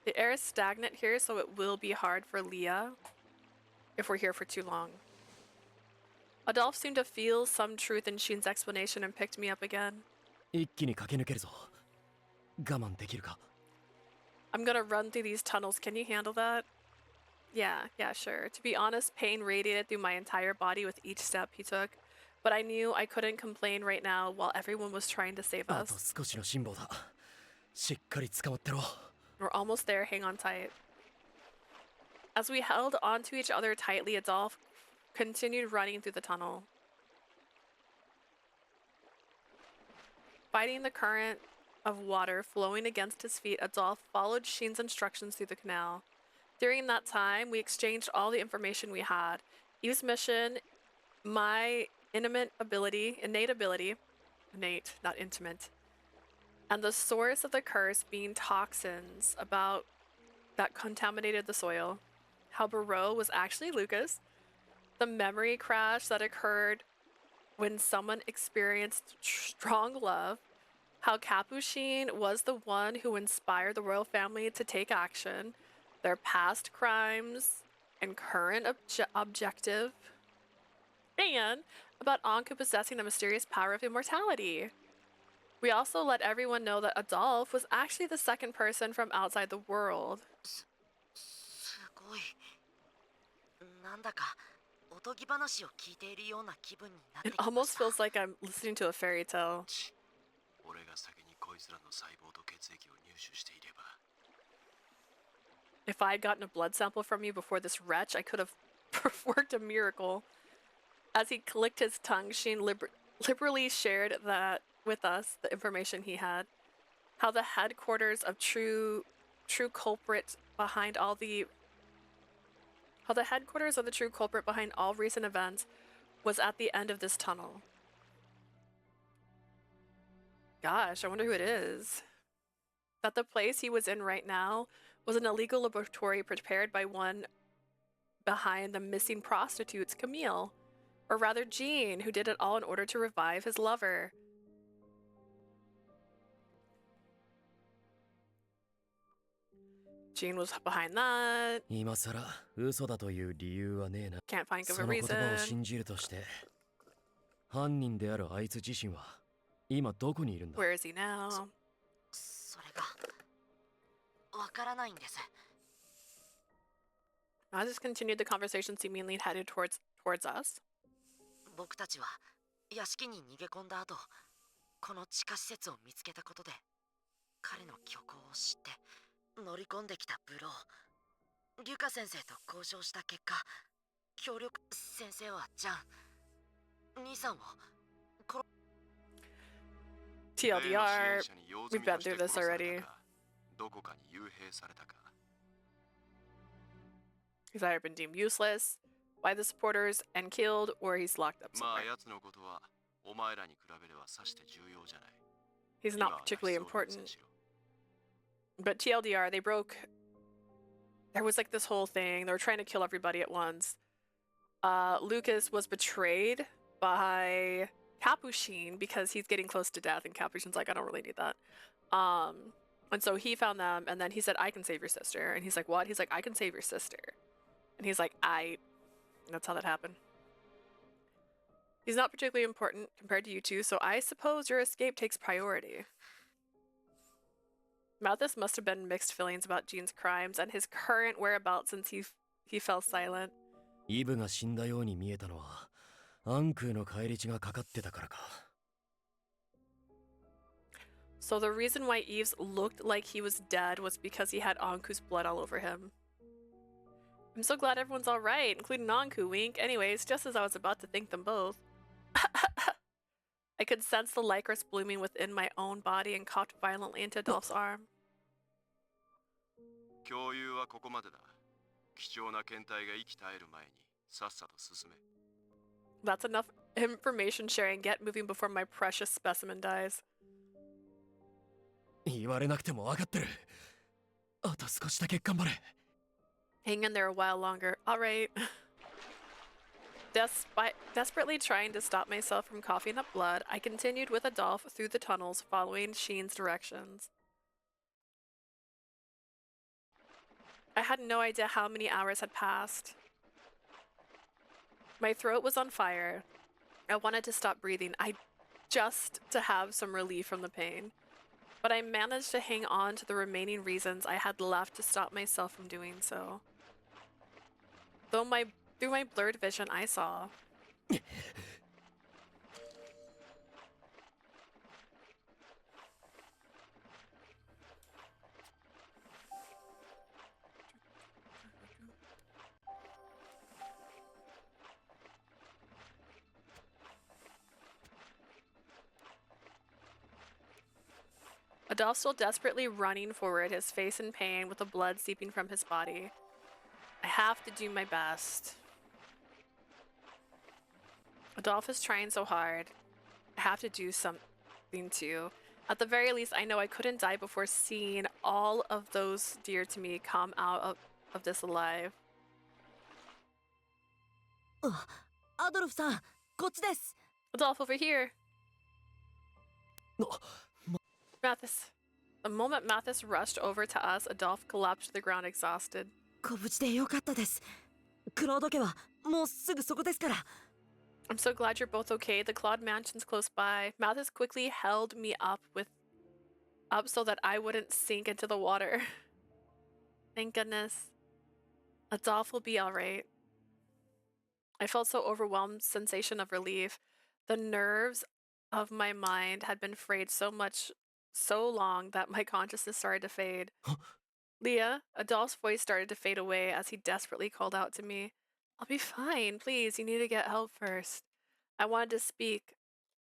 The air is stagnant here, so it will be hard for Leah if we're here for too long. Adolphe seemed to feel some truth in Sheen's explanation and picked me up again. 一気に駆け抜けるぞ。我慢できるか？ I'm gonna run through these tunnels. Can you handle that? Yeah, sure. To be honest, pain radiated through my entire body with each step he took, but I knew I couldn't complain right now while everyone was trying to save あと us. 少しの辛抱だ。しっかり捕まってろ。 We're almost there. Hang on tight. As we held onto each other tightly, Adolphe continued running through the tunnel. Fighting the current of water flowing against his feet, Adolphe followed Sheen's instructions through the canal. During that time, we exchanged all the information we had. Eve's mission, my innate ability, not intimate, and the source of the curse being toxins that contaminated the soil. How Barreau was actually Lucas. The memory crash that occurred when someone experienced strong love. How Capuchin was the one who inspired the royal family to take action. Their past crimes and current objective. And about Anku possessing a mysterious power of immortality. We also let everyone know that Adolphe was actually the second person from outside the world. すごい。なんだかおとぎ話を聞いているような気分になって It きま almost した feels like I'm listening to a fairy tale. 俺が先にこいつらの細胞と血液を入手していれば If I had gotten a blood sample from you before this wretch, I could have worked a miracle. As he clicked his tongue, Sheen liberally shared that with us, the information he had. How the headquarters of true culprit behind all the... How the headquarters of the true culprit behind all recent events was at the end of this tunnel. Gosh, I wonder who it is. That the place he was in right now was an illegal laboratory prepared by one behind the missing prostitutes, Camille. Or rather, Jean, who did it all in order to revive his lover. Jean was behind that. 今さら嘘だという理由はねえな。 Can't think of そ a の言葉を reason. 信じるとして、犯人であるあいつ自身は今どこにいるんだ？ Where is he now? それがわからないんです。 I just continued the conversation, seemingly headed towards us. 僕たちは屋敷に逃げ込んだ後、この地下施設を見つけたことで、彼の虚構を知って乗り込んできたブロー。リュカ先生と交渉した結果、協力先生はジャン、兄さんを殺 TLDR, we've been through this already. どこかに幽閉されたか He's either been deemed useless by the supporters and killed, or he's locked up まあ somewhere. 奴のことはお前らに比べればさして重要じゃない He's 今 not は particularly ナイスを優先 important. しろ But TLDR, they broke. There was like this whole thing. They were trying to kill everybody at once. Lucas was betrayed by Capuchin because he's getting close to death, and Capuchin's like, I don't really need that. And so he found them, and then he said, I can save your sister. And he's like, what? He's like, I can save your sister. And he's like, That's how that happened. He's not particularly important compared to you two, so I suppose your escape takes priority. Mathis must have been mixed feelings about Jean's crimes and his current whereabouts since he fell silent. イブが死んだように見えたのはアンクーの返り血がかかってたからか。 So the reason why Yves looked like he was dead was because he had Anku's blood all over him. I'm so glad everyone's alright, including Anku, wink. Anyways, just as I was about to thank them both. I could sense the Lycoris blooming within my own body and coughed violently into Adolphe's arm. 共有はここまでだ貴重な検体が生き絶える前にさっさと進め That's enough information sharing. Get moving before my precious specimen dies. 言われなくても分かってる。あと少しだけ頑張れ。 Hang in there a while longer. Alright. Desperately trying to stop myself from coughing up blood, I continued with Adolphe through the tunnels, following Sheen's directions. I had no idea how many hours had passed. My throat was on fire. I wanted to stop breathing. Just to have some relief from the pain. But I managed to hang on to the remaining reasons I had left to stop myself from doing so. Through my blurred vision, I saw. Adolphe still desperately running forward, his face in pain with the blood seeping from his body. I have to do my best. Adolphe is trying so hard. I have to do something too. At the very least, I know I couldn't die before seeing all of those dear to me come out of this alive. アドルフさん、こっちです。 Adolphe, over here. Mathis. The moment Mathis rushed over to us, Adolphe collapsed to the ground exhausted. ご無事でよかったです。クロード家はもうすぐそこですから。 I'm so glad you're both okay. The Claude Mansion's close by. Mathis quickly held me up so that I wouldn't sink into the water. Thank goodness. Adolphe will be alright. I felt so overwhelmed sensation of relief. The nerves of my mind had been frayed so long that my consciousness started to fade. Leah, Adolphe's voice started to fade away as he desperately called out to me. I'll be fine, please, you need to get help first. I wanted to speak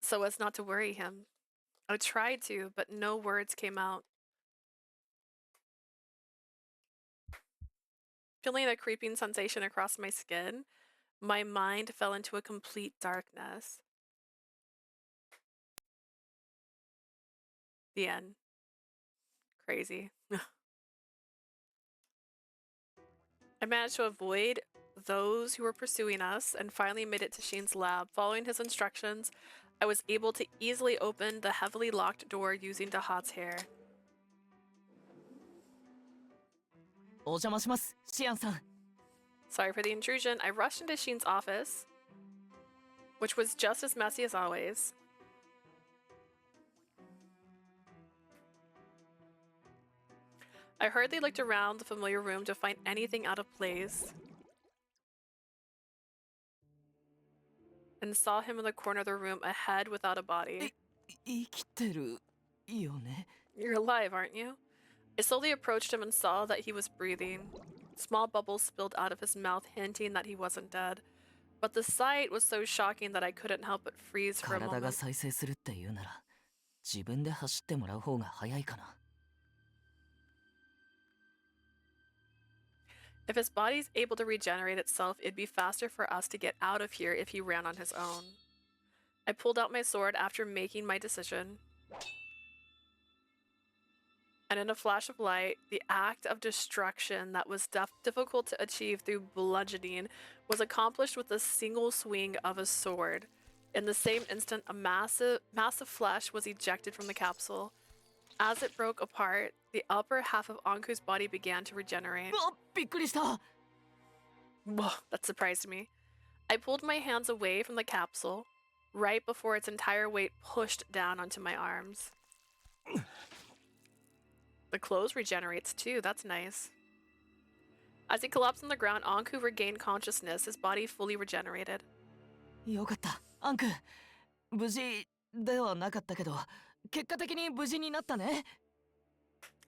so as not to worry him. I tried to, but no words came out. Feeling a creeping sensation across my skin, my mind fell into a complete darkness. The end. Crazy. I managed to avoid those who were pursuing us and finally made it to Shane's lab. Following his instructions, I was able to easily open the heavily locked door using Dahat's hair. お邪魔します、シアンさん。 Sorry for the intrusion. I rushed into Sheen's office, which was just as messy as always. I hurriedly looked around the familiar room to find anything out of place, and saw him in the corner of the room, a head without a body. 生きてるよね。 You're alive, aren't you? I slowly approached him and saw that he was breathing. Small bubbles spilled out of his mouth, hinting that he wasn't dead. But the sight was so shocking that I couldn't help but freeze for a 体が moment. 再生するって言うなら、自分で走ってもらう方が早いかな。 If his body's able to regenerate itself, it'd be faster for us to get out of here if he ran on his own. I pulled out my sword after making my decision. And in a flash of light, the act of destruction that was difficult to achieve through bludgeoning was accomplished with a single swing of a sword. In the same instant, a massive flesh was ejected from the capsule. As it broke apart, the upper half of Anku's body began to regenerate. びっくりした。 Whoa, that surprised me. I pulled my hands away from the capsule, right before its entire weight pushed down onto my arms. The clothes regenerates too, that's nice. As he collapsed on the ground, Anku regained consciousness, his body fully regenerated. よかった、アンク。無事ではなかったけど、結果的に無事になったね。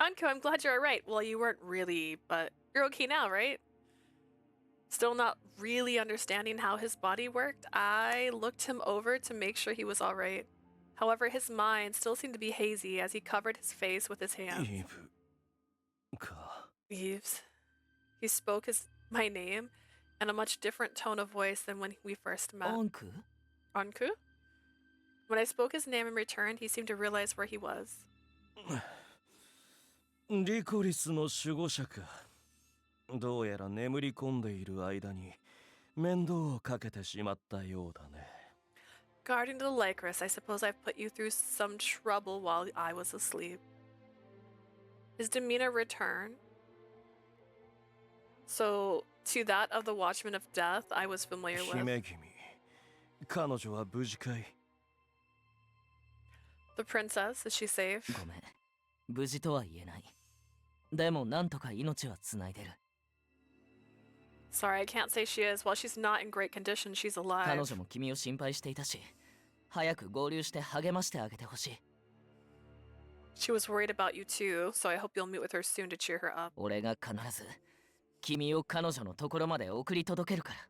Anku, I'm glad you're alright. Well, you weren't really, but you're okay now, right? Still not really understanding how his body worked, I looked him over to make sure he was alright. However, his mind still seemed to be hazy as he covered his face with his hands. Yves. He spoke my name in a much different tone of voice than when we first met. Anku? Anku? When I spoke his name in return, he seemed to realize where he was. リコリスの守護者か。どうやら眠り込んでいる間に面倒をかけてしまったようだね。Guardian to the Lycoris, I suppose I've put you through some trouble while I was asleep. His demeanor returned. So, to that of the Watchman of Death, I was familiar with. 姫君、彼女は無事かい? The princess, is she safe? ごめん、無事とは言えない。でもなんとか命はつないでる。 Sorry, I can't say she is. While she's not in great condition, she's 彼 alive. 女も君を心配していたし、早く合流して励ましてあげてほしい。 She was worried about you too, so I hope you'll meet with her soon to cheer her up. 俺が必ず君を彼女のところまで送り届けるから。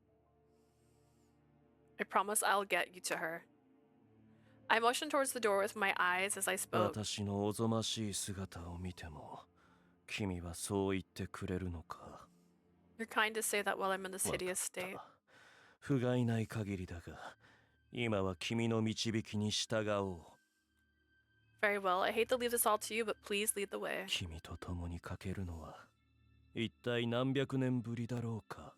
I promise I'll get you to her. I motioned towards the door with my eyes as I spoke. 私のおぞましい姿を見ても、君はそう言ってくれるのか? You're kind to say that while I'm in this hideous state. 不甲斐ない限りだが、今は君の導きに従おう。 Very well, I hate to leave this all to you, but please lead the way. 君と共にかけるのは、一体何百年ぶりだろうか。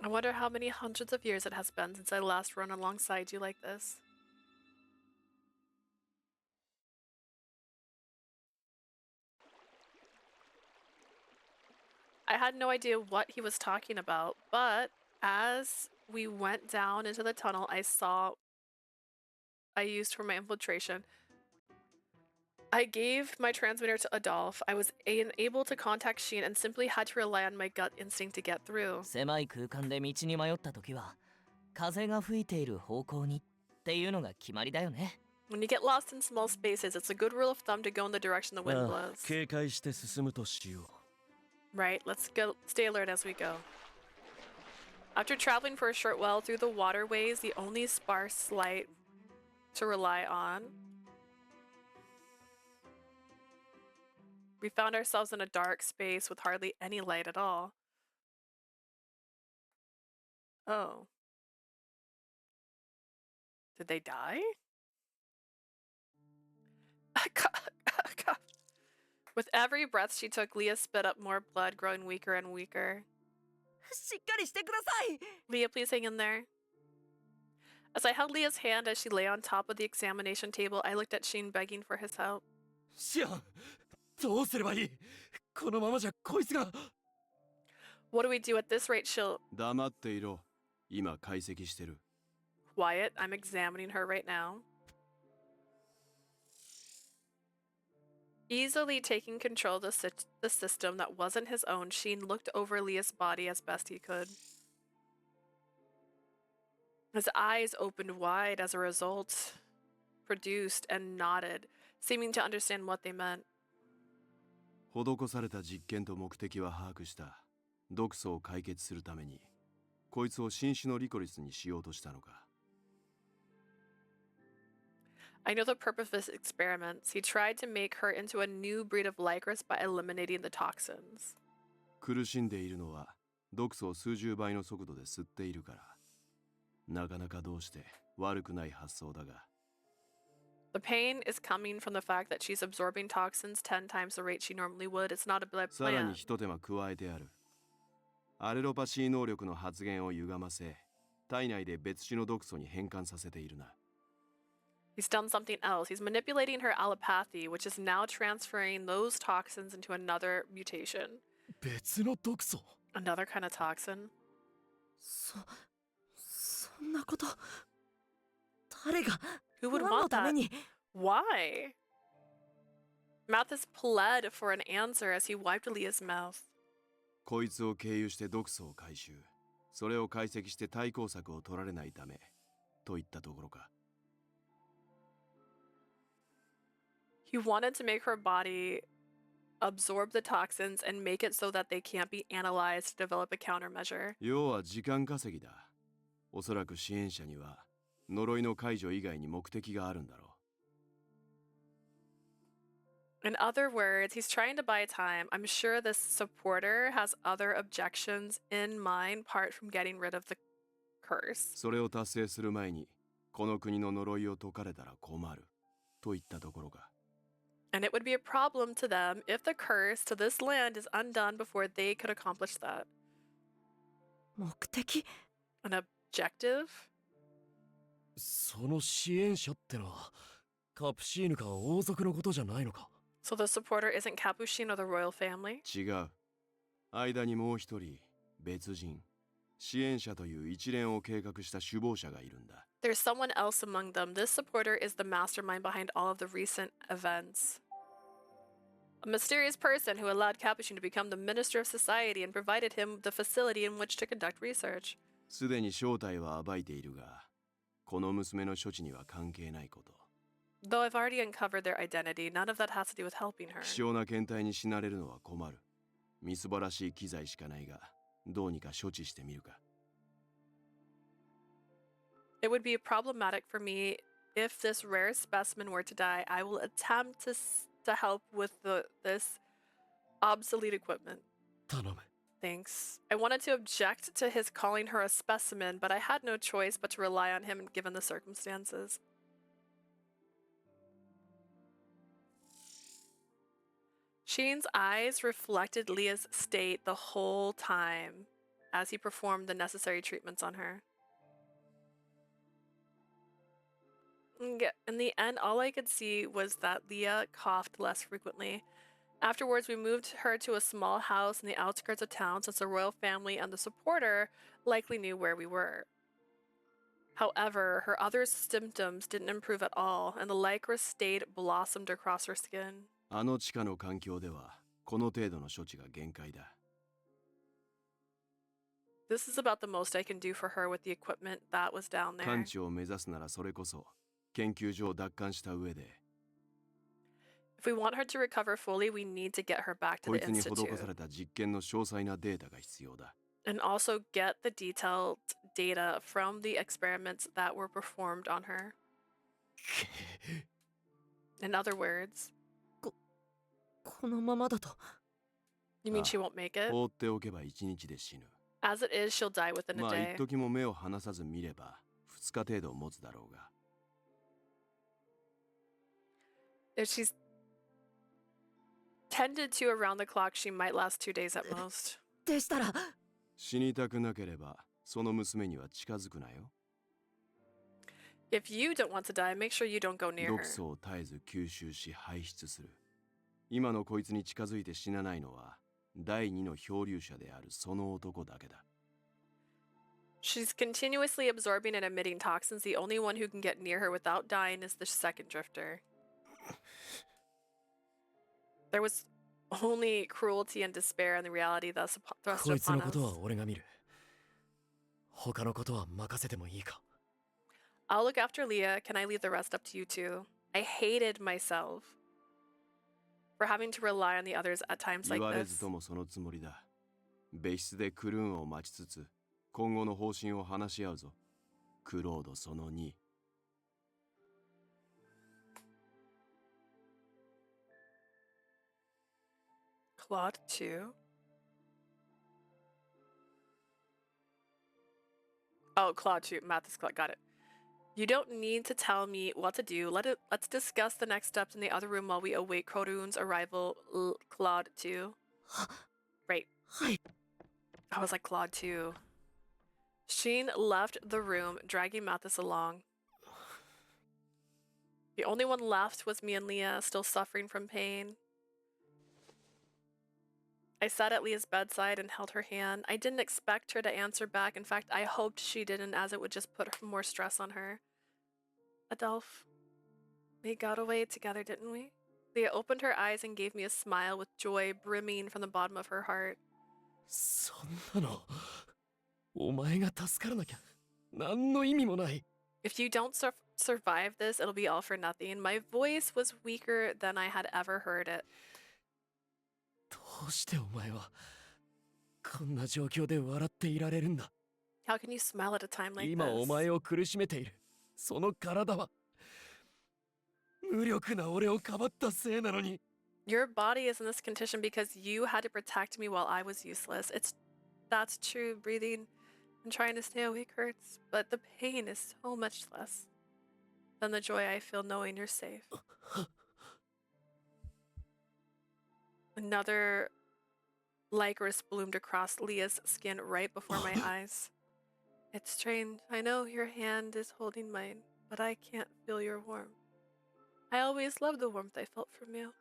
I wonder how many hundreds of years it has been since I last run alongside you like this. I had no idea what he was talking about, but as we went down into the tunnel, I used for my infiltration. I gave my transmitter to Adolphe. I was unable to contact Sheen and simply had to rely on my gut instinct to get through. 狭い空間で道に迷った時は風が吹いている方向にっていうのが決まりだよね。 When you get lost in small spaces, it's a good rule of thumb to go in the direction the wind ああ blows. 警戒して進むとしよう。 Right, let's go. Stay alert as we go. After traveling for a short while through the waterways, the only sparse light to rely on, we found ourselves in a dark space with hardly any light at all. Oh. Did they die? With every breath she took, Leah spit up more blood, growing weaker and weaker. しっかりしてください。 Leah, please hang in there. As I held Leah's hand as she lay on top of the examination table, I looked at Sheen begging for his help. シアン、どうすればいい？このままじゃこいつが。 What do we do at this rate? She'll... 黙っていろ。今解析してる。 Quiet, I'm examining her right now. Easily taking control of the system that wasn't his own, Sheen looked over Leah's body as best he could. His eyes opened wide as a result, produced and nodded, seeming to understand what they meant. 施された実験と目的は把握した。毒素を解決するために、こいつを新種のリコリスにしようとしたのか。 I know the purpose of his experiments. He tried to make her into a new breed of Lycoris by eliminating the toxins. 苦しんでいるのは毒素を数十倍の速度で吸っているから。なかなかどうして悪くない発想だが。 The pain is coming from the fact that she's absorbing toxins 10 times the rate she normally would. It's not a bad さらに plan. 一手間加えてある。アレロパシー能力の発現を歪ませ、体内で別種の毒素に変換させているな。 He's done something else. He's manipulating her allopathy, which is now transferring those toxins into another mutation. 別の毒素？ Another kind of toxin. そんなこと。誰が？ Who would 何の want ため that? に？ Why? Mathis pled for an answer as he wiped Leah's mouth. こいつを経由して毒素を回収。それを解析して対抗策を取られないため。といったところか。 He wanted to make her body absorb the toxins and make it so that they can't be analyzed to develop a countermeasure. 要は時間稼ぎだ。おそらく支援者には呪いの解除以外に目的があるんだろう。 In other words, he's trying to buy time. I'm sure this supporter has other objections in mind apart from getting rid of the curse. それを達成する前にこの国の呪いを解かれたら困る。といったところか。 And it would be a problem to them if the curse to this land is undone before they could accomplish that. 目的？ An objective? その支援者ってのはカプシーヌか王族のことじゃないのか？ So the supporter isn't Capuchin or the royal family? 違う。間にもう一人別人支援者という一連を計画した首謀者がいるんだ。 There's someone else among them. This supporter is the mastermind behind all of the recent events. A mysterious person who allowed Capuchin to become the minister of society and provided him the facility in which to conduct research. すでに正体は暴いているが、この娘の処置には関係ないこと。 Though I've already uncovered their identity, none of that has to do with helping her. 希少な検体に死なれるのは困る。みすぼらしい機材しかないが、どうにか処置してみるか。 It would be problematic for me if this rare specimen were to die. I will attempt to help with this obsolete equipment. 頼む。 Thanks. I wanted to object to his calling her a specimen, but I had no choice but to rely on him given the circumstances. Sheen's eyes reflected Leah's state the whole time as he performed the necessary treatments on her. In the end, all I could see was that Leah coughed less frequently. Afterwards, we moved her to a small house in the outskirts of town since the royal family and the supporter likely knew where we were. However, her other symptoms didn't improve at all, and the Lycoris state blossomed across her skin. あの地下の環境ではこの程度の処置が限界だ。 This is about the most I can do for her with the equipment that was down there. 完治を目指すならそれこそ研究所を奪還した上で If we want her to recover fully, we need to get her back to こ the いつに施 institute. された実験の詳細なデータが必要だ。 And also get the detailed data from the experiments that were performed on her. In other words, このままだと you mean she won't make it? 放っておけば1日で死ぬ。 As it is, she'll die within a まあ day. 一時も目を離さず見れば2日程度持つだろうが。 If she's tended to around the clock, she might last 2 days at most. でしたら死にたくなければその娘には近づくなよ。 If you don't want to die, make sure you don't go near 毒 her. 素を絶えず吸収し排出する。今のこいつに近づいて死なないのは第二の漂流者であるその男だけだ。 She's continuously absorbing and emitting toxins. The only one who can get near her without dying is the second drifter. There was only cruelty and despair and the reality thus thrust こいつ upon のことは us. 俺が見る。他のことは任せてもいいか。 I'll look after Leah. Can I leave the rest up to you two? I hated myself for having to rely on the others at times 言 like われず this. ともそのつもりだ。別室でクルーンを待ちつつ今後の方針を話し合うぞ。クロードその2。 Claude 2. Oh, Claude 2. Mathis Claude. Got it. You don't need to tell me what to do. Let's discuss the next steps in the other room while we await Korun's arrival. Claude 2. Right. I was like Claude 2. Sheen left the room, dragging Mathis along. The only one left was me and Leah, still suffering from pain. I sat at Leah's bedside and held her hand. I didn't expect her to answer back. In fact, I hoped she didn't, as it would just put more stress on her. Adolphe, we got away together, didn't we? Leah opened her eyes and gave me a smile with joy brimming from the bottom of her heart. そんなのお前が助からなきゃ何の意味もない。 If you don't survive this, it'll be all for nothing. My voice was weaker than I had ever heard it. どうしてお前はこんな状況で笑っていられるんだ。 How can you smile at a time like 今お this? 前を苦しめているその体は無力な俺をかばったせいなのに。 Your body is in this condition because you had to protect me while I was useless. That's true. Breathing and trying to stay awake hurts, but the pain is so much less than the joy I feel knowing you're safe. Another Lycoris bloomed across Leah's skin right before my eyes. It's strange. I know your hand is holding mine, but I can't feel your warmth. I always loved the warmth I felt from you.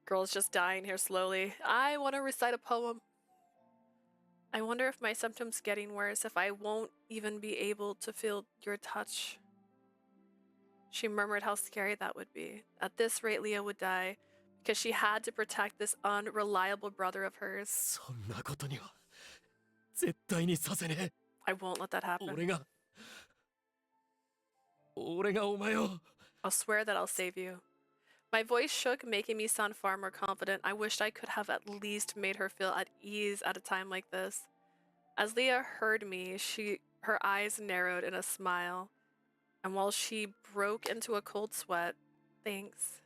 Girl's just dying here slowly. I want to recite a poem. I wonder if my symptoms getting worse, if I won't even be able to feel your touch. She murmured how scary that would be. At this rate, Leah would die because she had to protect this unreliable brother of hers. そんなことには絶対にさせねえ。 I won't let that happen. 俺がお前を。 I'll swear that I'll save you. My voice shook, making me sound far more confident. I wished I could have at least made her feel at ease at a time like this. As Leah heard me, her eyes narrowed in a smile, and while she broke into a cold sweat, thanks,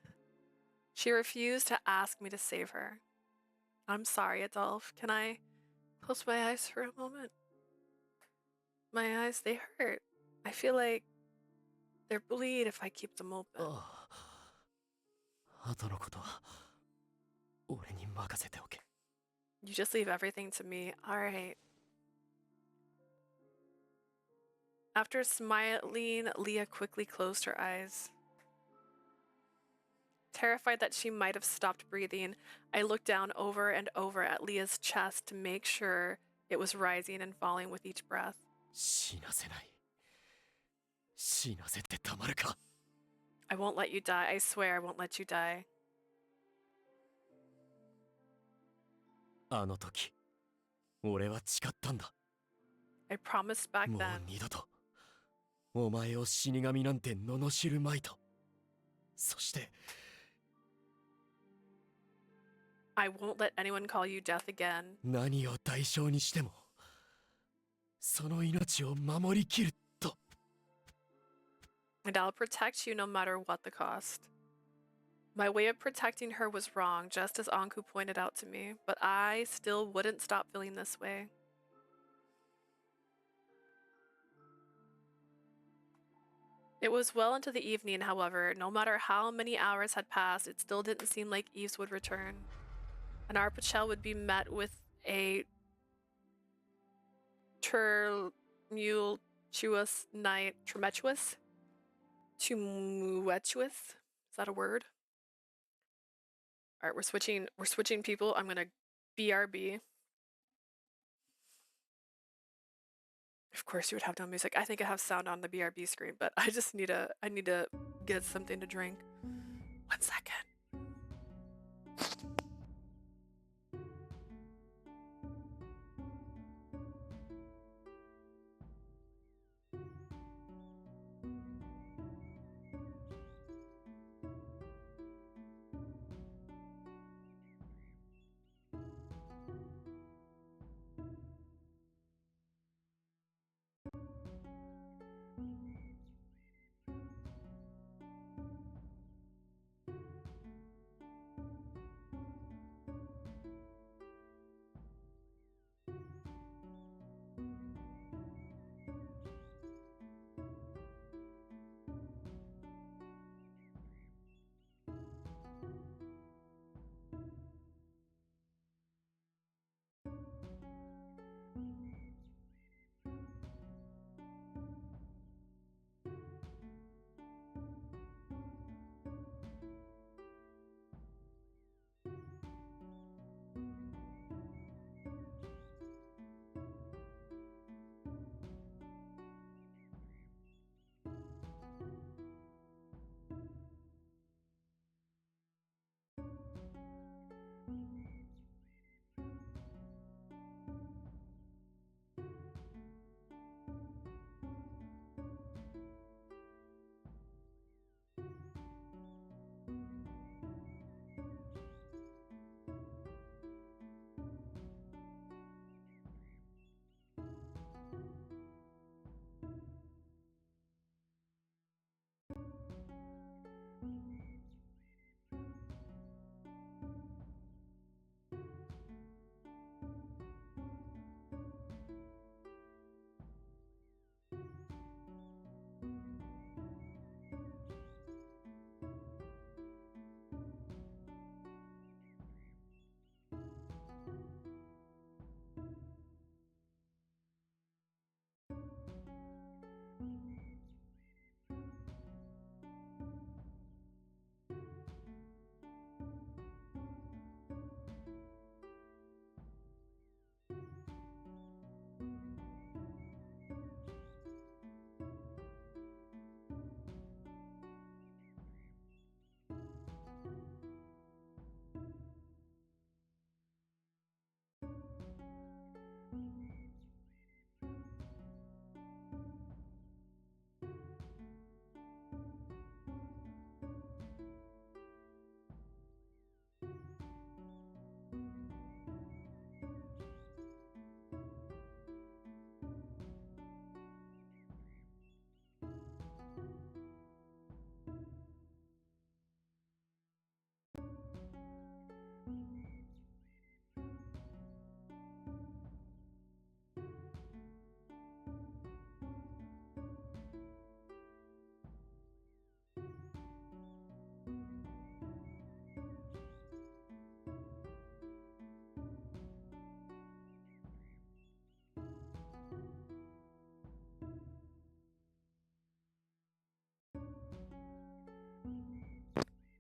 she refused to ask me to save her. I'm sorry, Adolphe. Can I close my eyes for a moment? My eyes, they hurt. I feel like they're bleed if I keep them open. 後のことは俺に任せておけ。 You just leave everything to me. All right. After smiling, Leah quickly closed her eyes. Terrified that she might have stopped breathing, I looked down over and over at Leah's chest to make sure it was rising and falling with each breath. 死なせない。死なせてたまるか。 I won't let you die. I swear I won't let you die. あの時、俺は誓ったんだ。 I promised back もう then. 二度とお前を死神なんて罵るまいと。そして I won't let anyone call you death again. 何を代償にしてもその命を守りきると。 And I'll protect you no matter what the cost. My way of protecting her was wrong, just as Anku pointed out to me, but I still wouldn't stop feeling this way. It was well into the evening, however. No matter how many hours had passed, it still didn't seem like Eves would return. And our Pachel would be met with a tumultuous night. Tumultuous? Tumultuous? Is that a word? Alright, we're switching people. I'm gonna BRB. Of course you would have no music. I think I have sound on the BRB screen, but I just need to get something to drink. 1 second.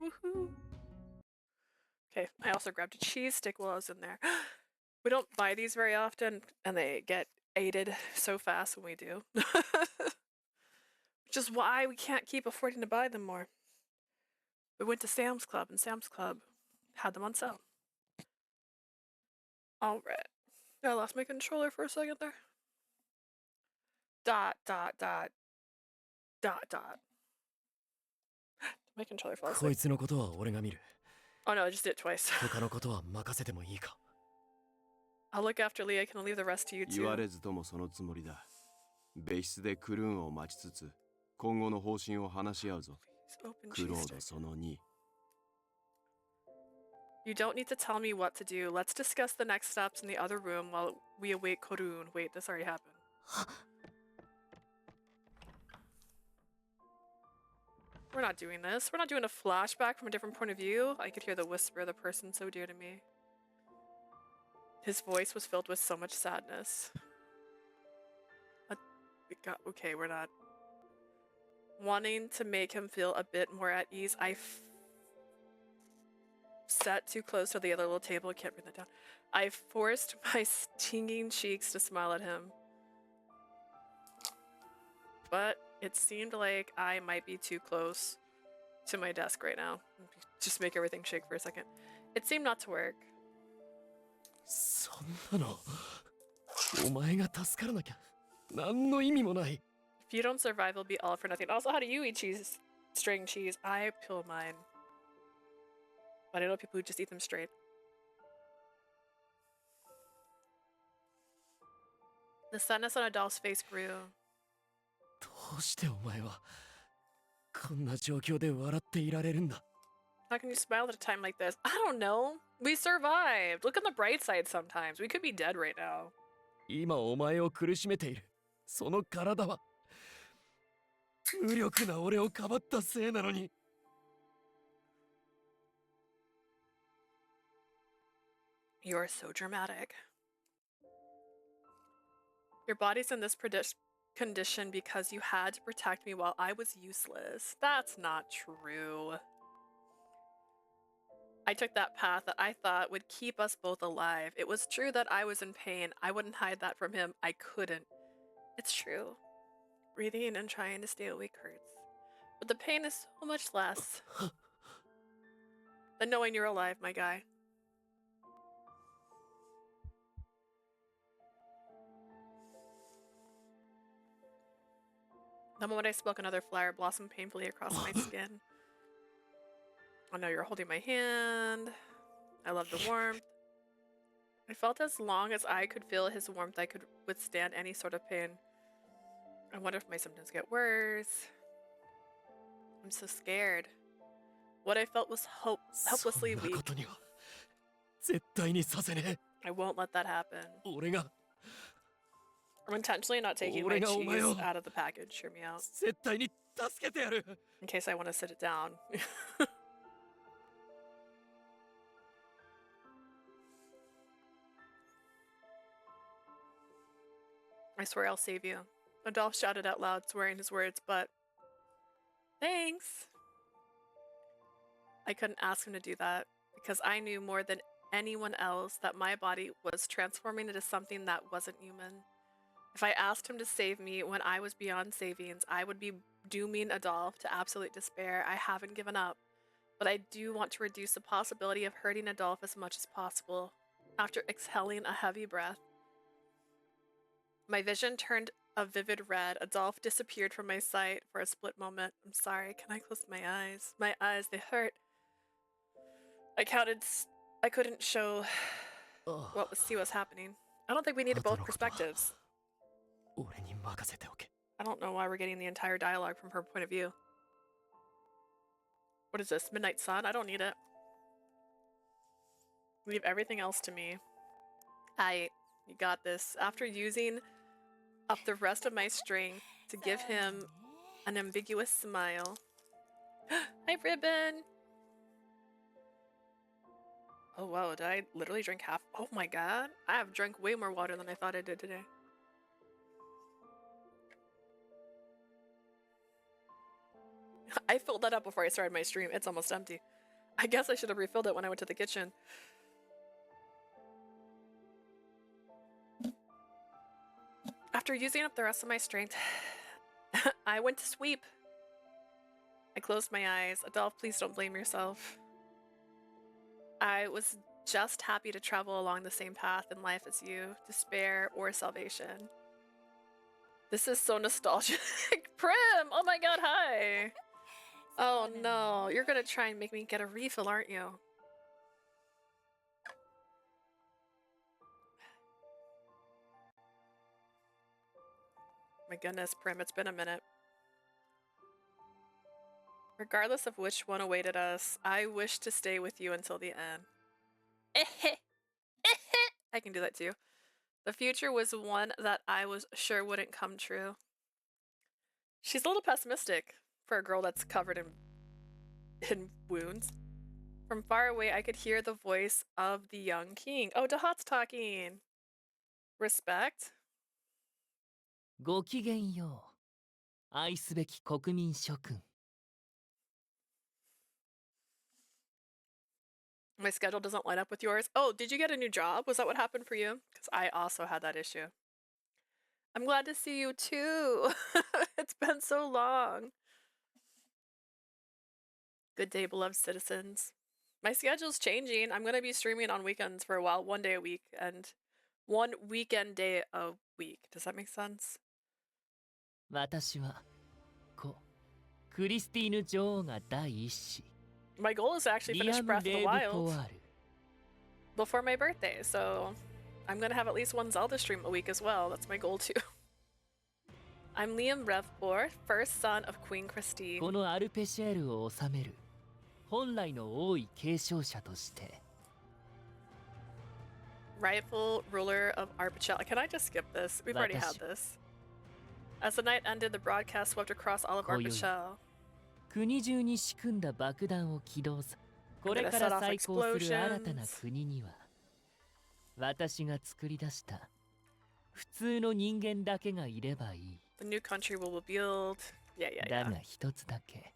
Woohoo! Okay, I also grabbed a cheese stick while I was in there. We don't buy these very often, and they get aided so fast when we do. Which is why we can't keep affording to buy them more. We went to Sam's Club, and Sam's Club had them on sale. Alright. I lost my controller for a second there. Dot, dot, dot. Dot, dot. My controller fell こ asleep. いつのことは俺が見る。 Oh no, I just did it twice. 他のことは任せてもいいか。 I'll look after Leah. Can I leave the rest to you 言わ too? れずともそのつもりだ。別室でクルーンを待ちつつ、今後の方針を話し合うぞ。 Open クロー cheese ド stick. その2。You don't need to tell me what to do. Let's discuss the next steps in the other room while we await Korun. Wait, this already happened. We're not doing this. We're not doing a flashback from a different point of view. I could hear the whisper of the person so dear to me. His voice was filled with so much sadness. Okay, we're not. Wanting to make him feel a bit more at ease, I sat too close to the other little table. I can't bring that down. I forced my stinging cheeks to smile at him. But it seemed like I might be too close to my desk right now. Just make everything shake for a second. It seemed not to work. そんなのお前が助からなきゃ何の意味もない。 If you don't survive, it'll be all for nothing. Also, how do you eat cheese? String cheese. I peel mine. But I know people who just eat them straight. The sadness on Adolphe's face grew. どうしてお前はこんな状況で笑っていられるんだ。 How can you smile at a time like this? I don't know. We survived. Look on the bright side sometimes. We could be dead right now. 今お前を苦しめているその体は無力な俺をかばったせいなのに。 You are so dramatic. Your body's in this condition because you had to protect me while I was useless. That's not true. I took that path that I thought would keep us both alive. It was true that I was in pain. I wouldn't hide that from him. I couldn't. It's true. Breathing and trying to stay awake hurts. But the pain is so much less than knowing you're alive, my guy. The moment I spoke, another flower blossomed painfully across my skin. I know you're holding my hand. I love the warmth. I felt as long as I could feel his warmth, I could withstand any sort of pain. I wonder if my symptoms get worse. I'm so scared. What I felt was helplessly weak. 絶対にさせねえ。 I won't let that happen. 俺が I'm intentionally not taking my cheese out of the package. Hear me out. 絶対に助けてやる。 In case I want to sit it down. I swear I'll save you. Adolphe shouted out loud, swearing his words, but... Thanks! I couldn't ask him to do that, because I knew more than anyone else that my body was transforming into something that wasn't human. If I asked him to save me when I was beyond savings, I would be dooming Adolphe to absolute despair. I haven't given up, but I do want to reduce the possibility of hurting Adolphe as much as possible. After exhaling a heavy breath, my vision turned a vivid red. Adolphe disappeared from my sight for a split moment. I'm sorry, can I close my eyes? My eyes, they hurt. I couldn't show see what's happening. I don't think we needed both perspectives. 俺に任せておけ。 I don't know why we're getting the entire dialogue from her point of view. What is this? Midnight Sun? I don't need it. Leave everything else to me. You got this. After using up the rest of my strength to give him an ambiguous smile. Hi, Ribbon! Oh, wow. Did I literally drink half? Oh my god. I have drank way more water than I thought I did today. I filled that up before I started my stream. It's almost empty. I guess I should have refilled it when I went to the kitchen. After using up the rest of my strength, I went to sleep. I closed my eyes. Adolphe, please don't blame yourself. I was just happy to travel along the same path in life as you, despair or salvation. This is so nostalgic. Prim! Oh my god, hi! Oh no, you're gonna try and make me get a refill, aren't you? My goodness, Prim, it's been a minute. Regardless of which one awaited us, I wish to stay with you until the end. I can do that too. The future was one that I was sure wouldn't come true. She's a little pessimistic for a girl that's covered in wounds. From far away, I could hear the voice of the young king. Oh, Dahat's talking. Respect? ごきげんよう。愛すべき国民諸君。My schedule doesn't line up with yours. Oh, did you get a new job? Was that what happened for you? Because I also had that issue. I'm glad to see you too. It's been so long. Good day, beloved citizens. My schedule's changing. I'm going to be streaming on weekends for a while, 1 day a week, and 1 weekend day a week. Does that make sense? 私は、クリスティーヌ女王が第一子。My goal is to actually finish Breath of the Wild before my birthday, so I'm gonna have at least 1 Zelda stream a week as well. That's my goal too. I'm Liam Revpor, first son of Queen Christine. このアルペシェールを治める本来の王位継承者として。Rightful ruler of Arpichel. Can I just skip this? We've already had this. As the night ended, the broadcast swept across all of Arpichel. 国中に仕組んだ爆弾を起動さ。これから再興する新たな国には、私が作り出した普通の人間だけがいればいい。The new country will be built. Yeah. だが一つだけ、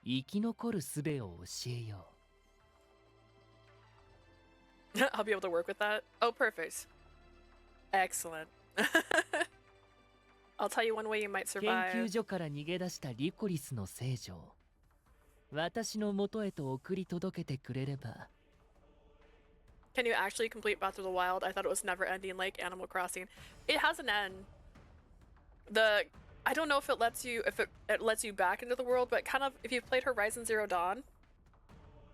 生き残る術を教えよう。I'll be able to work with that. Oh, perfect. Excellent. I'll tell you one way you might survive. 研究所から逃げ出したリコリスの聖女を私の元へと送り届けてくれれば。Can you actually complete Breath of the Wild? I thought it was never ending like Animal Crossing. It has an end. I don't know if it lets you back into the world, but kind of if you've played Horizon Zero Dawn,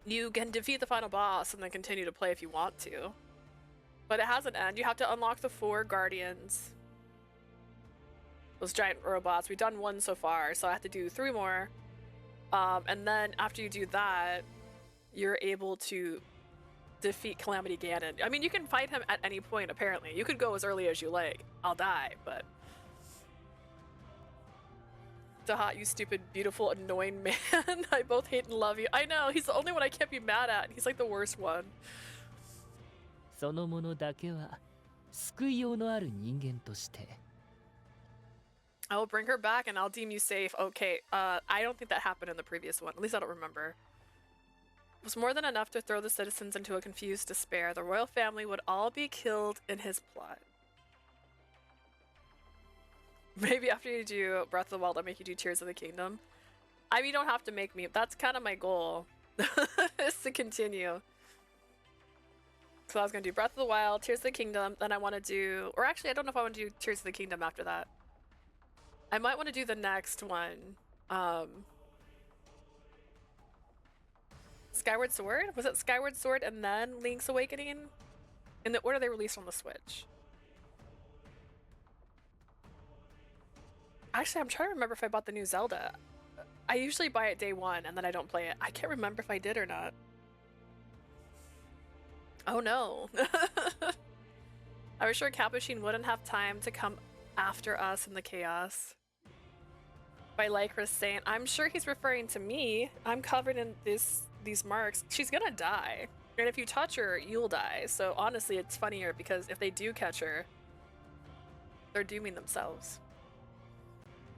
you can defeat the final boss and then continue to play if you want to. But it has an end. You have to unlock the 4 guardians. Those giant robots. We've done 1 so far, so I have to do 3 more. And then after you do that, you're able to defeat Calamity Ganon. I mean, you can fight him at any point, apparently. You could go as early as you like. I'll die, but... Dahat, you stupid, beautiful, annoying man. I both hate and love you. I know, he's the only one I can't be mad at. He's like the worst one. そのものだけは救いようのある人間として。I will bring her back and I'll deem you safe. Okay, I don't think that happened in the previous one. At least I don't remember. It was more than enough to throw the citizens into a confused despair. The royal family would all be killed in his plot. Maybe after you do Breath of the Wild, I'll make you do Tears of the Kingdom. I mean, you don't have to make me. That's kind of my goal. Is to continue. So I was going to do Breath of the Wild, Tears of the Kingdom, then I want to do... Or actually, I don't know if I want to do Tears of the Kingdom after that. I might want to do the next one. Skyward Sword? Was it Skyward Sword and then Link's Awakening? In the order they released on the Switch. Actually, I'm trying to remember if I bought the new Zelda. I usually buy it day 1 and then I don't play it. I can't remember if I did or not. Oh no. I was sure Capuchin wouldn't have time to come after us in the chaos. By Lycoris saying, I'm sure he's referring to me. I'm covered in these marks. She's gonna die. And if you touch her, you'll die. So honestly, it's funnier because if they do catch her, they're dooming themselves.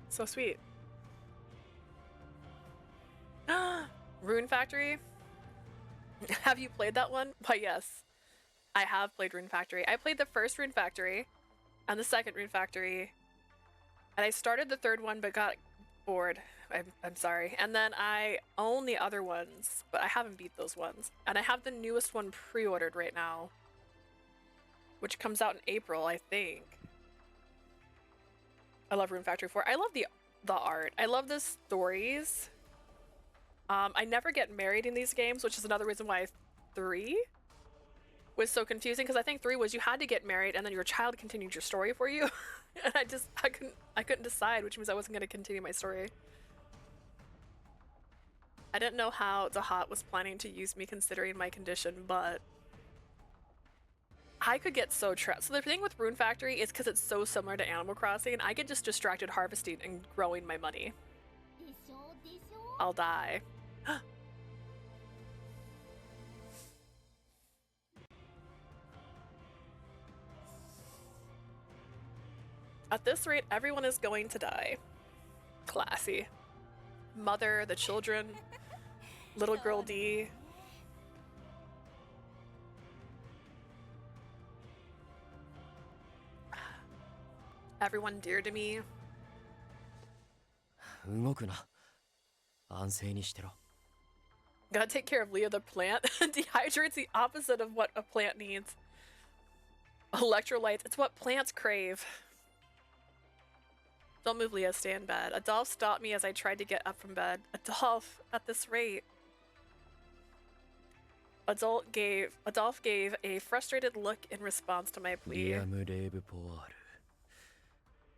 So sweet. Rune Factory? Have you played that one? Why, yes. I have played Rune Factory. I played the first Rune Factory. and the second Rune Factory. And I started the third one but got bored. I'm sorry. And then I own the other ones, but I haven't beat those ones. And I have the newest one pre-ordered right now, which comes out in April, I think. I love Rune Factory 4. I love the art. I love the stories. I never get married in these games, which is another reason why 3 was so confusing, because I think 3 was you had to get married and then your child continued your story for you. And I couldn't decide, which means I wasn't going to continue my story. I didn't know how Dahat was planning to use me considering my condition, but I could get so trapped. So the thing with Rune Factory is because it's so similar to Animal Crossing, I get just distracted harvesting and growing my money. I'll die. At this rate, everyone is going to die. Classy. Mother, the children, little girl D. Everyone dear to me. 動くな。安静にしてろ。 Gotta take care of Leah the plant. Dehydrates the opposite of what a plant needs. Electrolytes, it's what plants crave. Don't move, Leah, stay in bed. Adolphe stopped me as I tried to get up from bed. Adolphe, at this rate. Adolphe gave a frustrated look in response to my plea. リアム・レーブポワール。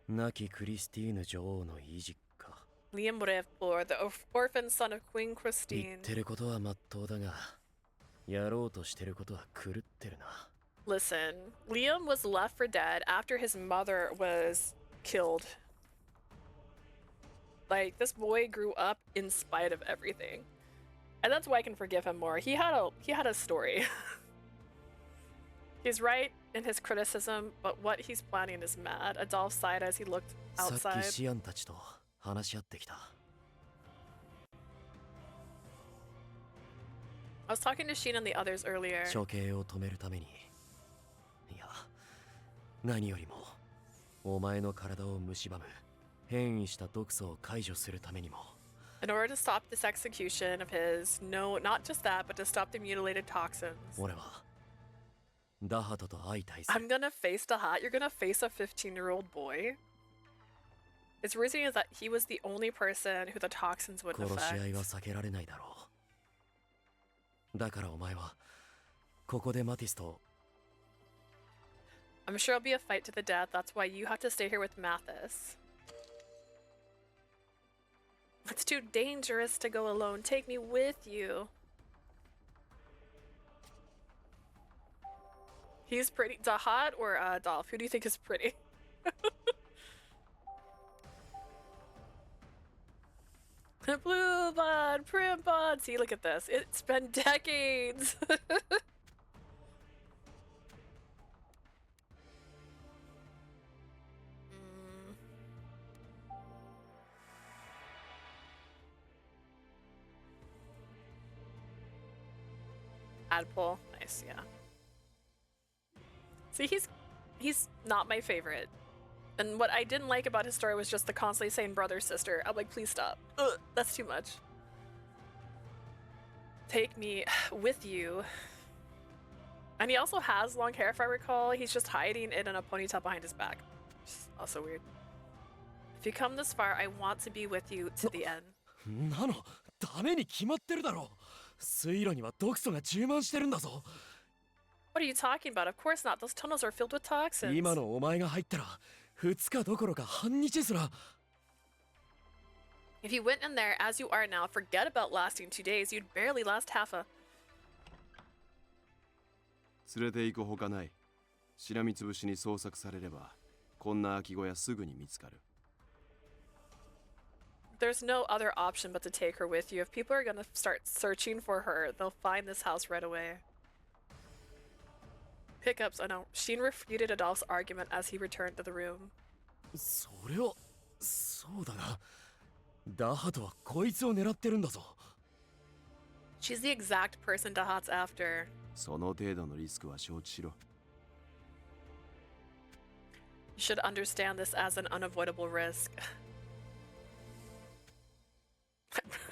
亡きクリスティーヌ女王の遺実か。 Liam Revpor, the orphan son of Queen 言 Christine. ってることは真っ当だが、やろうとしてることは狂ってるな。 Listen, Liam was left for dead after his mother was killed. Like, this boy grew up in spite of everything. And that's why I can forgive him more. He had a story. He's right in his criticism, but what he's planning is mad. Adolphe sighed as he looked さっ outside. きシアンたちと話し合ってきた。 I was talking to Sheen and the others earlier. 処刑を止めるために。いや、何よりも、お前の体を蝕む、変異した毒素を解除するためにも。 In order to stop this execution of his, no, not just that, but to stop the mutilated toxins. 俺は、ダハトと相対する。 I'm gonna face Dahat. You're gonna face a 15-year-old boy. His reasoning is that he was the only person who the toxins would 殺し合い affect. は避けられないだろう。だからお前は、ここでマティスと。 I'm sure it'll be a fight to the death. That's why you have to stay here with Mathis. It's too dangerous to go alone. Take me with you. He's pretty. Dahat or Adolphe? Who do you think is pretty? Blue bond, prim bond. See, look at this. It's been decades. Adolphe, nice, yeah. See, he's not my favorite. And what I didn't like about his story was just the constantly saying brother, sister. I'm like, please stop. Ugh, that's too much. Take me with you. And he also has long hair, if I recall. He's just hiding it in a ponytail behind his back. Which is also weird. If you come this far, I want to be with you to the end. なの、ダメに決まってるだろう。水路には毒素が充満してるんだぞ。 What are you talking about? Of course not. Those tunnels are filled with toxins. 今のお前が入ったら、2日どころか半日すら。 If you went in there as you are now, forget about lasting 2 days. You'd barely last half a. 連れて行くほかない。しらみつぶしに捜索されれば、こんな空き小屋すぐに見つかる。 There's no other option but to take her with you. If people are gonna start searching for her, they'll find this house right away. Hiccups, I know. Sheen refuted Adolphe's argument as he returned to the room. それは、そうだが、ダハトはこいつを狙ってるんだぞ。 She's the exact person Dahat's after. その程度のリスクは承知しろ。You should understand this as an unavoidable risk.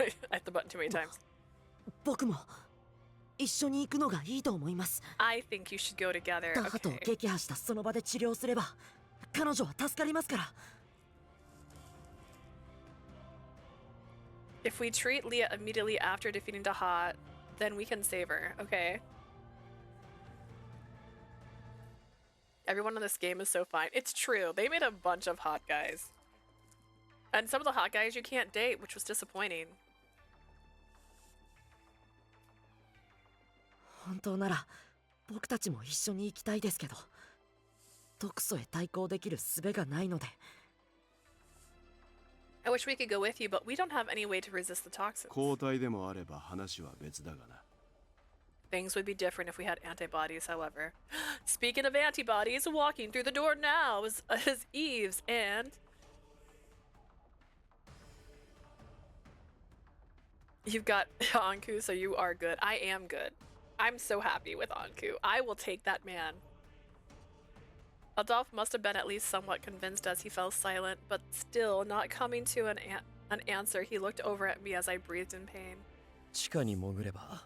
I hit the button too many times. 僕も一緒に行くのがいいと思います。 I think you should go together. ダハと Okay. 撃破したその場で治療すれば彼女は助かりますから。 If we treat Leah immediately after defeating Dahat, then we can save her. Okay. Everyone in this game is so fine. It's true. They made a bunch of hot guys. And some of the hot guys you can't date, which was disappointing. 本当なら僕たちも一緒に行きたいですけど、毒素へ対抗できる術がないので。 I wish we could go with you, but we don't have any way to resist the toxins. 抗体でもあれば話は別だがな。 Things would be different if we had antibodies, however. Speaking of antibodies, walking through the door now is Eves and... You've got Anku, so you are good. I am good. I'm so happy with Anku. I will take that man. Adolphe must have been at least somewhat convinced as he fell silent, but still not coming to an answer. He looked over at me as I breathed in pain. 地下に潜れば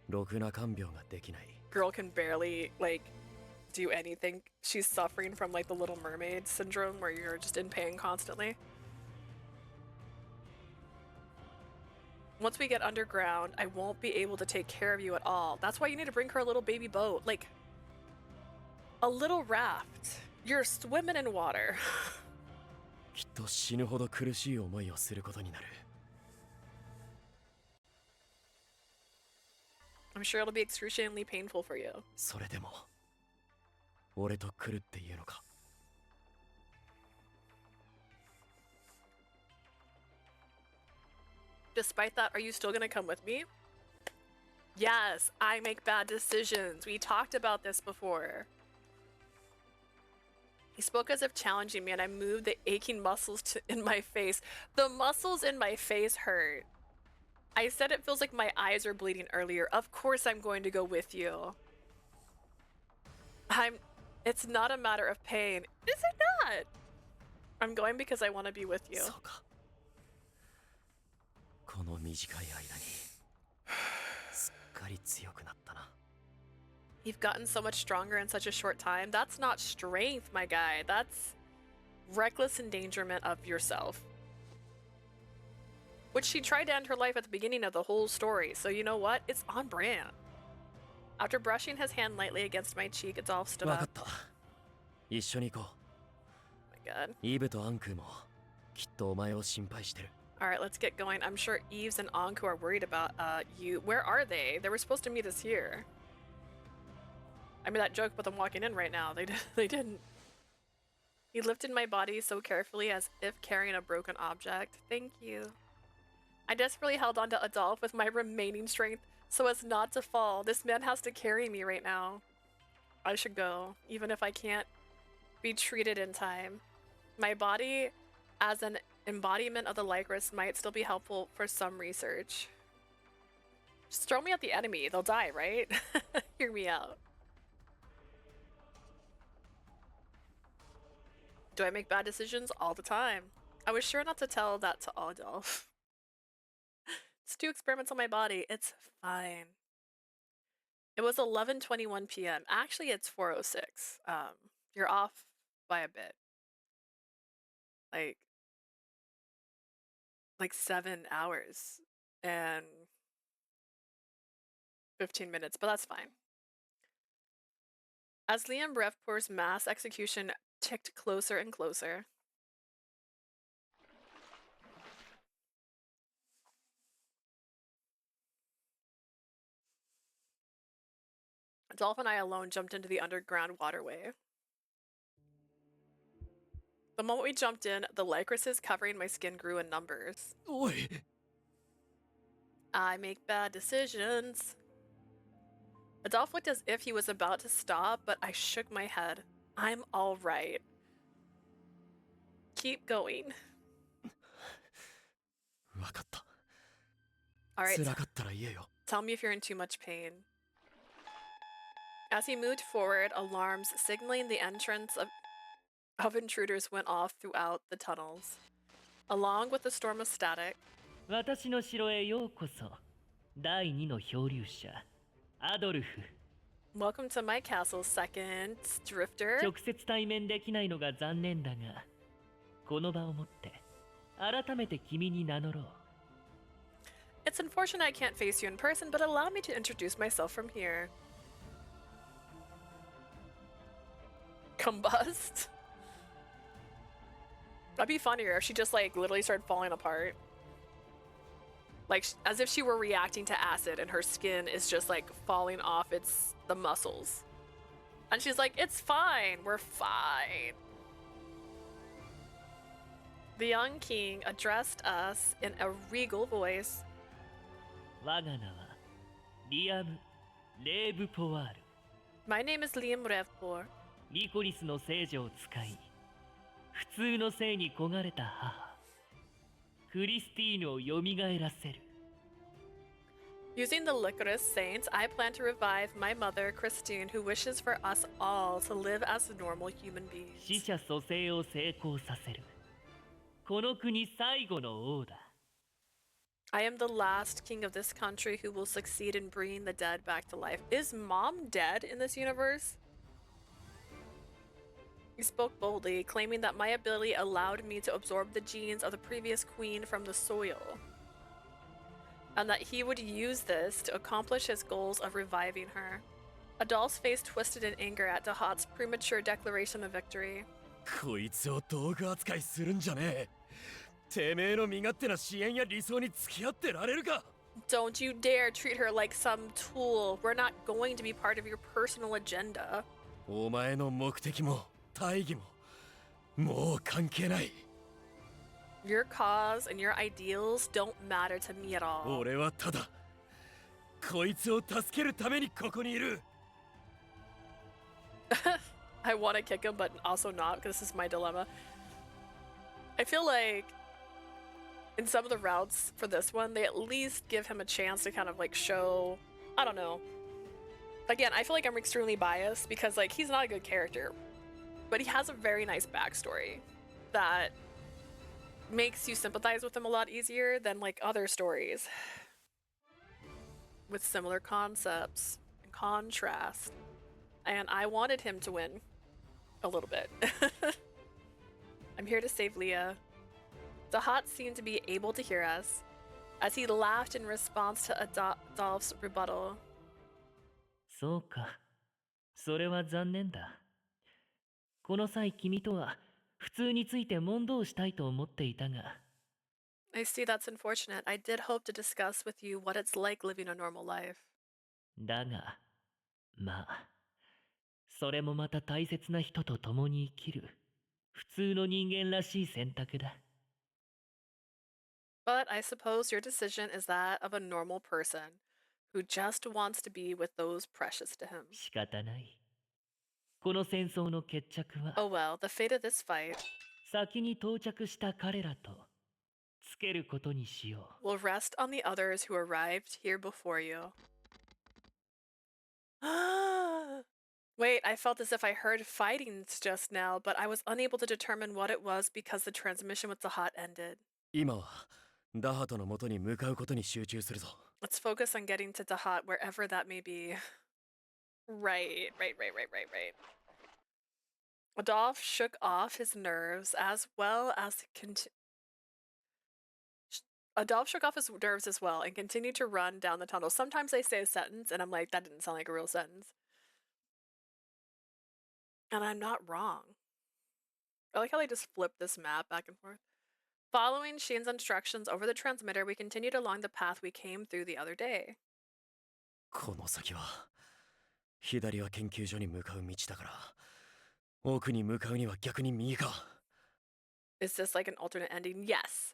ろくな看病ができない。 Girl can barely, like, do anything. She's suffering from, like, the Little Mermaid syndrome where you're just in pain constantly. Once we get underground, I won't be able to take care of you at all. That's why you need to bring her a little baby boat. Like, a little raft. You're swimming in water. きっと死ぬほど苦しい思いをすることになる。 I'm sure it'll be excruciatingly painful for you. それでも俺と来るっていうのか。 Despite that, are you still gonna come with me? Yes, I make bad decisions. We talked about this before. He spoke as if challenging me, and I moved the aching muscles in my face. The muscles in my face hurt. I said it feels like my eyes are bleeding earlier. Of course I'm going to go with you. It's not a matter of pain. Is it not? I'm going because I want to be with you. そうか。この短い間にすっかり強くなったな。 You've gotten so much stronger in such a short time. That's not strength, my guy. That's reckless endangerment of yourself. Which she tried to end her life at the beginning of the whole story, so you know what? It's on brand. After brushing his hand lightly against my cheek, Adolphe stood わかっ up. た。一緒に行こ Oh my god. う。イブとアンクーもきっとお前を心配してる。 Alright, let's get going. I'm sure Eves and Anku are worried about you. Where are they? They were supposed to meet us here. I made that joke about them walking in right now. They didn't. He lifted my body so carefully as if carrying a broken object. Thank you. I desperately held on to Adolphe with my remaining strength so as not to fall. This man has to carry me right now. I should go, even if I can't be treated in time. My body, as an embodiment of the Lycoris, might still be helpful for some research. Just throw me at the enemy. They'll die, right? Hear me out. Do I make bad decisions all the time? I was sure not to tell that to Adolphe. It's 2 experiments on my body. It's fine. It was 11:21 p.m. Actually, it's 4:06. You're off by a bit. Like 7 hours and 15 minutes, but that's fine. As Liam Brevpour's mass execution ticked closer and closer, Adolphe and I alone jumped into the underground waterway. The moment we jumped in, the lycorises covering my skin grew in numbers. おい。 I make bad decisions. Adolphe looked as if he was about to stop, but I shook my head. I'm all right. Keep going. わかった。 All right. 辛かったら言えよ。 Tell me if you're in too much pain. As he moved forward, alarms signaling the entrance of of intruders went off throughout the tunnels, along with the storm of static. 私の城へようこそ。第二の漂流者、アドルフ。 Welcome to my castle, second drifter. 直接対面できないのが残念だが、この場をもって改めて君に名乗ろう。 It's unfortunate I can't face you in person, but allow me to introduce myself from here. Combust? That'd be funnier if she just like literally started falling apart. Like as if she were reacting to acid and her skin is just like falling off the muscles. And she's like, it's fine, we're fine. The young king addressed us in a regal voice. 我が名はリアム・レーブポワール。 My name is Liam Revpor. リコリスの聖女を使い、普通の性に焦がれた母、クリスティーヌを蘇らせる。 Using the Lycoris saints, I plan to revive my mother, Christine, who wishes for us all to live as normal human beings. 死者蘇生を成功させる。この国最後の王だ。 I am the last king of this country who will succeed in bringing the dead back to life. Is Mom dead in this universe? He spoke boldly, claiming that my ability allowed me to absorb the genes of the previous queen from the soil, and that he would use this to accomplish his goals of reviving her. Adolphe's face twisted in anger at Dahat's premature declaration of victory. こいつを道具扱いするんじゃねえ。てめえの身勝手な支援や理想に付き合ってられるか。 Don't you dare treat her like some tool. We're not going to be part of your personal agenda. お前の目的も大義ももう関係ない。 Your cause and your ideals don't matter to me at all. 俺はただこいつを助けるためにここにいる。 I want to kick him, but also not, because this is my dilemma. I feel like in some of the routes for this one, they at least give him a chance to kind of like show, I don't know. Again, I feel like I'm extremely biased because like he's not a good character, but he has a very nice backstory that makes you sympathize with him a lot easier than like other stories with similar concepts and contrast. And I wanted him to win a little bit. I'm here to save Leah. Dahat seemed to be able to hear us as he laughed in response to Adolphe's rebuttal. そうか。それは残念だ。この際君とは普通について問答したいと思っていたが。 I see that's unfortunate. I did hope to discuss with you what it's like living a normal life. だが、まあ、それもまた大切な人と共に生きる普通の人間らしい選択だ。 But I suppose your decision is that of a normal person who just wants to be with those precious to him. 仕方ない。この戦争の決着は、 Oh well, the fate of this fight 先に到着した彼らとつけることにしよう。 will rest on the others who arrived here before you. Wait, I felt as if I heard fighting just now, but I was unable to determine what it was because the transmission with Dahat ended. 今はダハトの元に向かうことに集中するぞ。 Let's focus on getting to Dahat wherever that may be. Right. Adolphe shook off his nerves as well as Adolphe shook off his nerves as well and continued to run down the tunnel. Sometimes they say a sentence and I'm like, that didn't sound like a real sentence. And I'm not wrong. I like how they just flip this map back and forth. Following Sheen's instructions over the transmitter, we continued along the path we came through the other day. この先は左は研究所に向かう道だから、奥に向かうには逆に右か。 Is this like an alternate ending? Yes.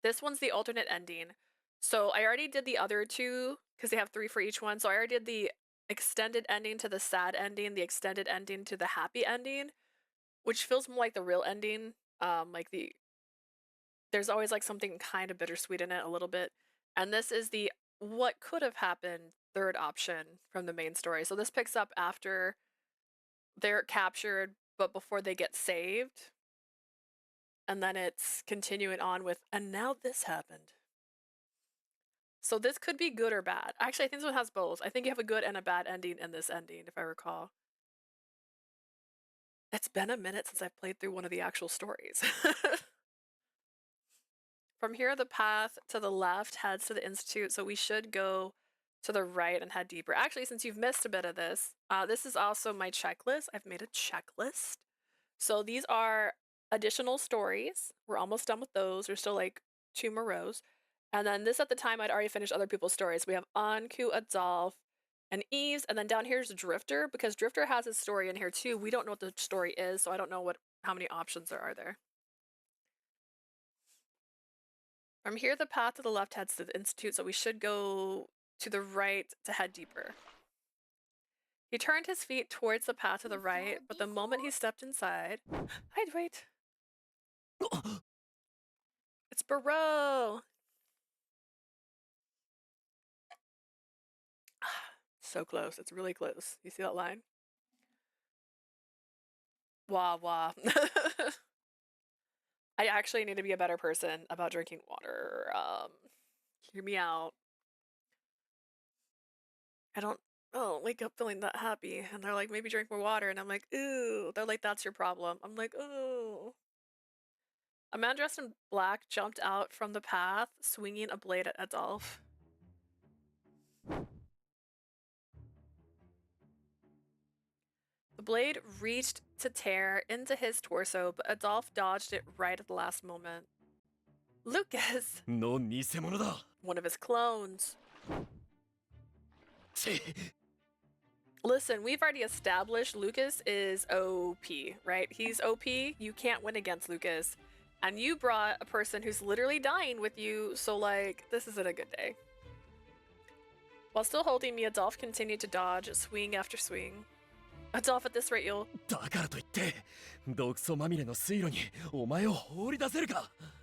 This one's the alternate ending. So I already did the other two because they have 3 for each one. So I already did the extended ending to the sad ending, the extended ending to the happy ending, which feels more like the real ending. There's always like something kind of bittersweet in it a little bit. And this is the what could have happened third option from the main story. So this picks up after they're captured but before they get saved. And then it's continuing on with, and now this happened. So this could be good or bad. Actually, I think this one has both. I think you have a good and a bad ending in this ending, if I recall. It's been a minute since I've played through one of the actual stories. From here, the path to the left heads to the Institute, so we should go to the right and head deeper. Actually, since you've missed a bit of this, this is also my checklist. I've made a checklist. So these are additional stories. We're almost done with those. There's still like 2 more rows. And then this, at the time, I'd already finished other people's stories. We have Anku, Adolphe, and Eves, and then down here's Drifter, because Drifter has his story in here too. We don't know what the story is, so I don't know how many options there are there. From here, the path to the left heads to the Institute, so we should go to the right to head deeper. He turned his feet towards the path to the right, but the moment he stepped inside... I'd wait. It's Barreau! So close. It's really close. You see that line? Wah wah. I actually need to be a better person about drinking water. Hear me out. I don't wake up feeling that happy. And they're like, maybe drink more water. And I'm like, ooh. They're like, that's your problem. I'm like, ooh. A man dressed in black jumped out from the path, swinging a blade at Adolphe. The blade reached to tear into his torso, but Adolphe dodged it right at the last moment. Lucas! One of his clones. Listen, we've already established Lucas is OP, right? He's OP. You can't win against Lucas. And you brought a person who's literally dying with you, so like, this isn't a good day. While still holding me, Adolphe continued to dodge, swing after swing. Adolphe, at this rate, you'll...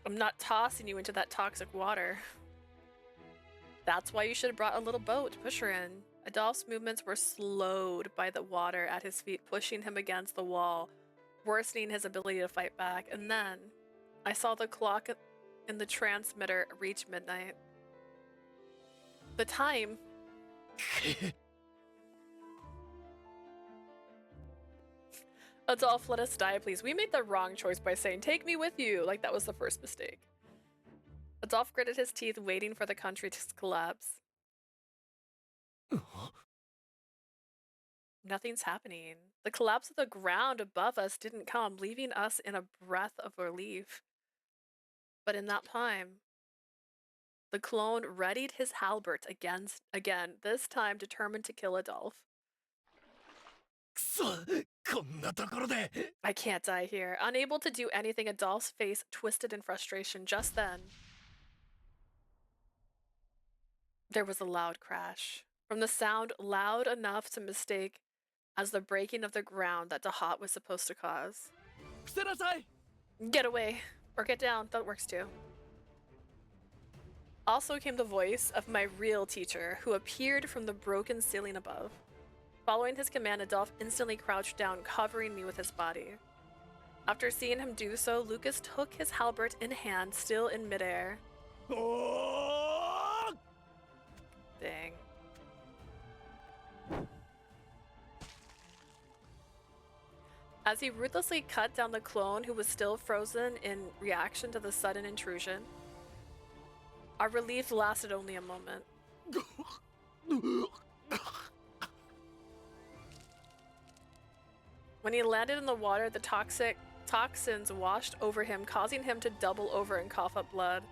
I'm not tossing you into that toxic water. That's why you should have brought a little boat to push her in. Adolphe's movements were slowed by the water at his feet, pushing him against the wall, worsening his ability to fight back. And then I saw the clock in the transmitter reach midnight. The time... Adolphe, let us die, please. We made the wrong choice by saying, take me with you. Like, that was the first mistake. Adolphe gritted his teeth, waiting for the country to collapse. Nothing's happening. The collapse of the ground above us didn't come, leaving us in a breath of relief. But in that time, the clone readied his halberd again, this time determined to kill Adolphe. I can't die here. Unable to do anything, Adolphe's face twisted in frustration. Just then, there was a loud crash. From the sound loud enough to mistake as the breaking of the ground that Dahat was supposed to cause. Get away. Or get down. That works too. Also came the voice of my real teacher, who appeared from the broken ceiling above. Following his command, Adolphe instantly crouched down, covering me with his body. After seeing him do so, Lucas took his halberd in hand, still in midair. Dang. As he ruthlessly cut down the clone who was still frozen in reaction to the sudden intrusion, our relief lasted only a moment. When he landed in the water, the toxins washed over him, causing him to double over and cough up blood.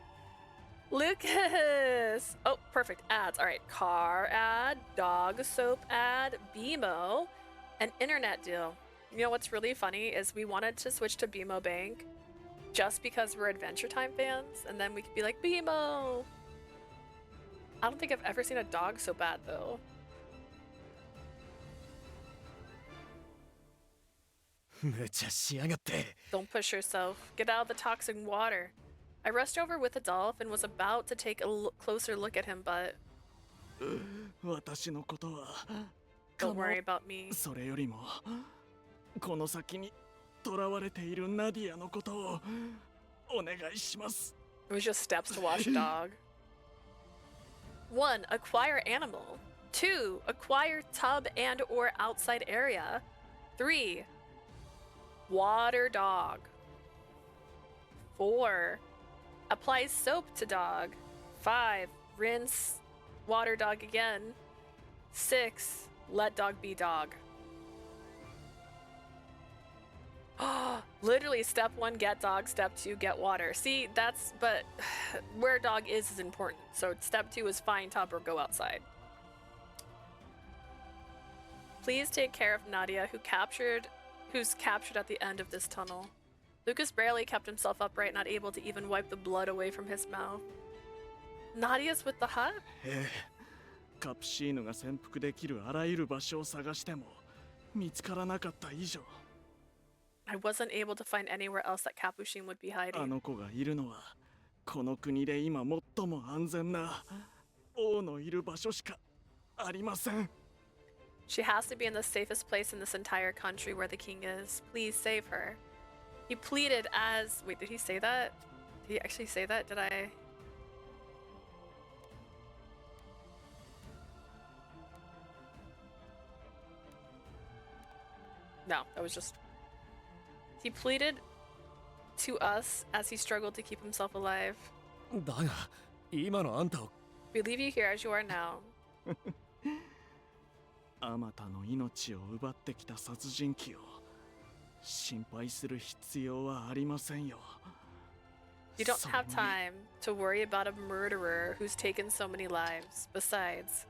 Lucas! Oh, perfect. Ads. All right. Car ad, dog soap ad, BMO, an internet deal. You know what's really funny is we wanted to switch to BMO Bank just because we're Adventure Time fans, and then we could be like, BMO! I don't think I've ever seen a dog so bad, though. Don't push yourself. Get out of the toxic water. I rushed over with Adolphe and was about to take a closer look at him, but... Don't worry about me. この先に囚われているナディアのことをお願いします。 It was just steps to wash a dog. 1. Acquire animal. 2. Acquire tub and or outside area. 3. Water dog. 4. Apply soap to dog. 5. Rinse water dog again. 6. Let dog be dog. Literally, step 1, get dog. Step 2, get water. See, but where dog is important. So step 2 is find tub or go outside. Please take care of Nadia, who's captured at the end of this tunnel. Lucas barely kept himself upright, not able to even wipe the blood away from his mouth. Nadia's with the hut? カプシーヌが潜伏できるあらゆる場所を探しても見つからなかった以上、 I wasn't able to find anywhere else that Capuchin would be あ hiding. の子がいるのはこの国で今最も安全な王のいる場所しかありません。 She has to be in the safest place in this entire country where the king is. Please save her. He pleaded as... Wait, did he say that? Did he actually say that? Did I... No, that was just... He pleaded to us as he struggled to keep himself alive. だが今のあんたを We leave you here as you are now. あまたの命を奪ってきた殺人鬼を心配する必要はありませんよ。 You don't have time to worry about a murderer who's taken so many lives. Besides,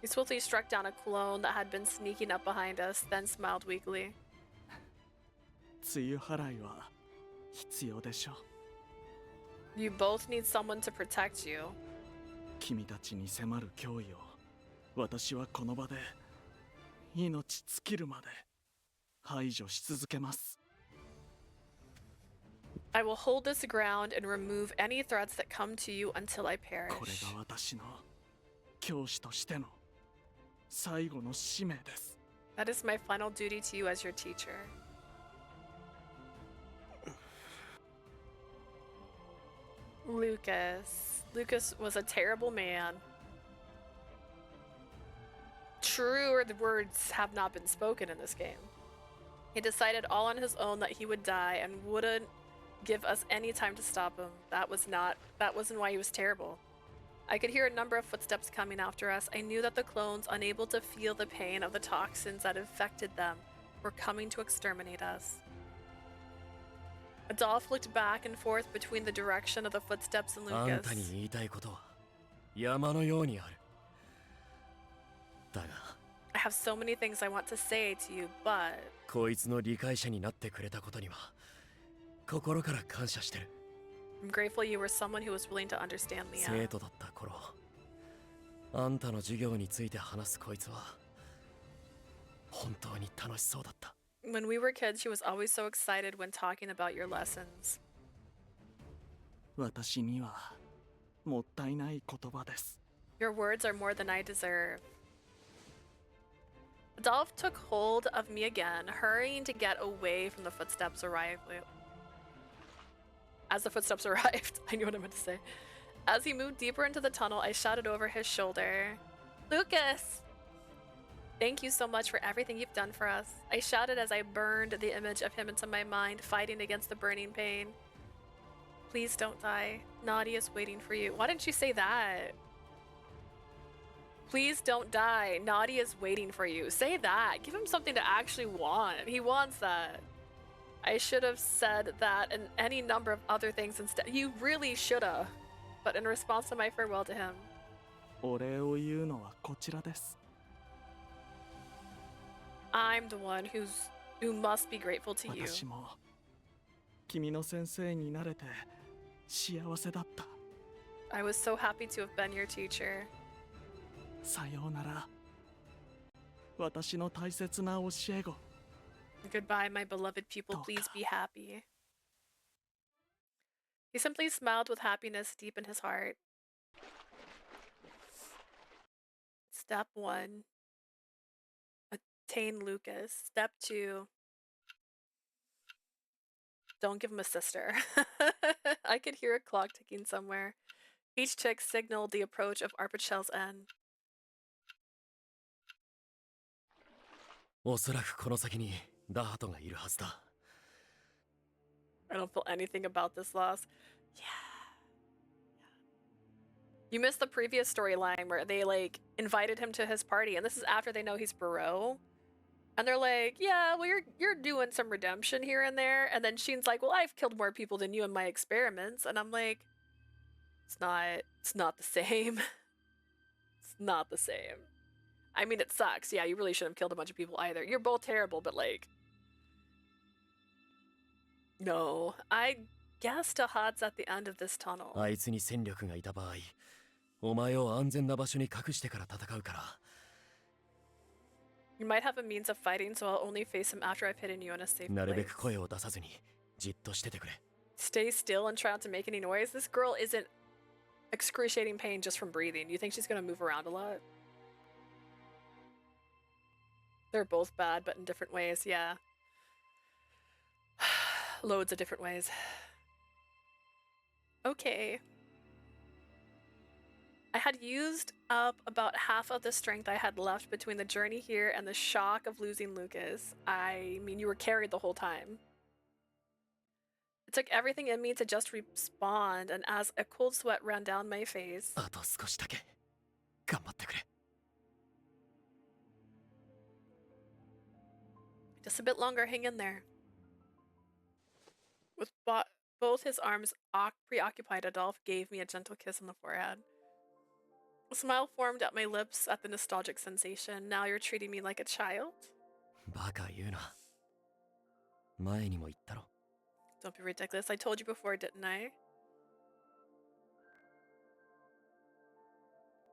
he swiftly struck down a clone that had been sneaking up behind us, then smiled weakly. 梅雨払いは必要でしょう。 You both need someone to protect you. 君たちに迫る脅威を私はこの場で命尽きるまで排除し続けます。 I will hold this ground and remove any threats that come to you until I こ perish. れが私の教師としての最後の使命です。 That is my final duty to you as your teacher. Lucas was a terrible man. Truer words have not been spoken in this game. He decided all on his own that he would die and wouldn't give us any time to stop him. That wasn't why he was terrible. I could hear a number of footsteps coming after us. I knew that the clones, unable to feel the pain of the toxins that infected them, were coming to exterminate us. Adolphe looked back and forth between the direction of the footsteps and あんた Lucas. に言いたいことは山のようにある。だが I have so many things I want to say to you, but こいつの理解者になってくれたことには心から感謝してる。 I'm grateful you were someone who was willing to understand me. 生徒だった頃、あんたの授業について話すこいつは本当に楽しそうだった。 When we were kids, she was always so excited when talking about your lessons. 私にはもったいない言葉です。 Your words are more than I deserve. Adolphe took hold of me again, hurrying to get away from the footsteps arriving. As the footsteps arrived, I knew what I meant to say. As he moved deeper into the tunnel, I shouted over his shoulder, "Lucas! Thank you so much for everything you've done for us." I shouted as I burned the image of him into my mind, fighting against the burning pain. Please don't die. Nadia's waiting for you. Why didn't you say that? Please don't die. Nadia's waiting for you. Say that. Give him something to actually want. He wants that. I should have said that and any number of other things instead. You really shoulda. But in response to my farewell to him, お礼を言うのはこちらです。 I'm the one who must be grateful to you. 私も君の先生になれて幸せだった。 I was so happy to have been your teacher. さようなら。私の大切な教え子。 Goodbye, my beloved pupil. Please be happy. He simply smiled with happiness deep in his heart. Step 1. Obtain Lucas. Step 2. Don't give him a sister. I could hear a clock ticking somewhere. Each tick signaled the approach of Arpachel's end. おそらくこの先にダハトがいるはずだ。I don't feel anything about this loss. Yeah. You missed the previous storyline where they like invited him to his party, and this is after they know he's Barreau. And they're like, yeah, well you're doing some redemption here and there. And then Sheen's like, well, I've killed more people than you in my experiments. And I'm like, it's not the same. It's not the same. I mean, it sucks. Yeah, you really shouldn't have killed a bunch of people either. You're both terrible, but like, no. I guess Tahat's at the end of this tunnel. あいつに戦力がいた場合、お前を安全な場所に隠してから戦うから。You might have a means of fighting, so I'll only face him after I've hidden you in a safe なるべ place. く声を出さずにじっとしててくれ。Stay still and try not to make any noise. This girl isn't excruciating pain just from breathing. You think she's gonna move around a lot? They're both bad, but in different ways, yeah. Loads of different ways. Okay. I had used up about half of the strength I had left between the journey here and the shock of losing Lucas. I mean, you were carried the whole time. It took everything in me to just respond, and as a cold sweat ran down my face, あと少しだけ頑張ってくれ。 just a bit longer, hang in there. With both his arms preoccupied, Adolphe gave me a gentle kiss on the forehead. A smile formed at my lips at the nostalgic sensation. Now you're treating me like a child? バカ言うな。前にも言ったろ。 Don't be ridiculous. I told you before, didn't I?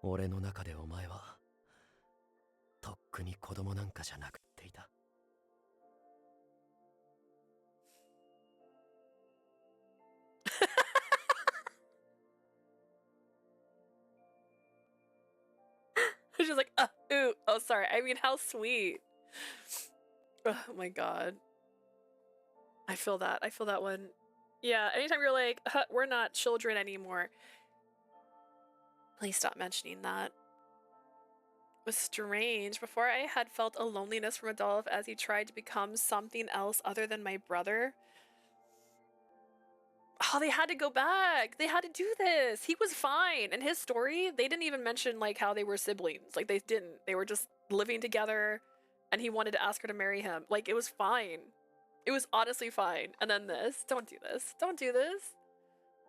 俺の中でお前はとっくに子供なんかじゃなくっていた。 She's like, ooh, oh, sorry. I mean, how sweet. Oh my god. I feel that. I feel that one. Yeah, anytime you're like, we're not children anymore. Please stop mentioning that. It was strange. Before I had felt a loneliness from Adolphe as he tried to become something else other than my brother. Oh, they had to go back. They had to do this. He was fine. In his story, they didn't even mention like how they were siblings. Like they didn't. They were just living together and he wanted to ask her to marry him. Like it was fine. It was honestly fine. And then this. Don't do this. Don't do this.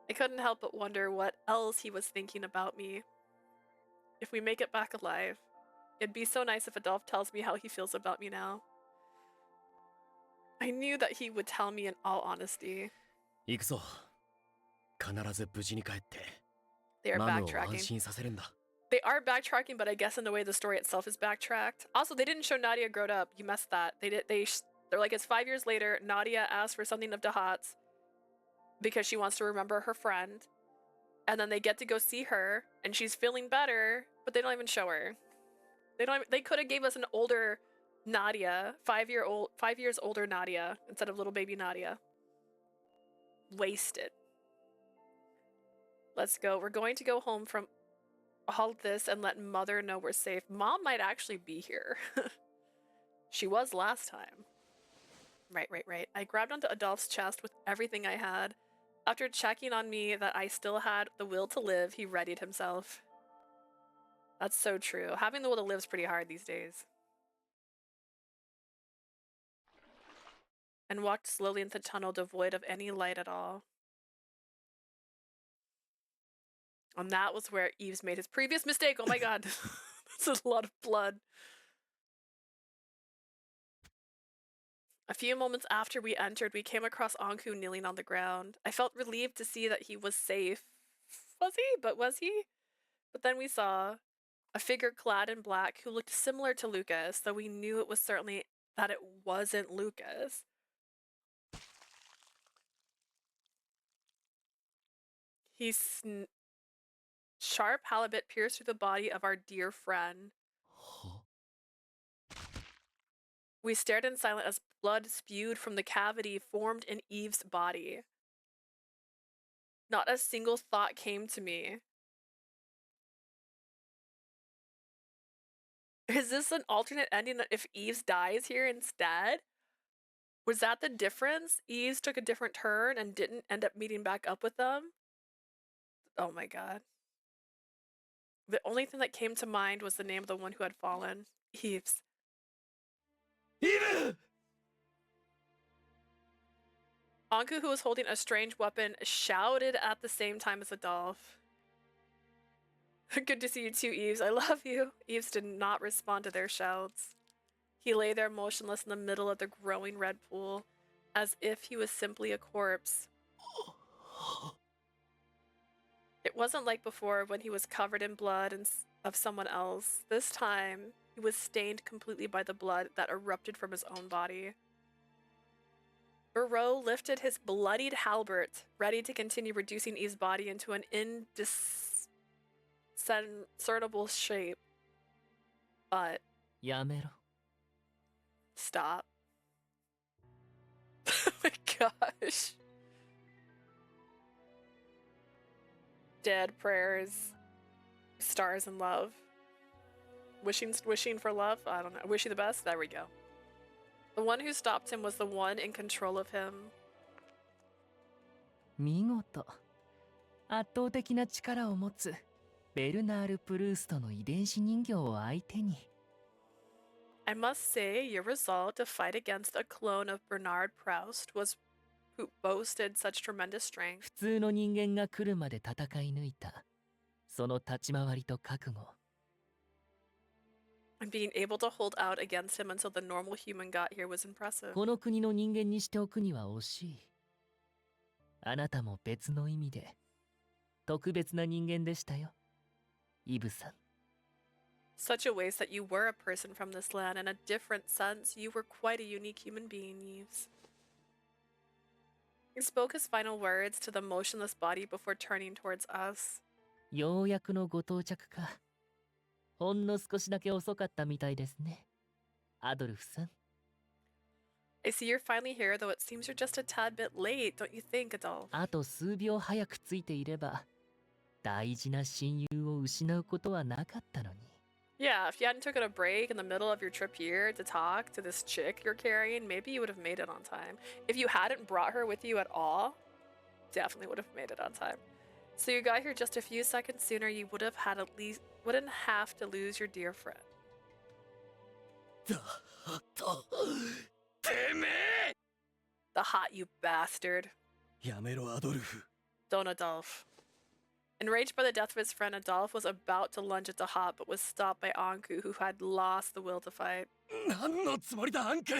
I couldn't help but wonder what else he was thinking about me. If we make it back alive, it'd be so nice if Adolphe tells me how he feels about me now. I knew that he would tell me in all honesty. 行くぞ。必ず無事に帰って。 They are マムを backtracking. 安心させるんだ。 They are backtracking, but I guess in the way the story itself is backtracked. Also, they didn't show Nadia grown up. You messed that. They're like, it's 5 years later. Nadia asked for something of Dahat's because she wants to remember her friend. And then they get to go see her, and she's feeling better, but they don't even show her. They could have gave us an older Nadia, 5 years older Nadia instead of little baby Nadia. Wasted. Let's go. We're going to go home from all this and let Mother know we're safe. Mom might actually be here. She was last time. Right. I grabbed onto Adolphe's chest with everything I had. After checking on me that I still had the will to live, he readied himself. That's so true. Having the will to live is pretty hard these days. And walked slowly into the tunnel, devoid of any light at all. And that was where Yves made his previous mistake. Oh my god. That's a lot of blood. A few moments after we entered, we came across Anku kneeling on the ground. I felt relieved to see that he was safe. Was he? But then we saw a figure clad in black who looked similar to Lucas, though we knew it was certainly that it wasn't Lucas. Sharp halibut pierced through the body of our dear friend. We stared in silence as blood spewed from the cavity formed in Eve's body. Not a single thought came to me. Is this an alternate ending if Eve's dies here instead? Was that the difference? Eve's took a different turn and didn't end up meeting back up with them? Oh my god. The only thing that came to mind was the name of the one who had fallen. Eve's. Eve! Anku, who was holding a strange weapon, shouted at the same time as Adolphe. Good to see you too, Eves. I love you. Eves did not respond to their shouts. He lay there motionless in the middle of the growing red pool, as if he was simply a corpse. It wasn't like before when he was covered in blood and of someone else. This time, he was stained completely by the blood that erupted from his own body. Virche lifted his bloodied halberd, ready to continue reducing Eve's body into an indiscernible shape. But... Yamero. Stop. Oh my gosh. Dead prayers, stars and love. Wishing for love? I don't know. Wish you the best? There we go. The one who stopped him was the one in control of him. 見事。圧倒的な力を持つベルナール・プルーストの遺伝子人形を相手に。I must say, your resolve to fight against a clone of Bernard Proust was who boasted such tremendous strength. 普通の人間が来るまで戦い抜いた。その立ち回りと覚悟。And being able to hold out against him until the normal human got here was impressive. この国の人間にしておくには惜しい。あなたも別の意味で特別な人間でしたよ、イブさん。Such a ways that you were a person from this land. In a different sense, you were quite a unique human being, Yves. He spoke his final words to the motionless body before turning towards us. ようやくのご到着か。ほんの少しだけ遅かったみたいですね、アドルフさん。I see you're finally here, though it seems you're just a tad bit late, don't you think, Adolphe? あと数秒早くついていれば、大事な親友を失うことはなかったのに。Yeah, if you hadn't taken a break in the middle of your trip here to talk to this chick you're carrying, maybe you would have made it on time. If you hadn't brought her with you at all, definitely would have made it on time. So you got here just a few seconds sooner, you would have had at least wouldn't have to lose your dear friend. The hot, you bastard. やめろ、アドルフ。 Don't, Adolphe. Enraged by the death of his friend, Adolphe was about to lunge at the Hot, but was stopped by Anku, who had lost the will to fight. 何のつもりだ、アンク。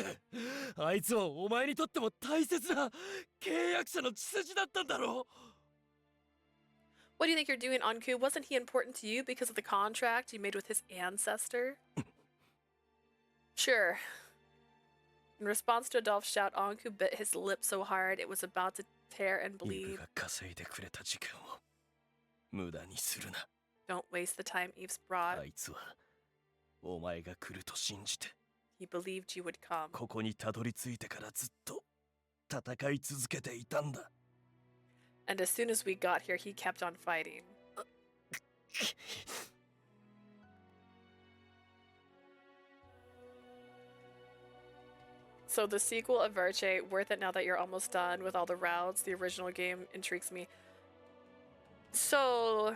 あいつはお前にとっても大切な契約者の血筋だったんだろう。 What do you think you're doing, Anku? Wasn't he important to you because of the contract you made with his ancestor? Sure. In response to Adolphe's shout, Anku bit his lip so hard it was about to tear and bleed. が稼いでくれた時間を無駄にするな。 Don't waste the time Eves brought. あいつはお前が来ると信じて。 He believed you would come. ここにたどり着いてからずっと戦い続けていたんだ。 And as soon as we got here, he kept on fighting. So the sequel of Virche, worth it now that you're almost done with all the routes. The original game intrigues me. So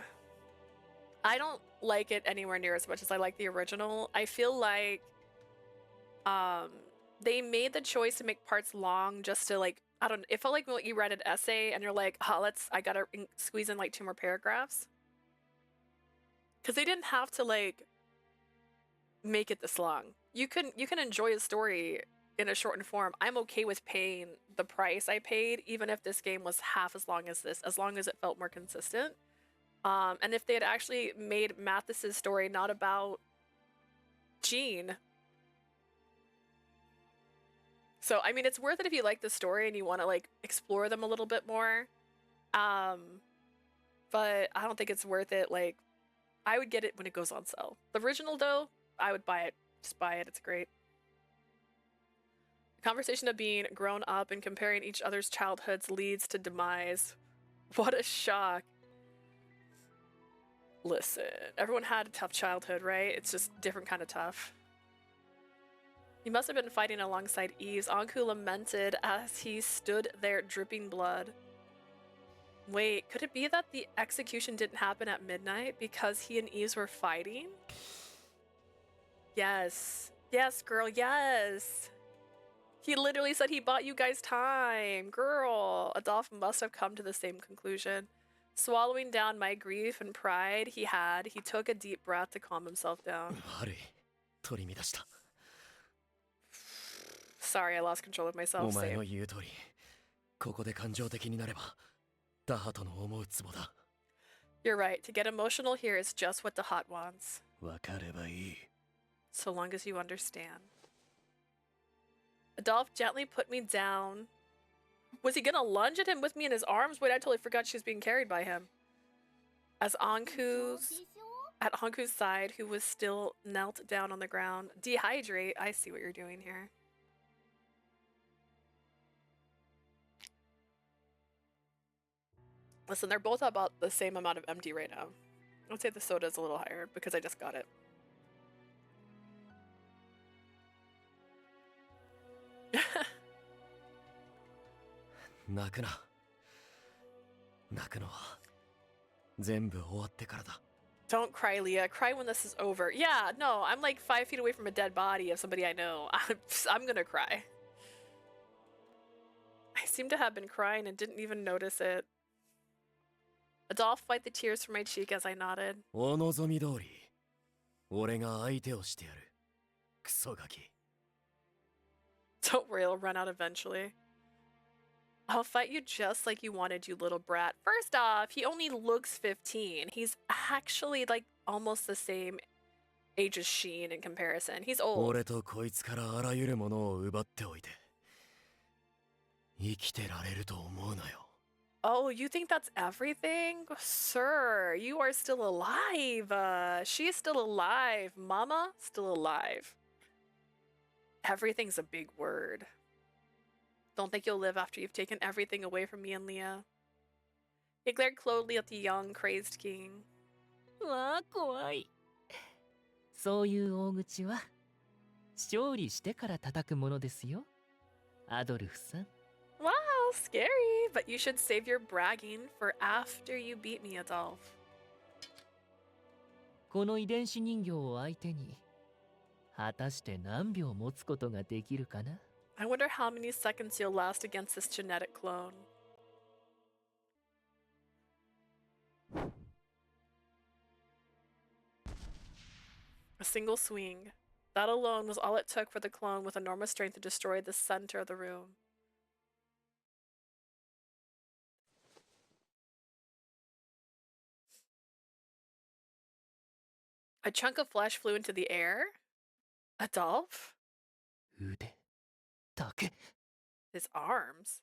I don't like it anywhere near as much as I like the original. I feel like they made the choice to make parts long just to like, I don't know, it felt like when you read an essay and you're like, oh, I gotta squeeze in like 2 more paragraphs. Because they didn't have to like make it this long. You can enjoy a story in a shortened form. I'm okay with paying the price I paid, even if this game was half as long as this, as long as it felt more consistent. And if they had actually made Mathis's story not about Jean. So, I mean, it's worth it if you like the story and you want to, like, explore them a little bit more. But I don't think it's worth it. Like, I would get it when it goes on sale. The original, though, I would buy it. Just buy it. It's great. Conversation of being grown up and comparing each other's childhoods leads to demise. What a shock. Listen, everyone had a tough childhood, right? It's just different kind of tough. He must have been fighting alongside Eves. Anku lamented as he stood there dripping blood. Wait, could it be that the execution didn't happen at midnight because he and Eves were fighting? Yes. Yes, girl, yes. He literally said he bought you guys time. Girl, Adolphe must have come to the same conclusion. Swallowing down my grief and pride he took a deep breath to calm himself down. Sorry, I lost control of myself. Same. You're right. To get emotional here is just what the hot wants. So long as you understand. Adolphe gently put me down. Was he gonna lunge at him with me in his arms? Wait, I totally forgot she was being carried by him. At Anku's side, who was still knelt down on the ground. Dehydrate. I see what you're doing here. Listen, they're both about the same amount of empty right now. I would say the soda's a little higher because I just got it. Don't cry, Leah. Cry when this is over. Yeah, no, I'm like 5 feet away from a dead body of somebody I know. I'm gonna cry. I seem to have been crying and didn't even notice it. Adolphe wiped the tears from my cheek as I nodded. Don't worry, it'll run out eventually. I'll fight you just like you wanted, you little brat. First off, he only looks 15. He's actually like almost the same age as Sheen in comparison. He's old. Oh, you think that's everything? Sir, you are still alive. She's still alive. Mama, still alive. Everything's a big word. Don't think you'll live after you've taken everything away from me and Leah. He glared coldly at the young, crazed king. Wow, scary, but you should save your bragging for after you beat me, Adolphe. I wonder how many seconds you'll last against this genetic clone. A single swing. That alone was all it took for the clone with enormous strength to destroy the center of the room. A chunk of flesh flew into the air? Adolphe? His arms.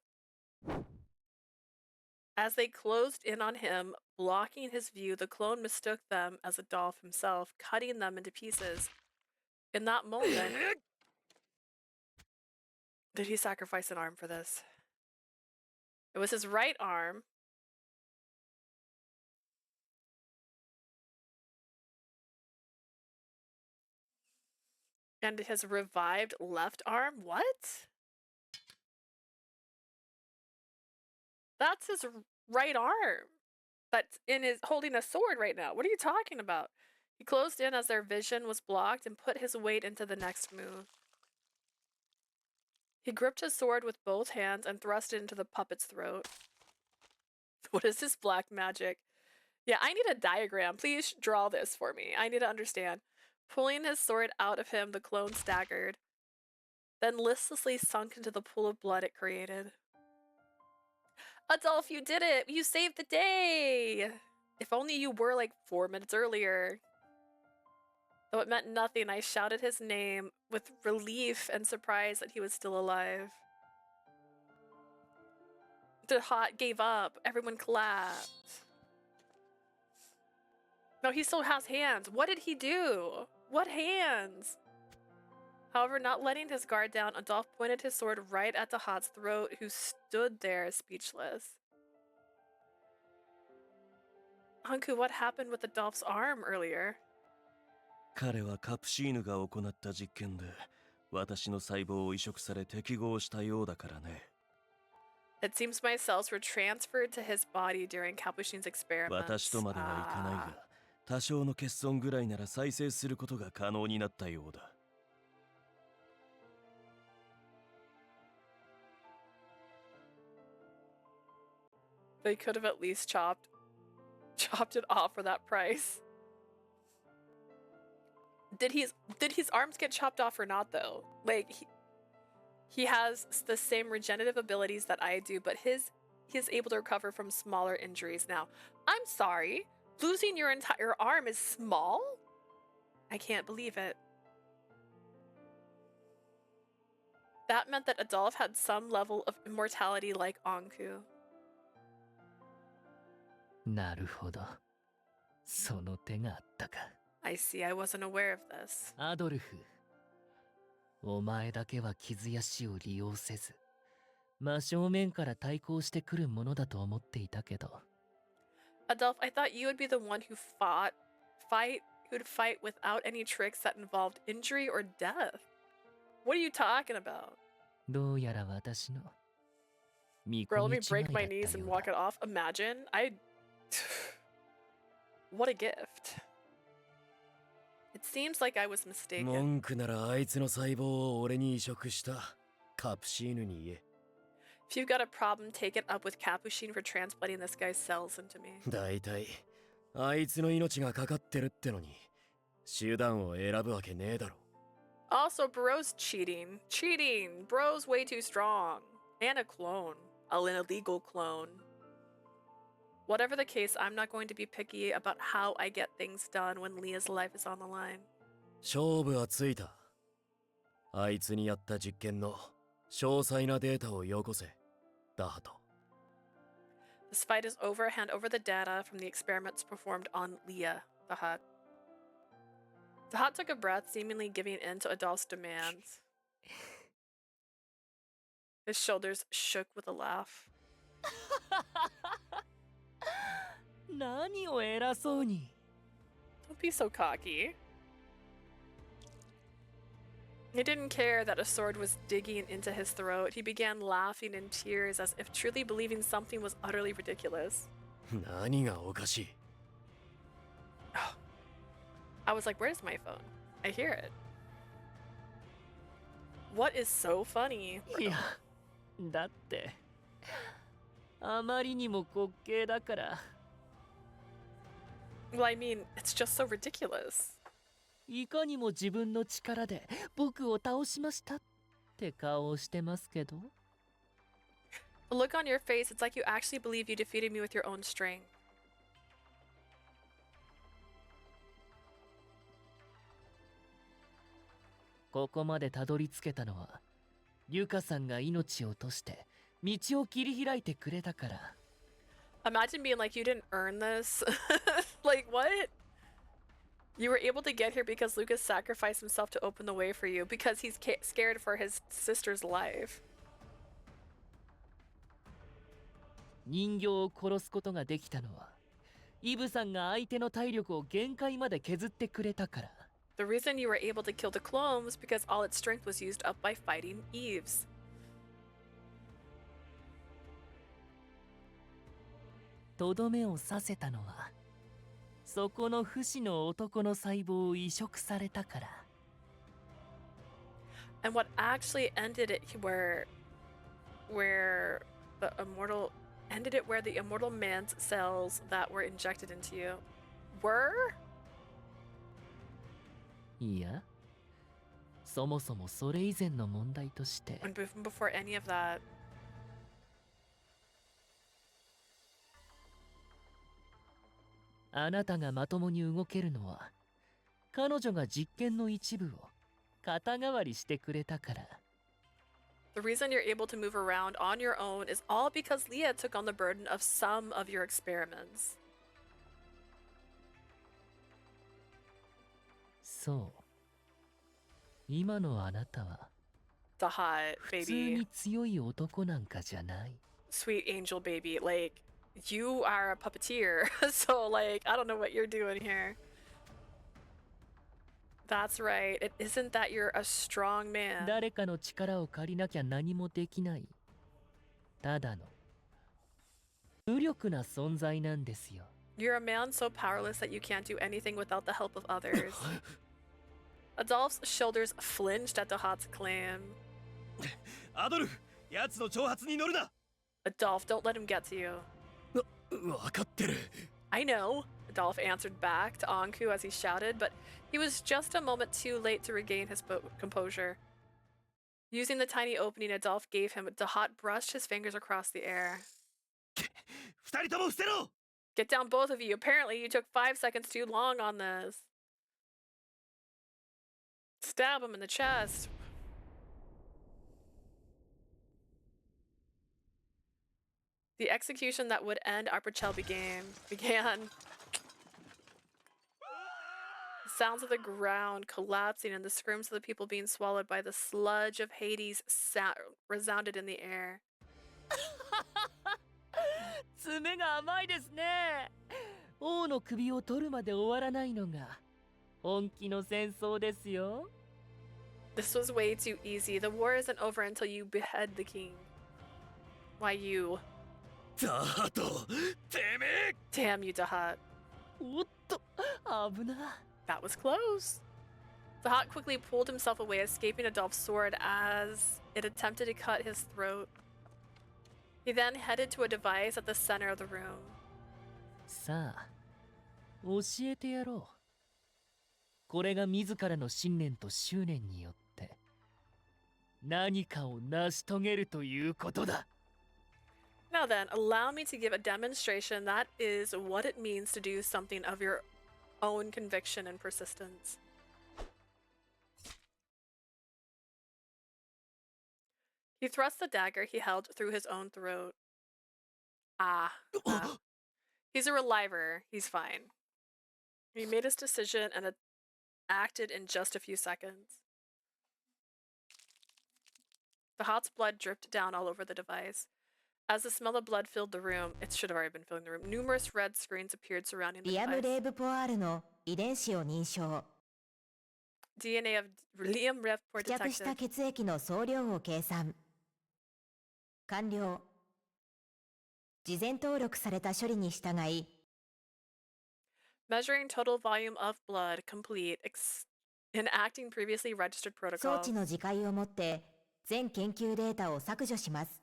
As they closed in on him, blocking his view, the clone mistook them as Adolphe himself, cutting them into pieces. In that moment, did he sacrifice an arm for this? It was his right arm. And his revived left arm? What? That's his right arm. That's in his holding a sword right now. What are you talking about? He closed in as their vision was blocked and put his weight into the next move. He gripped his sword with both hands and thrust it into the puppet's throat. What is this black magic? Yeah, I need a diagram. Please draw this for me. I need to understand. Pulling his sword out of him, the clone staggered, then listlessly sunk into the pool of blood it created. Adolphe, you did it! You saved the day! If only you were like 4 minutes earlier. Though it meant nothing, I shouted his name with relief and surprise that he was still alive. The hot gave up. Everyone clapped. No, he still has hands. What did he do? What hands? However, not letting his guard down, Adolphe pointed his sword right at Dahat's throat, who stood there speechless. Hanku, what happened with Adolphe's arm earlier? 彼はカプシーヌが行った実験で私の細胞を移植され適合したようだからね。It seems my cells were transferred to his body during Capuchin's experiments. 私とまではいかないが、多少の欠損ぐらいなら再生することが可能になったようだ。They could have at least chopped it off for that price. Did his arms get chopped off or not though? Like he has the same regenerative abilities that I do, but he's able to recover from smaller injuries now. I'm sorry, losing your entire arm is small? I can't believe it. That meant that Adolphe had some level of immortality like Anku. なるほど。その手があったか。I see, I wasn't aware of this. アドルフ、お前だけは傷や死を利用せず、真正面から対抗してくるものだと思っていたけど。Adolphe, I thought you would be the one who'd fight without any tricks that involved injury or death. What are you talking about? どうやら私の見 Bro, 込 let み me 違い break だ my ったよ knees and うだ。 walk it off. Imagine. What a gift. It seems like I was mistaken. 文句ならあいつの細胞を俺に移植したカプシーヌに言え。 If you've got a problem, take it up with Capuchin for transplanting this guy's cells into me. だいたいあいつの命がかかってるってのに手段を選ぶわけねえだろ。 Also, Bro's cheating. Cheating! Bro's way too strong. And a clone. An illegal clone. Whatever the case, I'm not going to be picky about how I get things done when Leah's life is on the line. 勝負はついた。あいつにやった実験の詳細なデータをよこせ、ダハト。 This fight is over. Hand over the data from the experiments performed on Leah, Dahat. Dahat took a breath, seemingly giving in to Adolphe's demands. His shoulders shook with a laugh. 何を偉そうに。 Don't be so cocky. He didn't care that a sword was digging into his throat. He began laughing in tears as if truly believing something was utterly ridiculous. 何がおかしい？ I was like, where's my phone? I hear it. What is so funny? いや、だって、あまりにも滑稽だから。 Well, I mean, it's just so ridiculous. いかにも自分の力で僕を倒しましたって顔をしてますけど。 The look on your face, it's like you actually believe you defeated me with your own strength. ここまでたどり着けたのは、ユカさんが命を落として道を切り開いてくれたから。 Imagine being like, you didn't earn this. Like, what? You were able to get here because Lucas sacrificed himself to open the way for you because he's scared for his sister's life. 人形を殺すことができたのは、イブさんが相手の体力を限界まで削ってくれたから。 The reason you were able to kill the clone was because all its strength was used up by fighting Eve's. とどめを刺せたのは、そこの不死の男の細胞を移植されたから。 And what actually ended it where the immortal man's cells that were injected into you were? いや、そもそもそれ以前の問題として。 And before any of that. あなたがまともに動けるのは、彼女が実験の一部を肩代わりしてくれたから。 The reason you're able to move around on your own is all because Leah took on the burden of some of your experiments. そう。今のあなたは The hot 普通 baby, に強い男なんかじゃない。 sweet angel baby. Like, you are a puppeteer, so like, I don't know what you're doing here. That's right. It isn't that you're a strong man. 誰かの力を借りなきゃ何もできない。ただの無力な存在なんですよ。 You're a man so powerless that you can't do anything without the help of others. Adolphe's shoulders flinched at the hot's claim. アドルフ、奴の挑発に乗るな。 Adolphe, don't let him get to you. わかってる。 I know, Adolphe answered back to Anku as he shouted, but he was just a moment too late to regain his composure. Using the tiny opening Adolphe gave him, Dahat brushed his fingers across the air. 二人とも捨てろ。 Get down, both of you. Apparently, you took 5 seconds too long on this. Stab him in the chest. The execution that would end Arpachel began. The sounds of the ground collapsing and the screams of the people being swallowed by the sludge of Hades resounded in the air. 爪が甘いですね。王の首を取るまで終わらないのが本気の戦争ですよ。 This was way too easy. The war isn't over until you behead the king. Why you? ダハト、てめえ。 Damn you, Dahat. おっと、危な。 That was close. Dahat quickly pulled himself away, escaping Adolphe's sword as it attempted to cut his throat. He then headed to a device at the center of the room. さあ、教えてやろう。これが自らの信念と執念によって何かを成し遂げるということだ。 Now then, allow me to give a demonstration that is what it means to do something of your own conviction and persistence. He thrust the dagger he held through his own throat. He's a reliver. He's fine. He made his decision and acted in just a few seconds. The hot's blood dripped down all over the device. As the smell of blood filled the room, it should have already been filling the room, numerous red screens appeared surrounding the device. DNA of Liam Revport 付着した detected. 血液の総量を計算完了。事前登録された処理に従い Measuring total volume of blood complete. Enacting previously registered 装 protocol. 置の自戒をもって全研究データを削除します。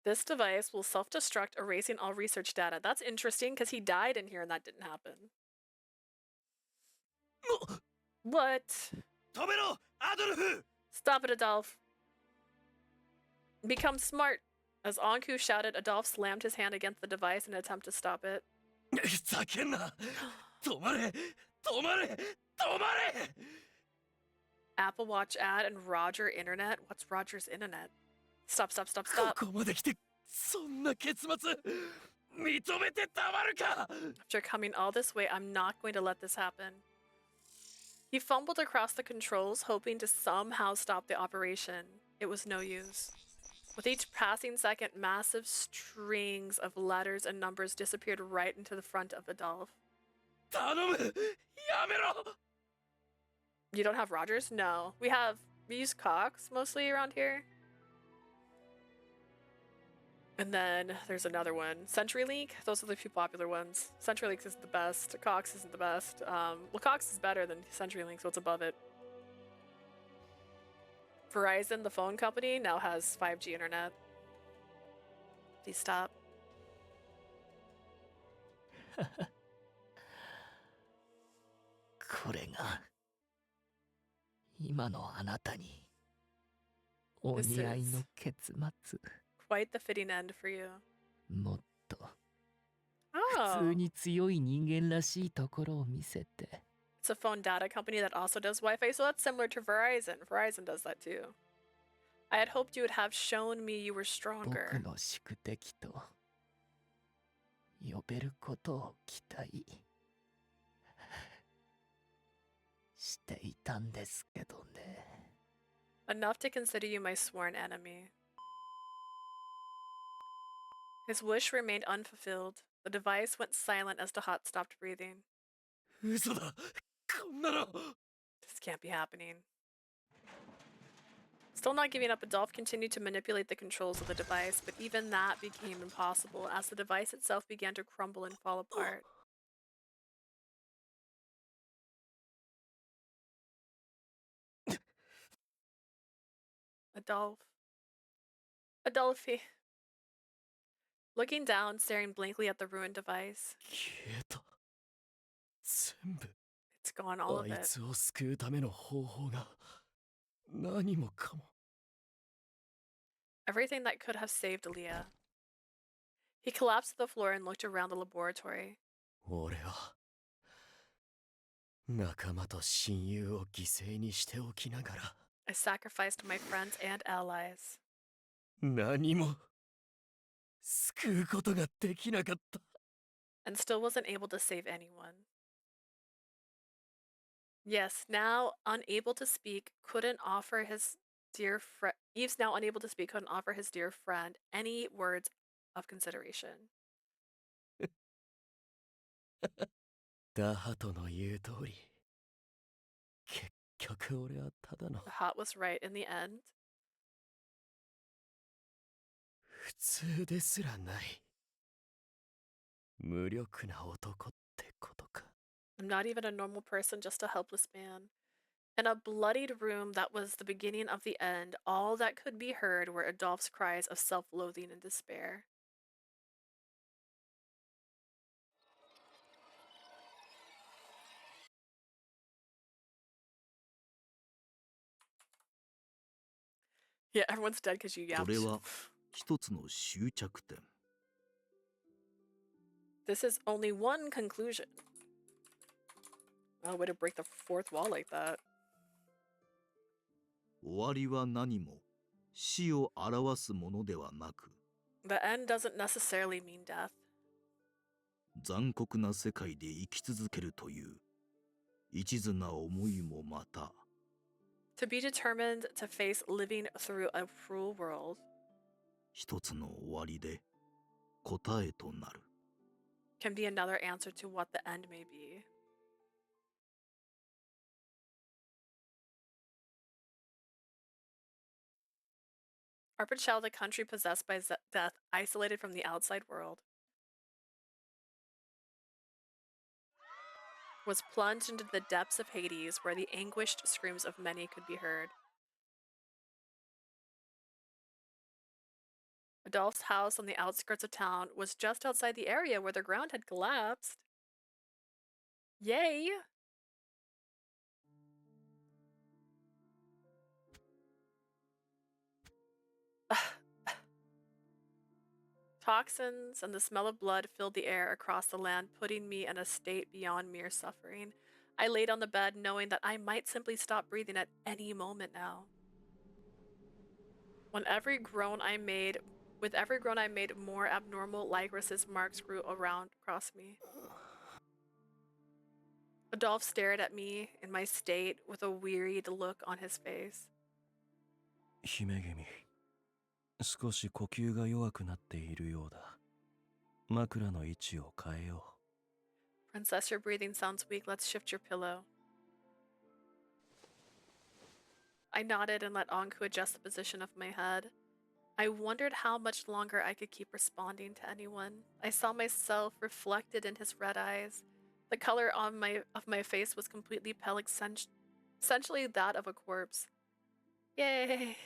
This device will self-destruct, erasing all research data. That's interesting because he died in here and that didn't happen. What? 止めろ、アドルフ。 Stop it, Adolphe. Become smart. As Anku shouted, Adolphe slammed his hand against the device in an attempt to stop it. 叫んな。止まれ、止まれ、止まれ。 Apple Watch ad and Roger Internet? What's Roger's Internet? Stop, stop, stop, stop. ここまで来て、そんな結末、認めてたまるか。 After coming all this way, I'm not going to let this happen. He fumbled across the controls, hoping to somehow stop the operation. It was no use. With each passing second, massive strings of letters and numbers disappeared right into the front of Adolphe. 頼む、やめろ。 You don't have Rogers? No. We use Cox mostly around here. And then there's another one. CenturyLink? Those are the two popular ones. CenturyLink isn't the best. Cox isn't the best. Well, Cox is better than CenturyLink, so it's above it. Verizon, the phone company, now has 5G internet. Please stop. これが今のあなたにお似合いの結末。 Quite the fitting end for you. もっと Oh. 普通に強い人間らしいところを見せて。 It's a phone data company that also does Wi-Fi, so that's similar to Verizon. Verizon does that too. I had hoped you would have shown me you were 僕 stronger. の宿敵と呼べることを期待していたんですけどね。 Enough to consider you my sworn enemy. His wish remained unfulfilled. The device went silent as the hot stopped breathing. 嘘だ、こんなの。 This can't be happening. Still not giving up, Adolphe continued to manipulate the controls of the device, but even that became impossible as the device itself began to crumble and fall apart. Adolphe. Adolphe. Looking down, staring blankly at the ruined device. 消えた。全部。 It's gone, all of あい it. つを救うための方法が何もかも。 Everything that could have saved Leah. He collapsed to the floor and looked around the laboratory. 俺は仲間と親友を犠牲にしておきながら I sacrificed my friends and allies. 何も救うことができなかった。 And still wasn't able to save anyone. Yes, now unable to speak, couldn't offer his dear friend. Eve's now unable to speak, couldn't offer his dear friend any words of consideration. ダハトの言う通り、結局俺はただの The hot was right in the end. 普通ですらない無力な男ってことか。 I'm not even a normal person, just a helpless man. In a bloodied room that was the beginning of the end, all that could be heard were Adolphe's cries of self-loathing and despair. Yeah, everyone's dead because you これ yapped. は一つの終着点。 This is only one conclusion. Oh, way to break the fourth wall like that. 終わりは何も死を表すものではなく、 The end doesn't necessarily mean death. 残酷な世界で生き続けるという一途な思いもまた、 To be determined to face living through a cruel world. 一つの終わりで答えとなる。 Can be another answer to what the end may be. Arpichel, the country possessed by death, isolated from the outside world, was plunged into the depths of Hades, where the anguished screams of many could be heard. Adolphe's house on the outskirts of town was just outside the area where the ground had collapsed. Yay! Toxins and the smell of blood filled the air across the land, putting me in a state beyond mere suffering. I laid on the bed knowing that I might simply stop breathing at any moment now. With every groan I made, more abnormal Lycoris' marks grew across me. Adolphe stared at me in my state with a wearied look on his face. 姫君、少し呼吸が弱くなっているようだ。枕の位置を変えよう。 Princess, your breathing sounds weak. Let's shift your pillow. I nodded and let Anku adjust the position of my head. I wondered how much longer I could keep responding to anyone. I saw myself reflected in his red eyes. The color of my face was completely pale, essentially that of a corpse. Yay!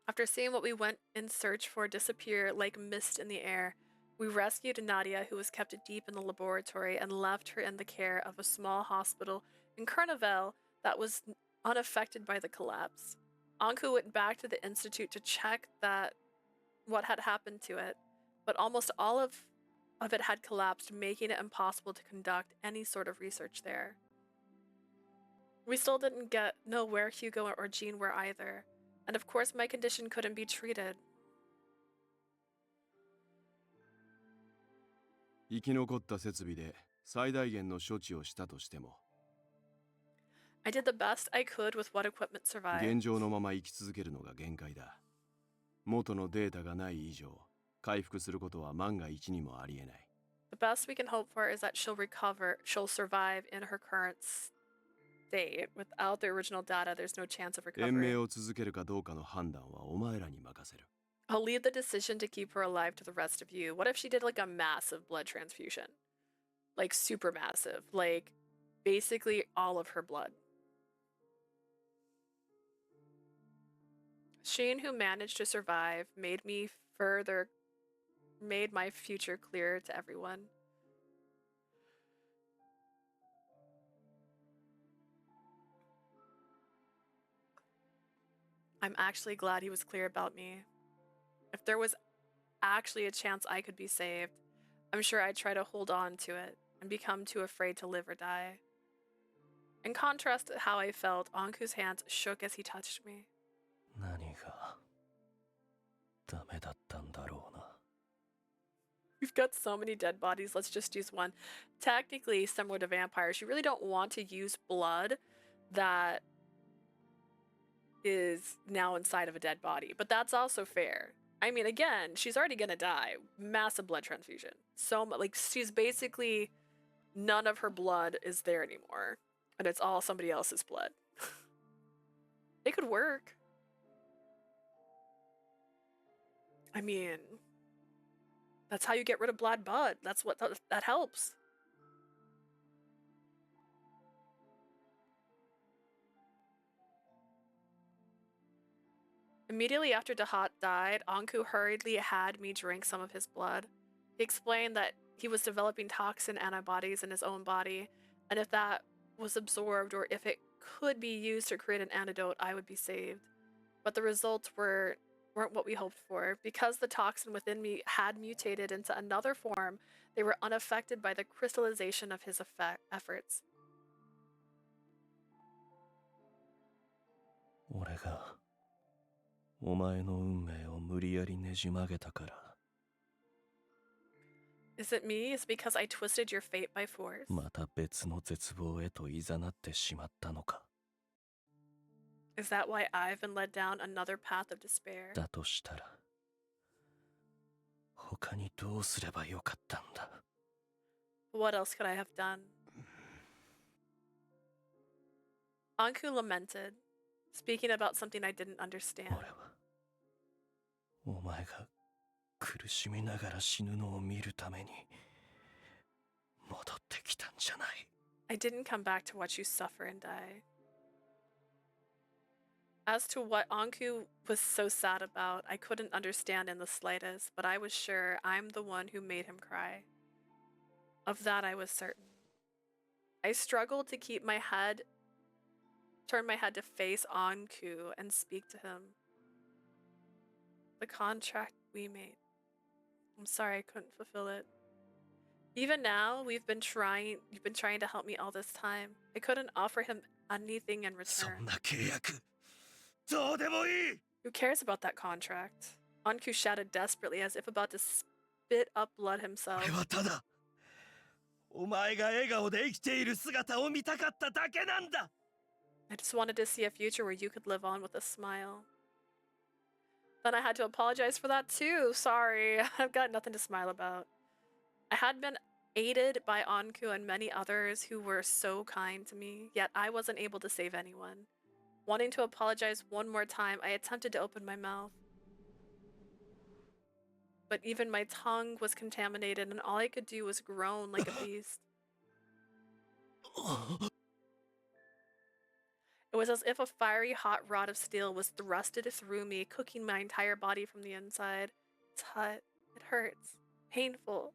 After seeing what we went in search for disappear like mist in the air, we rescued Nadia, who was kept deep in the laboratory, and left her in the care of a small hospital in Carnival that was unaffected by the collapse. Anku went back to the institute to check what had happened to it, but almost all of it had collapsed, making it impossible to conduct any sort of research there. We still didn't know where Hugo or Jean were either, and of course my condition couldn't be treated. 生き残った設備で最大限の処置をしたとしても、 I did the best I could with what equipment survived. 現状のまま生き続けるのが限界だ。元のデータがない以上、回復することは万が一にもありえない。 The best we can hope for is that she'll survive in her current state. Without the original data, there's no chance of 延 recovery. 命を続けるかどうかの判断はお前らに任せる。 I'll leave the decision to keep her alive to the rest of you. What if she did like a massive blood transfusion? Like super massive. Like basically all of her blood. Shane, who managed to survive, made my future clear to everyone. I'm actually glad he was clear about me. If there was actually a chance I could be saved, I'm sure I'd try to hold on to it and become too afraid to live or die. In contrast to how I felt, Anku's hands shook as he touched me. 何がダメだったんだろうな。 We've got so many dead bodies, let's just use one. Technically, similar to vampires, you really don't want to use blood that is now inside of a dead body, but that's also fair. I mean, again, she's already gonna die. Massive blood transfusion. So, like, she's basically, none of her blood is there anymore, and it's all somebody else's blood. It could work. I mean, that's how you get rid of blood. That's what that helps. Immediately after Dahat died, Anku hurriedly had me drink some of his blood. He explained that he was developing toxin antibodies in his own body, and if that was absorbed or if it could be used to create an antidote, I would be saved. But the results weren't what we hoped for. Because the toxin within me had mutated into another form, they were unaffected by the crystallization of his efforts. 俺がお前の運命を無理やりねじ曲げたから。 Is it me? Is it because I twisted your fate by force? また別の絶望へと誘ってしまったのか。 Is that why I've been led down another path of despair? だとしたら他にどうすればよかったんだ。 What else could I have done? Anku lamented, speaking about something I didn't understand. 俺はお前が苦しみながら死ぬのを見るために戻ってきたんじゃない。 I didn't come back to watch you suffer and die. As to what Anku was so sad about, I couldn't understand in the slightest, but I was sure I'm the one who made him cry. Of that I was certain. I struggled to turn my head to face Anku and speak to him. The contract we made. I'm sorry I couldn't fulfill it. Even now, you've been trying to help me all this time. I couldn't offer him anything in return. そんな契約どうでもいい。 Who cares about that contract? Anku shouted desperately as if about to spit up blood himself. 俺はただお前が笑顔で生きている姿を見たかっただけなんだ。 I just wanted to see a future where you could live on with a smile. Then I had to apologize for that too. Sorry, I've got nothing to smile about. I had been aided by Anku and many others who were so kind to me, yet I wasn't able to save anyone. Wanting to apologize one more time, I attempted to open my mouth. But even my tongue was contaminated and all I could do was groan like a beast. It was as if a fiery hot rod of steel was thrusted through me, cooking my entire body from the inside. Tut, it hurts. Painful.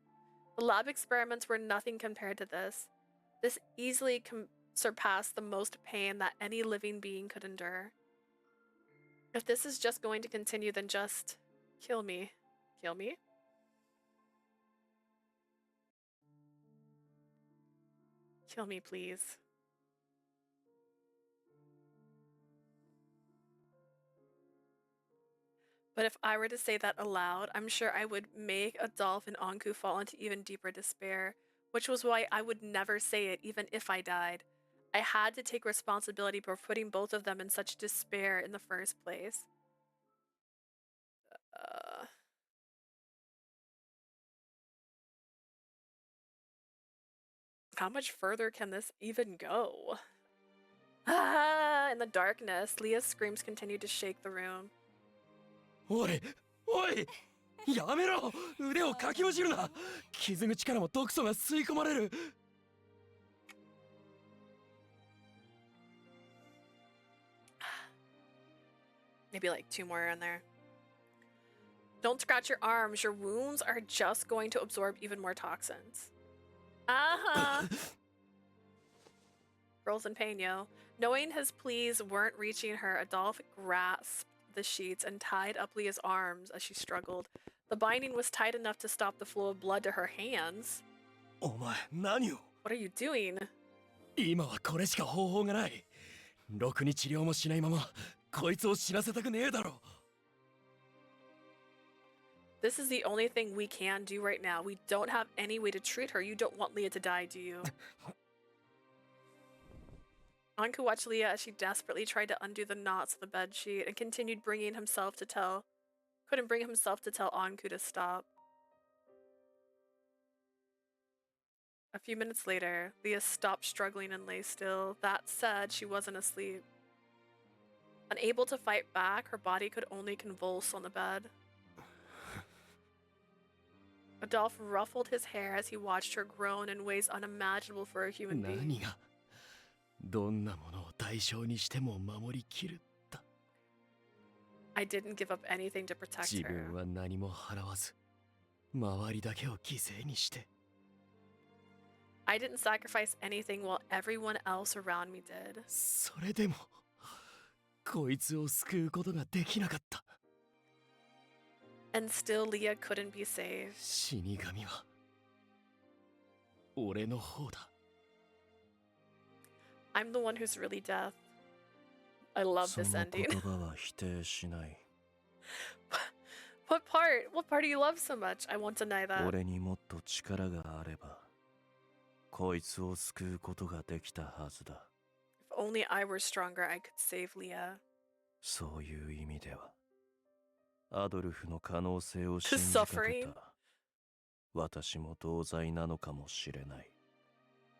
The lab experiments were nothing compared to this. This easily surpassed the most pain that any living being could endure. If this is just going to continue, then just kill me. Kill me? Kill me, please. But if I were to say that aloud, I'm sure I would make Adolphe and Anku fall into even deeper despair. which was why I would never say it even if I died. I had to take responsibility for putting both of them in such despair in the first place. How much further can this even go? Ah, in the darkness, Leah's screams continued to shake the room. おいおいやめろ腕をかきむしるな傷口からも毒素が吸い込まれる Maybe like 2 more in there. Don't scratch your arms. Your wounds are just going to absorb even more toxins. Uh-huh. Girl's in pain, yo. Knowing his pleas weren't reaching her, Adolphe grasped the sheets and tied up Leah's arms as she struggled. The binding was tight enough to stop the flow of blood to her hands. お前何を What are you doing? 今はこれしか方法がないろくに治療もしないままこいつを死なせたくねえだろ This is the only thing we can do right now. We don't have any way to treat her. You don't want Leah to die, do you? Anku watched Leah as she desperately tried to undo the knots of the bedsheet and continued couldn't bring himself to tell Anku to stop. A few minutes later, Leah stopped struggling and lay still. That said, she wasn't asleep. Unable to fight back, her body could only convulse on the bed. Adolphe ruffled his hair as he watched her groan in ways unimaginable for a human being. 何がどんなものを代償にしても守りきる I didn't give up anything to protect 自 her. 分は何も払わず周りだけを犠牲にして I didn't sacrifice anything while everyone else around me did. それでもこいつを救うことができなかった And still Leah couldn't be saved. 死神は俺の方だ I'm the one who's really death. I love this その ending. 言葉は否定しない What part? What part do you love so much? I won't deny that. 俺にもっと力があればこいつを救うことができたはずだ If only I were stronger, I could save Leah. そういう意味ではアドルフの可能性を信じかけた私も同罪なのかもしれない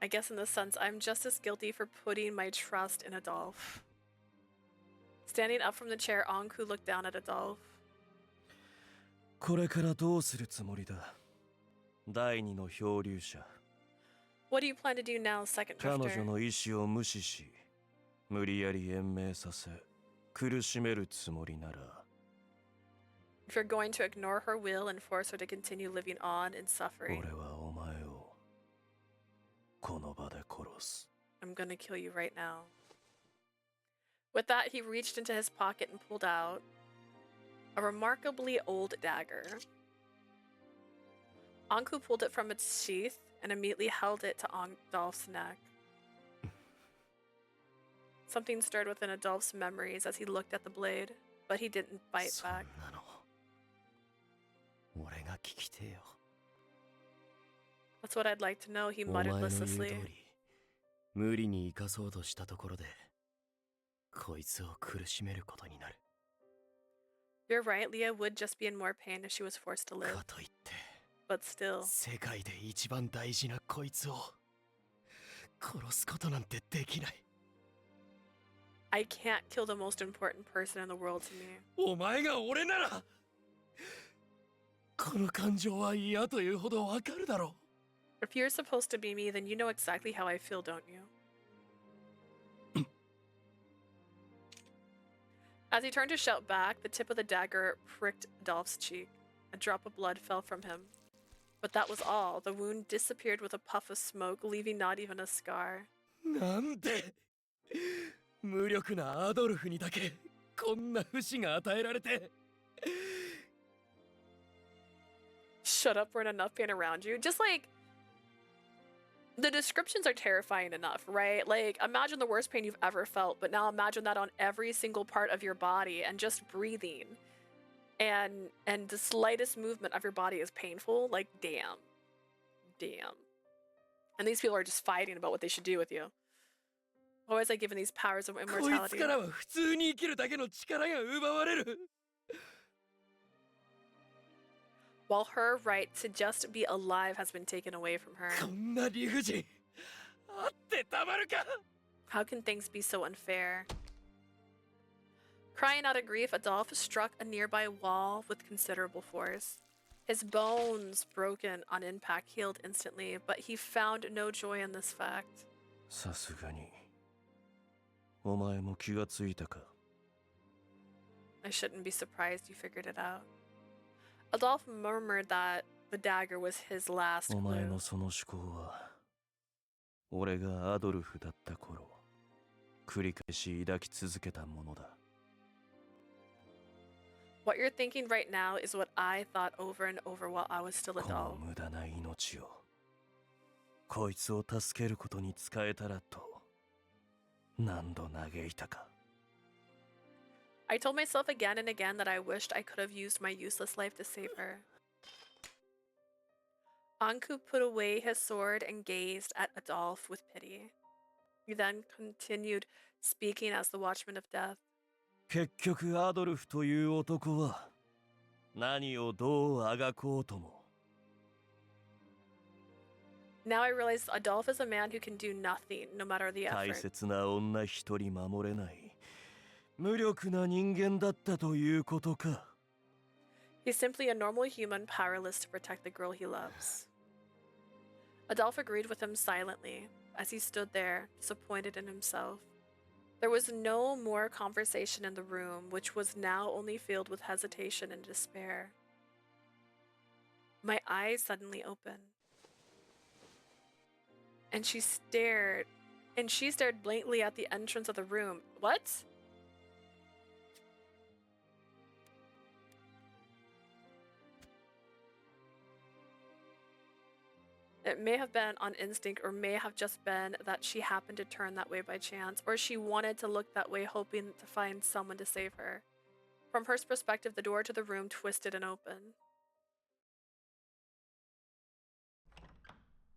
I guess in this sense, I'm just as guilty for putting my trust in Adolphe. Standing up from the chair, Anku looked down at Adolphe. これからどうするつもりだ第二の漂流者 What do you plan to do now, second 彼 drifter? 女の意志を無視し無理やり延命させ苦しめるつもりなら If you're going to ignore her will and force her to continue living on in suffering, 俺はお前をこの場で殺す I'm gonna kill you right now. With that, he reached into his pocket and pulled out a remarkably old dagger. Anku pulled it from its sheath and immediately held it to Adolphe's neck. Something stirred within Adolphe's memories as he looked at the blade, but he didn't bite back. 俺が聞きてえよ That's what I'd like to know, he お前 muttered の言う通 listlessly. り無理に生かそうとしたところでこいつを苦しめることになる You're right, Leah would just be in more pain if she was forced to live. かといって But still, 世界で一番大事なこいつを殺すことなんてできない I can't kill the most important person in the world to me. お前が俺ならこの感情は嫌というほどわかるだろ If you're supposed to be me, then you know exactly how I feel, don't you? As he turned to shout back, the tip of the dagger pricked Adolphe's cheek. A drop of blood fell from him. But that was all. The wound disappeared with a puff of smoke, leaving not even a scar. なんで無力なアドルフにだけこんな不死が与えられて Shut up, we're in enough pain around you. Just like, the descriptions are terrifying enough, right? Like, imagine the worst pain you've ever felt, but now imagine that on every single part of your body and just breathing. And the slightest movement of your body is painful. Like, damn. Damn. And these people are just fighting about what they should do with you. Why was I given these powers of こいつ immortality? からは普通に生きるだけの力が奪われる。 While her right to just be alive has been taken away from her. こんな理不尽あってたまるか。 How can things be so unfair? Crying out of grief, Adolphe struck a nearby wall with considerable force. His bones, broken on impact, healed instantly, but he found no joy in this fact. さすがにお前も気がついたか。 I shouldn't be surprised you figured it out. Adolphe murmured that the dagger was his last お前 clue. のその思考は俺がアドルフだった頃繰り返し抱き続けたものだ。 What you're thinking right now is what I thought over and over while I was still この Adolphe. 無駄な命をこいつを助けることに使えたらと何度嘆いたか。 I told myself again and again that I wished I could have used my useless life to save her. Anku put away his sword and gazed at Adolphe with pity. He then continued speaking as the Watchman of Death. 結局アドルフという男は何をどうあがこうとも Now I realize Adolphe is a man who can do nothing, no matter the 大 effort. 切な女一人守れない無力な人間だったということか。 He's simply a normal human, powerless to protect the girl he loves. Adolphe agreed with him silently, as he stood there, disappointed in himself. There was no more conversation in the room, which was now only filled with hesitation and despair. My eyes suddenly opened. And she stared blankly at the entrance of the room. What? It may have been on instinct, or may have just been that she happened to turn that way by chance, or she wanted to look that way hoping to find someone to save her. From her perspective, the door to the room twisted and opened.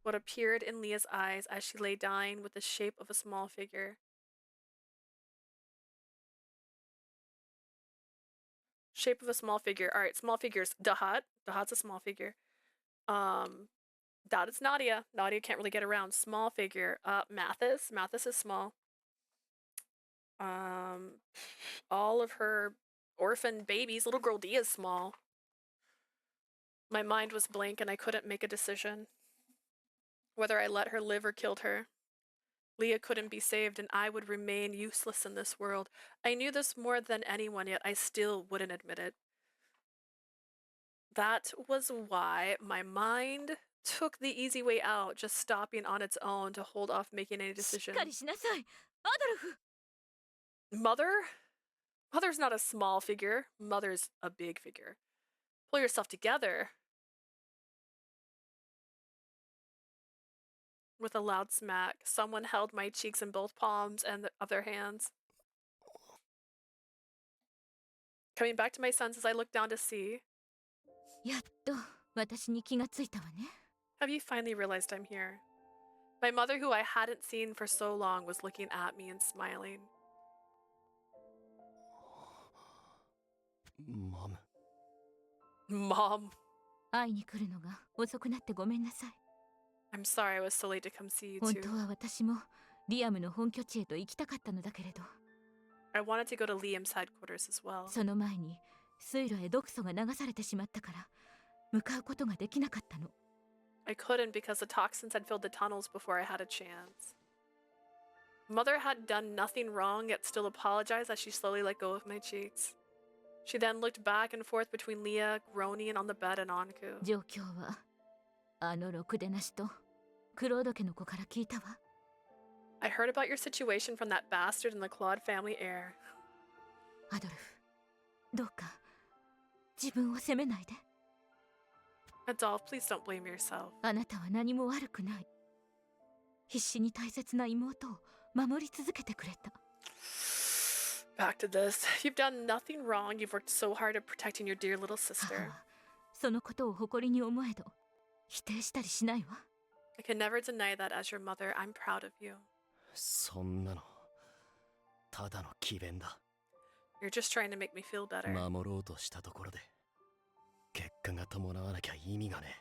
What appeared in Leah's eyes as she lay dying with the shape of a small figure. Shape of a small figure. Alright, small figures. Dahat. Dahat's a small figure. That is Nadia. Nadia can't really get around. Small figure. Mathis. Mathis is small. All of her orphan babies. Little girl D is small. My mind was blank and I couldn't make a decision. Whether I let her live or killed her. Leah couldn't be saved and I would remain useless in this world. I knew this more than anyone, yet I still wouldn't admit it. That was why my mind took the easy way out, just stopping on its own to hold off making any decision. Mother? Mother's not a small figure. Mother's a big figure. Pull yourself together. With a loud smack, someone held my cheeks in both palms of their hands. Coming back to my senses, I looked down to see. Have you finally realized I'm here? My mother, who I hadn't seen for so long, was looking at me and smiling. Mom. Mom. 会いに来るのが遅くなってごめんなさい。 I'm sorry I was so late to come see you 本 too. 当は私もリアムの本拠地へと行きたかったのだけれど、 I wanted to go to Liam's headquarters as well. その前に水路へ毒素が流されてしまったから向かうことができなかったの。 I couldn't because the toxins had filled the tunnels before I had a chance. Mother had done nothing wrong, yet still apologized as she slowly let go of my cheeks. She then looked back and forth between Leah groaning on the bed and Anku. 状況はあのろくでなしとクロード家の子から聞いたわ。 I heard about your situation from that bastard in the Claude family heir. アドルフ、どうか自分を責めないで。 Adolphe, please don't blame yourself. あなたは何も悪くない。必死に大切な妹を守り続けてくれた。 Back to this. You've done nothing wrong. You've worked so hard at protecting your dear little sister. そのことを誇りに思えど否定したりしないわ。I can never deny that as your mother, I'm proud of you. そんなのただの詭弁だ。 You're just trying to make me feel better. 守ろうとしたところで結果が伴わなきゃ意味がね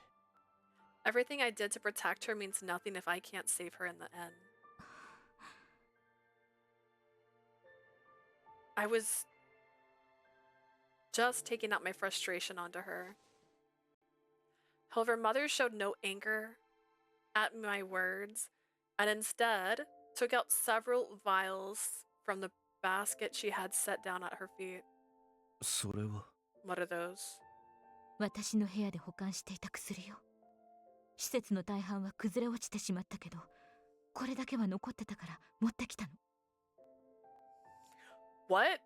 え。 Everything I did to protect her means nothing if I can't save her in the end. I was just taking out my frustration onto her. However, Mother showed no anger at my words and instead took out several vials from the basket she had set down at her feet. それは What are those? 私の部屋で保管していた薬よ。施設の大半は崩れ落ちてしまったけど、これだけは残ってたから持ってきたの。What?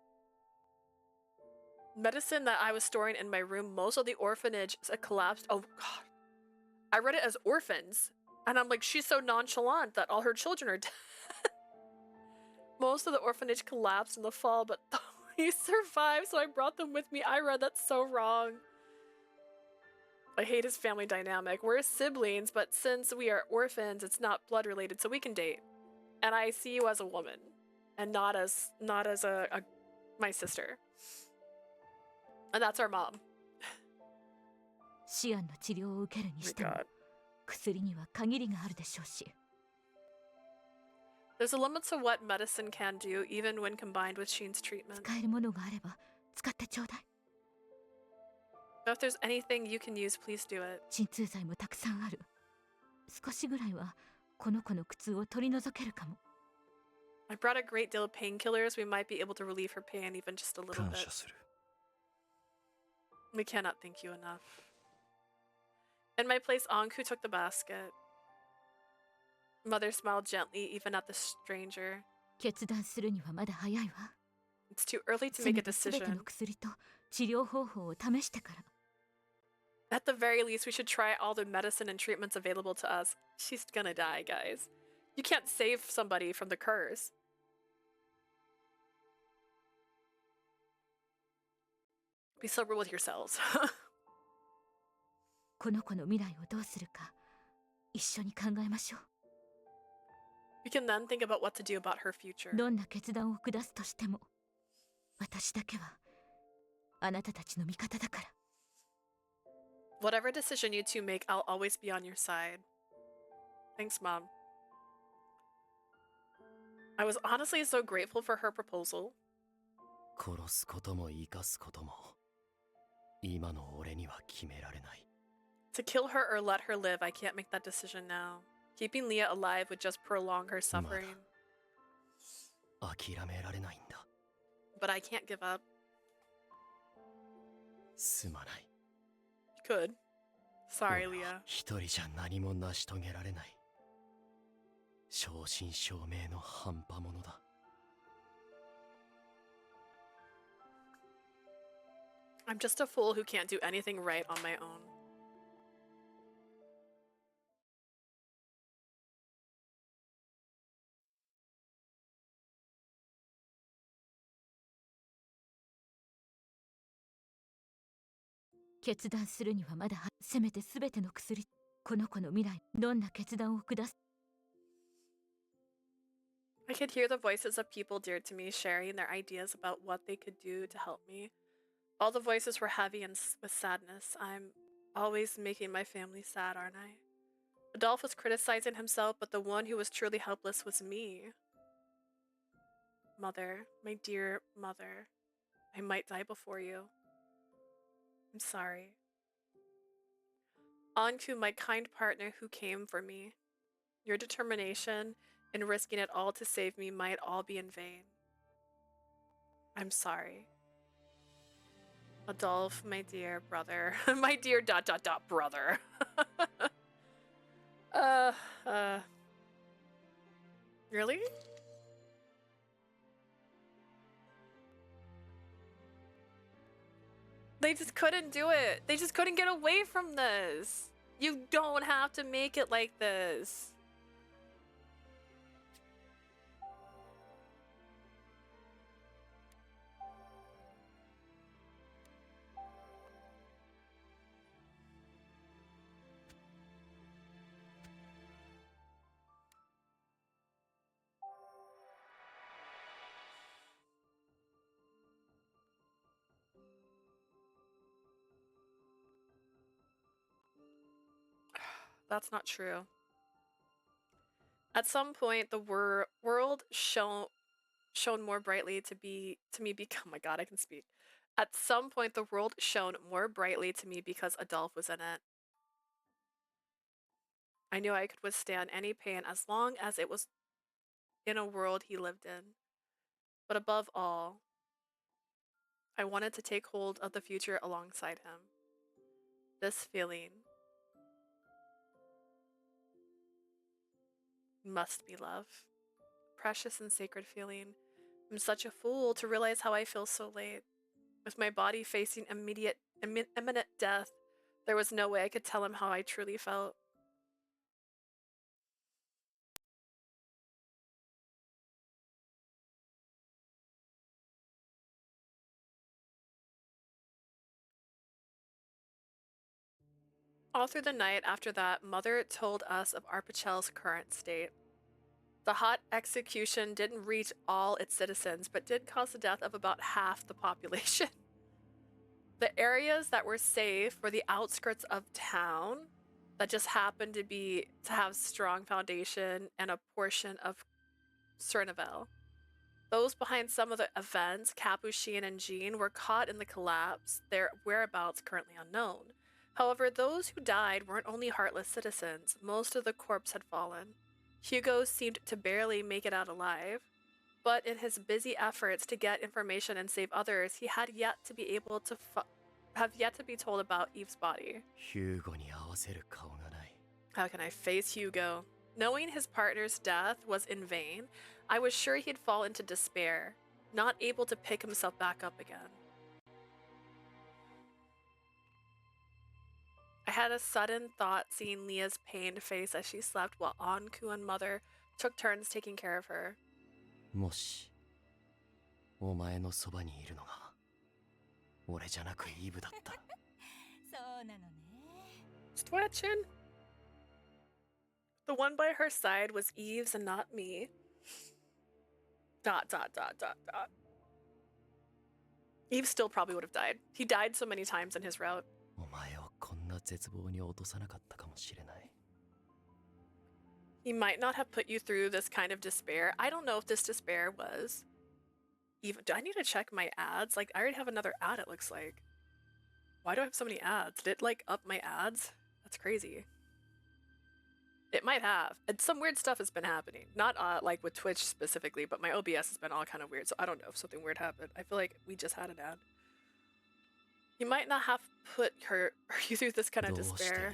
Medicine that I was storing in my room, most of the orphanage collapsed. Oh god. I read it as orphans. And I'm like, she's so nonchalant that all her children are dead. Most of the orphanage collapsed in the fall, but he survived, so I brought them with me. I read that so wrong. I hate his family dynamic. We're siblings, but since we are orphans, it's not blood related, so we can date. And I see you as a woman, and not as my sister. And that's our mom. シアンの治療を受けるにしても、薬には限りがあるでしょうし。There's a limit to what medicine can do, even when combined with Sheen's treatment. 使えるものがあれば使ってちょうだい。So if there's anything you can use, please do it. 鎮痛剤もたくさんある。少しぐらいはこの子の苦痛を取り除けるかも。I brought a great deal of painkillers. We might be able to relieve her pain even just a little 感 bit. 謝する。 We cannot thank you enough. In my place, Anku took the basket. Mother smiled gently, even at the stranger. 決断するにはまだ早いわ。 It's too early to せ make め a て全て decision. の薬と治療方法を試してから。 At the very least, we should try all the medicine and treatments available to us. She's gonna die, guys. You can't save somebody from the curse. Be sober with yourselves. この子の未来をどうするか一緒に考えましょう。 We can then think about what to do about her future. どんな決断を下すとしても、私だけはあなたたちの味方だから。 Whatever decision you two make, I'll always be on your side. Thanks, Mom. I was honestly so grateful for her proposal. 殺すことも生かすことも今の俺には決められない。 To kill her or let her live, I can't make that decision now. Keeping Leah alive would just prolong her suffering. 諦められないんだ。 But I can't give up. すまない。 You could. Sorry, Leah. 一人じゃ何も成し遂げられない。正真正銘の半端者だ。 I'm just a fool who can't do anything right on my own.「決断するにはまだせめて全ての薬、この子の未来、どんな決断を下す。 I could hear the voices of people dear to me sharing their ideas about what they could do to help me. All the voices were heavy and with sadness. I'm always making my family sad, aren't I? Adolphe was criticizing himself, but the one who was truly helpless was me. Mother, my dear mother, I might die before you. I'm sorry. Anku, my kind partner who came for me. Your determination in risking it all to save me might all be in vain. I'm sorry. Adolphe, my dear brother. My dear ... brother. Really? They just couldn't do it. They just couldn't get away from this. You don't have to make it like this. That's not true. At some point, the world shone more brightly to me. Oh my god, I can speak. At some point, the world shone more brightly to me because Adolphe was in it. I knew I could withstand any pain as long as it was in a world he lived in. But above all, I wanted to take hold of the future alongside him. This feeling must be love. Precious and sacred feeling. I'm such a fool to realize how I feel so late. With my body facing imminent death, there was no way I could tell him how I truly felt. All through the night after that, Mother told us of Arpachel's current state. The hot execution didn't reach all its citizens, but did cause the death of about half the population. The areas that were safe were the outskirts of town that just happened to have strong foundation and a portion of Cernavel. Those behind some of the events, Capuchin and Jean, were caught in the collapse, their whereabouts currently unknown. However, those who died weren't only heartless citizens. Most of the corpse had fallen. Hugo seemed to barely make it out alive, but in his busy efforts to get information and save others, he had yet to be able to have yet to be told about Eve's body. How can I face Hugo? Knowing his partner's death was in vain, I was sure he'd fall into despair, not able to pick himself back up again. I had a sudden thought seeing Leah's pained face as she slept while Anku and Mother took turns taking care of her. もしお前のそばにいるのが俺じゃなくイブだったらそうなのね Twitching. The one by her side was Eve's and not me. ... Eve still probably would have died. He died so many times in his route. お前をこんな絶望に落とさなかったかもしれない He might not have put you through this kind of despair. I don't know if this despair was even... Do I need to check my ads? Like, I already have another ad, it looks like. Why do I have so many ads? Did it, like, up my ads? That's crazy. It might have. And some weird stuff has been happening. Not, like, with Twitch specifically, but my OBS has been all kind of weird, so I don't know if something weird happened. I feel like we just had an ad. You might not have put you through this kind of despair.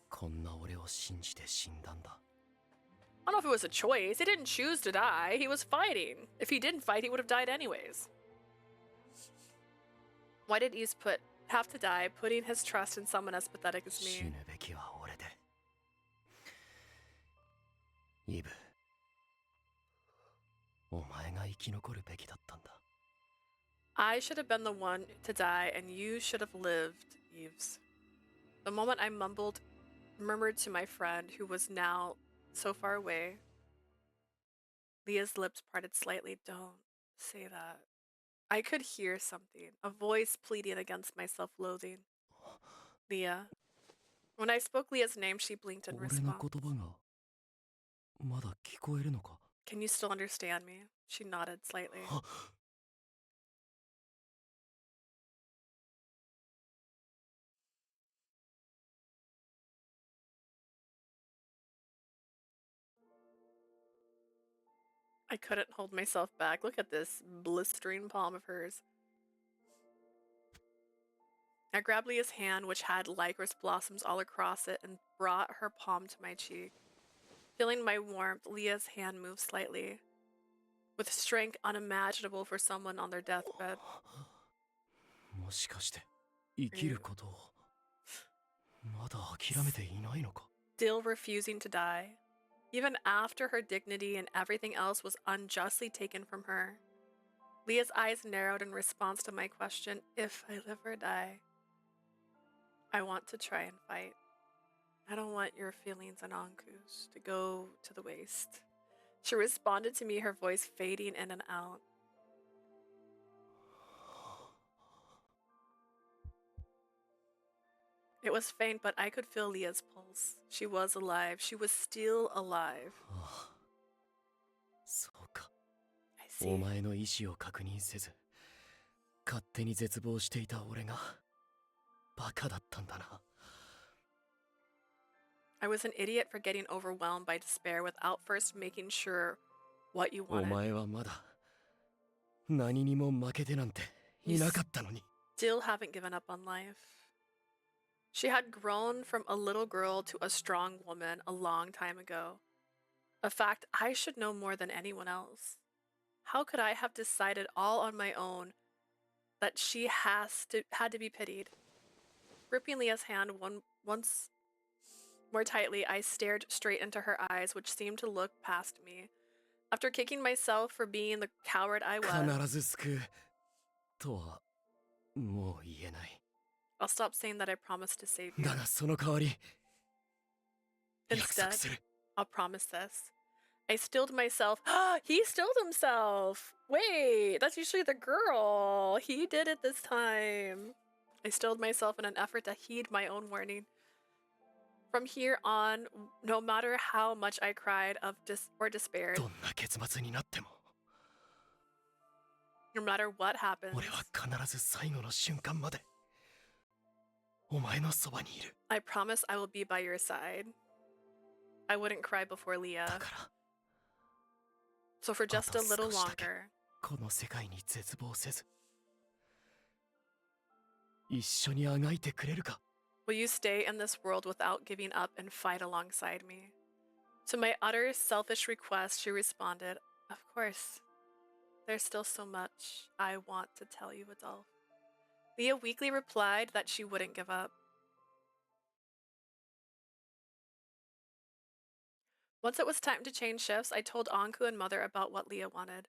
こんな俺を信じて死んだんだ I don't know if it was a choice. He didn't choose to die. He was fighting. If he didn't fight, he would have died anyways. Why did Eve have to die, putting his trust in someone as pathetic as 死 me? ぬべきは俺でイブお前が生き残るべきだったんだ I should have been the one to die, and you should have lived, Eves. The moment I murmured to my friend, who was now so far away. Leah's lips parted slightly. Don't say that. I could hear something, a voice pleading against my self-loathing. Leah. When I spoke Leah's name, she blinked in 俺の response. 言葉がまだ聞こえるのか Can you still understand me? She nodded slightly. I couldn't hold myself back. Look at this blistering palm of hers. I grabbed Leah's hand, which had Lycoris blossoms all across it, and brought her palm to my cheek. Feeling my warmth, Leah's hand moved slightly, with strength unimaginable for someone on their deathbed. もしかして生きることをまだ諦めていないのか Still refusing to die, even after her dignity and everything else was unjustly taken from her. Leah's eyes narrowed in response to my question, if I live or die. I want to try and fight. I don't want your feelings and Anku's to go to the waste. She responded to me, her voice fading in and out. It was faint, but I could feel Leah's pulse. She was alive. She was still alive. そうか。 I see. お前の意志を確認せず、勝手に絶望していた俺がバカだったんだな。I was an idiot for getting overwhelmed by despair without first making sure what you お wanted. 前はまだ何にも負けてなんていなかったのに。 Still haven't given up on life. She had grown from a little girl to a strong woman a long time ago. A fact I should know more than anyone else. How could I have decided all on my own that she had to be pitied? Gripping Leah's hand once more tightly, I stared straight into her eyes, which seemed to look past me. After kicking myself for being the coward I was, 必ず救うとはもう言えない。 I'll stop saying that I promised to save you. だがその代わり約束 Instead, する。 I'll promise this. I stilled myself. He stilled himself. Wait, that's usually the girl. He did it this time. I stilled myself in an effort to heed my own warning. From here on, no matter how much I cried or despaired, どんな結末になっても no matter what happens, 俺は必ず最後の瞬間までお前のそばにいる。 I promise I will be by your side. I wouldn't cry before Leah. So for just a little longer, この世界に絶望せず一緒にあがいてくれるか。 will you stay in this world without giving up and fight alongside me? To my utter selfish request, she responded, Of course. There's still so much I want to tell you, Adolphe. Leah weakly replied that she wouldn't give up. Once it was time to change shifts, I told Anku and Mother about what Leah wanted.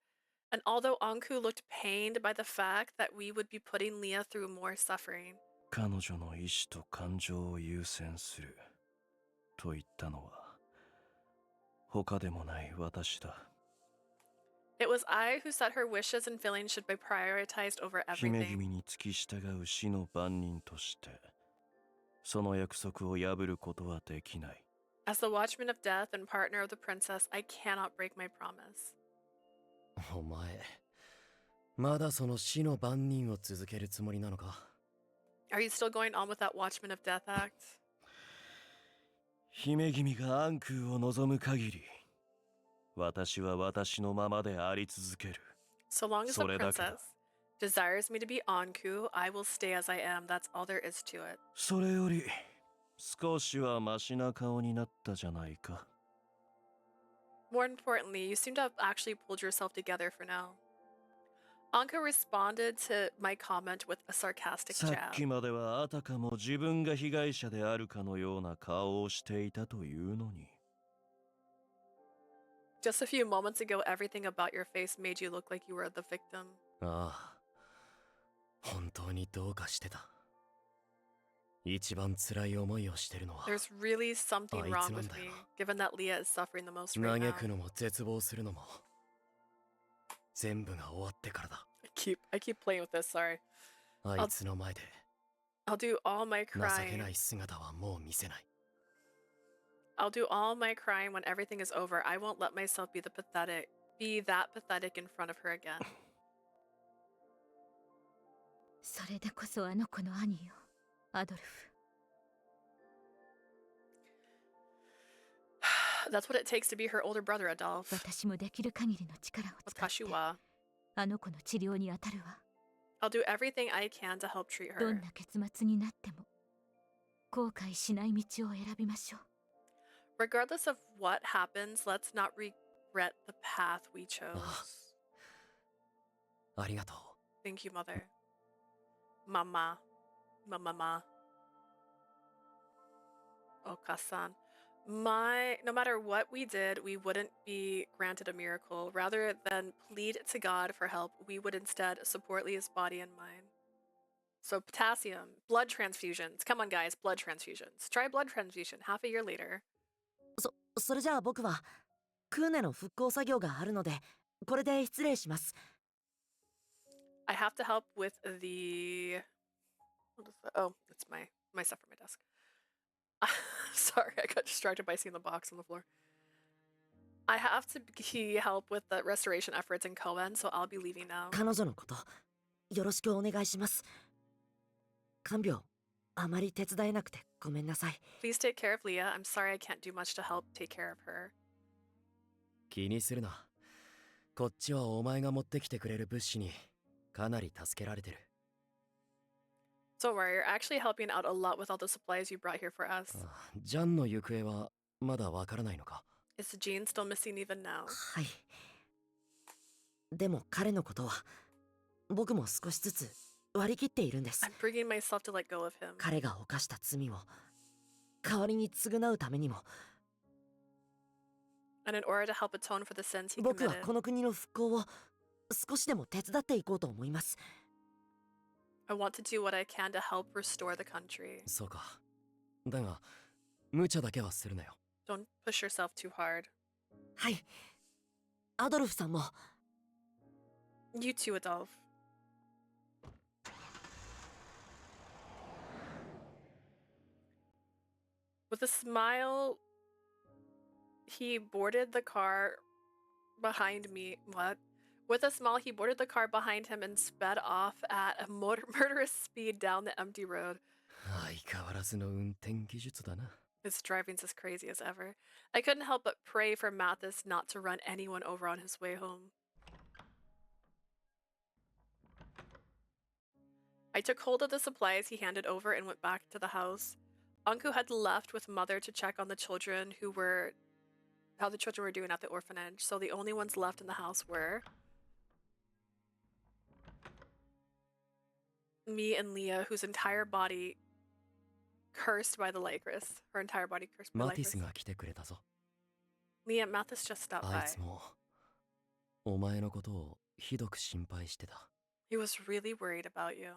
And although Anku looked pained by the fact that we would be putting Leah through more suffering, 彼女の意志と感情を優先すると言ったのは他でもない私だ。 it was I who said her wishes and feelings should be prioritized over 姫 everything. 君に付き従う死の番人としてその約束を破ることはできない。 As the watchman of death and partner of the princess, I cannot break my promise. お前まだその死の番人を続けるつもりなのか。 Are you still going on with that watchman of death act? 姫君が暗空を望む限り私は私のままであり続ける。 So long as the それだけだ。 princess desires me to be Anku, I will stay as I am. That's all there is to it. それより少しはマシな顔になったじゃないか。 More importantly, you seem to have actually pulled yourself together for now. Anku responded to my comment with a sarcastic さ jab. っきまではあたかも自分が被害者であるかのような顔をしていたというのに。 Just a few moments ago, everything about your face made you look like you were the victim. ああ、本当にどうかしてた。一番辛い思いをしてるのは There's really something あい wrong つなん with だよ。 me, given that Leah is suffering the most right 嘆 now. くのも絶望するのも全部が終わってからだ。 I keep playing with this, sorry. あいつの前で I'll do all my 情け crying. ない姿はもう見せない。 I'll do all my crying when everything is over. I won't let myself be that pathetic in front of her again. それでこそあの子の兄よ、アドルフ。 That's what it takes to be her older brother, Adolphe. 私もできる限りの力を使って Kashiwa. あの子の治療に当たるわ。 I'll do everything I can to help treat どん her. な結末になっても後悔しない道を選びましょう。 Regardless of what happens, let's not regret the path we chose. ありがとう。 Thank you, Mother. Mama. Mama. Okasan. No matter what we did, we wouldn't be granted a miracle. Rather than plead to God for help, we would instead support Leah's body and mind. So potassium, blood transfusions. Come on, guys, blood transfusions. Try blood transfusion half a year later. それじゃあ僕はクーネの復興作業があるのでこれで失礼します。 I have to help with the... What is that? Oh, it's my stuff from my desk. Sorry, I got distracted by seeing the box on the floor. I have to help with the restoration efforts in Cohen, so I'll be leaving now. 彼女のことよろしくお願いします。看病あまり手伝えなくてごめんなさい。 Please take care of Leah. I'm sorry I can't do much to help take care of her. 気にするな。こっちはお前が持ってきてくれる物資にかなり助けられてる。 Don't worry, you're actually helping out a lot with all the supplies you brought here for us. ジャンの行方はまだわからないのか？ Is Jean still missing even now? はい。でも彼のことは僕も少しずつ割り切っているんです。 I'm bringing myself to let go of him. 彼が犯した罪を代わりに償うためにも、 And in order to help atone for the sins he 僕は committed, この国の復興を少しでも手伝っていこうと思います。 I want to do what I can to help restore the country. そうか。だが無茶だけはするなよ。 Don't push yourself too hard. はい。アドルフさんも。 You too, Adolphe. With a smile, he boarded the car behind me. What? With a smile, he boarded the car behind him and sped off at a murderous speed down the empty road. 相変わらずの運転技術だな。 His driving's as crazy as ever. I couldn't help but pray for Mathis not to run anyone over on his way home. I took hold of the supplies he handed over and went back to the house. Uncle had left with Mother to check on the children how the children were doing at the orphanage, so the only ones left in the house were me and Leah, whose entire body cursed by the Lycoris. Her entire body cursed by マティ Lycoris. スが来てくれたぞ。 Leah, Mathis just stopped あい by. つもお前のことをひどく心配してた。 He was really worried about you.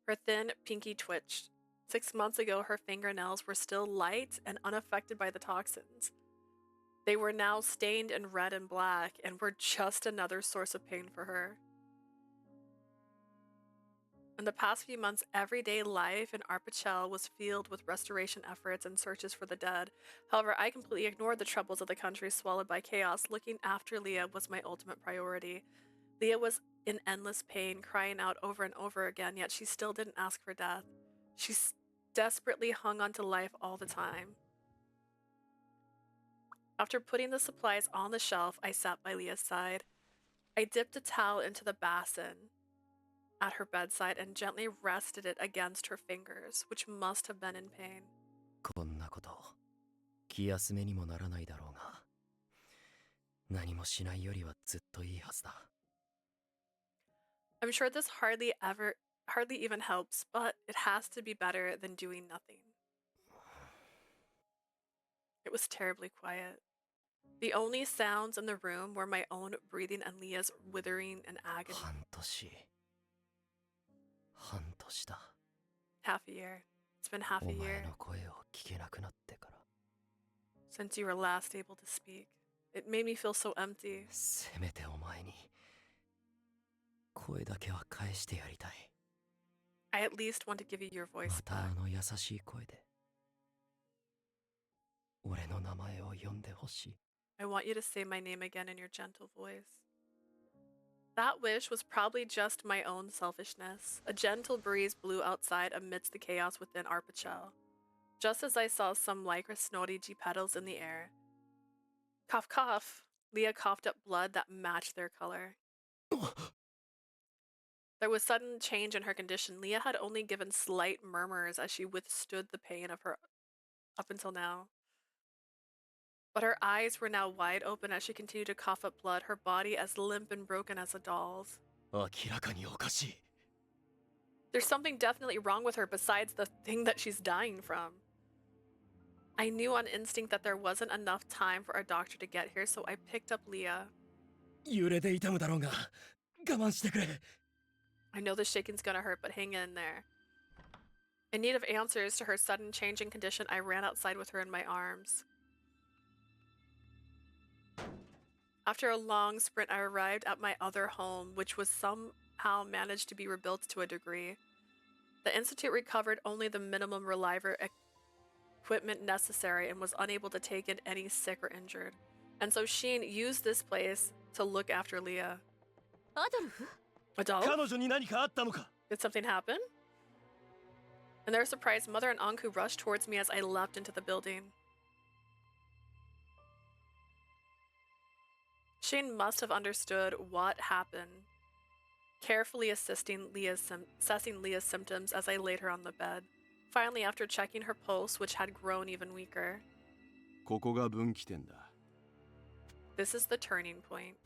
Her thin pinky twitched. 6 months ago, her fingernails were still light and unaffected by the toxins. They were now stained in red and black and were just another source of pain for her. In the past few months, everyday life in EpiC was filled with restoration efforts and searches for the dead. However, I completely ignored the troubles of the country swallowed by chaos. Looking after Leah was my ultimate priority. Leah was in endless pain, crying out over and over again, yet she still didn't ask for death. She desperately hung on to life all the time. After putting the supplies on the shelf, I sat by Leah's side. I dipped a towel into the basin at her bedside and gently rested it against her fingers, which must have been in pain. こんなこと気休めにもならないだろうが、何もしないよりはずっといいはずだ。 I'm sure this hardly even helps, but it has to be better than doing nothing. It was terribly quiet. The only sounds in the room were my own breathing and Leah's withering in agony. 半年だ。 Half a year. It's been half お a 前 year の声を聞けなくなってから。 since you were last able to speak. It made me feel so empty. せめてお前に声だけは返してやりたい。 I at least want to give you your voice また back. あの優しい声で俺の名前を呼んでほしい。 I want you to say my name again in your gentle voice. That wish was probably just my own selfishness. A gentle breeze blew outside amidst the chaos within EpiC. Just as I saw some Lycoris G petals in the air. Cough, cough. Leah coughed up blood that matched their color. There was sudden change in her condition. Leah had only given slight murmurs as she withstood the pain of her up until now. But her eyes were now wide open as she continued to cough up blood, her body as limp and broken as a doll's. 明らかにおかしい。 There's something definitely wrong with her besides the thing that she's dying from. I knew on instinct that there wasn't enough time for a doctor to get here, so I picked up Leah. 揺れで痛むだろうが我慢してくれ。 I know the shaking's gonna hurt, but hang in there. In need of answers to her sudden change in condition, I ran outside with her in my arms. After a long sprint, I arrived at my other home, which was somehow managed to be rebuilt to a degree. The Institute recovered only the minimum reliver equipment necessary and was unable to take in any sick or injured. And so Sheen used this place to look after Leah. Adolphe? Did something happen? In their surprise, Mother and Anku rushed towards me as I leapt into the building. Sheen must have understood what happened, carefully assessing Leah's symptoms as I laid her on the bed. Finally, after checking her pulse, which had grown even weaker. ここが分岐点だ。 This is the turning point.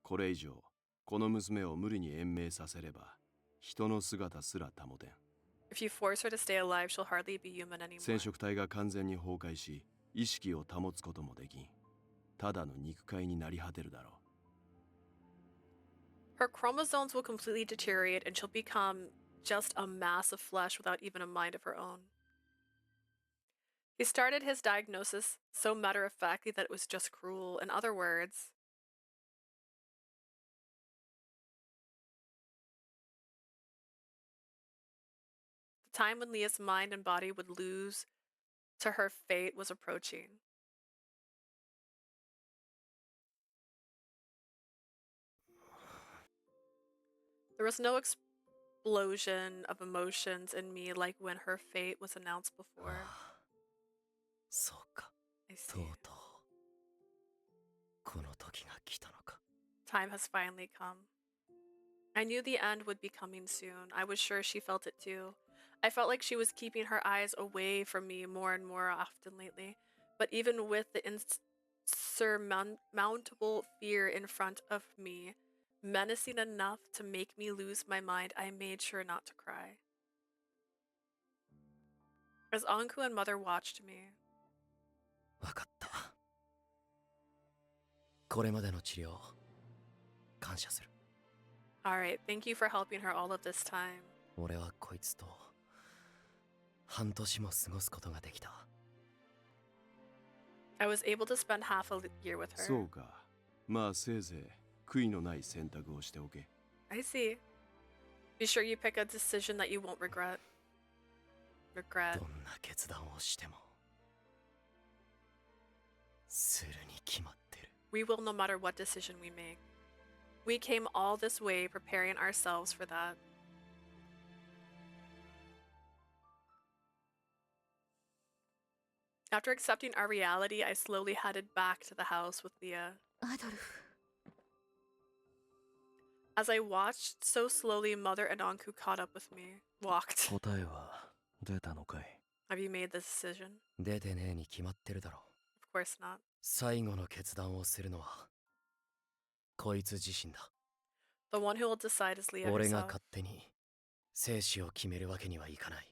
これ以上、この娘を無理に延命させれば、人の姿すら保てん。 If you force her to stay alive, she'll hardly be human anymore. 染色体が完全に崩壊し、意識を保つこともできん。ただの肉塊になり果てるだろう。 Her chromosomes will completely deteriorate and she'll become just a mass of flesh without even a mind of her own. He started his diagnosis so matter-of-factly that it was just cruel. In other words, the time when Leah's mind and body would lose to her fate was approaching. There was no explosion of emotions in me like when her fate was announced before. そうか。 I とう see. とうこの時が来たのか。 Time has finally come. I knew the end would be coming soon. I was sure she felt it too. I felt like she was keeping her eyes away from me more and more often lately. But even with the insurmountable fear in front of me, menacing enough to make me lose my mind, I made sure not to cry. As Anku and Mother watched me, わかった。これまでの治療感謝する。 alright, thank you for helping her all of this time. 俺はこいつと半年も過ごすことができた。 I was able to spend half a year with her. そうか。まあせいぜい悔いのない選択をしておけ。 I see. Be sure you pick a decision that you won't regret. どんな決断をしてもするに決まってる。 We will no matter what decision we make. We came all this way preparing ourselves for that. After accepting our reality, I slowly headed back to the house with Leah. As I watched, so slowly Mother and Anku caught up with me. Walked. 答えは出たのかい？ Have you made the decision? 出てねえに決まってるだろ。 Of course not. 最後の決断をするのはこいつ自身だ。 The one who will decide is Leah 俺が herself. 勝手に生死を決めるわけにはいかない。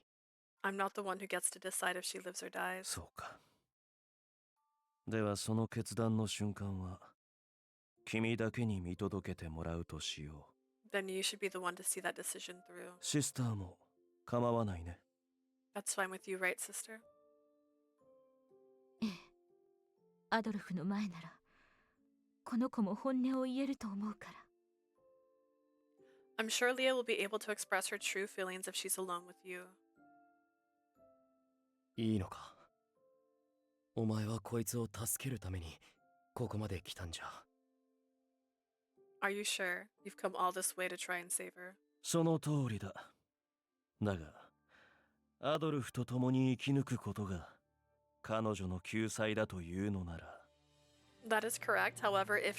I'm not the one who gets to decide if she lives or dies. そうか。ではその決断の瞬間は君だけに見届けてもらうとしよう。 Then you should be the one to see that decision through. シスターも構わないね。 That's fine with you, right, sister? ええ。アドルフの前ならこの子も本音を言えると思うから。 I'm sure Leah will be able to express her true feelings if she's alone with you. いいのか。お前はこいつを助けるためにここまで来たんじゃ。 Are you sure? You've come all this way to try and save her. その通りだ。だが、アドルフと共に生き抜くことが彼女の救済だというのなら。 That is correct. However, if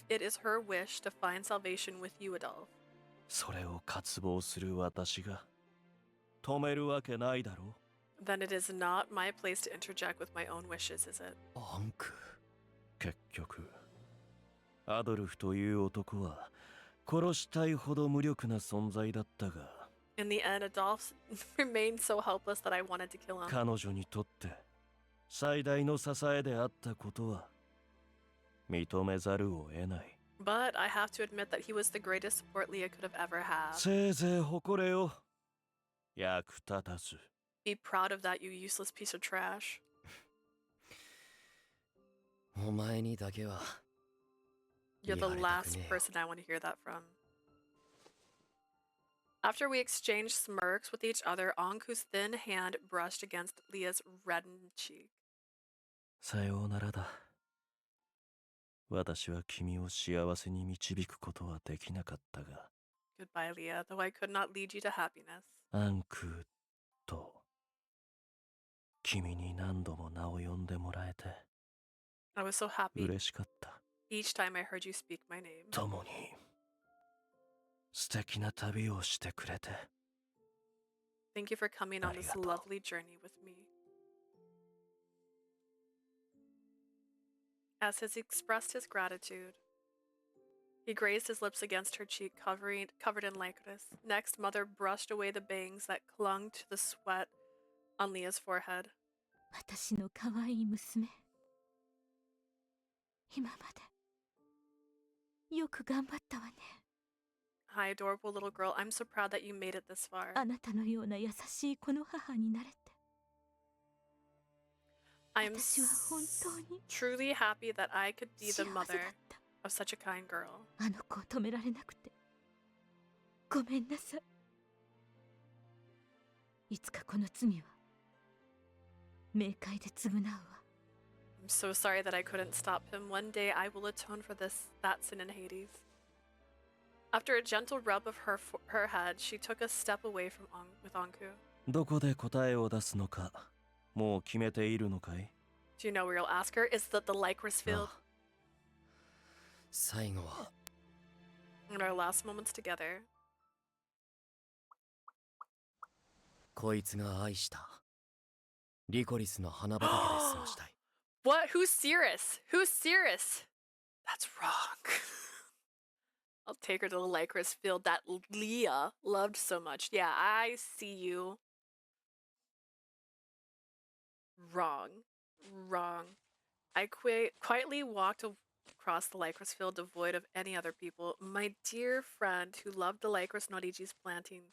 it is her wish to find salvation with you, Adolphe. それを渇望する私が止めるわけないだろう。 Then it is not my place to interject with my own wishes, is it? アンク。結局、アドルフという男は殺したいほど無力な存在だったが。 In the end, Adolphe remained so helpless that I wanted to kill him. 彼女にとって最大の支えであったことは認めざるを得ない。 But I have to admit that he was the greatest support Leah could have ever had. せいぜい誇れよ。役立たず。 Be proud of that, you useless piece of trash. お前にだけは You're the 言われたく last ねえよ。 person I want to hear that from. After we exchanged smirks with each other, Anku's thin hand brushed against Leah's reddened cheek. さようならだ。私は君を幸せに導くことはできなかったが。Goodbye, Leah, though I could not lead you to happiness. アンクと君に何度も名を呼んでもらえて I was so happy 嬉しかった。 each time I heard you speak my name. 共に素敵な旅をしてくれて Thank you for coming on this lovely journey with me. As he expressed his gratitude, he grazed his lips against her cheek, covered in Lycoris. Next, Mother brushed away the bangs that clung to the sweat on Leah's forehead. 私の可愛い娘。今までよく頑張ったわね。 Hi, adorable little girl. I'm so proud that you made it this far. あなたのような優しい子の母になれて。 I am 私は本当に truly happy that I could be the mother of such a kind girl. あの子を止められなくてごめんなさい。いつかこの罪は冥界で償うわ。 I'm so sorry that I couldn't stop him. One day I will atone for that sin in Hades. After a gentle rub of her head, she took a step away with Anku. どこで答えを出すのかもう決めているのかい Do you know where you'll ask her? Is that the Lycoris field? 最後は In our last moments together. こいつが愛したリコリスの花畑で過ごしたい。 What? Who's Cirrus? Who's Cirrus? That's wrong. I'll take her to the Lycoris field that Leah loved so much. Yeah, I see you. Wrong. Wrong. I quietly walked across the Lycoris field devoid of any other people. My dear friend who loved the Lycoris Norigis planting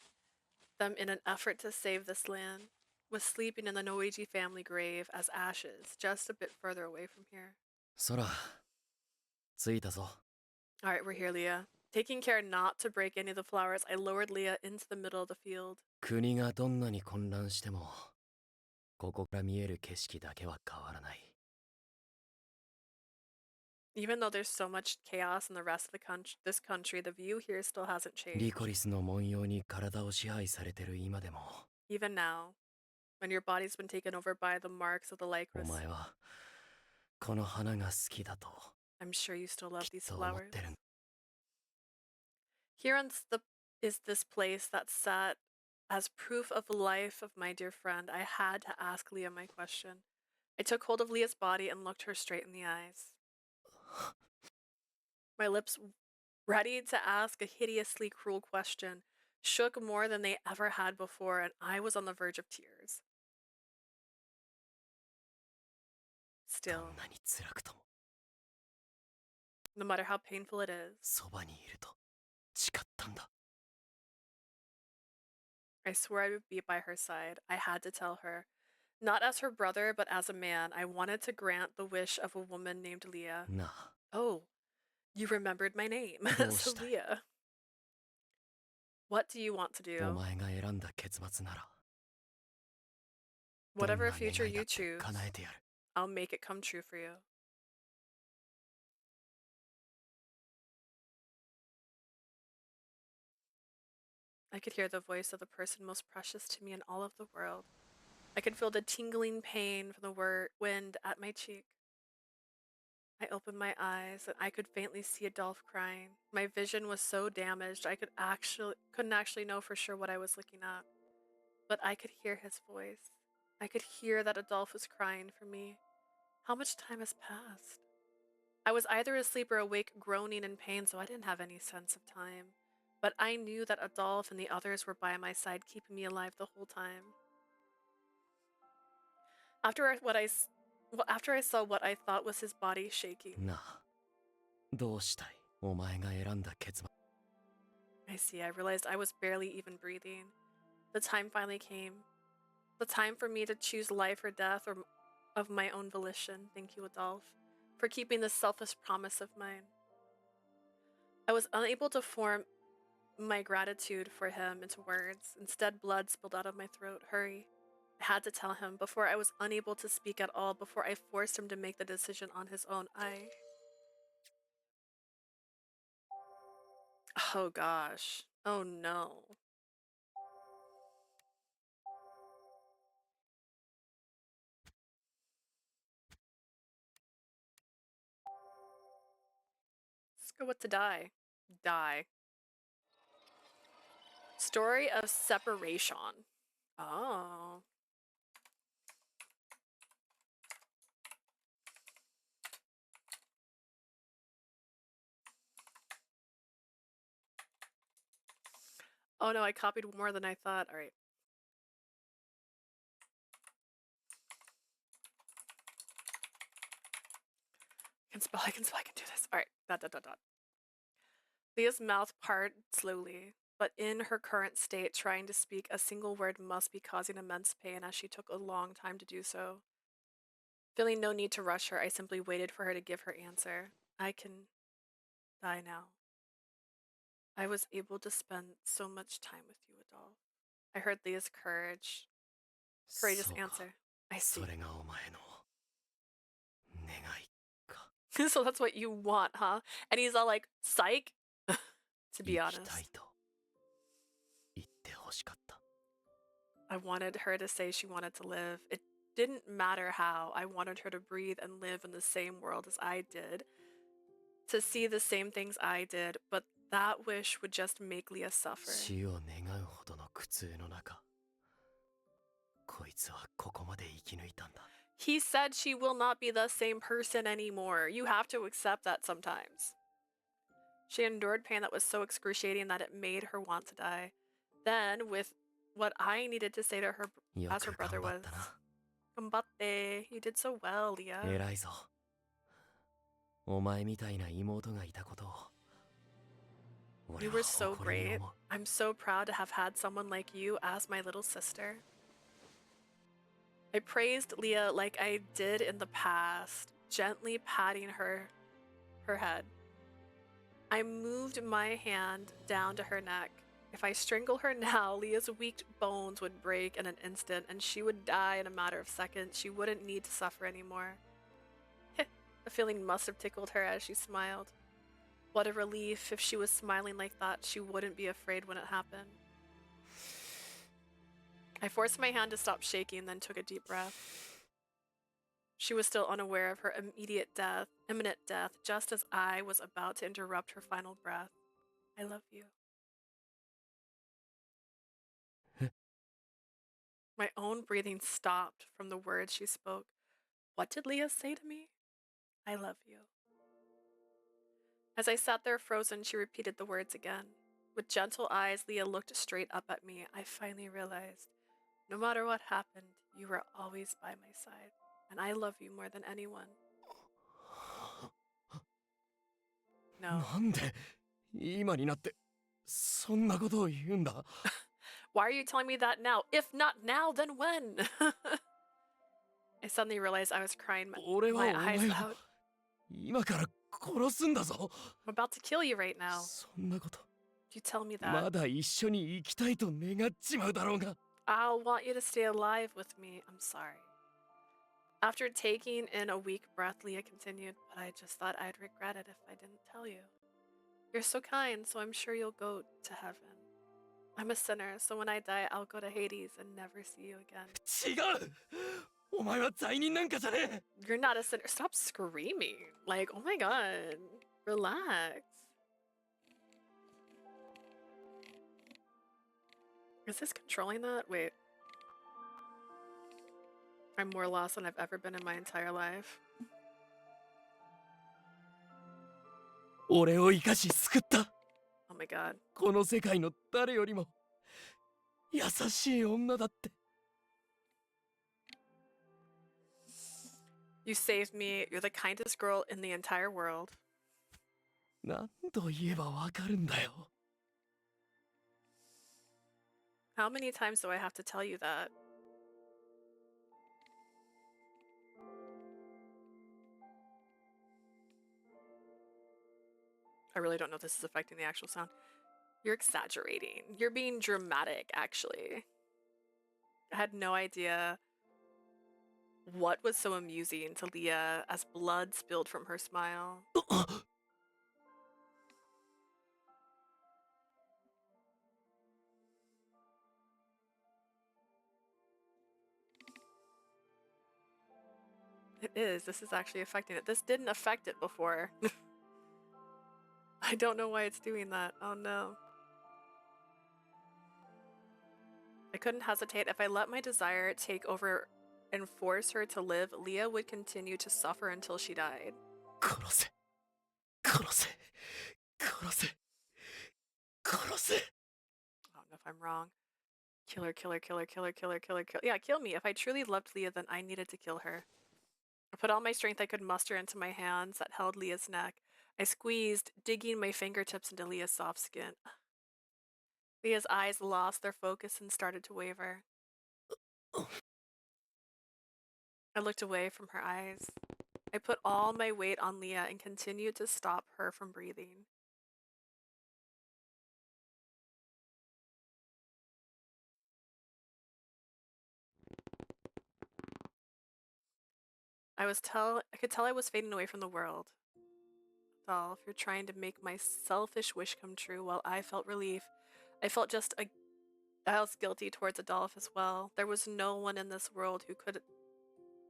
them in an effort to save this land was sleeping in the Norigi family grave as ashes, just a bit further away from here. 空着いたぞ。 Alright, we're here, Leah. Taking care not to break any of the flowers, I lowered Leah into the middle of the field. 国がどんなに混乱してもここから見える景色だけは変わらない。 Even though there's so much chaos in the rest of this country, the view here still hasn't リ changed. コリスの文様に体を支配されてる今でも Even now, when your body's been taken over by the marks of the お Lycoris, 前はこの花が好きだと I'm sure you still love these そう思っ flowers. てる。 Here is this place that sat as proof of the life of my dear friend. I had to ask Leah my question. I took hold of Leah's body and looked her straight in the eyes. My lips, ready to ask a hideously cruel question, shook more than they ever had before, and I was on the verge of tears. Still, どんなに辛くとも no matter how painful it is, そばにいると誓ったんだ。 I swore I would be by her side. I had to tell her. Not as her brother, but as a man, I wanted to grant the wish of a woman named Leah. なあ Oh, you remembered my name. どう So したい Leah. What do you want to お do? 前が選んだ結末なら Whatever どんな future 願いだ you って choose, 叶えてやる。 I'll make it come true for you. I could hear the voice of the person most precious to me in all of the world. I could feel the tingling pain from the wind at my cheek. I opened my eyes and I could faintly see Adolphe crying. My vision was so damaged I couldn't actually know for sure what I was looking at. But I could hear his voice. I could hear that Adolphe was crying for me. How much time has passed? I was either asleep or awake, groaning in pain, so I didn't have any sense of time. But I knew that Adolphe and the others were by my side, keeping me alive the whole time. After I saw what I thought was his body shaking. なあどうしたいお前が選んだ結末。 I see, I realized I was barely even breathing. The time finally came. The time for me to choose life or death or of my own volition. Thank you, Adolphe, for keeping this selfless promise of mine. I was unable to form my gratitude for him into words. Instead, blood spilled out of my throat. Hurry. I had to tell him before I was unable to speak at all, before I forced him to make the decision on his own. Oh gosh. Oh no. Let's go with to die. Die. Story of separation. Oh. Oh no, I copied more than I thought. All right. I can spell, I can do this. All right. Dot, dot, dot, dot. Leah's mouth parted slowly, but in her current state, trying to speak a single word must be causing immense pain as she took a long time to do so. Feeling no need to rush her, I simply waited for her to give her answer. I can die now. I was able to spend so much time with you, Adolphe. I heard Leah's courageous answer. I see. So that's what you want, huh? And he's all like, psych? To be honest. I wanted her to say she wanted to live. It didn't matter how. I wanted her to breathe and live in the same world as I did. To see the same things I did, but that wish would just make Leah suffer. He said she will not be the same person anymore. You have to accept that sometimes. She endured pain that was so excruciating that it made her want to die. Then, with what I needed to say to her as her brother was, "Gambatte, you did so well, Leah." You were so great. I'm so proud to have had someone like you as my little sister. I praised Leah like I did in the past, gently patting her head. I moved my hand down to her neck. If I strangle her now, Leah's weak bones would break in an instant and she would die in a matter of seconds. She wouldn't need to suffer anymore. The feeling must have tickled her as she smiled. What a relief. If she was smiling like that, she wouldn't be afraid when it happened. I forced my hand to stop shaking, then took a deep breath. She was still unaware of her imminent death, just as I was about to interrupt her final breath. I love you. My own breathing stopped from the words she spoke. What did Leah say to me? I love you. As I sat there frozen, she repeated the words again. With gentle eyes, Leah looked straight up at me. I finally realized, no matter what happened, you were always by my side. And I love you more than anyone. No. Why are you telling me that now? If not now, then when? I suddenly realized I was crying my eyes out. I'm about to kill you right now. You tell me that. I'll want you to stay alive with me. I'm sorry. After taking in a weak breath, Leah continued, but I just thought I'd regret it if I didn't tell you. You're so kind, so I'm sure you'll go to heaven. I'm a sinner, so when I die, I'll go to Hades and never see you again. You're not a sinner. Stop screaming. Like, oh my god. Relax. Is this controlling that? Wait. I'm more lost than I've ever been in my entire life. Oh my god. You saved me. You're the kindest girl in the entire world. How many times do I have to tell you that? I really don't know if this is affecting the actual sound. You're exaggerating. You're being dramatic, actually. I had no idea what was so amusing to Leah as blood spilled from her smile. It is. This is actually affecting it. This didn't affect it before. I don't know why it's doing that. Oh no. I couldn't hesitate. If I let my desire take over and force her to live, Leah would continue to suffer until she died. 殺せ殺せ殺せ殺せ I don't know if I'm wrong. Kill her, kill her, kill her, kill her, kill her, kill her, kill her. Yeah, kill me. If I truly loved Leah, then I needed to kill her. I put all my strength I could muster into my hands that held Leah's neck. I squeezed, digging my fingertips into Leah's soft skin. Leah's eyes lost their focus and started to waver. I looked away from her eyes. I put all my weight on Leah and continued to stop her from breathing. I could tell I was fading away from the world. Adolphe, you're trying to make my selfish wish come true while I felt relief. I felt I was guilty towards Adolphe as well. There was no one in this world who could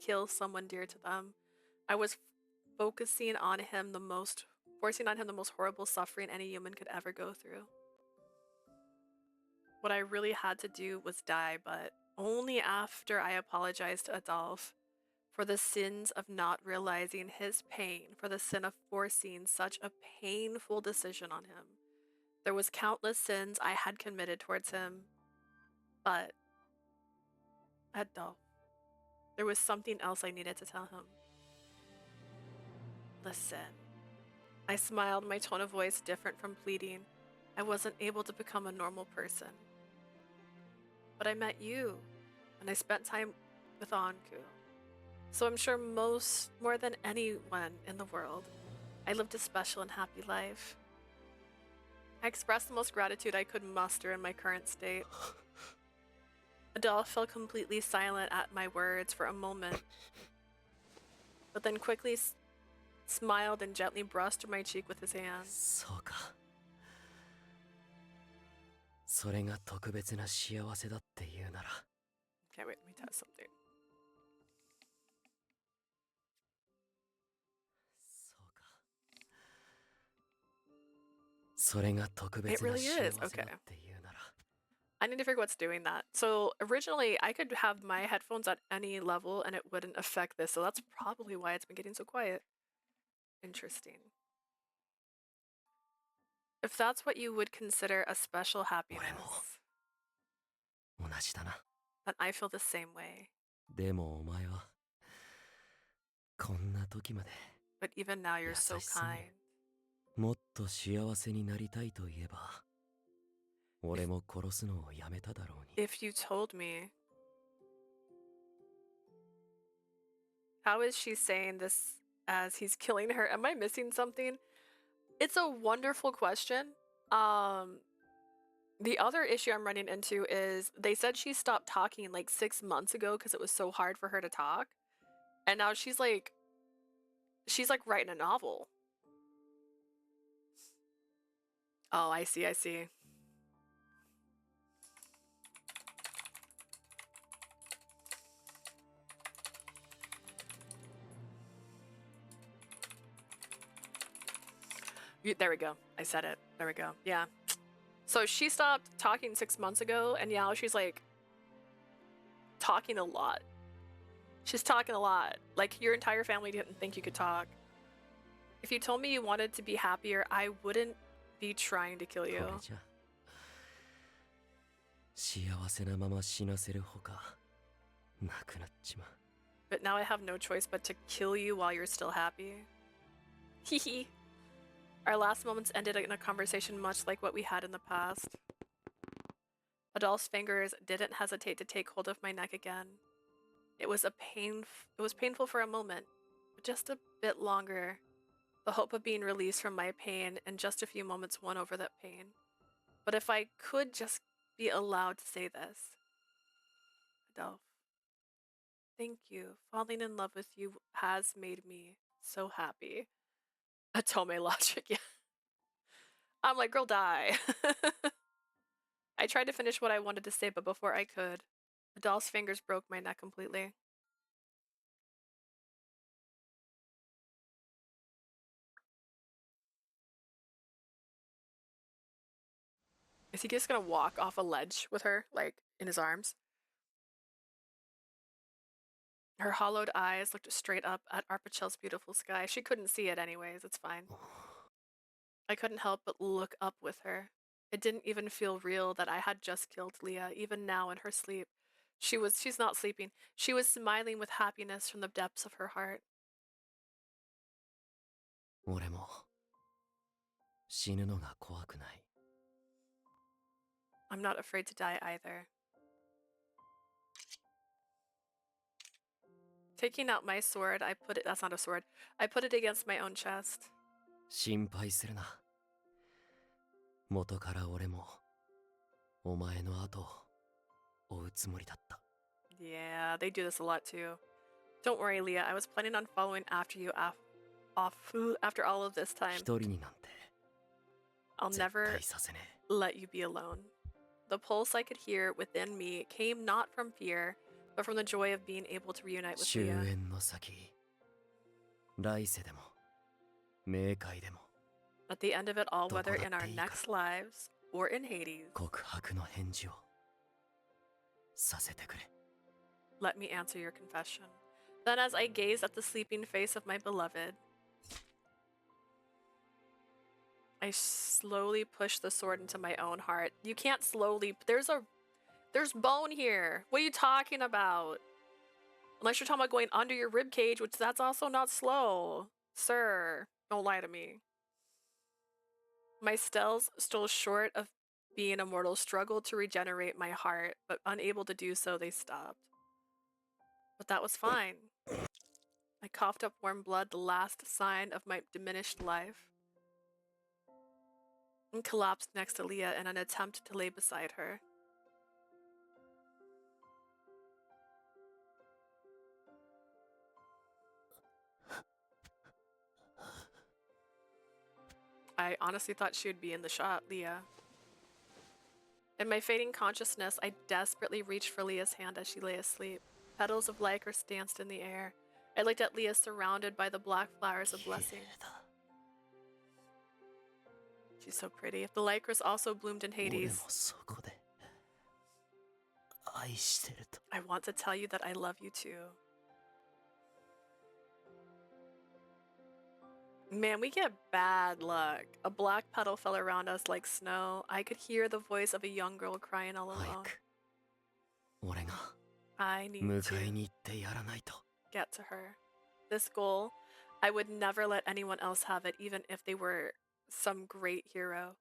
kill someone dear to them. I was forcing on him the most horrible suffering any human could ever go through. What I really had to do was die, but only after I apologized to Adolphe for the sins of not realizing his pain, for the sin of forcing such a painful decision on him. There was countless sins I had committed towards him, but Adolphe, there was something else I needed to tell him. Listen. I smiled, my tone of voice different from pleading. I wasn't able to become a normal person. But I met you, and I spent time with Anku. So I'm sure more than anyone in the world, I lived a special and happy life. I expressed the most gratitude I could muster in my current state. Adolphe fell completely silent at my words for a moment, but then quickly smiled and gently brushed my cheek with his hand. そうか。それが特別な幸せだって言うなら。Okay, wait, let me test something. そうか。それが特別な幸せだって言うなら。I need to figure what's doing that. So originally I could have my headphones at any level and it wouldn't affect this. So that's probably why it's been getting so quiet. Interesting. If that's what you would consider a special happiness, 同じだな。 then I feel the same way. でもお前はこんな時まで But even now you're so kind. もっと幸せになりたいと言えば俺も殺すのをやめただろうに。 If you told me, how is she saying this as he's killing her? Am I missing something? It's a wonderful question. The other issue I'm running into is they said she stopped talking like 6 months ago because it was so hard for her to talk. And now she's like writing a novel. Oh, I see, I see. There we go. I said it. There we go. Yeah. So she stopped talking 6 months ago, and now she's like talking a lot. She's talking a lot. Like your entire family didn't think you could talk. If you told me you wanted to be happier, I wouldn't be trying to kill you. これじゃ幸せなまま死なせるほかなくなっちまう。 But now I have no choice but to kill you while you're still happy. Hehe. Our last moments ended in a conversation much like what we had in the past. Adolphe's fingers didn't hesitate to take hold of my neck again. It was painful for a moment, but just a bit longer. The hope of being released from my pain in just a few moments won over that pain. But if I could just be allowed to say this. Adolphe, thank you. Falling in love with you has made me so happy. Atome logic, yeah. I'm like, girl, die. I tried to finish what I wanted to say, but before I could, Adolphe's fingers broke my neck completely. Is he just gonna walk off a ledge with her, like, in his arms? Her hollowed eyes looked straight up at Arpachel's beautiful sky. She couldn't see it anyways, it's fine. I couldn't help but look up with her. It didn't even feel real that I had just killed Leah, even now in her sleep. She's not sleeping. She was smiling with happiness from the depths of her heart. 俺も死ぬのが怖くない。 I'm not afraid to die either. Taking out my sword, I put it— that's not a sword. I put it against my own chest. 心配するな。元から俺もお前の後を追うつもりだった。 Yeah, they do this a lot too. Don't worry, Leah. I was planning on following after you after all of this time. 一人になんて I'll never させねえ。 let you be alone. The pulse I could hear within me came not from fear, but from the joy of being able to reunite with 終 Leah. 焉の先、来世でも冥界でも At the end of it all, whether in our next lives or in Hades, 告白の返事をさせてくれ。 let me answer your confession. Then as I gazed at the sleeping face of my beloved, I slowly pushed the sword into my own heart. You can't slowly— there's bone here. What are you talking about? Unless you're talking about going under your rib cage, which that's also not slow. Sir, don't lie to me. My stealth, still short of being immortal, struggled to regenerate my heart, but unable to do so, they stopped. But that was fine. I coughed up warm blood, the last sign of my diminished life, and collapsed next to Leah in an attempt to lay beside her. I honestly thought she would be in the shot, Leah. In my fading consciousness, I desperately reached for Leah's hand as she lay asleep. Petals of Lycoris danced in the air. I looked at Leah surrounded by the black flowers of blessing. She's so pretty. If the Lycoris also bloomed in Hades, I want to tell you that I love you too. Man, we get bad luck. A black petal fell around us like snow. I could hear the voice of a young girl crying all alone. I need to get to her. This goal, I would never let anyone else have it, even if they were some great hero.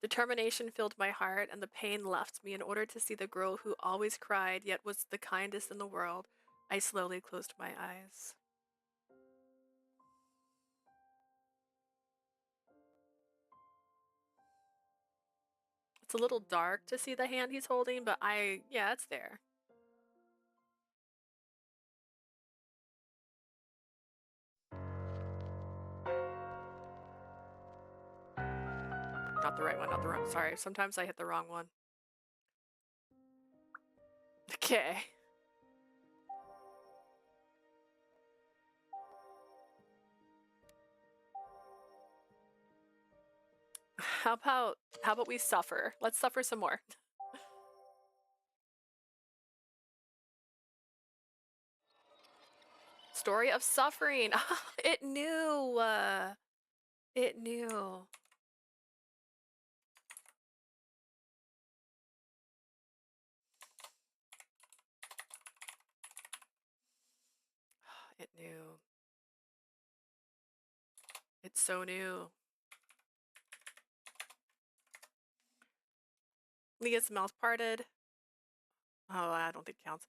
Determination filled my heart, and the pain left me. In order to see the girl who always cried, yet was the kindest in the world, I slowly closed my eyes. It's a little dark to see the hand he's holding, but yeah, it's there. Not the right one, not the wrong— sorry, sometimes I hit the wrong one. Okay. How about we suffer? Let's suffer some more. Story of suffering. It knew. It knew. It knew. It's so new. Leah's mouth parted. Oh, I don't think it counts.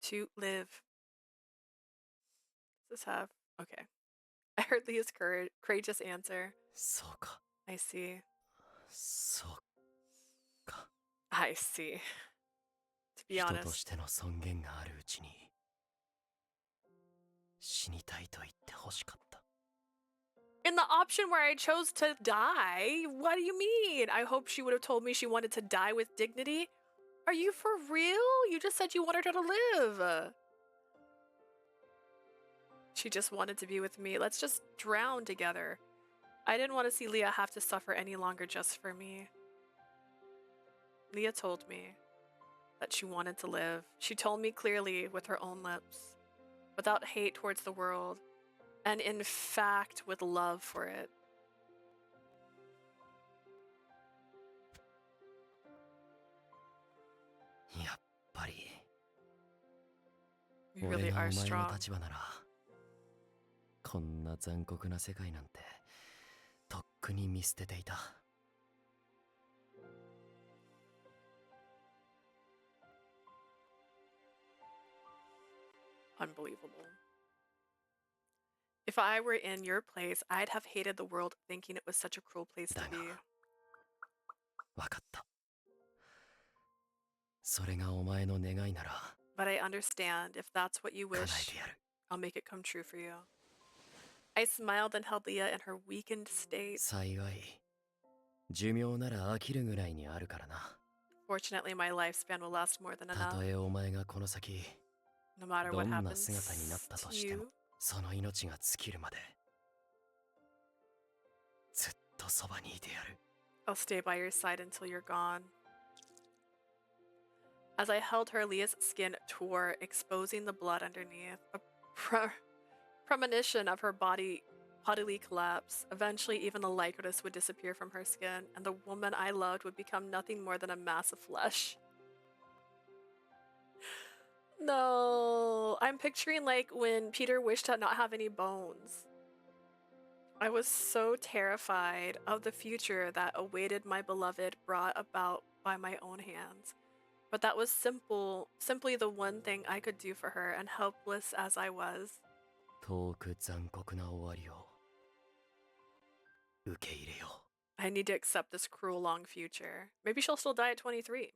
To live. Does this have— okay. I heard Leah's courageous answer. そうか。 I see. そうか。 I see. To be 人と honest. しての尊厳があるうちに死にたいと言ってほしかった。 In the option where I chose to die? What do you mean? I hope she would have told me she wanted to die with dignity. Are you for real? You just said you wanted her to live. She just wanted to be with me. Let's just drown together. I didn't want to see Leah have to suffer any longer just for me. Leah told me that she wanted to live. She told me clearly with her own lips, without hate towards the world, and in fact with love for it. You really are strong. こんな残酷な世界なんてとっくに見捨てていた。 Unbelievable. If I were in your place, I'd have hated the world thinking it was such a cruel place to be. わかった。それがお前の願いなら。 But I understand if that's what you wish, I'll make it come true for you. I smiled and held Leah in her weakened state. 幸い、寿命なら飽きるぐらいにあるからな。 Fortunately, my lifespan will last more than た enough. とえお前がこの先、 No matter ど what んな happens 姿になったとしても、 to you, その命が尽きるまでずっとそばにいてやる。 I'll stay by your side until you're gone. As I held her, Leah's skin tore, exposing the blood underneath. A premonition of her bodily collapse. Eventually, even the Lycoris would disappear from her skin, and the woman I loved would become nothing more than a mass of flesh. No, I'm picturing like when Peter wished to not have any bones. I was so terrified of the future that awaited my beloved, brought about by my own hands. But that was simply the one thing I could do for her, and helpless as I was. 遠く残酷な終わりを受け入れよう。 I need to accept this cruel long future. Maybe she'll still die at 23.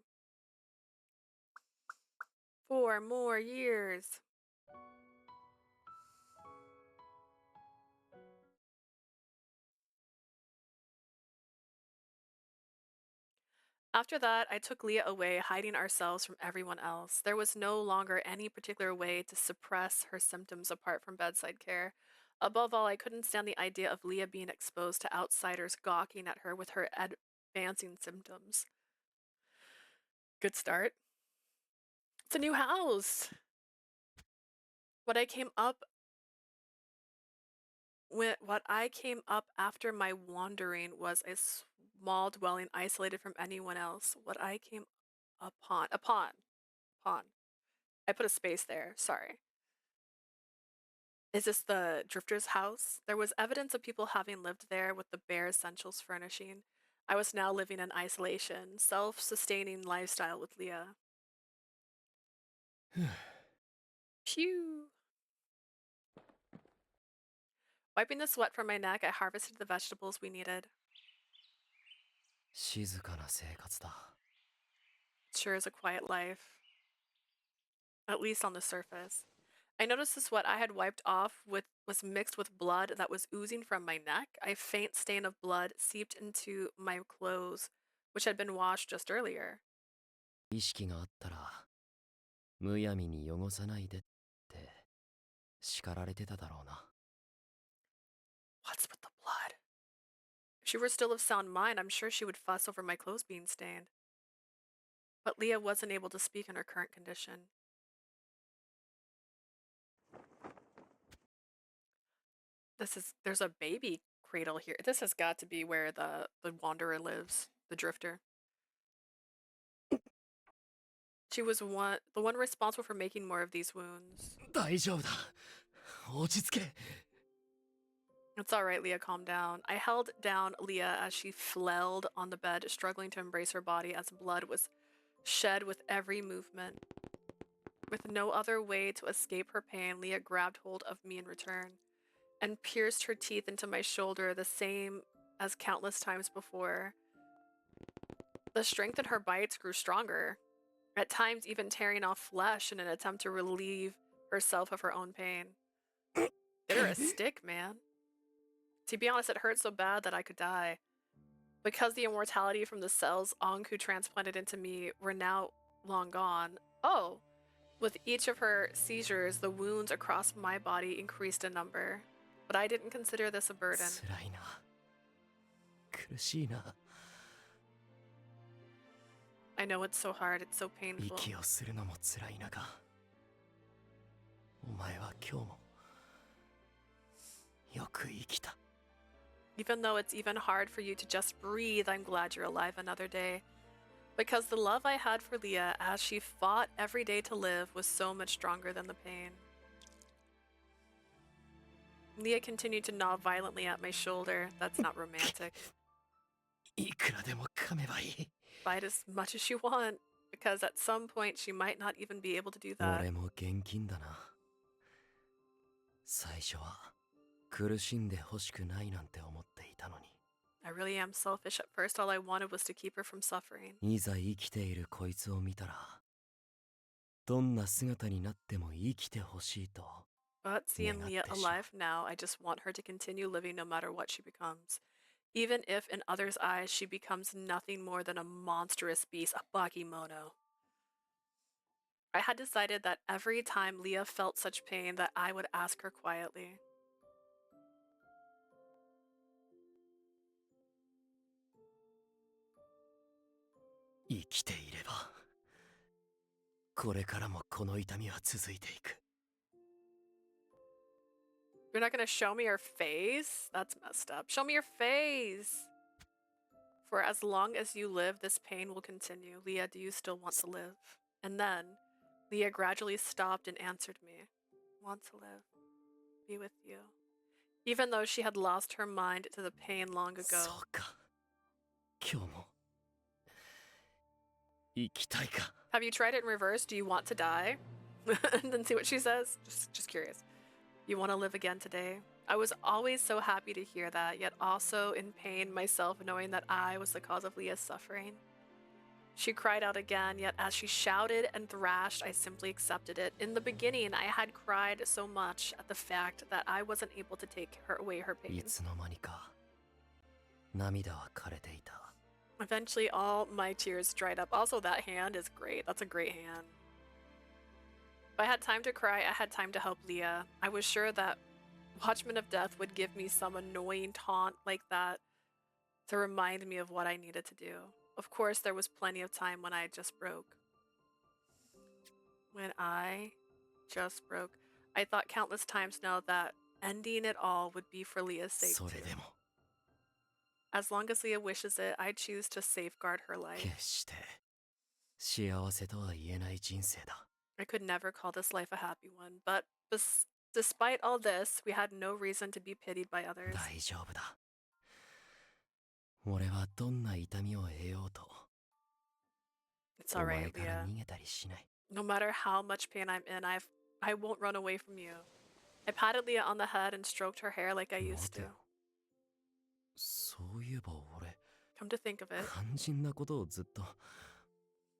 4 more years. After that, I took Leah away, hiding ourselves from everyone else. There was no longer any particular way to suppress her symptoms apart from bedside care. Above all, I couldn't stand the idea of Leah being exposed to outsiders gawking at her with her advancing symptoms. Good start. It's a new house. What I came up after my wandering was a small dwelling isolated from anyone else. What I came upon. I put a space there, sorry. Is this the drifter's house? There was evidence of people having lived there with the bare essentials furnishing. I was now living in isolation, self-sustaining lifestyle with Leah. Phew. Wiping the sweat from my neck, I harvested the vegetables we needed. 静かな生活だ。 Sure is a quiet life. At least on the surface. I noticed the sweat I had wiped off was mixed with blood that was oozing from my neck. A faint stain of blood seeped into my clothes, which had been washed just earlier. 意識があったら、むやみに汚さないでって叱られてただろうな。 What's with the blood? If she were still of sound mind, I'm sure she would fuss over my clothes being stained. But Leah wasn't able to speak in her current condition. There's a baby cradle here. This has got to be where the wanderer lives, the drifter. She was the one responsible for making more of these wounds. 大丈夫だ。落ち着け。 It's all right, Leah, calm down. I held down Leah as she flailed on the bed, struggling to embrace her body as blood was shed with every movement. With no other way to escape her pain, Leah grabbed hold of me in return and pierced her teeth into my shoulder, the same as countless times before. The strength in her bites grew stronger, at times even tearing off flesh in an attempt to relieve herself of her own pain. Get her a stick, man. To be honest, it hurt so bad that I could die. Because the immortality from the cells Anku transplanted into me were now long gone. Oh, with each of her seizures, the wounds across my body increased in number. But I didn't consider this a burden. 辛いな。苦しいな。 I know it's so hard, it's so painful. 息をするのも辛い中、お前は今日もよく生きた。 Even though it's even hard for you to just breathe, I'm glad you're alive another day. Because the love I had for Leah as she fought every day to live was so much stronger than the pain. Leah continued to gnaw violently at my shoulder. That's not romantic. いくらでも噛めばいい。 Bite as much as you want, because at some point she might not even be able to do that. 俺も現金だな。最初は苦しんで欲しくないなんて思っていたのに。 I really am selfish. At first, all I wanted was to keep her from suffering. いざ生きているこいつを見たら、どんな姿になっても生きてほしいと。 But seeing Leah alive now, I just want her to continue living no matter what she becomes. Even if in others' eyes she becomes nothing more than a monstrous beast, a Bakemono. I had decided that every time Leah felt such pain that I would ask her quietly. 生きていれば、これからもこの痛みは続いていく。 You're not gonna show me your face? That's messed up. Show me your face! For as long as you live, this pain will continue. Leah, do you still want to live? And then, Leah gradually stopped and answered me. Want to live. Be with you. Even though she had lost her mind to the pain long ago. そうか。今日も生きたいか。 Have you tried it in reverse? Do you want to die? And then see what she says? Just curious. You want to live again today? I was always so happy to hear that, yet also in pain myself knowing that I was the cause of Leah's suffering. She cried out again, yet as she shouted and thrashed, I simply accepted it. In the beginning, I had cried so much at the fact that I wasn't able to take her away her pain. いつの間にか涙は枯れていた。 Eventually, all my tears dried up. Also, that hand is great. That's a great hand. If I had time to cry, I had time to help Leah. I was sure that Watchman of Death would give me some annoying taunt like that to remind me of what I needed to do. Of course, there was plenty of time when I just broke. When I just broke. I thought countless times now that ending it all would be for Leah's sake too. それでも As long as Leah wishes it, I choose to safeguard her life. 決して幸せとは言えない人生だ。 I could never call this life a happy one, but despite all this, we had no reason to be pitied by others. 大丈夫だ。俺はどんな痛みを得ようと、 It's お alright, 前から Leah. 逃げたりしない。 No matter how much pain I'm in, I won't run away from you. I patted Leah on the head and stroked her hair like I used to. そういえば俺、 Come to think of it, 肝心なことをずっと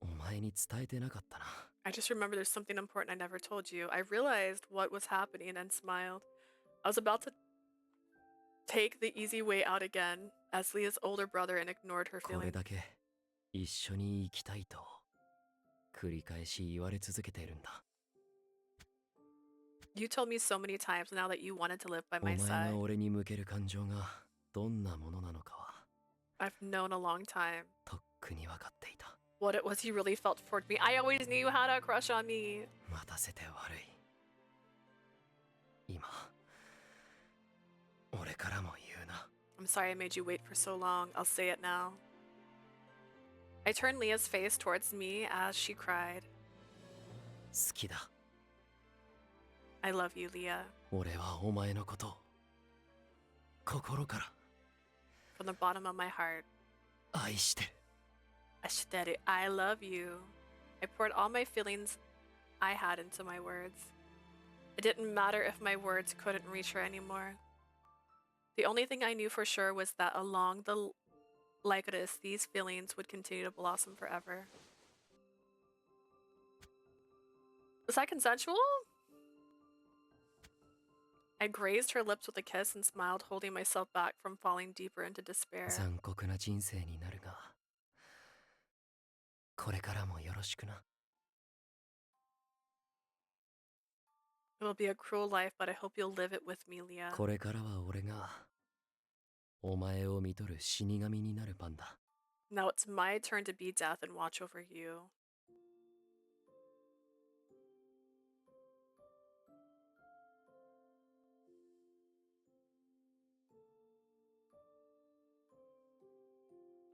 お前に伝えてなかったな。 I just remember there's something important I never told you. I realized what was happening and smiled. I was about to take the easy way out again as Leah's older brother and ignored her これ feelings. だけ一緒に生きたいと繰り返し言われ続けているんだ。 You told me so many times now that you wanted to live by お前 my side. が俺に向ける感情がどんなものなのかは I've known a long time とっくに分かっていた。 what it was he really felt toward me. I always knew you had a crush on me. 待たせて悪い。今、俺からも言うな。 I'm sorry I made you wait for so long. I'll say it now. I turned Leah's face towards me as she cried. 好きだ。 I love you, Leah. 俺はお前のことを心から From the bottom of my heart. 愛してる。 Ashiteru, I love you. I poured all my feelings I had into my words. It didn't matter if my words couldn't reach her anymore. The only thing I knew for sure was that along the Lycoris, these feelings would continue to blossom forever. Was that consensual? I grazed her lips with a kiss and smiled, holding myself back from falling deeper into despair. 残酷な人生になるが、これからもよろしくな。It will be a cruel life, but I hope you'll live it with me, Leah. これからは俺がお前を見とる死神になる番だ。 Now it's my turn to be death and watch over you.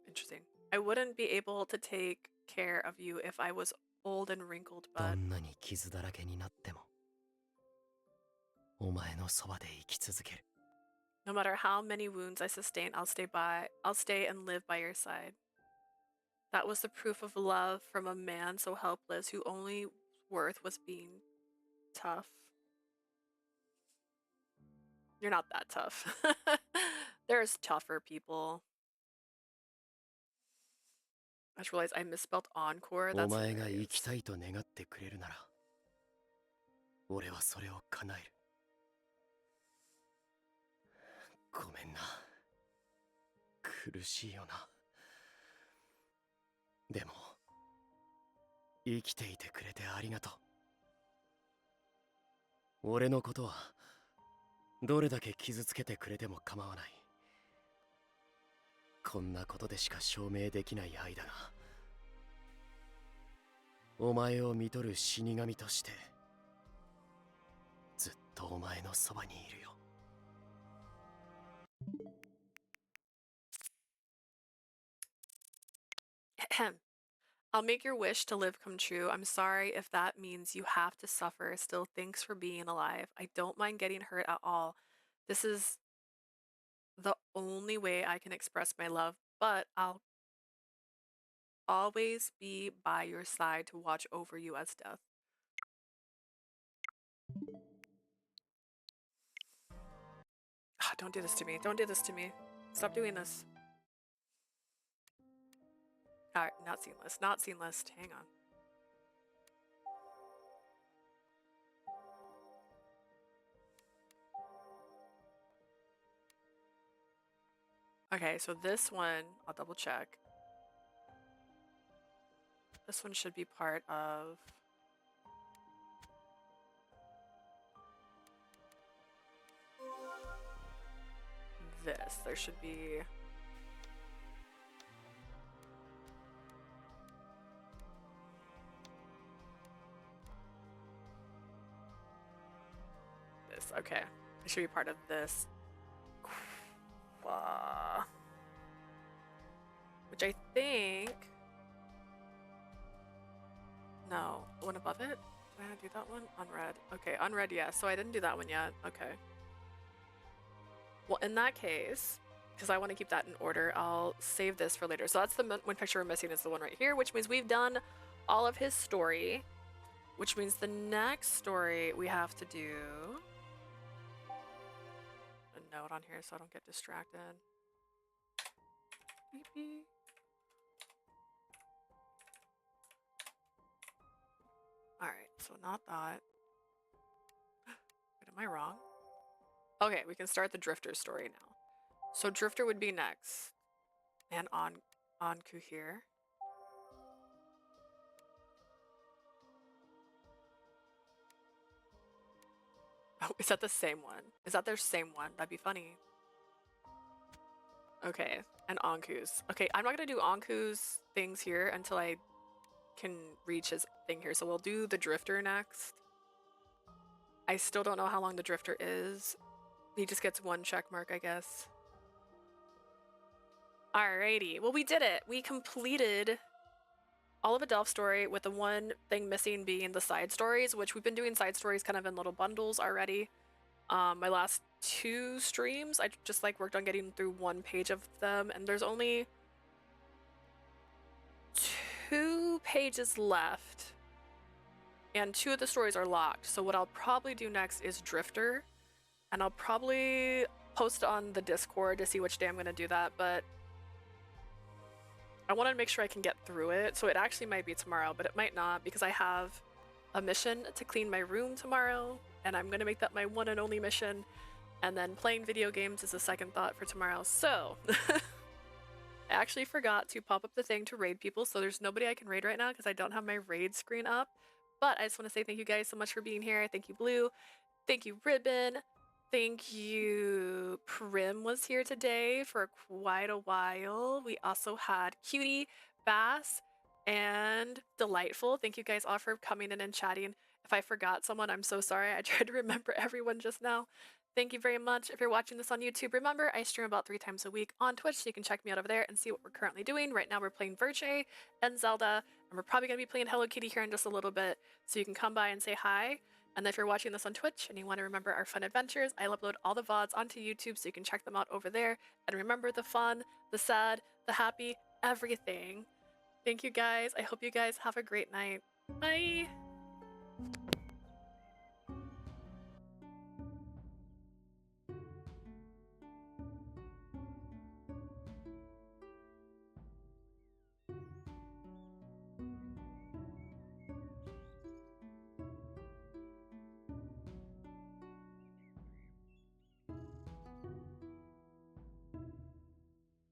Interesting. I wouldn't be able to take care of you if I was old and wrinkled, ど but んなに傷だらけになっても、お前のそばで生き続ける。 no matter how many wounds I sustain, I'll stay and live by your side. That was the proof of love from a man so helpless whose only worth was being tough. You're not that tough. There's tougher people. I just realized I misspelled encore. お That's 前が hilarious. 生きたいと願ってくれるなら、俺はそれを叶える。ごめんな。苦しいよな。でも、生きていてくれてありがとう。俺のことは、どれだけ傷つけてくれても構わない。こんなことでしか証明できない愛だが、お前を見とる死神として、ずっとお前のそばにいるよ。 I'll make your wish to live come true. I'm sorry if that means you have to suffer. Still, thanks for being alive. I don't mind getting hurt at all. This is the only way I can express my love, but I'll always be by your side to watch over you as death. Don't do this to me. Don't do this to me. Stop doing this. Alright, not seen list. Not seen list. Hang on. Okay, so this one, I'll double check. This one should be part of... this. There should be... this. Okay. It should be part of this. Which I think... no. The one above it? Did I do that one? Unread. Okay, unread, yeah. So I didn't do that one yet. Okay. Well, in that case, because I want to keep that in order, I'll save this for later. So that's the one picture we're missing is the one right here, which means we've done all of his story, which means the next story we have to do... a note on here so I don't get distracted. Beep, beep. Alright, so not that. Wait, am I wrong? Okay, we can start the Drifter story now. So Drifter would be next. And Anku here. Oh, is that the same one? Is that their same one? That'd be funny. Okay, and Anku's. Okay, I'm not gonna do Anku's things here until I can reach his thing here. So we'll do the Drifter next. I still don't know how long the Drifter is. He just gets one check mark, I guess. Alrighty, well we did it. We completed all of Adolphe's story with the one thing missing being the side stories, which we've been doing side stories kind of in little bundles already. My last 2 streams, I just like worked on getting through 1 page of them, and there's only 2 pages left, and 2 of the stories are locked. So what I'll probably do next is Drifter, and I'll probably post on the Discord to see which day I'm gonna do that, but I want to make sure I can get through it. So it actually might be tomorrow, but it might not because I have a mission to clean my room tomorrow, and I'm gonna make that my one and only mission. And then playing video games is a second thought for tomorrow. So I actually forgot to pop up the thing to raid people, so there's nobody I can raid right now because I don't have my raid screen up. But I just want to say thank you guys so much for being here. Thank you, Blue. Thank you, Ribbon. Thank you, Prim was here today for quite a while. We also had Cutie, Bass, and Delightful. Thank you guys all for coming in and chatting. If I forgot someone, I'm so sorry. I tried to remember everyone just now. Thank you very much. If you're watching this on YouTube, remember I stream about 3 times a week on Twitch, so you can check me out over there and see what we're currently doing. Right now we're playing Virche and Zelda, and we're probably going to be playing Hello Kitty here in just a little bit, so you can come by and say hi. And if you're watching this on Twitch and you want to remember our fun adventures, I upload all the VODs onto YouTube, so you can check them out over there. And remember the fun, the sad, the happy, everything. Thank you guys. I hope you guys have a great night. Bye!